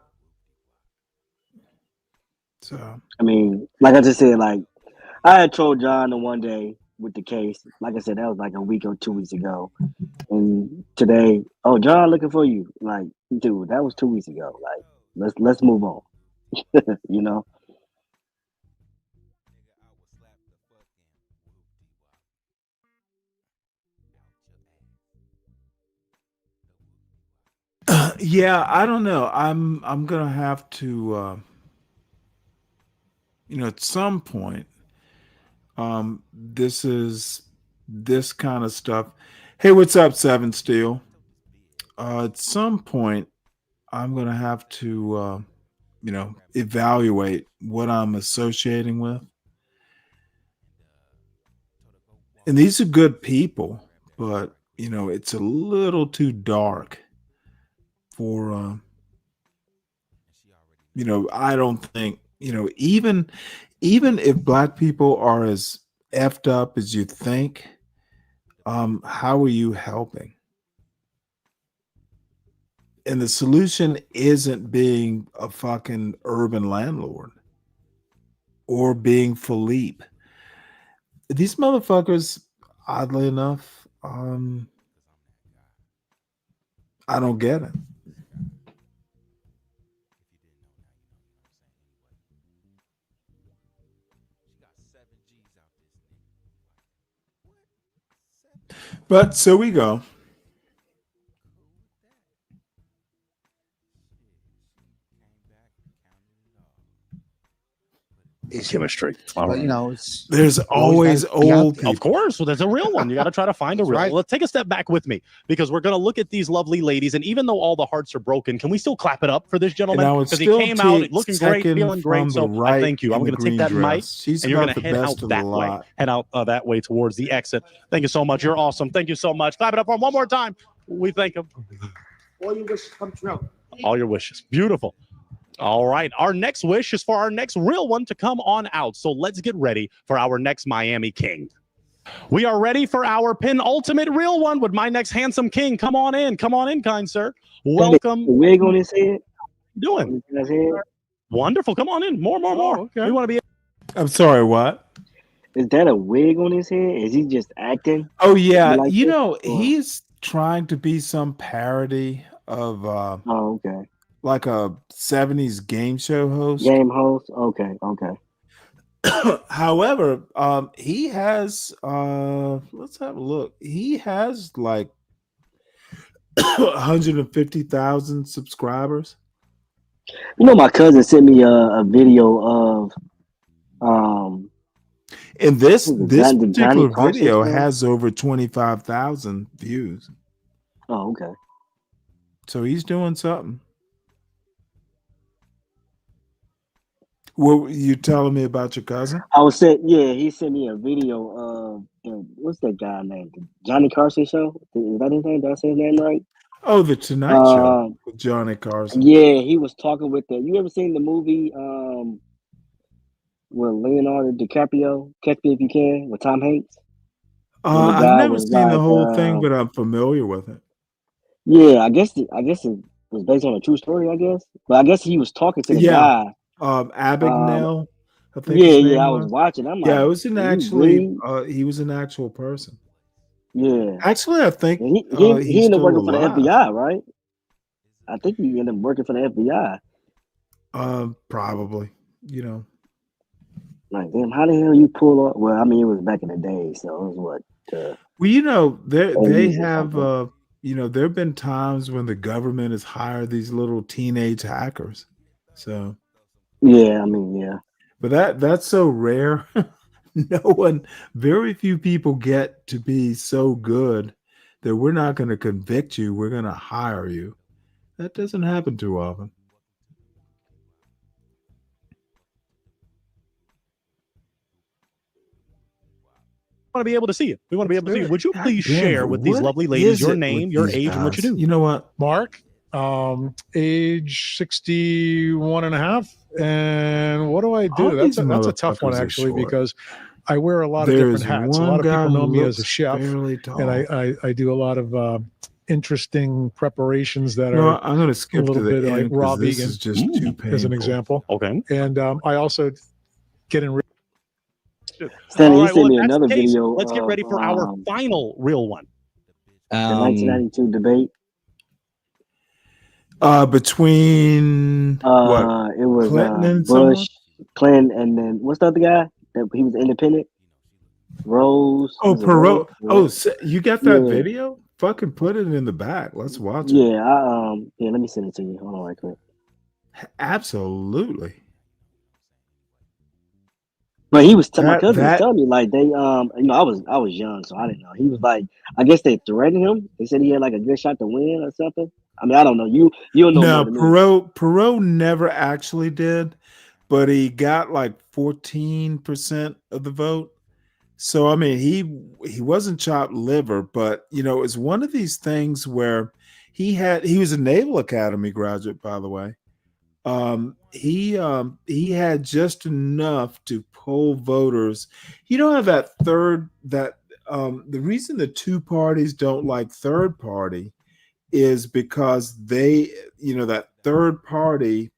S8: So
S11: I mean, like I just said, like I had trolled John the one day with the case. Like I said, that was like a week or 2 weeks ago. And today, oh, John looking for you. Like, dude, that was 2 weeks ago. Like, let's move on.
S8: Yeah, I don't know. I'm gonna have to at some point, this kind of stuff. Hey, what's up, Seven Steel? At some point, I'm gonna have to evaluate what I'm associating with. And these are good people, but it's a little too dark for I don't think, even if black people are as effed up as you think, how are you helping? And the solution isn't being a fucking urban landlord or being Philippe. These motherfuckers, oddly enough, I don't get it. But so we go.
S7: is chemistry.
S22: All
S7: But
S22: right.
S7: you know, it's
S8: There's always
S7: gotta be out
S8: old
S7: there.
S8: people.
S22: Of course. Well, there's a real one. You got to try to find a
S7: That's
S22: real one.
S7: right.
S22: Let's take a step back with me because we're going to look at these lovely ladies. And even though all the hearts are broken, can we still clap it up for this
S8: And
S22: gentleman?
S8: I would
S22: Because he
S8: still
S22: came out
S8: take
S22: looking great,
S8: second
S22: feeling great.
S8: from the
S22: So I
S8: right
S22: thank you. I'm
S8: in the
S22: going to take
S8: green
S22: that mic
S8: dress. She's
S22: and you're going
S8: about
S22: to
S8: the
S22: head
S8: best
S22: out
S8: of the
S22: that way.
S8: lot.
S22: Head out that way towards the exit. Thank you so much. You're awesome. Thank you so much. Clap it up for him one more time. We thank him.
S16: All your wishes come true.
S22: All your wishes. Beautiful. All right. Our next wish is for our next real one to come on out. So let's get ready for our next Miami King. We are ready for our penultimate real one with my next handsome king. Come on in. Come on in, kind sir. Welcome.
S11: The wig on his head.
S22: Doing
S11: On his head.
S22: wonderful. Come on in. More.
S8: okay.
S22: We want to be.
S8: I'm sorry, what?
S11: Is that a wig on his head? Is he just acting?
S8: Oh yeah,
S11: like
S8: you
S11: this?
S8: know,
S11: Or-
S8: he's trying to be some parody of
S11: Oh, okay.
S8: like a 70s game show host.
S11: Game host. Okay.
S8: However, he has let's have a look. He has like 150,000 subscribers.
S11: You know, my cousin sent me a video of
S8: And this
S11: Who's it,
S8: this
S11: the Johnny
S8: particular
S11: Carson
S8: video
S11: show?
S8: has over 25,000 views.
S11: Oh, okay.
S8: So he's doing something. What were you telling me about your cousin?
S11: I was saying, yeah, he sent me a video of what's that guy name? The Johnny Carson show. Is that his name? Did I say his name right?
S8: Oh, the Tonight Show with Johnny Carson.
S11: Yeah, he was talking with the. You ever seen the movie with Leonardo DiCaprio, Catch Me If You Can, with Tom Hanks? And the
S8: I've
S11: guy
S8: never
S11: was
S8: seen the
S11: like,
S8: whole thing, but I'm familiar with it.
S11: yeah, I guess it was based on a true story. I guess, but I guess he was talking to the
S8: Yeah.
S11: guy.
S8: Abagnale, I think
S11: Yeah,
S8: his name
S11: I was
S8: was.
S11: watching. I'm
S8: Yeah,
S11: like,
S8: it was an
S11: "Did he
S8: actually
S11: really?"
S8: he was an actual person.
S11: Yeah.
S8: Actually, I think
S11: And he
S8: he's
S11: ended up
S8: still
S11: working for the
S8: alive.
S11: FBI, right? I think he ended up working for the FBI.
S8: Probably, you know.
S11: Like, damn, how the hell you pull off? Well, I mean, it was back in the day, so it was what?
S8: Well, you know, they
S11: 80s or
S8: have
S11: something.
S8: you know, there have been times when the government has hired these little teenage hackers. So
S11: Yeah, I mean, yeah.
S8: but that's so rare. Very few people get to be so good that we're not going to convict you, we're going to hire you. That doesn't happen too often.
S22: Want to be able to see it. We want to be able to see it. Would you
S8: God
S22: please
S8: damn
S22: share
S8: it,
S22: with these
S8: what
S22: lovely ladies
S8: is
S22: your
S8: it
S22: name,
S8: with
S22: your
S8: these
S22: age, and what you
S8: guys?
S22: do?
S8: You know what?
S4: Mark, age 61 and a half. And what do I
S8: All
S4: do?
S8: these
S4: That's a tough one,
S8: motherfuckers are
S4: actually,
S8: short.
S4: because I wear a lot of
S8: There's
S4: different hats. A
S8: one
S4: lot of
S8: guy
S4: people know
S8: who
S4: me as a
S8: looks
S4: chef,
S8: fairly tall.
S4: and I do a lot of interesting preparations that
S8: No,
S4: are
S8: I'm going to
S4: a
S8: skip
S4: little
S8: to the
S4: bit like
S8: end
S4: raw
S8: because this
S4: vegan,
S8: is just too painful.
S4: as an example.
S22: Okay.
S4: And I also get in.
S11: Stanley,
S22: All
S11: he
S22: right.
S11: sent
S22: Well,
S11: me
S22: if that's
S11: another
S22: the case,
S11: video
S22: let's get
S11: of
S22: ready for our final real one.
S11: the 1992 debate.
S8: Between what?
S11: It was
S8: Clinton and
S11: Bush,
S8: someone?
S11: Clinton, and then what's the other guy? That he was independent. Rose.
S8: Oh,
S11: Was it Rose?
S8: Perot. Oh, you got that
S11: Yeah.
S8: video? Fucking put it in the back. Let's watch it.
S11: Yeah, yeah. Let me send it to you. Hold on, right quick.
S8: Absolutely.
S11: But my cousin was telling me like they you know, I was young, so I didn't know. He was like, I guess they threatened him. They said he had like a good shot to win or something. I mean, I don't know. You'll know
S8: No,
S11: more than me.
S8: Perot never actually did, but he got like 14% of the vote. So I mean, he wasn't chopped liver, but you know, it's one of these things where he was a Naval Academy graduate, by the way. He had just enough to pull voters. You don't have that the reason the two parties don't like third party is because that third party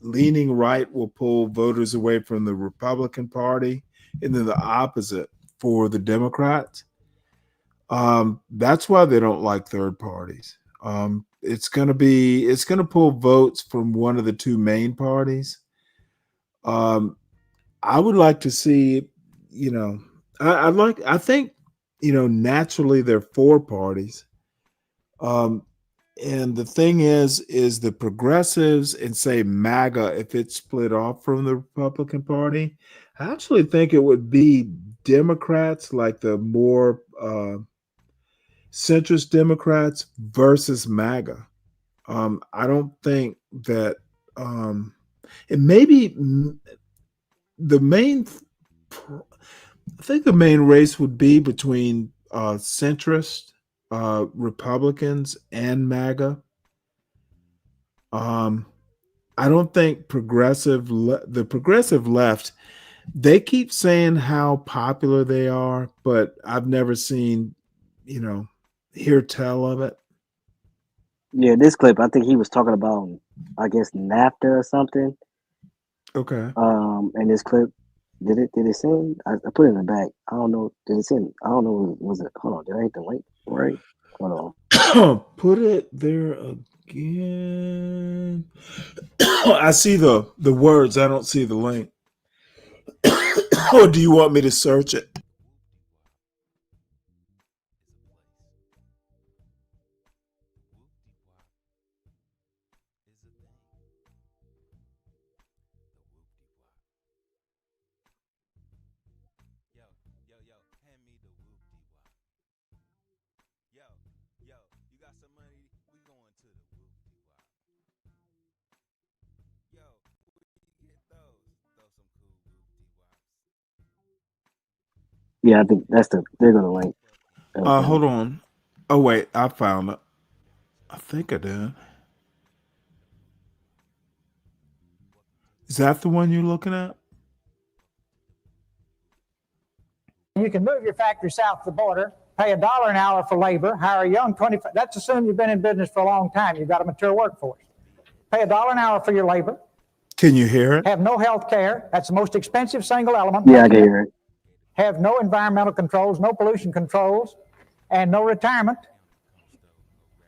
S8: leaning right will pull voters away from the Republican Party, and then the opposite for the Democrats. That's why they don't like third parties. It's going to pull votes from one of the two main parties. I would like to see, I think, naturally there are four parties. And the thing is the progressives and say MAGA, if it's split off from the Republican Party, I actually think it would be Democrats, like the more centrist Democrats versus MAGA. I don't think that it may be the main. I think the main race would be between centrist Republicans and MAGA. I don't think the progressive left, they keep saying how popular they are, but I've never seen, hear tell of it.
S11: Yeah, this clip, I think he was talking about, I guess, NAFTA or something.
S8: Okay.
S11: And this clip, did it send? I put it in the back. I don't know. Did it send? I don't know. Was it? Hold on. Did I hit the link? Right. Hold
S8: on. Put it there again. I see the words. I don't see the link. Or do you want me to search it?
S11: Yeah, I think they're gonna link.
S8: Hold on. Oh wait, I found it. I think I did. Is that the one you're looking at?
S13: You can move your factory south of the border, pay $1 an hour for labor, hire a young 25. That's assuming you've been in business for a long time. You've got a mature workforce. Pay $1 an hour for your labor.
S8: Can you hear it?
S13: Have no health care. That's the most expensive single element.
S11: Yeah, I can hear it.
S13: Have no environmental controls, no pollution controls, and no retirement.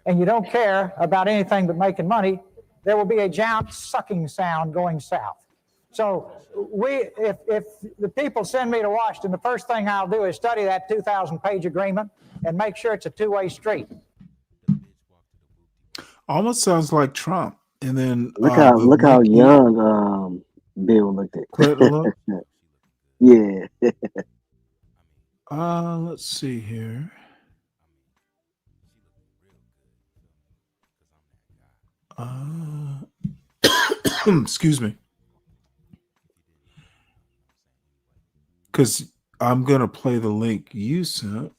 S13: And you don't care about anything but making money. There will be a giant sucking sound going south. So if the people send me to Washington, the first thing I'll do is study that 2,000-page agreement and make sure it's a two-way street.
S8: Almost sounds like Trump. And then
S11: look how young Bill looked at.
S8: Clinton looked?
S11: Yeah.
S8: Let's see here. Excuse me. Because I'm going to play the link you sent.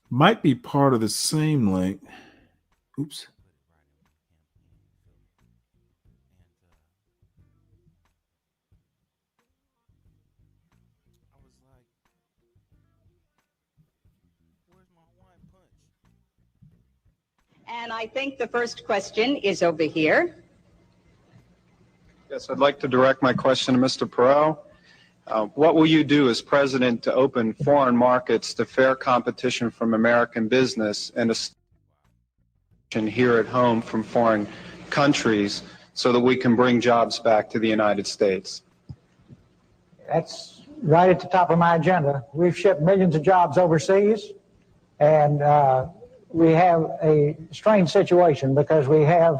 S8: Might be part of the same link. Oops.
S18: And I think the first question is over here.
S23: Yes, I'd like to direct my question to Mr. Perot. What will you do as president to open foreign markets to fair competition from American business and here at home from foreign countries so that we can bring jobs back to the United States?
S13: That's right at the top of my agenda. We've shipped millions of jobs overseas, and we have a strange situation because we have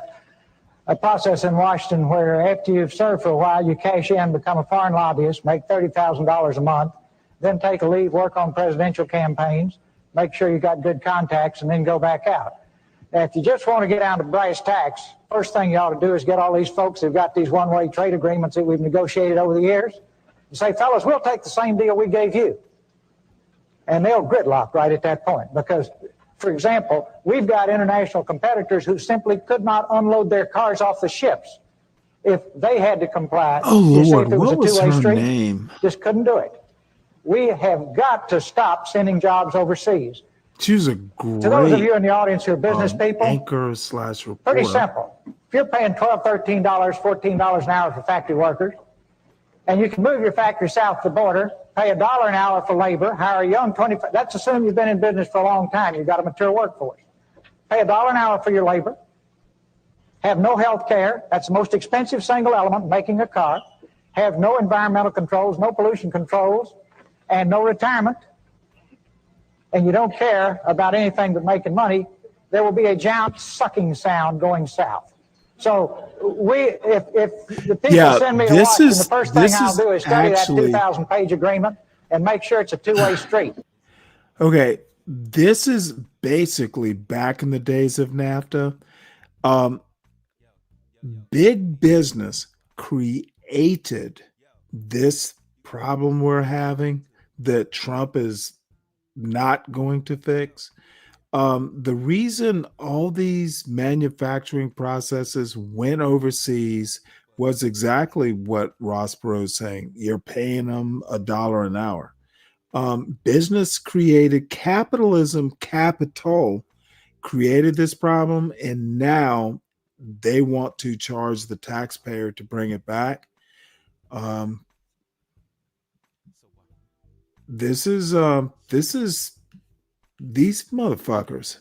S13: a process in Washington where after you've served for a while, you cash in, become a foreign lobbyist, make $30,000 a month, then take a leave, work on presidential campaigns, make sure you got good contacts, and then go back out. Now, if you just want to get down to brass tacks, first thing you ought to do is get all these folks who've got these one-way trade agreements that we've negotiated over the years and say, fellas, we'll take the same deal we gave you. And they'll gridlock right at that point because, for example, we've got international competitors who simply could not unload their cars off the ships if they had to comply.
S8: Oh, Lord,
S13: if it was
S8: what was her
S13: street,
S8: name?
S13: Just couldn't do it. We have got to stop sending jobs overseas.
S8: She was a great
S13: To those of you in the audience who are business people,
S8: anchor/reporter.
S13: pretty simple. If you're paying $12, $13, $14 an hour for factory workers, and you can move your factory south of the border, pay $1 an hour for labor, hire a young 25. That's assuming you've been in business for a long time. You've got a mature workforce. Pay $1 an hour for your labor. Have no health care. That's the most expensive single element making a car. have no environmental controls, no pollution controls, and no retirement, and you don't care about anything but making money, there will be a giant sucking sound going south. So if the people send me to Washington, the first thing I'll do is study that 2,000-page agreement and make sure it's a two-way street.
S8: Okay, this is basically back in the days of NAFTA. Big business created this problem we're having that Trump is not going to fix. The reason all these manufacturing processes went overseas was exactly what Ross Perot is saying. You're paying them $1 an hour. Business created capitalism, capital created this problem, and now they want to charge the taxpayer to bring it back. This is these motherfuckers.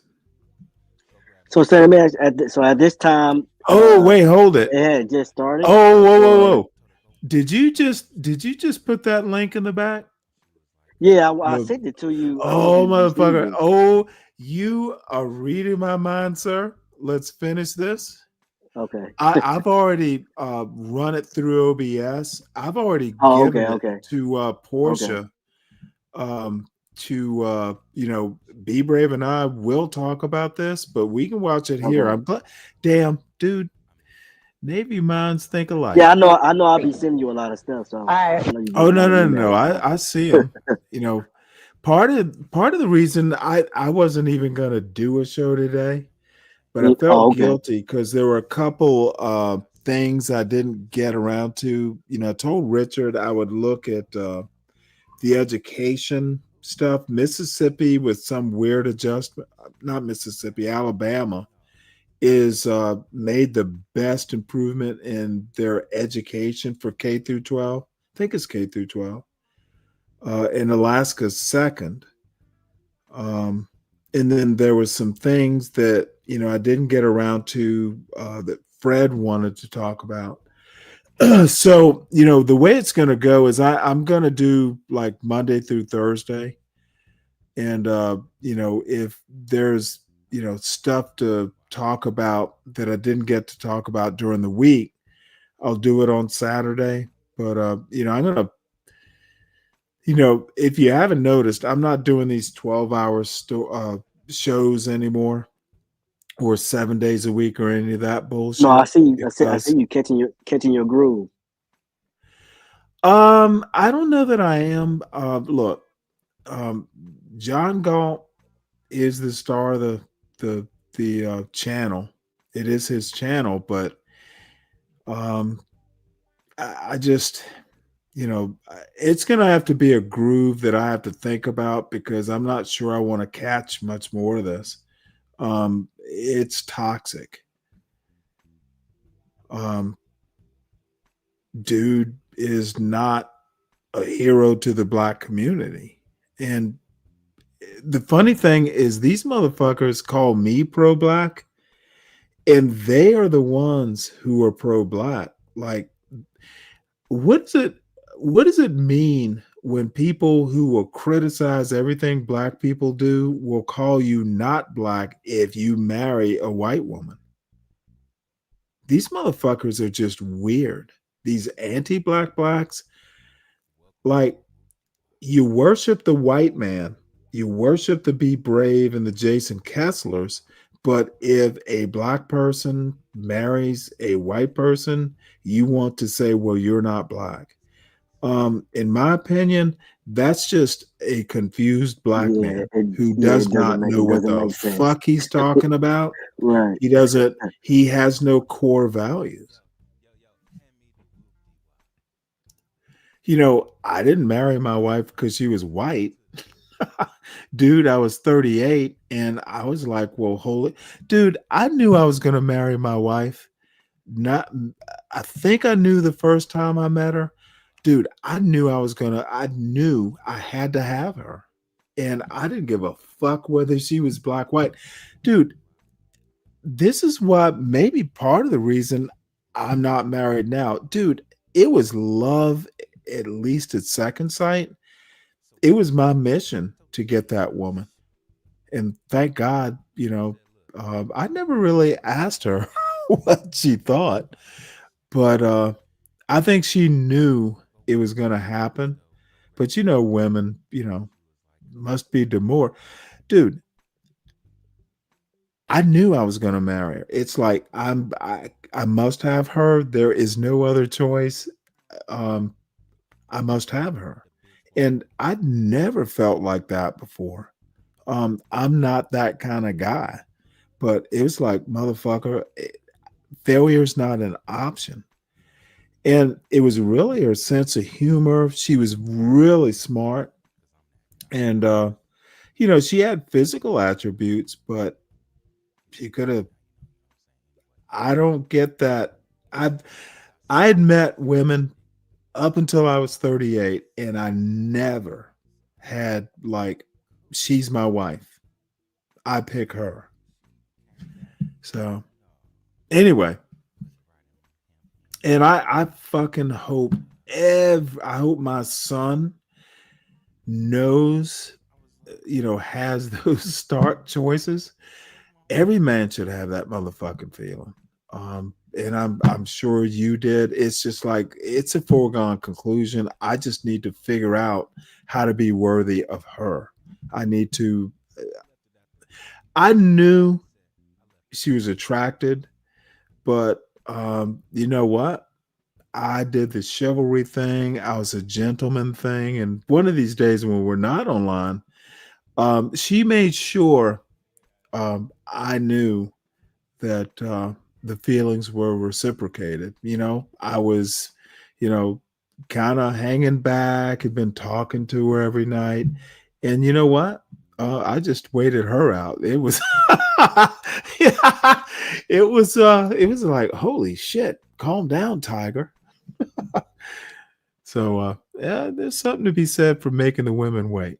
S11: So at this time.
S8: Oh wait, hold it.
S11: It had just started.
S8: Oh, whoa. Did you just put that link in the back?
S11: Yeah, I sent it to you.
S8: Oh, motherfucker. Oh, you are reading my mind, sir. Let's finish this.
S11: Okay.
S8: I've already run it through OBS. I've already given it to Portia. Be Brave and I will talk about this, but we can watch it here. I'm glad. Damn, dude. Navy minds think alike.
S11: Yeah, I know. I'll be sending you a lot of stuff. So.
S8: No. I see them. Part of the reason I wasn't even gonna do a show today, but I felt guilty because there were a couple things I didn't get around to. I told Richard I would look at the education stuff. Mississippi with some weird adjustment. Not Mississippi, Alabama is made the best improvement in their education for K through 12. I think it's K through 12. And Alaska's second. And then there was some things that, I didn't get around to that Fred wanted to talk about. So, the way it's going to go is I'm going to do like Monday through Thursday. And, if there's, stuff to talk about that I didn't get to talk about during the week, I'll do it on Saturday. But, I'm going to, if you haven't noticed, I'm not doing these 12-hour shows anymore or 7 days a week or any of that bullshit.
S11: No, I see you catching your groove.
S8: I don't know that I am. Look, John Galt is the star of the channel. It is his channel, but I just, it's going to have to be a groove that I have to think about because I'm not sure I want to catch much more of this. It's toxic. Dude is not a hero to the Black community. And the funny thing is these motherfuckers call me pro-Black and they are the ones who are pro-Black. Like, what does it mean when people who will criticize everything Black people do will call you not Black if you marry a white woman? These motherfuckers are just weird. These anti-Black Blacks, like, you worship the white man, you worship the Be Brave and the Jason Kesslers, but if a Black person marries a white person, you want to say, well, you're not Black. In my opinion, that's just a confused Black man who does not know what the fuck he's talking about.
S11: Right.
S8: He has no core values. I didn't marry my wife because she was white. Dude, I was 38 and I was like, well, holy dude, I knew I was going to marry my wife. I think I knew the first time I met her. Dude, I knew I had to have her. And I didn't give a fuck whether she was Black, white. Dude, this is what maybe part of the reason I'm not married now. Dude, it was love at least at second sight. It was my mission to get that woman. And thank God, I never really asked her what she thought, but I think she knew it was going to happen. But women, must be demure. Dude, I knew I was going to marry her. It's like I must have her. There is no other choice. Um, I must have her. And I'd never felt like that before. I'm not that kind of guy, but it was like, motherfucker, failure's not an option. And it was really her sense of humor. She was really smart. And, she had physical attributes, but she could have, I don't get that. I had met women up until I was 38, and I never had like, she's my wife. I pick her. So anyway, and I fucking hope I hope my son knows, has those start choices. Every man should have that motherfucking feeling. And I'm sure you did. It's just like, it's a foregone conclusion. I just need to figure out how to be worthy of her. I knew she was attracted, but you know what? I did the chivalry thing. I was a gentleman thing. And one of these days when we're not online, she made sure I knew that the feelings were reciprocated. I was, kind of hanging back, had been talking to her every night. And you know what? I just waited her out. It was, it was like, holy shit, calm down, Tiger. So, yeah, there's something to be said for making the women wait.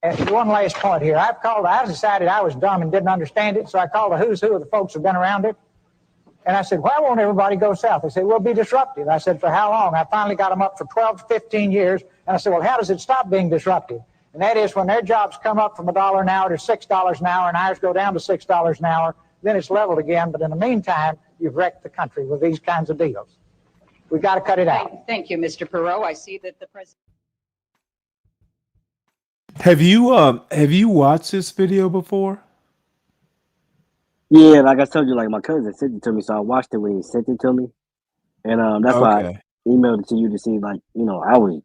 S13: And one last point here. I decided I was dumb and didn't understand it, so I called the who's who of the folks who've been around it. And I said, why won't everybody go south? They said, we'll be disruptive. I said, for how long? I finally got them up for 12 to 15 years. And I said, well, how does it stop being disruptive? And that is when their jobs come up from $1 an hour to $6 an hour and ours go down to $6 an hour, then it's leveled again. But in the meantime, you've wrecked the country with these kinds of deals. We've got to cut it out.
S18: Thank you, Mr. Perot. I see that the president.
S8: Have you watched this video before?
S11: Yeah, like I told you, like my cousin sent it to me, so I watched it when he sent it to me, and that's why I emailed it to you to see, like, I was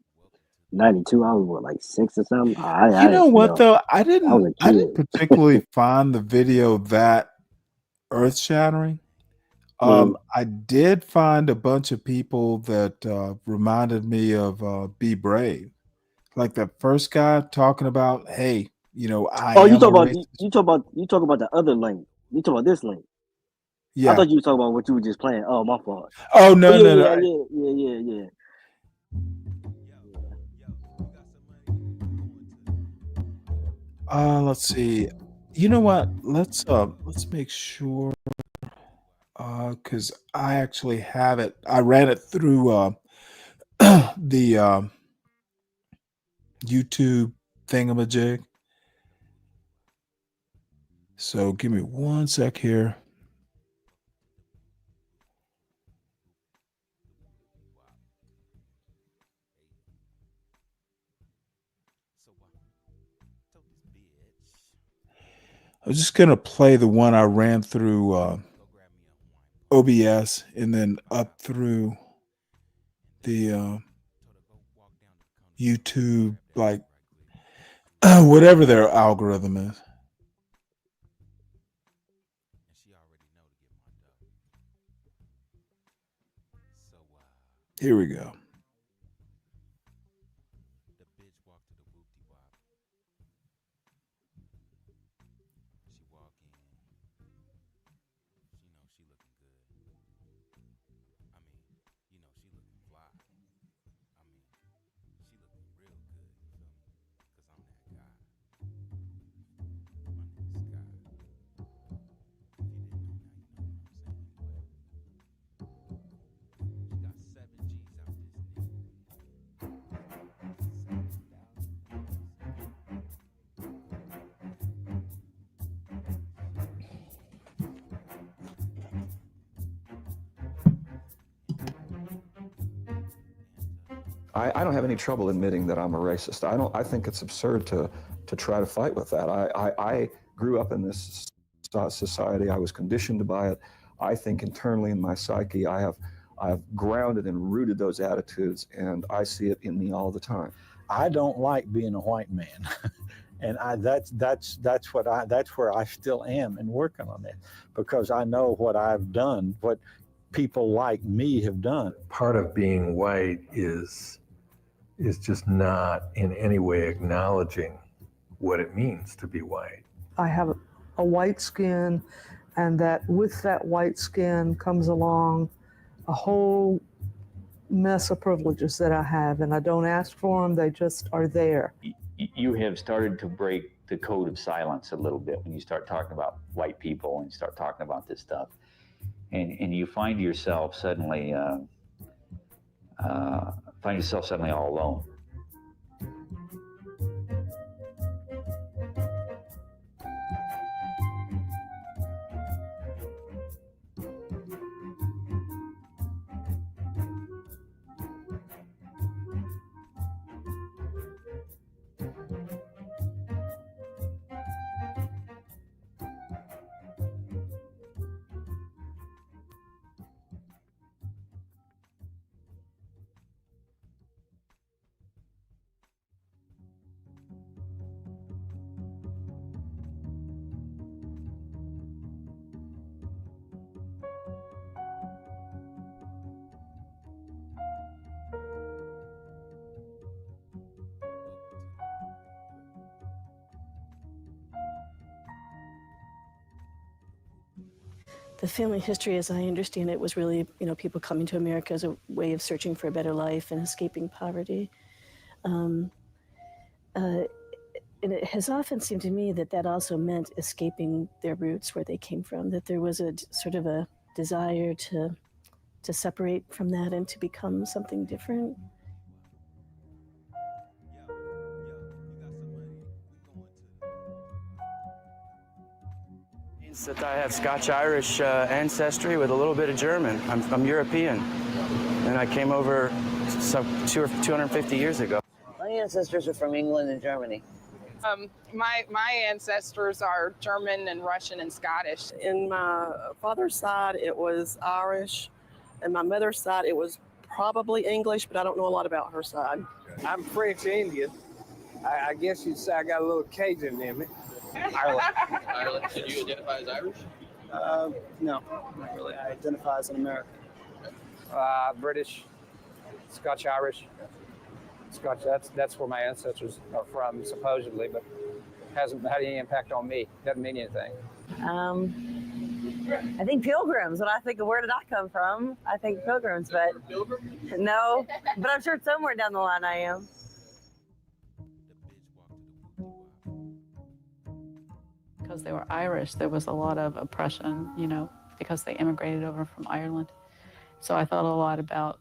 S11: 92, I was what, like 6 or something.
S8: Though, I didn't particularly find the video that earth shattering. I did find a bunch of people that reminded me of Be Brave, like that first guy talking about, hey,
S11: you talk about the other link. You talk about this link.
S8: Yeah.
S11: I thought you were talking about what you were just playing. Oh, my fault.
S8: Oh, no.
S11: Yeah.
S8: Let's see. You know what? Let's make sure, because I actually have it. I ran it through the YouTube thingamajig. So give me one sec here. I'm just going to play the one I ran through OBS and then up through the YouTube, like whatever their algorithm is. Here we go.
S3: I don't have any trouble admitting that I'm a racist. I think it's absurd to try to fight with that. I grew up in this society. I was conditioned by it. I think internally in my psyche, I have grounded and rooted those attitudes, and I see it in me all the time.
S6: I don't like being a white man. And that's where I still am and working on it, because I know what I've done, what people like me have done.
S20: Part of being white is just not in any way acknowledging what it means to be white.
S24: I have a white skin, and that with that white skin comes along a whole mess of privileges that I have, and I don't ask for them, they just are there.
S25: You have started to break the code of silence a little bit when you start talking about white people and you start talking about this stuff. And you find yourself suddenly all alone.
S26: The family history, as I understand it, was really, people coming to America as a way of searching for a better life and escaping poverty. And it has often seemed to me that also meant escaping their roots, where they came from, that there was a sort of a desire to separate from that and to become something different.
S27: That I have Scotch-Irish ancestry with a little bit of German. I'm European, and I came over some 250 years ago.
S28: My ancestors are from England and Germany.
S29: My ancestors are German and Russian and Scottish.
S30: In my father's side, it was Irish, and my mother's side, it was probably English, but I don't know a lot about her side.
S31: I'm French Indian. I guess you'd say I got a little Cajun in me.
S32: Ireland. Did you identify as Irish?
S31: No, not really. I identify as an American. British, Scotch-Irish. Scotch. That's where my ancestors are from, supposedly, but hasn't had any impact on me. Doesn't mean anything.
S33: I think pilgrims. When I think of where did I come from, I think pilgrims. But no, but I'm sure somewhere down the line I am.
S34: Because they were Irish, there was a lot of oppression, because they immigrated over from Ireland. So I thought a lot about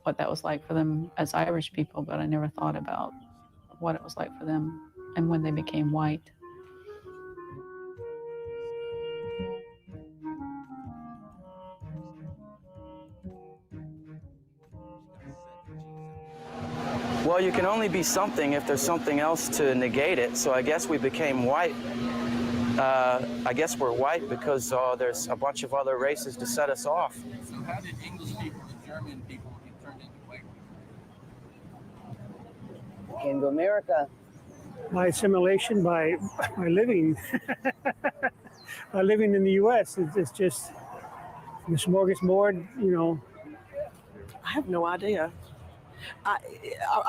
S34: what that was like for them as Irish people, but I never thought about what it was like for them and when they became white.
S27: Well, you can only be something if there's something else to negate it. So I guess we became white. I guess we're white because there's a bunch of other races to set us off.
S32: So how did English people and German people get turned into white people?
S28: Came to America.
S35: My assimilation by living living in the U.S. It's just the smorgasbord,
S30: I have no idea. I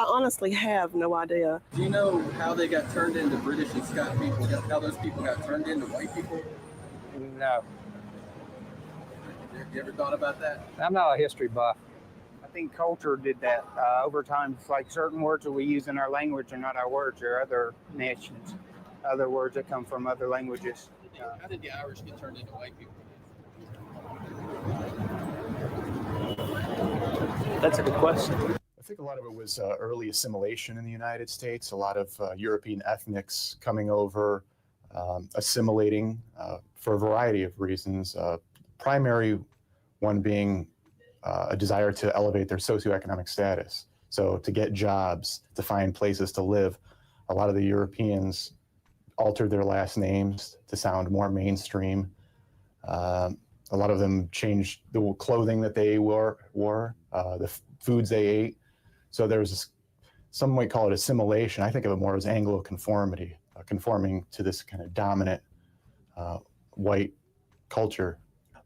S30: honestly have no idea.
S32: Do you know how they got turned into British and Scotch people? How those people got turned into white people?
S31: No.
S32: You ever thought about that?
S31: I'm not a history buff. I think culture did that over time. It's like certain words that we use in our language are not our words. They're other nations, other words that come from other languages.
S32: How did the Irish get turned into white people?
S36: That's a good question. I think a lot of it was early assimilation in the United States, a lot of European ethnics coming over, assimilating for a variety of reasons. Primary one being a desire to elevate their socioeconomic status. So to get jobs, to find places to live, a lot of the Europeans altered their last names to sound more mainstream. A lot of them changed the clothing that they wore, the foods they ate. So there's some might call it assimilation. I think of it more as Anglo-conformity, conforming to this kind of dominant white culture.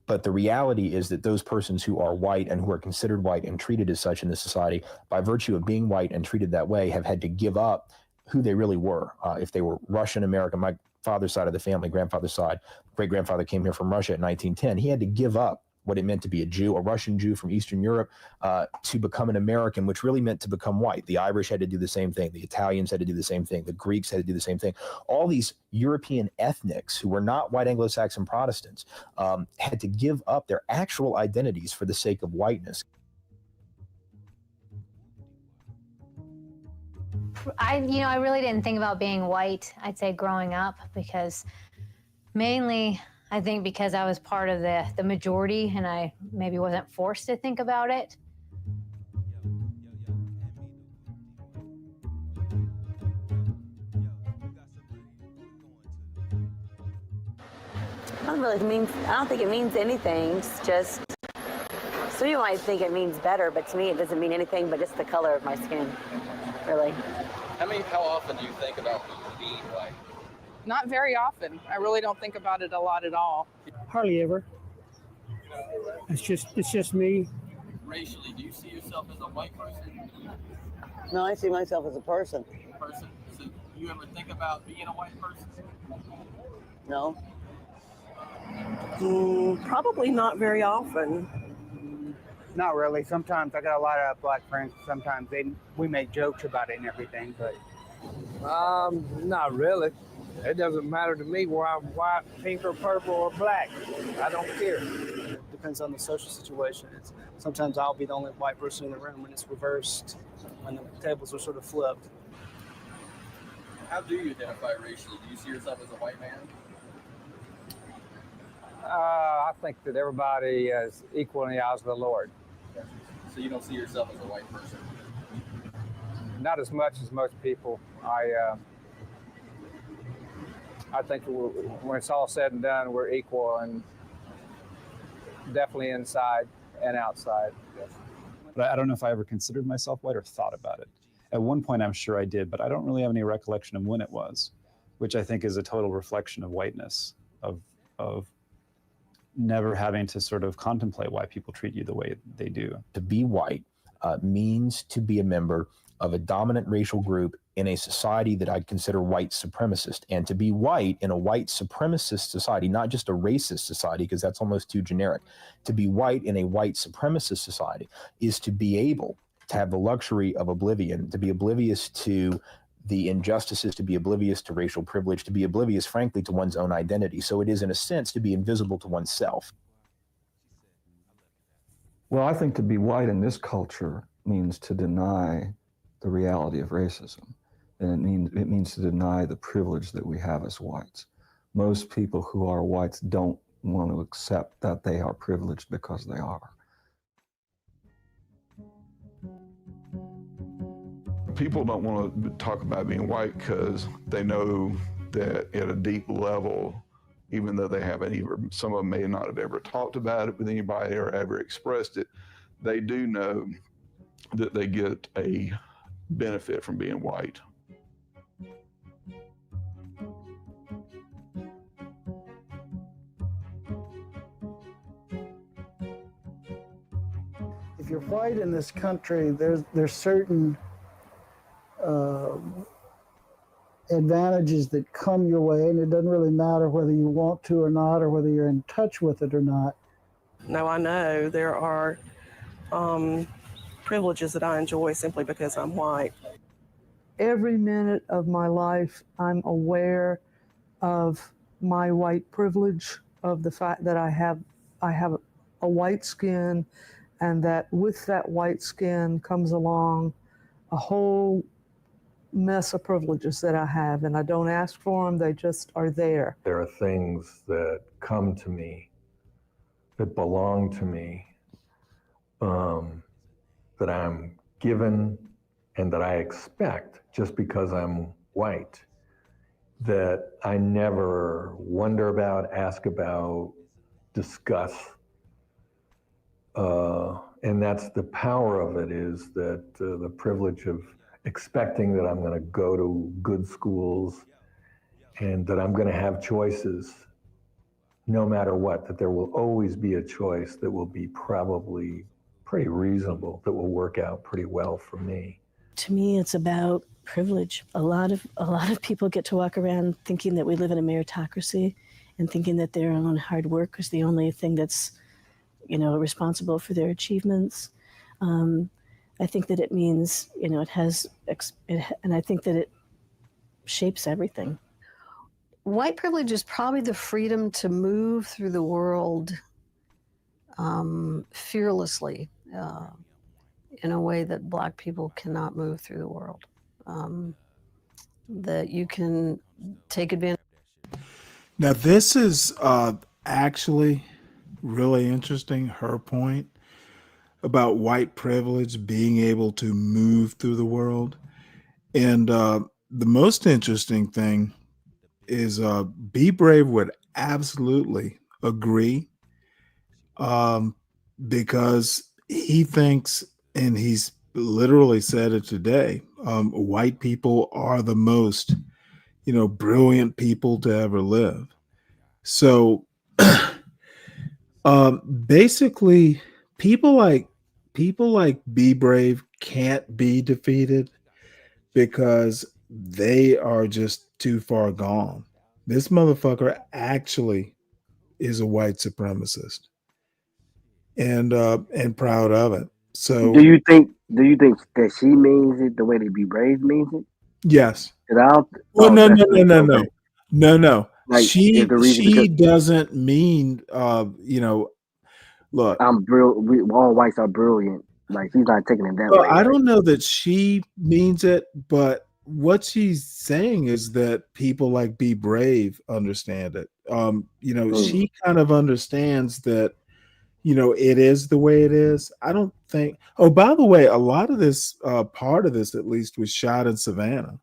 S1: But the reality is that those persons who are white and who are considered white and treated as such in this society, by virtue of being white and treated that way, have had to give up who they really were. If they were Russian American, my father's side of the family, grandfather's side, great-grandfather came here from Russia in 1910. He had to give up what it meant to be a Jew, a Russian Jew from Eastern Europe, to become an American, which really meant to become white. The Irish had to do the same thing. The Italians had to do the same thing. The Greeks had to do the same thing. All these European ethnics who were not white Anglo-Saxon Protestants had to give up their actual identities for the sake of whiteness.
S2: I really didn't think about being white, I'd say, growing up, because mainly I think because I was part of the majority and I maybe wasn't forced to think about it.
S33: I don't think it means anything. It's just, some people might think it means better, but to me it doesn't mean anything but just the color of my skin, really.
S32: How often do you think about being white?
S29: Not very often. I really don't think about it a lot at all.
S35: Hardly ever. It's just me.
S32: Racially, do you see yourself as a white person?
S28: No, I see myself as a person.
S32: So do you ever think about being a white person?
S28: No.
S30: Probably not very often.
S31: Not really. Sometimes I got a lot of black friends. Sometimes we make jokes about it and everything, but
S4: not really. It doesn't matter to me whether I'm white, pink, or purple, or black. I don't care.
S31: it depends on the social situation. Sometimes I'll be the only white person in the room when it's reversed, when the tables are sort of flipped.
S32: How do you identify racially? Do you see yourself as a white man?
S31: I think that everybody is equal in the eyes of the Lord.
S32: So you don't see yourself as a white person?
S31: Not as much as most people. I think when it's all said and done, we're equal, and definitely inside and outside.
S5: But I don't know if I ever considered myself white or thought about it. At one point, I'm sure I did, but I don't really have any recollection of when it was, which I think is a total reflection of whiteness, of never having to sort of contemplate why people treat you the way they do.
S1: To be white means to be a member of a dominant racial group in a society that I'd consider white supremacist. And to be white in a white supremacist society, not just a racist society, because that's almost too generic. To be white in a white supremacist society is to be able to have the luxury of oblivion, to be oblivious to the injustices, to be oblivious to racial privilege, to be oblivious, frankly, to one's own identity. So it is, in a sense, to be invisible to oneself.
S3: Well, I think to be white in this culture means to deny the reality of racism. And it means to deny the privilege that we have as whites. Most people who are whites don't want to accept that they are privileged because they are.
S7: People don't want to talk about being white because they know that at a deep level, even though they haven't even, some of them may not have ever talked about it with anybody or ever expressed it, they do know that they get a benefit from being white.
S9: If you're white in this country, there's certain advantages that come your way, and it doesn't really matter whether you want to or not, or whether you're in touch with it or not.
S30: Now I know there are privileges that I enjoy simply because I'm white.
S24: Every minute of my life, I'm aware of my white privilege, of the fact that I have a white skin, and that with that white skin comes along a whole mess of privileges that I have, and I don't ask for them, they just are there.
S20: There are things that come to me, that belong to me, that I'm given and that I expect just because I'm white, that I never wonder about, ask about, discuss. And that's the power of it, is that the privilege of expecting that I'm going to go to good schools and that I'm going to have choices no matter what, that there will always be a choice that will be probably pretty reasonable, that will work out pretty well for me.
S26: To me, it's about privilege. A lot of people get to walk around thinking that we live in a meritocracy and thinking that their own hard work is the only thing that's, responsible for their achievements. I think that it means, it has, and I think that it shapes everything.
S6: White privilege is probably the freedom to move through the world fearlessly in a way that Black people cannot move through the world. That you can take advantage.
S8: Now, this is actually really interesting, her point about white privilege being able to move through the world. And the most interesting thing is Be Brave would absolutely agree, because he thinks, and he's literally said it today, white people are the most, brilliant people to ever live. So basically, people like Be Brave can't be defeated because they are just too far gone. This motherfucker actually is a white supremacist, and proud of it. So
S10: do you think that she means it the way that Be Brave means it?
S8: yes.
S10: No. Like,
S8: She doesn't mean look,
S10: all whites are brilliant. Like, she's not taking it that way.
S8: I don't know that she means it, but what she's saying is that people like Be Brave understand it. She kind of understands that, it is the way it is. I don't think. Oh, by the way, a lot of this, part of this at least, was shot in Savannah.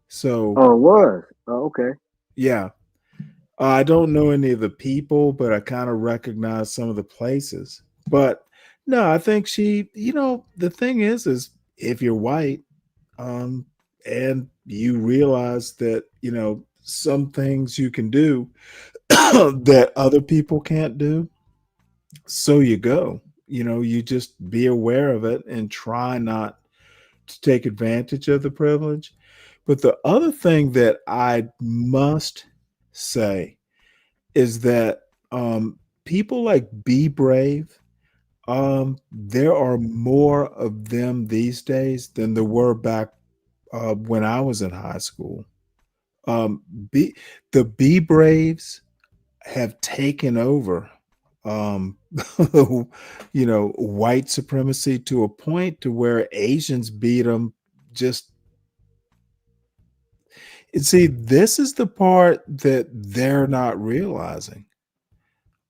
S8: So.
S10: Oh, it was. Oh, okay.
S8: Yeah. I don't know any of the people, but I kind of recognize some of the places. But no, I think she, the thing is if you're white, and you realize that, some things you can do that other people can't do, so you go, you just be aware of it and try not to take advantage of the privilege. But the other thing that I must say is that people like Be Brave, there are more of them these days than there were back when I was in high school. The Be Braves have taken over, white supremacy to a point to where Asians beat them. See, this is the part that they're not realizing.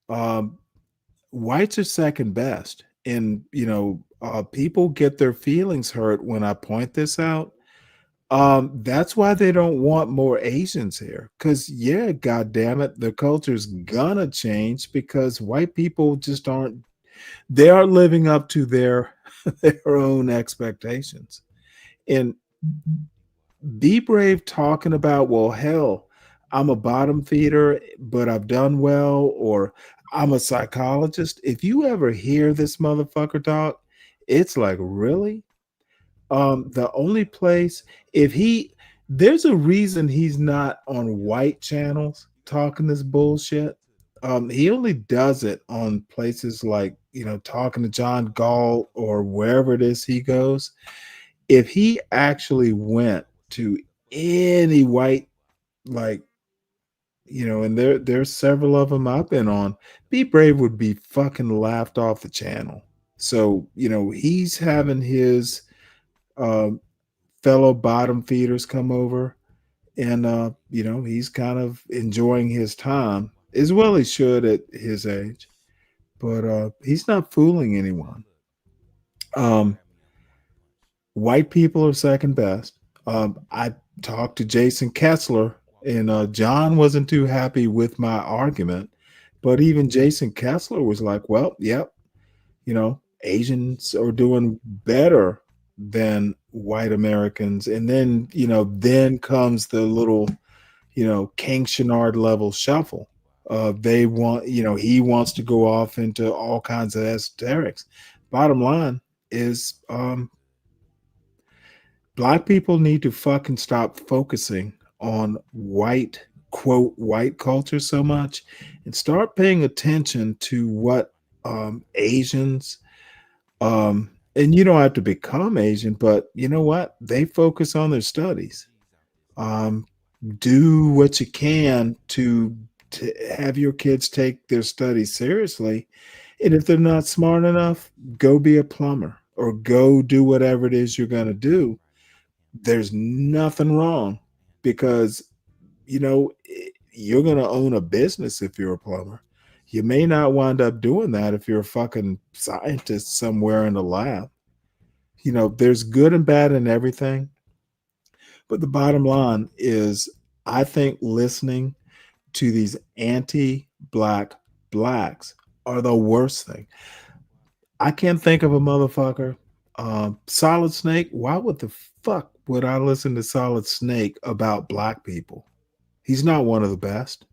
S8: Whites are second best, and people get their feelings hurt when I point this out. That's why they don't want more Asians here, because god damn it, the culture's gonna change because white people just aren't living up to their own expectations. And Be Brave talking about, well, hell, I'm a bottom feeder, but I've done well, or I'm a psychologist. If you ever hear this motherfucker talk, it's like, really? The only place, there's a reason he's not on white channels talking this bullshit. He only does it on places like, talking to John Galt or wherever it is he goes. If he actually went to any white, and there's several of them I've been on, Be Brave would be fucking laughed off the channel. So, he's having his fellow bottom feeders come over, and he's kind of enjoying his time, as well he should at his age, but he's not fooling anyone. white people are second best. I talked to Jason Kessler, and John wasn't too happy with my argument, but even Jason Kessler was like, "Well, yep, Asians are doing better than white Americans." And then, then comes the little, King Chenard level shuffle. They want, he wants to go off into all kinds of esoterics. Bottom line is, Black people need to fucking stop focusing on quote, white culture so much and start paying attention to what Asians, and you don't have to become Asian, but you know what? They focus on their studies. Um, do what you can to have your kids take their studies seriously. And if they're not smart enough, go be a plumber or go do whatever it is you're going to do. There's nothing wrong because, you're going to own a business if you're a plumber. You may not wind up doing that if you're a fucking scientist somewhere in the lab. There's good and bad in everything. But the bottom line is, I think listening to these anti-black blacks are the worst thing. I can't think of a motherfucker. Solid Snake, why would the fuck would I listen to Solid Snake about black people? He's not one of the best.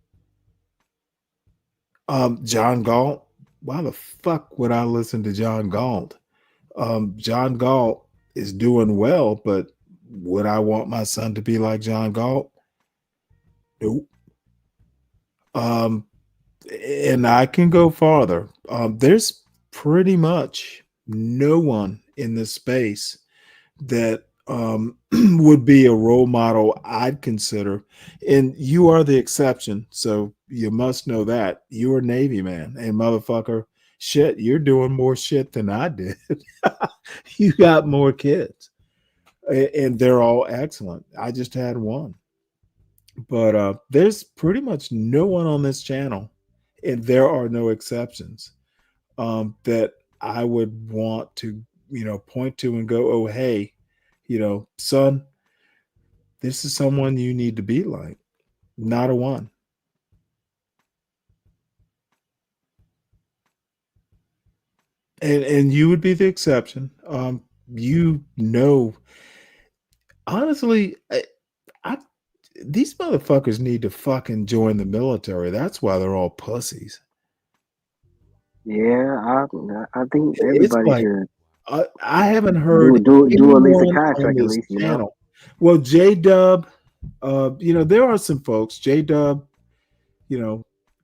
S8: John Galt, why the fuck would I listen to John Galt? John Galt is doing well, but would I want my son to be like John Galt? Nope. And I can go farther. There's pretty much no one in this space that would be a role model I'd consider. And you are the exception. So you must know that. You're a Navy man. And motherfucker, shit, you're doing more shit than I did. You got more kids. And they're all excellent. I just had one. But there's pretty much no one on this channel, and there are no exceptions, that I would want to, point to and go, oh, hey, son, this is someone you need to be like. Not a one. And you would be the exception. Honestly, these motherfuckers need to fucking join the military. That's why they're all pussies.
S10: Yeah, I think
S8: It's
S10: everybody
S8: like,
S10: should
S8: I haven't heard
S10: do at least a
S8: anyone on
S10: contract at
S8: this
S10: least,
S8: channel. Well, J Dub, there are some folks, J Dub,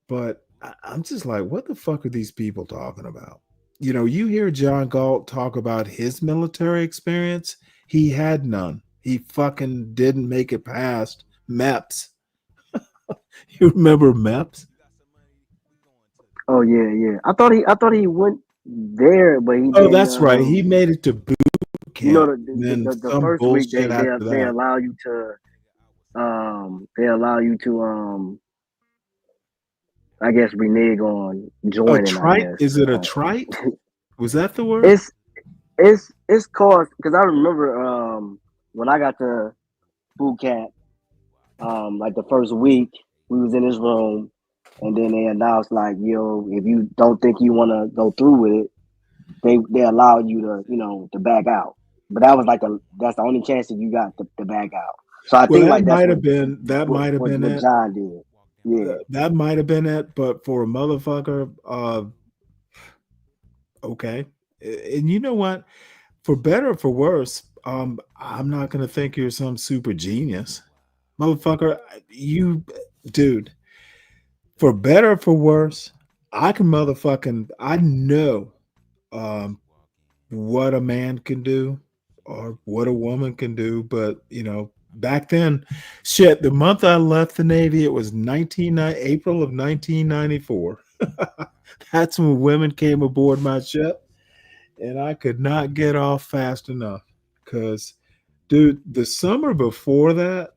S8: but I'm just like, what the fuck are these people talking about? You hear John Galt talk about his military experience. He had none. He fucking didn't make it past MEPS. You remember MEPS?
S10: Oh yeah. I thought he went there, but he
S8: Oh,
S10: didn't.
S8: that's right. He made it to boot camp. And then
S10: The
S8: some
S10: first week
S8: bullshit after
S10: they
S8: that.
S10: allow you to I guess renege on
S8: A
S10: joining. I
S8: trite?
S10: guess
S8: Is it a trite? Was that the word?
S10: it's called because I remember when I got to boot camp, like the first week we was in this room, and then they announced like, yo, if you don't think you want to go through with it, they allow you to back out. But that was like that's the only chance that you got to back out. So I
S8: Well,
S10: think
S8: that
S10: like that's
S8: might have been
S10: what
S8: it.
S10: John did. Yeah.
S8: That might have been it, but for a motherfucker, okay. And you know what? For better or for worse, I'm not gonna think you're some super genius. Motherfucker, dude, for better or for worse, I know what a man can do or what a woman can do. But back then, shit, the month I left the Navy, it was April of 1994. That's when women came aboard my ship, and I could not get off fast enough. Because, dude, the summer before that,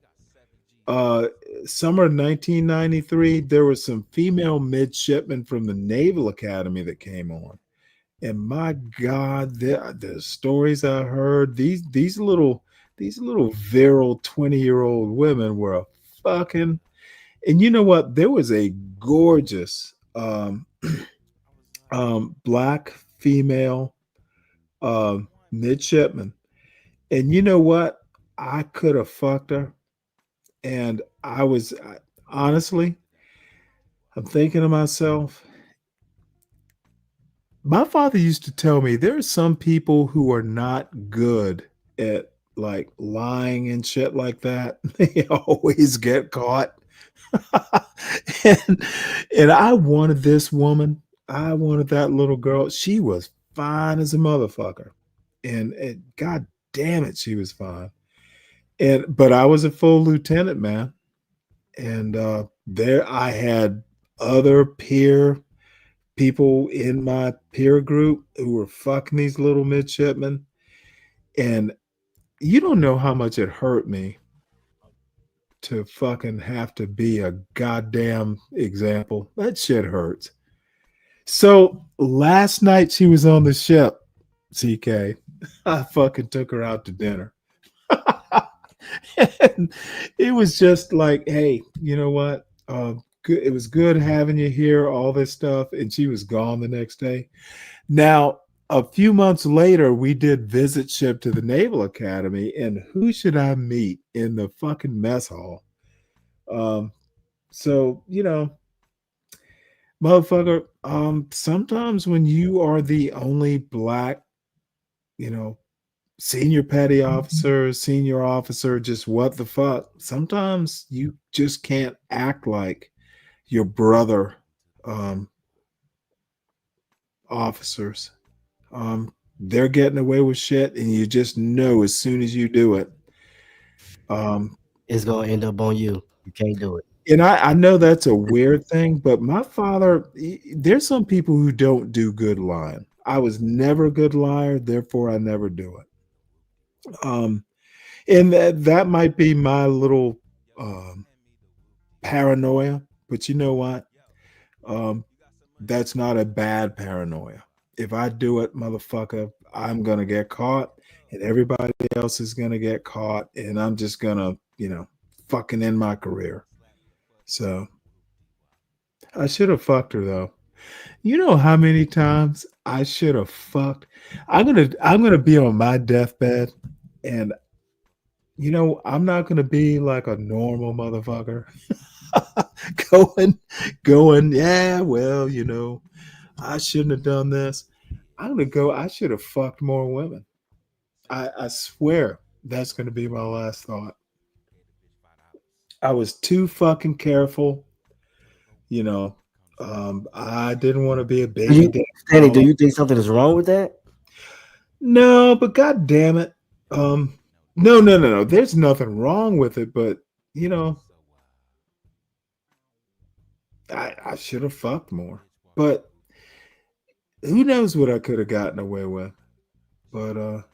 S8: summer of 1993, there was some female midshipmen from the Naval Academy that came on. And my God, the stories I heard, these little virile 20-year-old women were fucking. And you know what? There was a gorgeous black female midshipman. And you know what? I could have fucked her. And honestly, I'm thinking to myself, my father used to tell me there are some people who are not good at like lying and shit like that. They always get caught. and I wanted this woman. I wanted that little girl. She was fine as a motherfucker. And god damn it, she was fine. But I was a full lieutenant, man. And there I had other people in my peer group who were fucking these little midshipmen. And you don't know how much it hurt me to fucking have to be a goddamn example. That shit hurts. So last night she was on the ship, CK. I fucking took her out to dinner. And it was just like, hey, you know what? It was good having you here, all this stuff. And she was gone the next day. Now, a few months later, we did visit ship to the Naval Academy. And who should I meet in the fucking mess hall? So, motherfucker, sometimes when you are the only black, senior petty officer, senior officer, just what the fuck, sometimes you just can't act like your brother officers. They're getting away with shit, and you just know as soon as you do it,
S11: it's gonna end up on you. You can't do it.
S8: And I know that's a weird thing, but my father, there's some people who don't do good lying. I was never a good liar, therefore I never do it. And that might be my little paranoia, but you know what? That's not a bad paranoia. If I do it, motherfucker, I'm gonna get caught, and everybody else is gonna get caught, and I'm just gonna, fucking end my career. So I should have fucked her though. You know how many times I should have fucked? I'm gonna be on my deathbed, and I'm not gonna be like a normal motherfucker. going, yeah, well, I shouldn't have done this. I'm gonna go, I should have fucked more women. I swear that's gonna be my last thought. I was too fucking careful. I didn't want to be a baby.
S11: Stanley, do you think something is wrong with that?
S8: No, but god damn it. No. There's nothing wrong with it, but I should have fucked more. But who knows what I could have gotten away with. But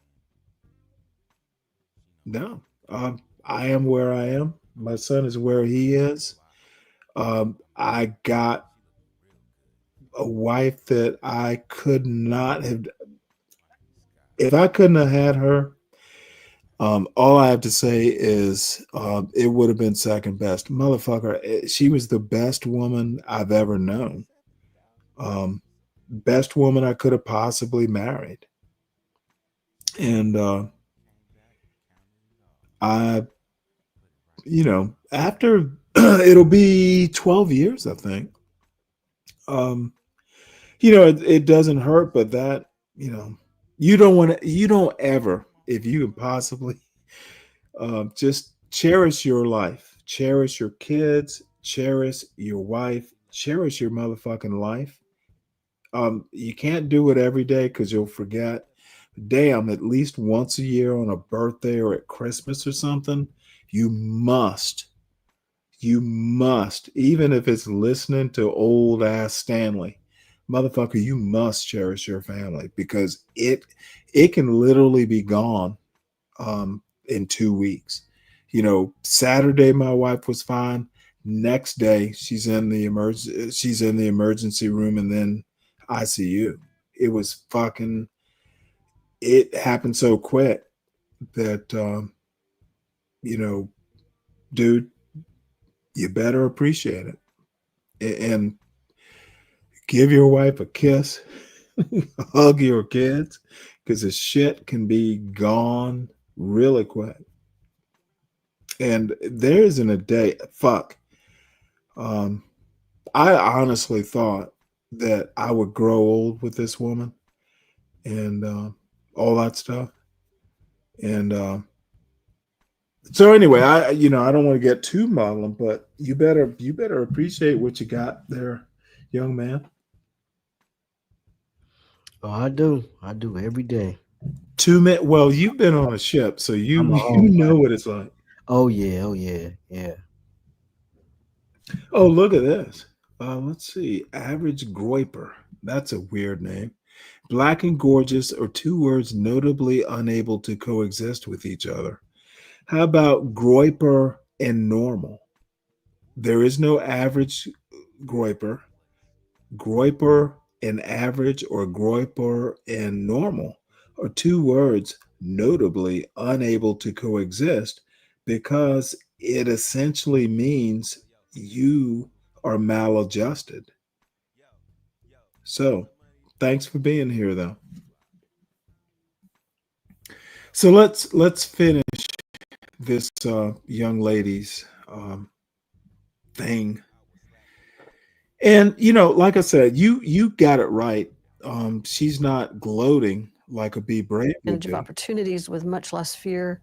S8: no. I am where I am. My son is where he is. I got a wife that I could not have. If I couldn't have had her, all I have to say is it would have been second best. Motherfucker, she was the best woman I've ever known. Best woman I could have possibly married. And after it'll be 12 years, I think. It doesn't hurt, but that, you don't ever, if you can possibly, just cherish your life, cherish your kids, cherish your wife, cherish your motherfucking life. You can't do it every day because you'll forget. Damn, at least once a year on a birthday or at Christmas or something, you must, even if it's listening to old ass Stanley, motherfucker, you must cherish your family because it can literally be gone in 2 weeks. Saturday my wife was fine. Next day she's in the emergency room and then ICU. it was fucking, it happened so quick that, dude, you better appreciate it. And give your wife a kiss, hug your kids, because the shit can be gone really quick. And there isn't a day, I honestly thought that I would grow old with this woman and all that stuff. And so anyway, I don't want to get too maudlin, but you better appreciate what you got there, young man.
S11: Oh, I do every day.
S8: 2 minutes. Well, you've been on a ship, so you know what it's like.
S11: Oh yeah.
S8: Oh, look at this. Let's see. Average Groiper. That's a weird name. Black and gorgeous are 2 words notably unable to coexist with each other. How about Groiper and normal? There is no average Groiper. Groiper and average or Groiper and normal are 2 words notably unable to coexist because it essentially means you are maladjusted. So, thanks for being here, though. So let's finish this young lady's thing. And like I said, you got it right. She's not gloating like a Be Brave would
S6: Advantage of
S8: be.
S6: opportunities with much less fear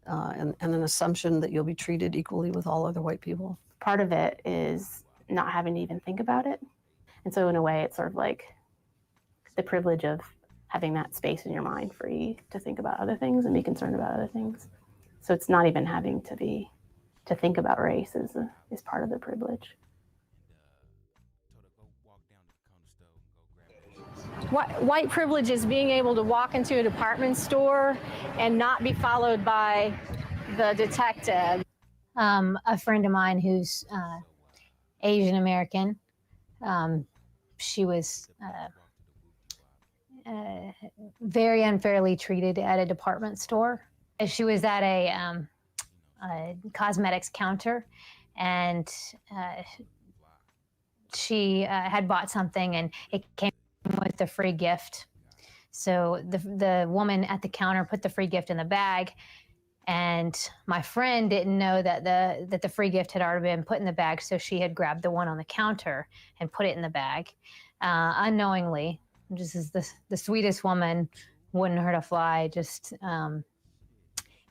S6: and an assumption that you'll be treated equally with all other white people.
S2: Part of it is not having to even think about it. And so in a way, it's sort of like the privilege of having that space in your mind free to think about other things and be concerned about other things. So it's not even having to think about race is part of the privilege.
S12: White privilege is being able to walk into a department store and not be followed by the detective.
S13: A friend of mine who's Asian American, she was very unfairly treated at a department store. She was at a cosmetics counter, and she had bought something, and it came with a free gift. So the woman at the counter put the free gift in the bag, and my friend didn't know that the free gift had already been put in the bag, so she had grabbed the one on the counter and put it in the bag unknowingly. Just as the sweetest woman, wouldn't hurt a fly. Just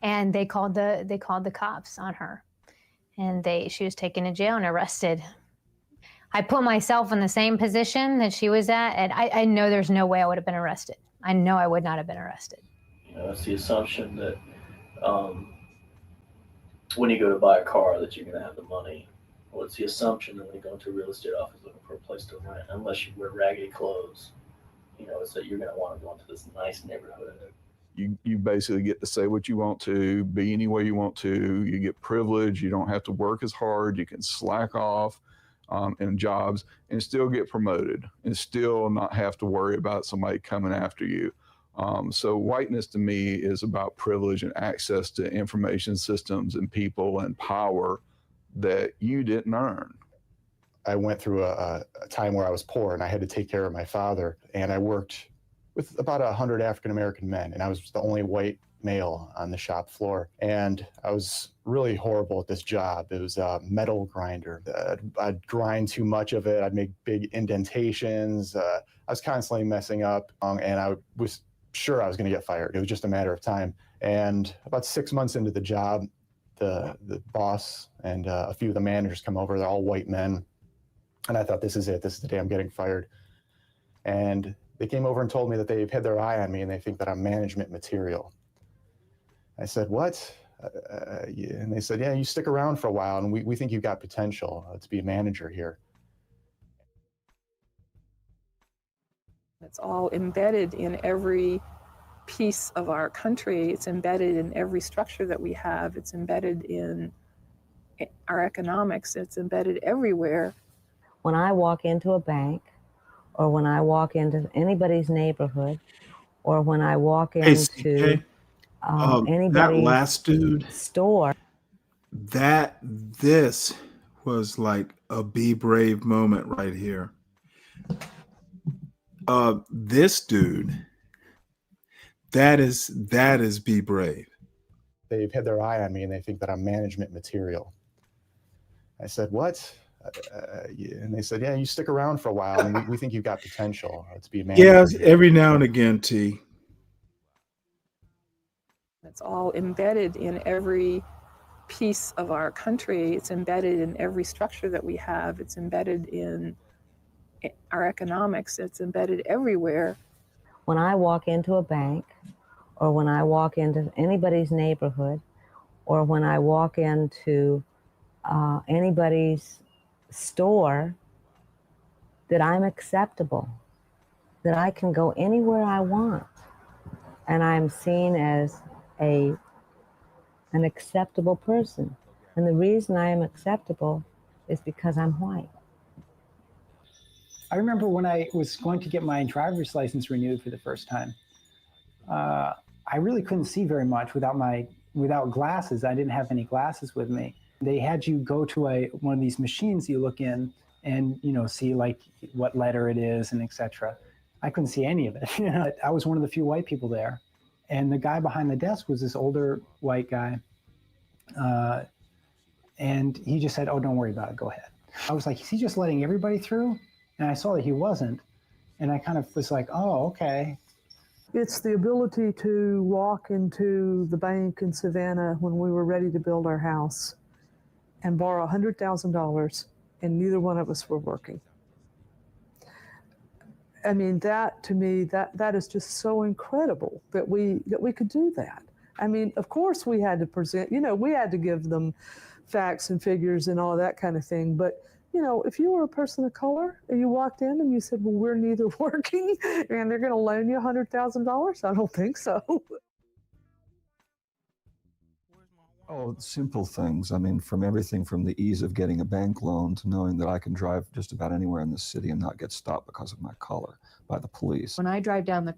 S13: and they called the cops on her, and she was taken to jail and arrested. I put myself in the same position that she was at, and I know there's no way I would have been arrested. I know I would not have been arrested.
S14: It's the assumption that when you go to buy a car that you're going to have the money. Well, it's the assumption that when you go into a real estate office looking for a place to rent, unless you wear raggedy clothes, it's that you're going to want to go into this nice neighborhood.
S7: You basically get to say what you want to, be any way you want to. You get privilege. You don't have to work as hard. You can slack off in jobs and still get promoted and still not have to worry about somebody coming after you. So whiteness to me is about privilege and access to information systems and people and power that you didn't earn.
S15: I went through a time where I was poor and I had to take care of my father, and I worked with about 100 African-American men, and I was the only white male on the shop floor. And I was really horrible at this job. It was a metal grinder. I'd grind too much of it. I'd make big indentations. I was constantly messing up, and I was sure I was going to get fired. It was just a matter of time. And about 6 months into the job, the boss and a few of the managers come over. They're all white men. And I thought, this is it. This is the day I'm getting fired. And they came over and told me that they've had their eye on me and they think that I'm management material. I said, what? And they said, yeah, you stick around for a while and we think you've got potential to be a manager here.
S16: It's all embedded in every piece of our country. It's embedded in every structure that we have. It's embedded in our economics. It's embedded everywhere.
S17: When I walk into a bank
S4: or when I walk into anybody's neighborhood, or when I walk
S8: Hey,
S4: into
S8: CK, that
S4: anybody's
S8: last dude,
S4: store.
S8: this was like a be brave moment right here. This dude, that is be brave.
S15: They've had their eye on me and they think that I'm management material. I said, what? Yeah. And they said, yeah, you stick around for a while and we think you've got potential to be a manager.
S8: Yeah, every now and again, T.
S16: It's all embedded in every piece of our country. It's embedded in every structure that we have. It's embedded in our economics. It's embedded everywhere.
S4: When I walk into a bank, or when I walk into anybody's neighborhood, or when I walk into anybody's store, that I'm acceptable, that I can go anywhere I want, and I'm seen as an acceptable person. And the reason I am acceptable is because I'm white.
S17: I remember when I was going to get my driver's license renewed for the first time. I really couldn't see very much without glasses. I didn't have any glasses with me. They had you go to one of these machines you look in and see like what letter it is and etc. I couldn't see any of it. I was one of the few white people there, and the guy behind the desk was this older white guy, and he just said, "Oh, don't worry about it. Go ahead." I was like, "Is he just letting everybody through?" And I saw that he wasn't, and I kind of was like, "Oh, okay."
S24: It's the ability to walk into the bank in Savannah when we were ready to build our house and borrow $100,000, and neither one of us were working. I mean, that to me, that is just so incredible that we could do that. I mean, of course we had to present, we had to give them facts and figures and all that kind of thing, but if you were a person of color and you walked in and you said, well, we're neither working and they're going to loan you $100,000, I don't think so.
S3: Oh, simple things. I mean, from everything from the ease of getting a bank loan to knowing that I can drive just about anywhere in the city and not get stopped because of my color by the police.
S18: When I drive down the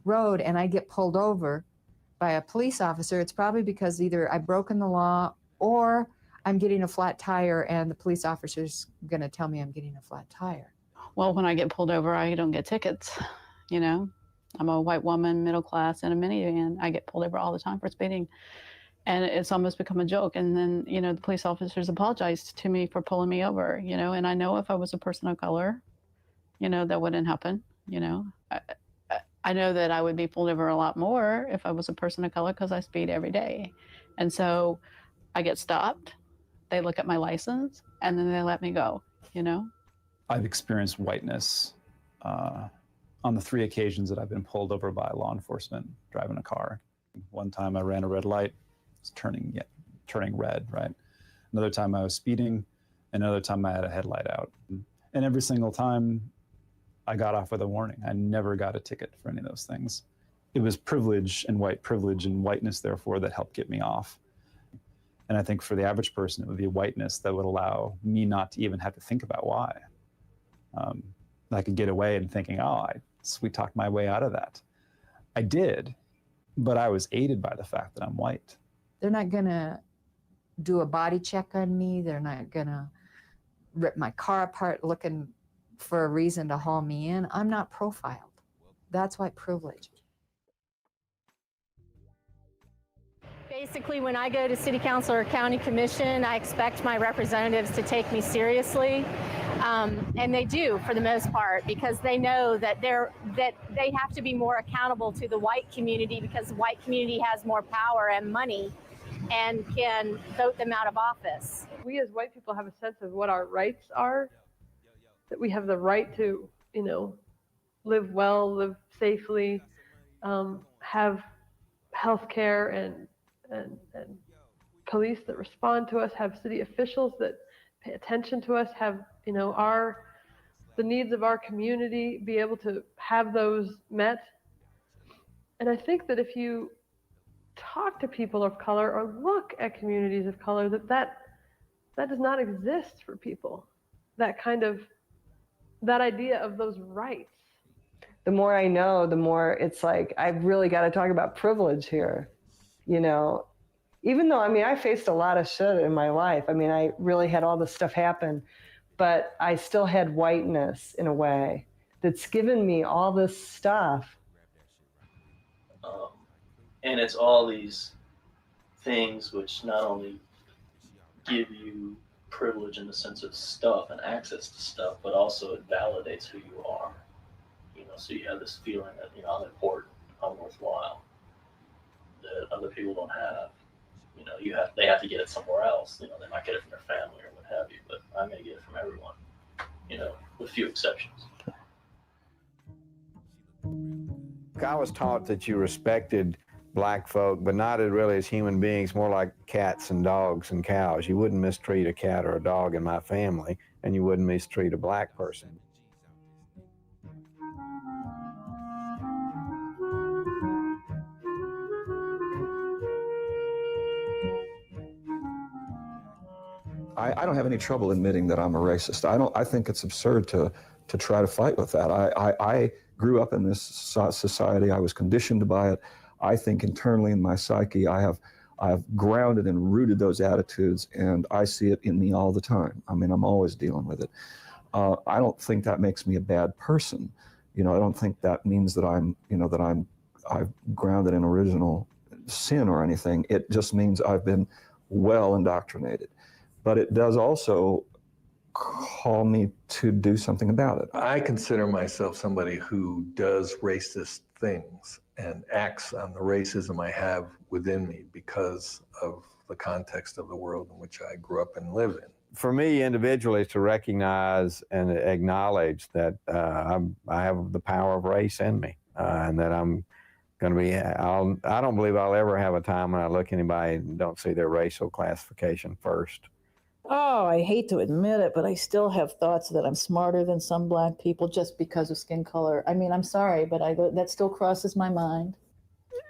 S18: road and I get pulled over by a police officer, it's probably because either I've broken the law or I'm getting a flat tire and the police officer's going to tell me I'm getting a flat tire.
S19: Well, when I get pulled over, I don't get tickets. I'm a white woman, middle class, in a minivan. I get pulled over all the time for speeding. And it's almost become a joke. And then, the police officers apologized to me for pulling me over, and I know if I was a person of color, that wouldn't happen, I know that I would be pulled over a lot more if I was a person of color because I speed every day. And so I get stopped. They look at my license and then they let me go,
S5: I've experienced whiteness on the 3 occasions that I've been pulled over by law enforcement driving a car. One time I ran a red light, it's turning red, right? Another time I was speeding, another time I had a headlight out. And every single time I got off with a warning. I never got a ticket for any of those things. It was privilege and whiteness, therefore, that helped get me off. And I think for the average person, it would be whiteness that would allow me not to even have to think about why. I could get away and thinking, oh, I sweet talked my way out of that. I did, but I was aided by the fact that I'm white.
S18: They're not going to do a body check on me. They're not going to rip my car apart looking for a reason to haul me in. I'm not profiled. That's white privilege.
S12: Basically, when I go to city council or county commission, I expect my representatives to take me seriously. And they do for the most part, because they know that they have to be more accountable to the white community, because the white community has more power and money and can vote them out of office.
S21: We as white people have a sense of what our rights are, that we have the right to, live well, live safely, have health care and police that respond to us, have city officials that pay attention to us, have, the needs of our community, be able to have those met. And I think that if you talk to people of color or look at communities of color, that does not exist for people. That kind of that idea of those rights.
S1: The more I know, the more it's like, I've really got to talk about privilege here, you know, even though, I mean, I faced a lot of shit in my life. I mean, I really had all this stuff happen, but I still had whiteness in a way that's given me all this stuff.
S14: And it's all these things which not only give you privilege in the sense of stuff and access to stuff, but also it validates who you are. You know, so you have this feeling that, you know, I'm important, I'm worthwhile, that other people don't have. You know, they have to get it somewhere else. You know, they might get it from their family or what have you, but I'm going to get it from everyone, you know, with few exceptions.
S9: I was taught that you respected black folk, but not really as human beings, more like cats and dogs and cows. You wouldn't mistreat a cat or a dog in my family, and you wouldn't mistreat a black person.
S3: I don't have any trouble admitting that I'm a racist. I think it's absurd to try to fight with that. I grew up in this society. I was conditioned by it. I think internally in my psyche, I have grounded and rooted those attitudes, and I see it in me all the time. I mean, I'm always dealing with it. I don't think that makes me a bad person. You know, I don't think that means that I've grounded in original sin or anything. It just means I've been well indoctrinated. But it does also call me to do something about it.
S20: I consider myself somebody who does racist things and acts on the racism I have within me because of the context of the world in which I grew up and live in.
S9: For me, individually, is to recognize and acknowledge that I have the power of race in me, and that I'm going to be. I don't believe I'll ever have a time when I look at anybody and don't see their racial classification first.
S22: Oh, I hate to admit it, but I still have thoughts that I'm smarter than some black people just because of skin color. I mean, I'm sorry, but that still crosses my mind.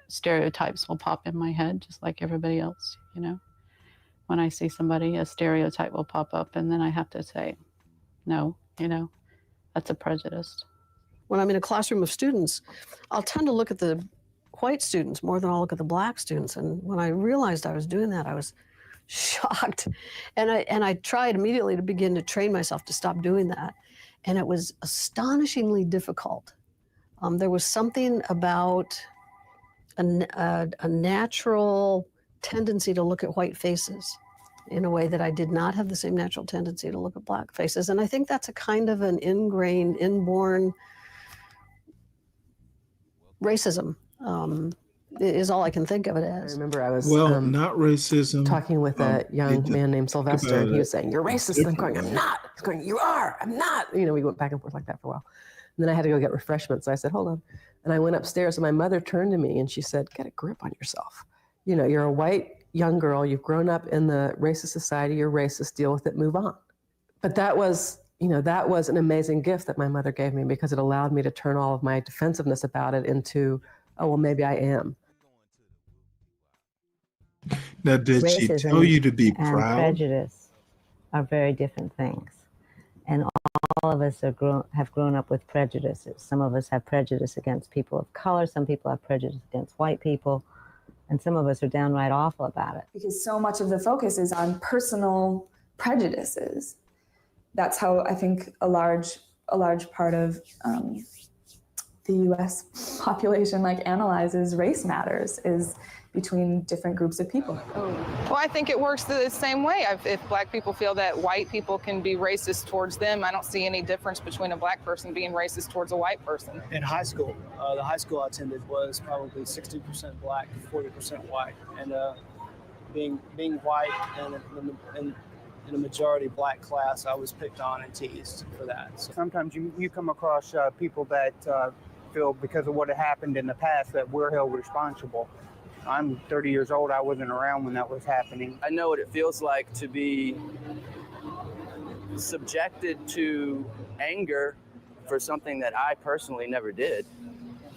S19: Stereotypes will pop in my head just like everybody else, you know. When I see somebody, a stereotype will pop up, and then I have to say, no, you know, that's a prejudice.
S6: When I'm in a classroom of students, I'll tend to look at the white students more than I'll look at the black students. And when I realized I was doing that, I was shocked. And I tried immediately to begin to train myself to stop doing that. And it was astonishingly difficult. There was something about a natural tendency to look at white faces in a way that I did not have the same natural tendency to look at black faces. And I think that's a kind of an ingrained, inborn racism. Is all I can think of it as.
S23: I remember I was
S8: not racism.
S23: Talking with a young man named Sylvester, and he was saying, "You're racist." And I'm going, "I'm not." He's going, "You are." I'm not. You know, we went back and forth like that for a while. And then I had to go get refreshments. So I said, "Hold on." And I went upstairs, and my mother turned to me and she said, "Get a grip on yourself. You know, you're a white young girl. You've grown up in the racist society. You're racist. Deal with it. Move on." But that was, you know, that was an amazing gift that my mother gave me, because it allowed me to turn all of my defensiveness about it into, oh, well, maybe I am.
S8: Now, did she tell you to be
S4: and
S8: proud?
S4: Prejudice are very different things. And all of us have grown up with prejudices. Some of us have prejudice against people of color. Some people have prejudice against white people. And some of us are downright awful about it.
S25: Because so much of the focus is on personal prejudices. That's how I think a large part of the U.S. population analyzes race matters, is between different groups of people.
S27: Well, I think it works the same way. If black people feel that white people can be racist towards them, I don't see any difference between a black person being racist towards a white person.
S28: In high school, the high school I attended was probably 60% black, 40% white. And being white and in a majority black class, I was picked on and teased for that. So
S29: sometimes you come across people that feel because of what had happened in the past that we're held responsible. I'm 30 years old. I wasn't around when that was happening.
S30: I know what it feels like to be subjected to anger for something that I personally never did.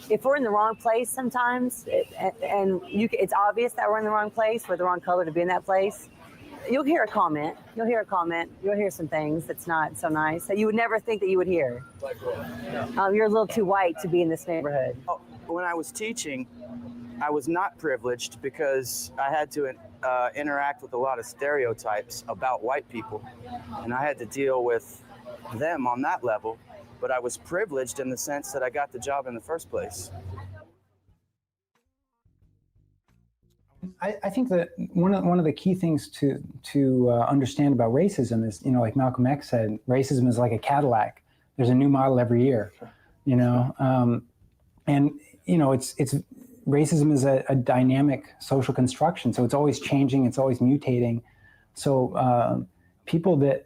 S31: If we're in the wrong place sometimes, it's obvious that we're in the wrong place, we're the wrong color to be in that place, you'll hear a comment. You'll hear a comment. You'll hear some things that's not so nice that you would never think that you would hear.
S30: Like what?
S31: You're a little too white to be in this neighborhood.
S30: When I was teaching, I was not privileged because I had to interact with a lot of stereotypes about white people, and I had to deal with them on that level. But I was privileged in the sense that I got the job in the first place.
S2: I think that one of the key things to understand about racism is, like Malcolm X said, racism is like a Cadillac. There's a new model every year, and it's racism is a dynamic social construction, so it's always changing, it's always mutating. So people that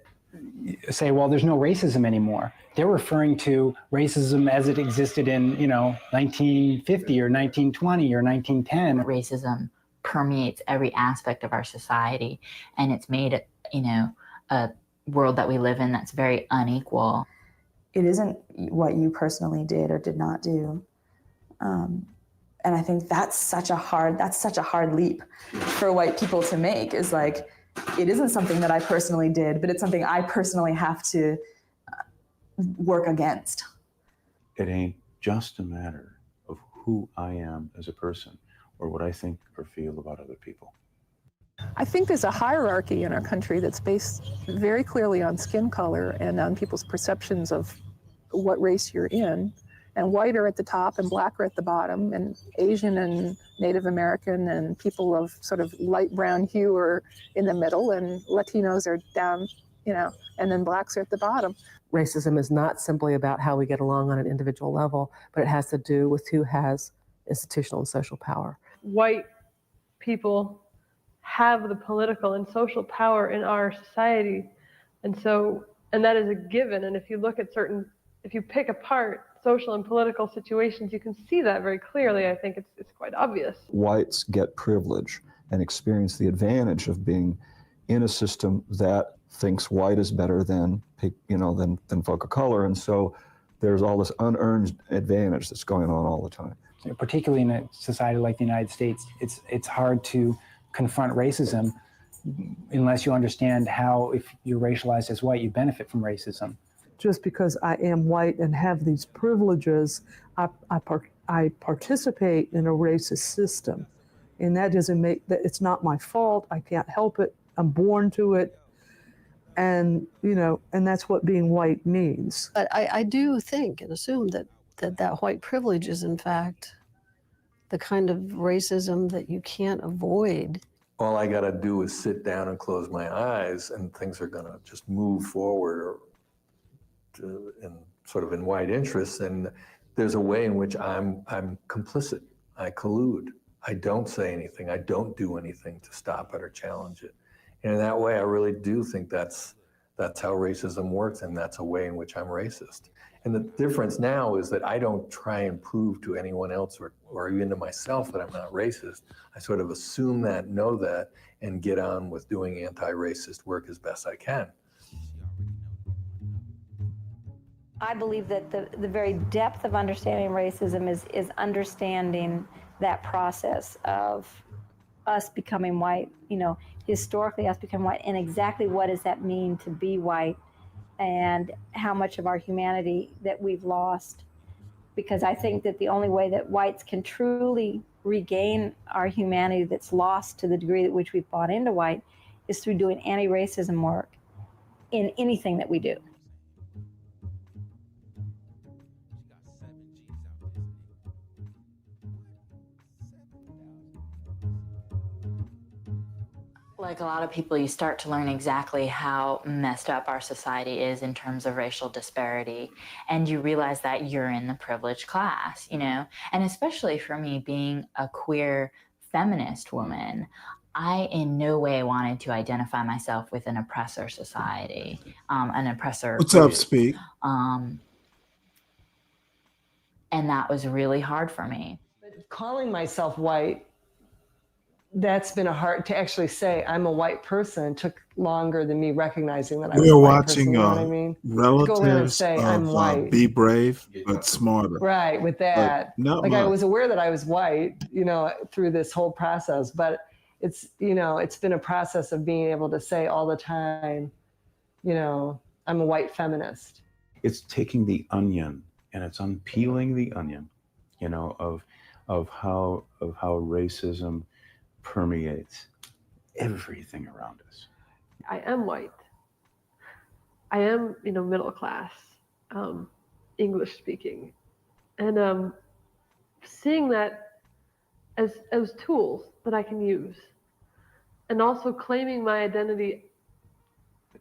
S2: say, well, there's no racism anymore, they're referring to racism as it existed in 1950 or 1920 or 1910.
S5: Racism permeates every aspect of our society, and it's made a world that we live in that's very unequal.
S25: It isn't what you personally did or did not do, and I think that's such a hard leap for white people to make. Is like, it isn't something that I personally did, but it's something I personally have to work against.
S7: It ain't just a matter of who I am as a person or what I think or feel about other people.
S10: I think there's a hierarchy in our country that's based very clearly on skin color and on people's perceptions of what race you're in. And white are at the top and black are at the bottom, and Asian and Native American and people of sort of light brown hue are in the middle, and Latinos are down, and then blacks are at the bottom.
S23: Racism is not simply about how we get along on an individual level, but it has to do with who has institutional and social power.
S21: White people have the political and social power in our society, and that is a given. And if you look at if you pick apart social and political situations, you can see that very clearly. I think it's quite obvious.
S3: Whites get privilege and experience the advantage of being in a system that thinks white is better than folk of color, and so there's all this unearned advantage that's going on all the time.
S2: Particularly in a society like the United States, it's hard to confront racism unless you understand how, if you're racialized as white, you benefit from racism.
S11: Just because I am white and have these privileges, I participate in a racist system. And that doesn't make that, it's not my fault. I can't help it. I'm born to it. And, and that's what being white means.
S6: But I do think and assume that white privilege is in fact the kind of racism that you can't avoid.
S20: All I got to do is sit down and close my eyes, and things are going to just move forward in white interests. And there's a way in which I'm complicit. I collude. I don't say anything. I don't do anything to stop it or challenge it. And in that way, I really do think that's how racism works, and that's a way in which I'm racist. And the difference now is that I don't try and prove to anyone else or even to myself that I'm not racist. I sort of assume that, know that, and get on with doing anti-racist work as best I can.
S31: I believe that the very depth of understanding racism is understanding that process of us becoming white, historically us becoming white, and exactly what does that mean to be white, and how much of our humanity that we've lost. Because I think that the only way that whites can truly regain our humanity that's lost to the degree at which we've bought into white is through doing anti-racism work in anything that we do.
S5: Like a lot of people, you start to learn exactly how messed up our society is in terms of racial disparity. And you realize that you're in the privileged class, and especially for me being a queer feminist woman, I in no way wanted to identify myself with an oppressor society, an oppressor
S8: What's
S5: group.
S8: up, Speak?
S5: And that was really hard for me.
S1: Calling myself white, that's been hard to actually say I'm a white person. Took longer than me recognizing that I was
S8: We're
S1: a white
S8: watching
S1: person, you know what I mean? To go around and
S8: relatives
S1: say I'm
S8: of
S1: white.
S8: Be Brave, but Smarter.
S1: Right, with that.
S8: But not
S1: Like I
S8: much.
S1: was aware that I was white, through this whole process, but it's, you know, it's been a process of being able to say all the time, you know, I'm a white feminist.
S7: It's taking the onion and it's unpeeling the onion, you know, of how racism permeates everything around us.
S21: I am white. I am, you know, middle class, English speaking, and seeing that as tools that I can use, and also claiming my identity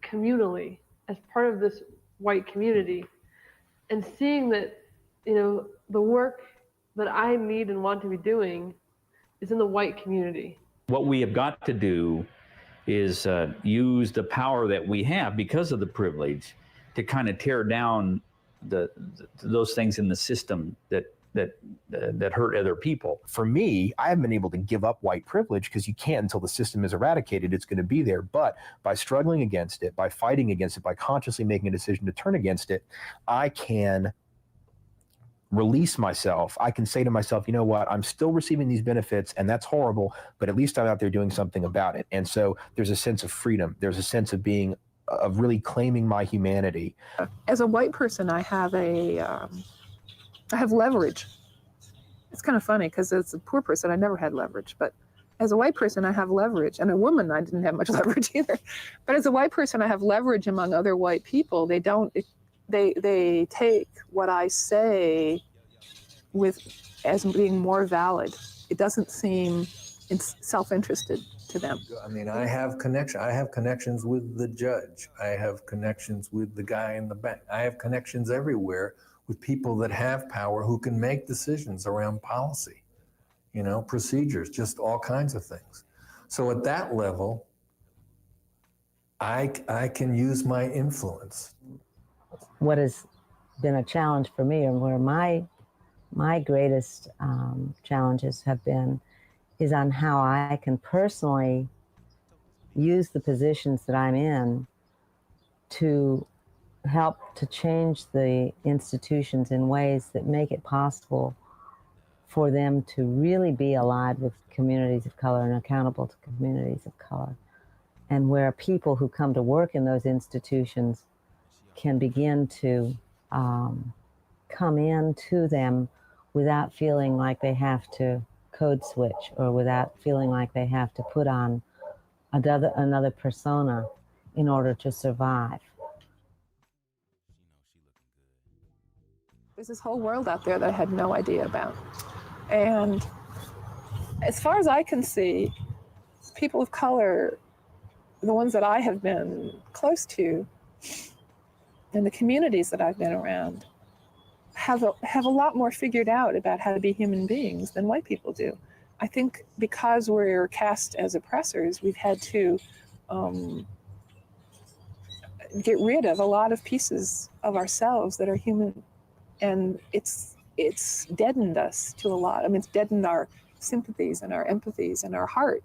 S21: communally as part of this white community, and seeing that, you know, the work that I need and want to be doing is in the white community.
S9: What we have got to do is use the power that we have because of the privilege to kind of tear down those things in the system that hurt other people.
S12: For me, I haven't been able to give up white privilege because you can't until the system is eradicated. It's going to be there. But by struggling against it, by fighting against it, by consciously making a decision to turn against it, I can release myself. I can say to myself, you know what, I'm still receiving these benefits and that's horrible, but at least I'm out there doing something about it. And so there's a sense of freedom. There's a sense of being, of really claiming my humanity.
S10: As a white person, I have leverage. It's kind of funny because as a poor person, I never had leverage, but as a white person, I have leverage. And a woman, I didn't have much leverage either. But as a white person, I have leverage among other white people. They take what I say as being more valid. It doesn't seem self-interested to them.
S20: I mean, I have connections with the judge. I have connections with the guy in the bank. I have connections everywhere with people that have power who can make decisions around policy, you know, procedures, just all kinds of things. So at that level, I can use my influence.
S4: What has been a challenge for me, and where my greatest challenges have been, is on how I can personally use the positions that I'm in to help to change the institutions in ways that make it possible for them to really be allied with communities of color and accountable to communities of color, and where people who come to work in those institutions can begin to come into them without feeling like they have to code switch, or without feeling like they have to put on another persona in order to survive.
S10: There's this whole world out there that I had no idea about. And as far as I can see, people of color, the ones that I have been close to, and the communities that I've been around, have a lot more figured out about how to be human beings than white people do. I think because we're cast as oppressors, we've had to get rid of a lot of pieces of ourselves that are human, and it's deadened us to a lot. I mean, it's deadened our sympathies and our empathies and our heart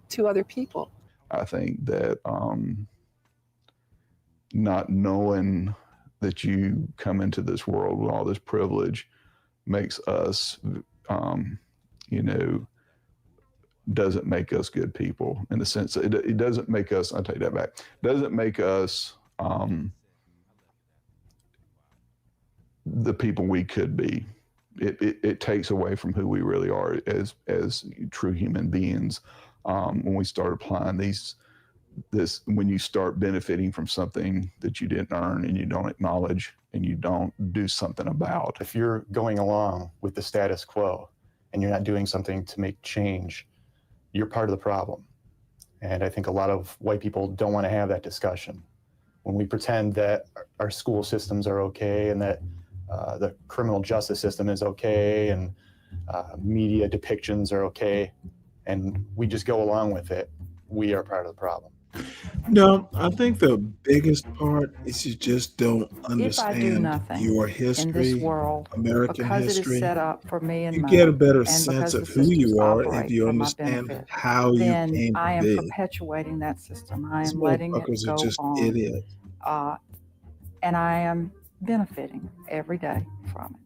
S10: to other people.
S3: I think that not knowing that you come into this world with all this privilege makes us, you know, doesn't make us good people, in the sense that it doesn't make us, I'll take that back, doesn't make us the people we could be. It takes away from who we really are as true human beings when we start applying when you start benefiting from something that you didn't earn and you don't acknowledge and you don't do something about.
S13: If you're going along with the status quo and you're not doing something to make change, you're part of the problem. And I think a lot of white people don't want to have that discussion. When we pretend that our school systems are okay and that the criminal justice system is okay and media depictions are okay, and we just go along with it, we are part of the problem.
S8: No, I think the biggest part is you just don't understand
S14: if I do nothing
S8: your history,
S14: in this world,
S8: American
S14: because
S8: history.
S14: It is set up for me and
S8: you
S14: mine,
S8: get a better
S14: and
S8: sense
S14: because
S8: of
S14: the
S8: who you
S14: systems
S8: are if
S14: operate
S8: you
S14: for my
S8: understand
S14: benefit,
S8: how you
S14: then
S8: came
S14: I
S8: to
S14: am
S8: be.
S14: perpetuating that system. I
S8: These
S14: am letting it
S8: motherfuckers
S14: go
S8: are just
S14: on,
S8: idiots.
S14: And I am benefiting every day from it.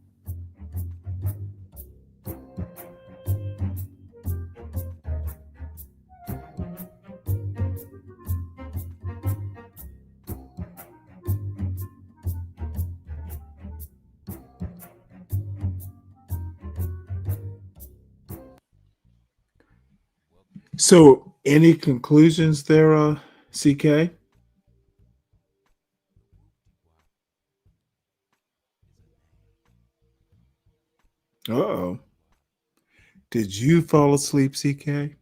S8: So, any conclusions there, CK? Uh-oh. Did you fall asleep, CK?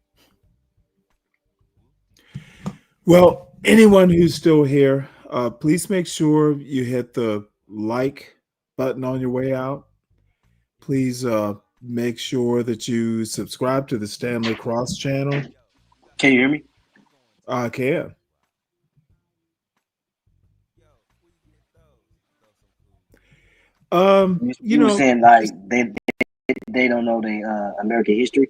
S8: Well, anyone who's still here, please make sure you hit the like button on your way out. Please make sure that you subscribe to the Stanley Cross channel.
S15: Can you hear me?
S8: I can.
S15: You were saying like they don't know the American history.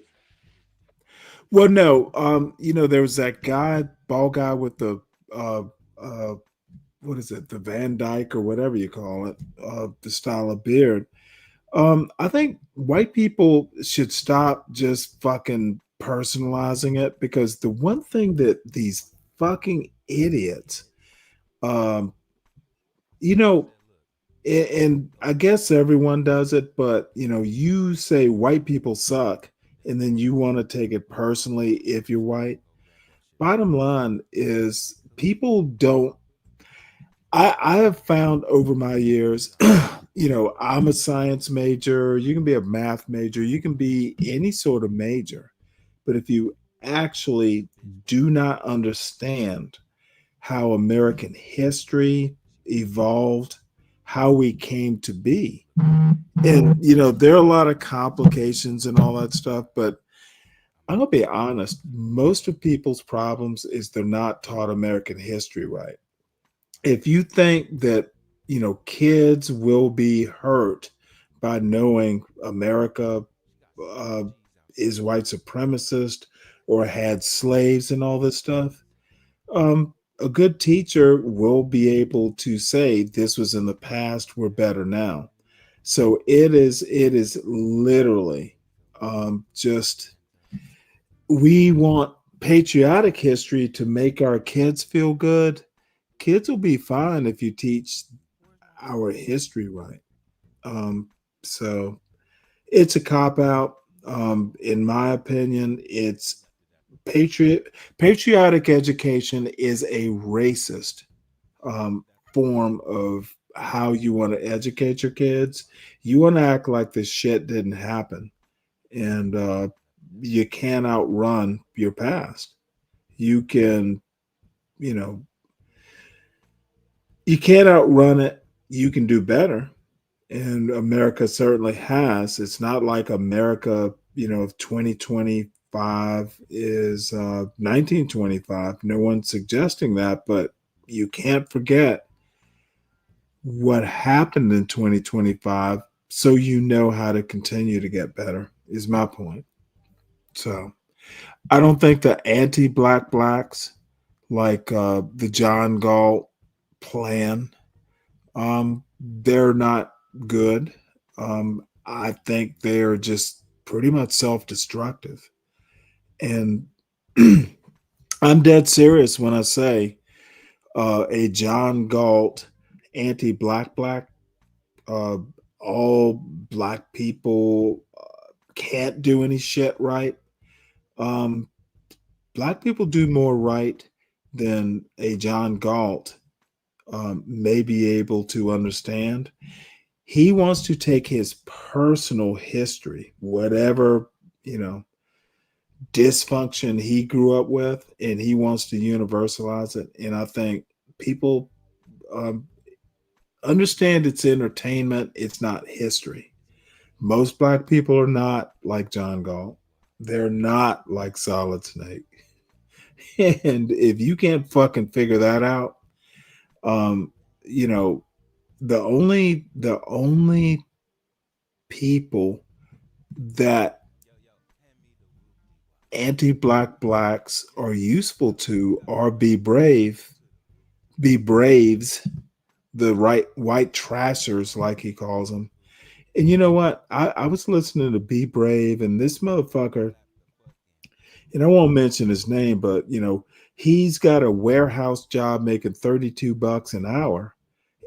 S8: Well, no. There was that guy, bald guy with the what is it, the Van Dyke or whatever you call it, the style of beard. I think white people should stop just fucking personalizing it, because the one thing that these fucking idiots, um, you know, and I guess everyone does it, but you say white people suck, and then you want to take it personally if you're white. Bottom line is, people don't. I have found over my years, I'm a science major. You can be a math major. You can be any sort of major. But if you actually do not understand how American history evolved, how we came to be, and, there are a lot of complications and all that stuff, but I'm going to be honest, most of people's problems is they're not taught American history right. If you think that kids will be hurt by knowing America is white supremacist or had slaves and all this stuff, a good teacher will be able to say this was in the past, we're better now. So it is literally just, we want patriotic history to make our kids feel good. Kids will be fine if you teach our history right. So it's a cop out. In my opinion, it's patriotic education is a racist form of how you want to educate your kids. You want to act like this shit didn't happen, and you can't outrun your past. You can, you can't outrun it. You can do better. And America certainly has. It's not like America, of 2025 is 1925. No one's suggesting that, but you can't forget what happened in 2025, so you know how to continue to get better, is my point. So I don't think the anti-black blacks, like the John Galt plan, they're not good. I think they're just pretty much self-destructive. And I'm dead serious when I say a John Galt anti-black all black people can't do any shit right. Black people do more right than a John Galt may be able to understand. He wants to take his personal history, whatever, dysfunction he grew up with, and he wants to universalize it. And I think people understand it's entertainment, it's not history. Most black people are not like John Galt. They're not like Solid Snake. And if you can't fucking figure that out, the only people that anti-black blacks are useful to are be braves, the white trashers, like he calls them. And you know what? I was listening to Be Brave, and this motherfucker, and I won't mention his name, but he's got a warehouse job making $32 an hour.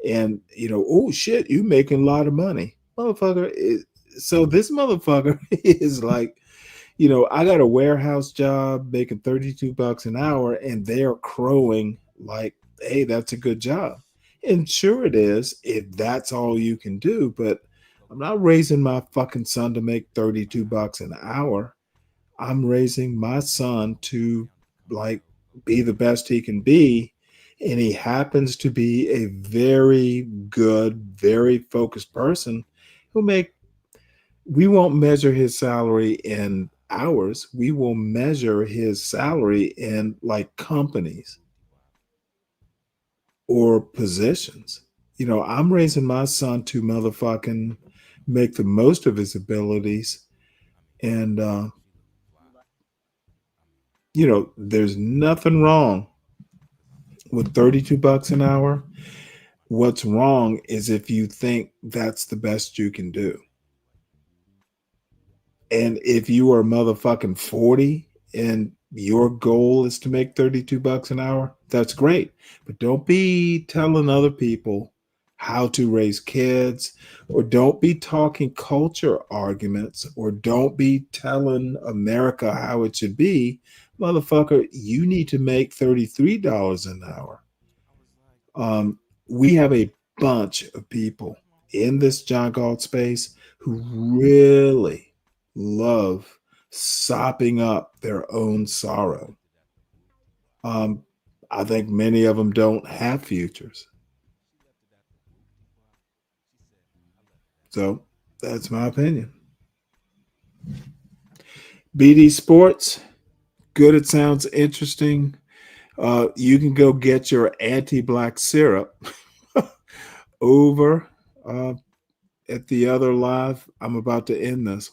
S8: And oh shit, you making a lot of money, motherfucker. So this motherfucker is like, you know, I got a warehouse job making $32 an hour, and they're crowing like, hey, that's a good job. And sure it is, if that's all you can do, but I'm not raising my fucking son to make $32 an hour. I'm raising my son to like be the best he can be. And he happens to be a very good, very focused person who we won't measure his salary in hours. We will measure his salary in like companies or positions. You know, I'm raising my son to motherfucking make the most of his abilities. And, you know, there's nothing wrong with $32 an hour. What's wrong is if you think that's the best you can do. And if you are motherfucking 40 and your goal is to make $32 an hour, that's great. But don't be telling other people how to raise kids, or don't be talking culture arguments, or don't be telling America how it should be. Motherfucker, you need to make $33 an hour. We have a bunch of people in this John Galt space who really love sopping up their own sorrow. I think many of them don't have futures. So that's my opinion. BD Sports, good. It sounds interesting. You can go get your anti-black syrup over at the other live. I'm about to end this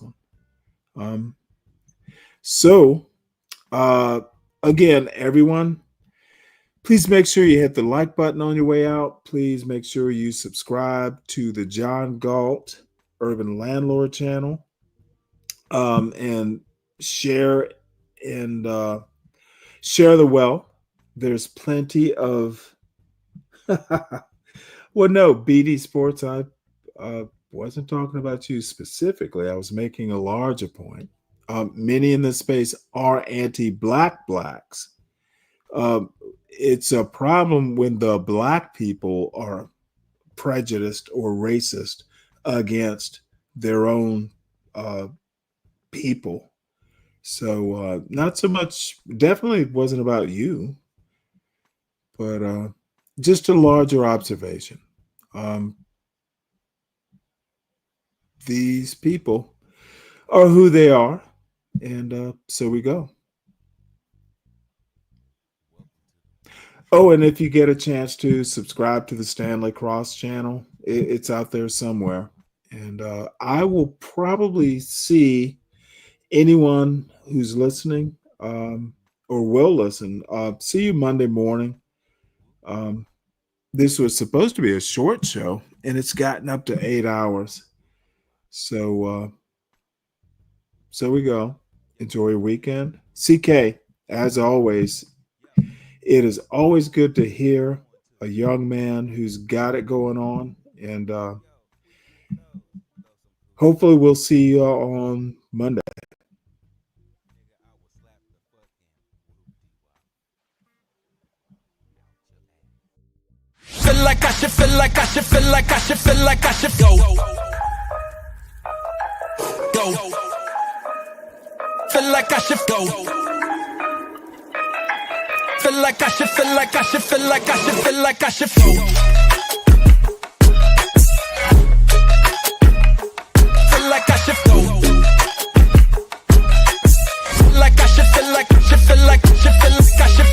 S8: one. So again, everyone, please make sure you hit the like button on your way out. Please make sure you subscribe to the John Galt Urban Landlord channel, and share the wealth. There's plenty of well, no, BD Sports, I wasn't talking about you specifically. I was making a larger point. Many in this space are anti-black blacks. It's a problem when the black people are prejudiced or racist against their own people. So not so much, definitely wasn't about you, but just a larger observation. These people are who they are, and so we go. Oh, and if you get a chance to subscribe to the Stanley Cross channel, it's out there somewhere. And I will probably see anyone who's listening or will listen. See you Monday morning. This was supposed to be a short show, and it's gotten up to 8 hours. So we go. Enjoy your weekend. CK, as always, it is always good to hear a young man who's got it going on. And hopefully we'll see you on Monday.
S16: Feel like I should, feel like I should, feel like I should, feel like I should go. Go. Feel like I should go. Feel like I should, feel like I should, feel like I should, feel like I should go. Feel like I should go. Feel like I should, feel like I should, feel like I should, feel like I should.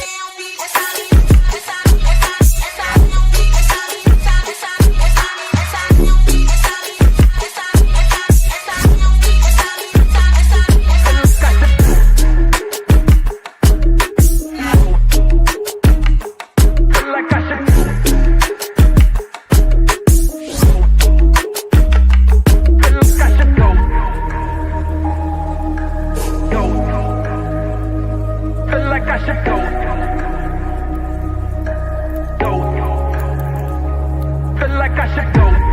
S16: Feel like I should go.